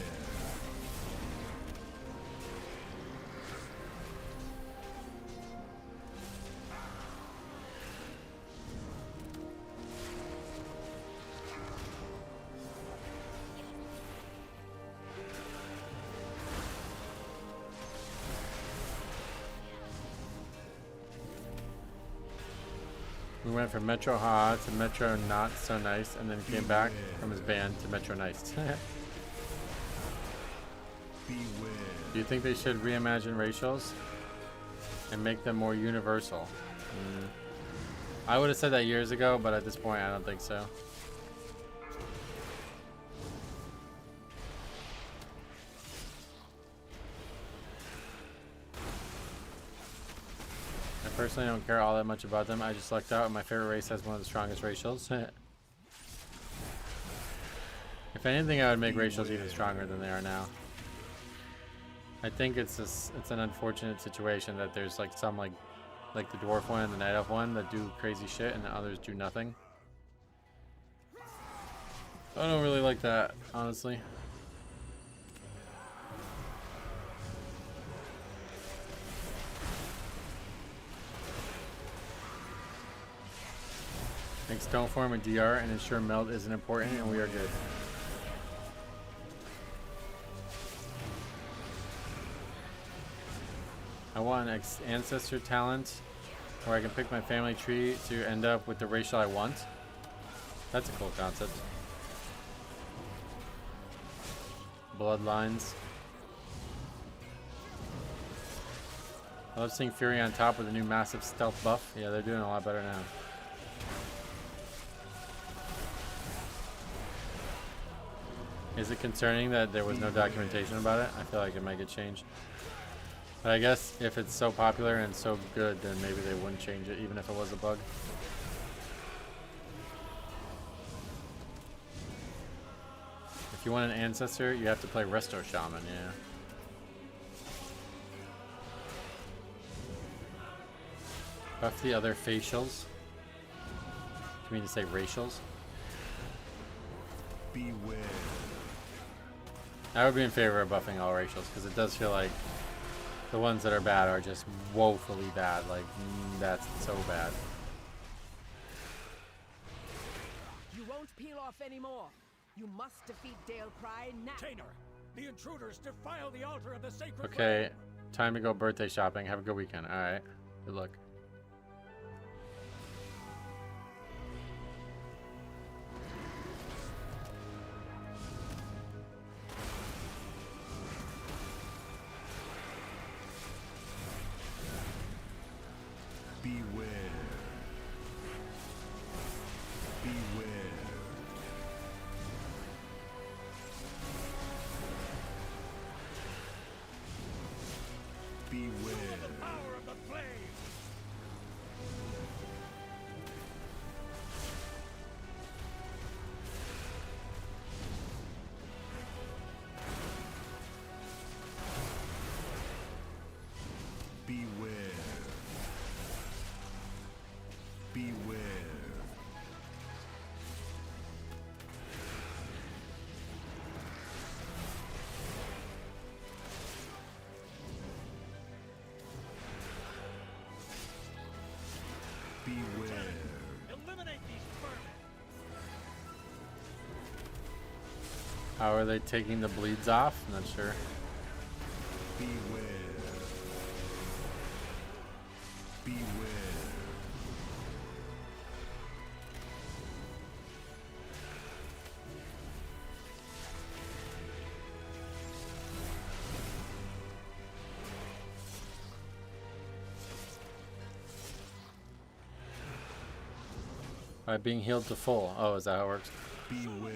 We went from Metro Ha to Metro Not So Nice, and then came back from his band to Metro Nice. Do you think they should reimagine racials and make them more universal? I would have said that years ago, but at this point I don't think so. I personally don't care all that much about them. I just lucked out and my favorite race has one of the strongest racials. If anything, I would make racials even stronger than they are now. I think it's an unfortunate situation that there's like some like the dwarf one and the night elf one that do crazy shit and the others do nothing. I don't really like that, honestly. Thanks, don't form a DR and ensure meld isn't important and we are good. I want an ancestor talent where I can pick my family tree to end up with the racial I want. That's a cool concept. Bloodlines. I love seeing Fury on top with a new massive stealth buff. Yeah, they're doing a lot better now. Is it concerning that there was no documentation about it? I feel like it might get changed. But I guess if it's so popular and so good, then maybe they wouldn't change it, even if it was a bug. If you want an ancestor, you have to play Resto Shaman, yeah. Buff the other facials. Do you mean to say racials? Beware. I would be in favor of buffing all racials, because it does feel like the ones that are bad are just woefully bad. Like, that's so bad. You won't peel off anymore. You must defeat Dale Cry now. Tainer, the intruders defile the altar of the sacred Okay, time to go birthday shopping. Have a good weekend. Alright, good luck. Beware. Beware. Beware. The power of the flame. Beware. Beware. Beware. Eliminate these vermin. How are they taking the bleeds off? I'm not sure. Beware. Beware. Alright, being healed to full. Oh, is that how it works? Beware.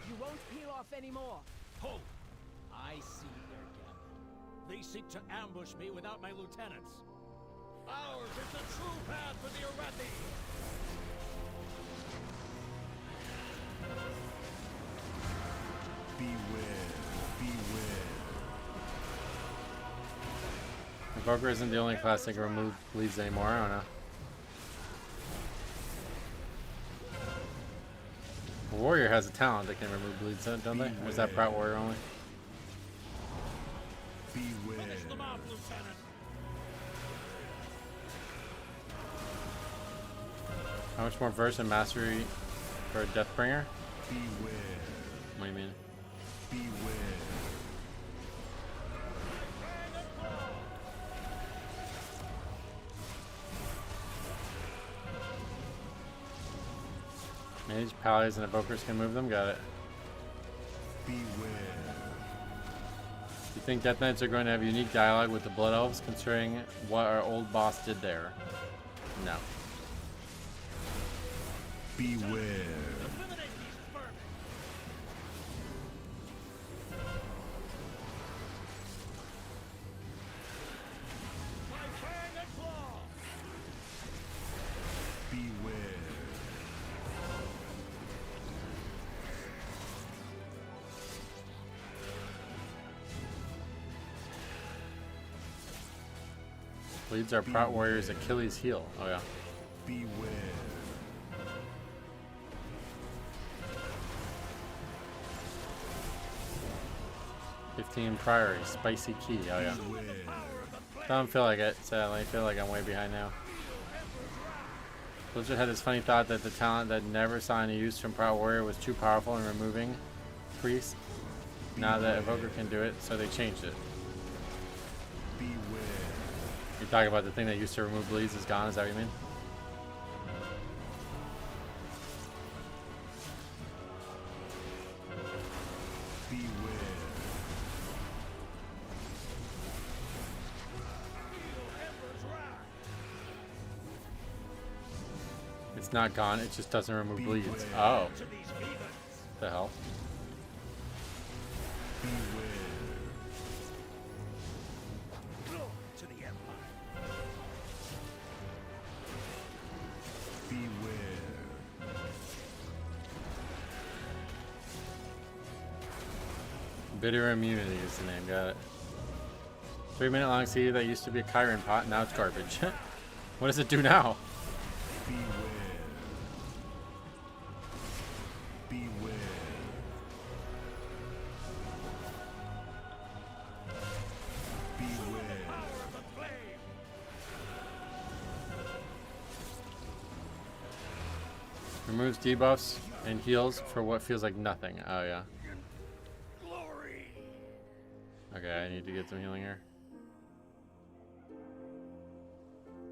You won't peel off anymore. Hold. I see their gambit. They seek to ambush me without my lieutenants. Ours is the true path for the Arathi. Beware. Beware. Invoker isn't the only class that can remove bleeds anymore. I don't know. Warrior has a talent that can remove bleeds, don't they? Or is that Prout Warrior only? Beware. Finish them off, Lieutenant. How much more verse and mastery for a Deathbringer? Beware. What do you mean? Beware. Mage, Pallies, and Evokers can move them? Got it. Beware. Do you think Death Knights are going to have unique dialogue with the Blood Elves, considering what our old boss did there? No. Beware. Eliminate these vermin. My fang and claw. Beware. Bleeds are Prout Warrior's Achilles heel. Oh yeah. Beware. 15 Priory, Spicy Key. Oh yeah. Beware. Don't feel like it, sadly. I feel like I'm way behind now. Blizzard had this funny thought that the talent that never saw any use from Prout Warrior was too powerful in removing Priest. Now that Evoker can do it, so they changed it. Beware. You're talking about the thing that used to remove bleeds is gone, is that what you mean? Beware. It's not gone. It just doesn't remove bleeds. Oh. The hell? To the Empire. Bitter immunity is the name. Got it. 3-minute long CD that used to be a Chiron pot. Now it's garbage. What does it do now? Removes debuffs and heals for what feels like nothing. Oh yeah. Okay, I need to get some healing here.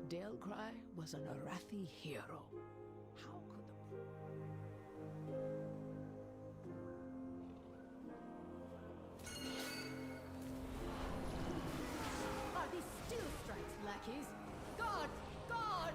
Delcry was an Arathi hero. How could Are these still strikes, lackeys? Guards! Guards!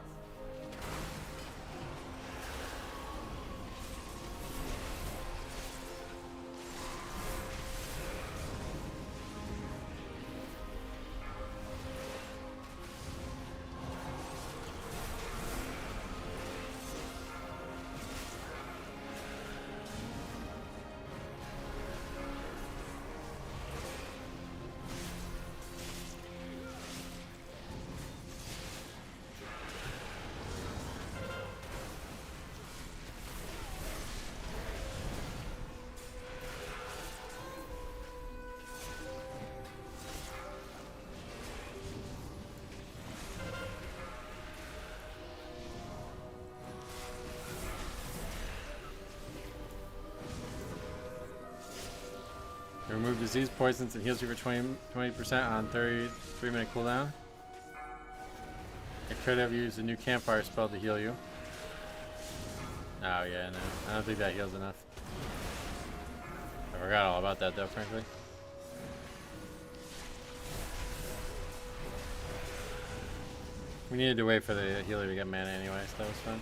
Remove disease poisons and heals you for 20% on 3-minute cooldown. I could have used a new campfire spell to heal you. Oh yeah, no. I don't think that heals enough. I forgot all about that though, frankly. We needed to wait for the healer to get mana anyway, so that was fun.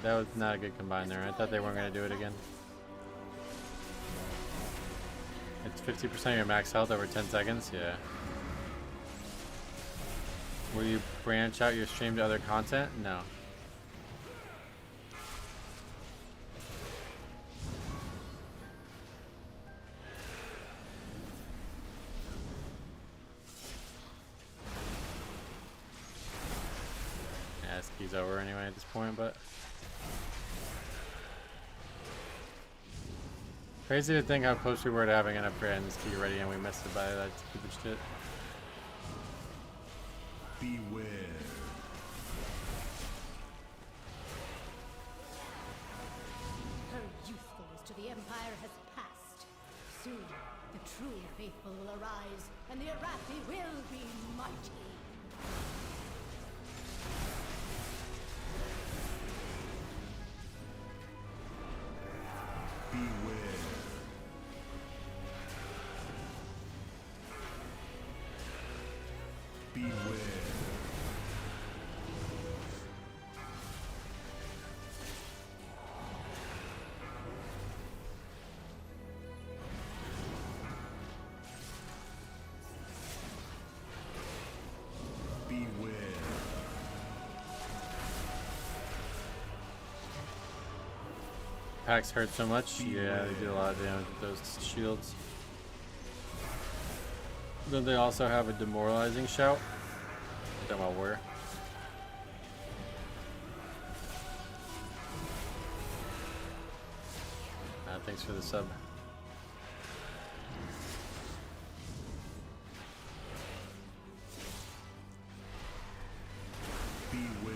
That was not a good combine there. I thought they weren't going to do it again. It's 50% of your max health over 10 seconds? Yeah. Will you branch out your stream to other content? No. Yeah, this key's over anyway at this point, but... Crazy to think how close we were to having an upgrade on this key ready and we missed it by that stupid shit. Beware. Her usefulness to the Empire has passed. Soon, the true faithful will arise, and the Arathi will be mighty. Beware. Beware. Beware. Packs hurt so much. Yeah, they do a lot of damage with those shields. Then they also have a demoralizing shout. I don't know where. Thanks for the sub. Beware.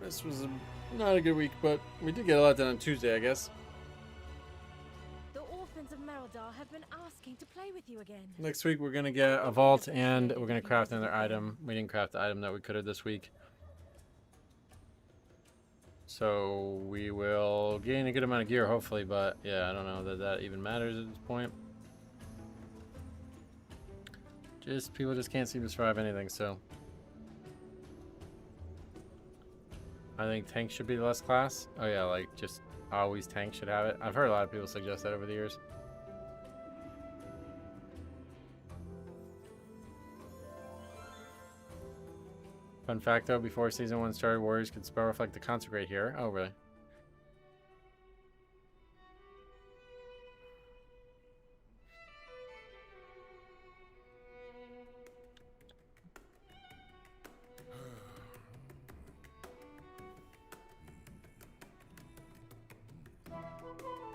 This was not a good week, but we did get a lot done on Tuesday, I guess. The orphans of Merodar have been asking to play with you again. Next week we're gonna get a vault and we're gonna craft another item. We didn't craft the item that we could have this week. So we will gain a good amount of gear, hopefully, but yeah, I don't know that that even matters at this point. People just can't seem to survive anything, so I think tank should be the less class. Oh yeah, like just always tank should have it. I've heard a lot of people suggest that over the years. Fun fact though, before season 1 started, warriors could spell reflect the consecrate here. Oh really?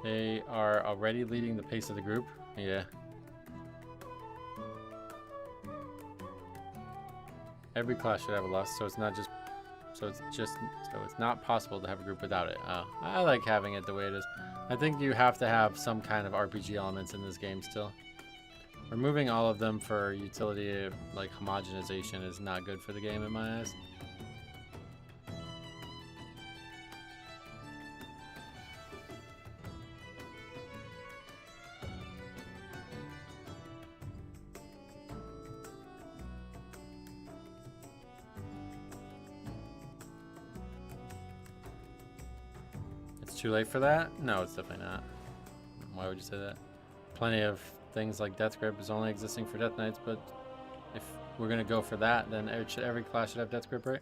They are already leading the pace of the group. Yeah. Every class should have a lust, so it's not just, so it's not possible to have a group without it. I like having it the way it is. I think you have to have some kind of RPG elements in this game still. Removing all of them for utility, like homogenization, is not good for the game in my eyes. Too late for that? No, it's definitely not. Why would you say that? Plenty of things like Death Grip is only existing for Death Knights, but if we're gonna go for that, then every class should have Death Grip, right?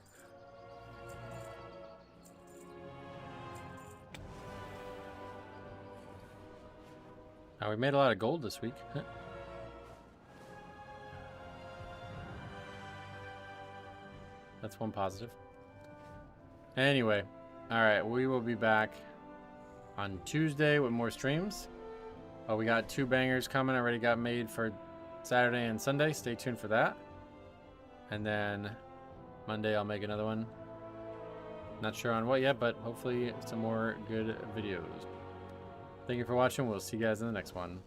Now we made a lot of gold this week. That's one positive. Anyway, all right, we will be back on Tuesday with more streams. We got 2 bangers coming, already got made for Saturday and Sunday. Stay tuned for that. And then Monday I'll make another one. Not sure on what yet, but hopefully some more good videos. Thank you for watching. We'll see you guys in the next one.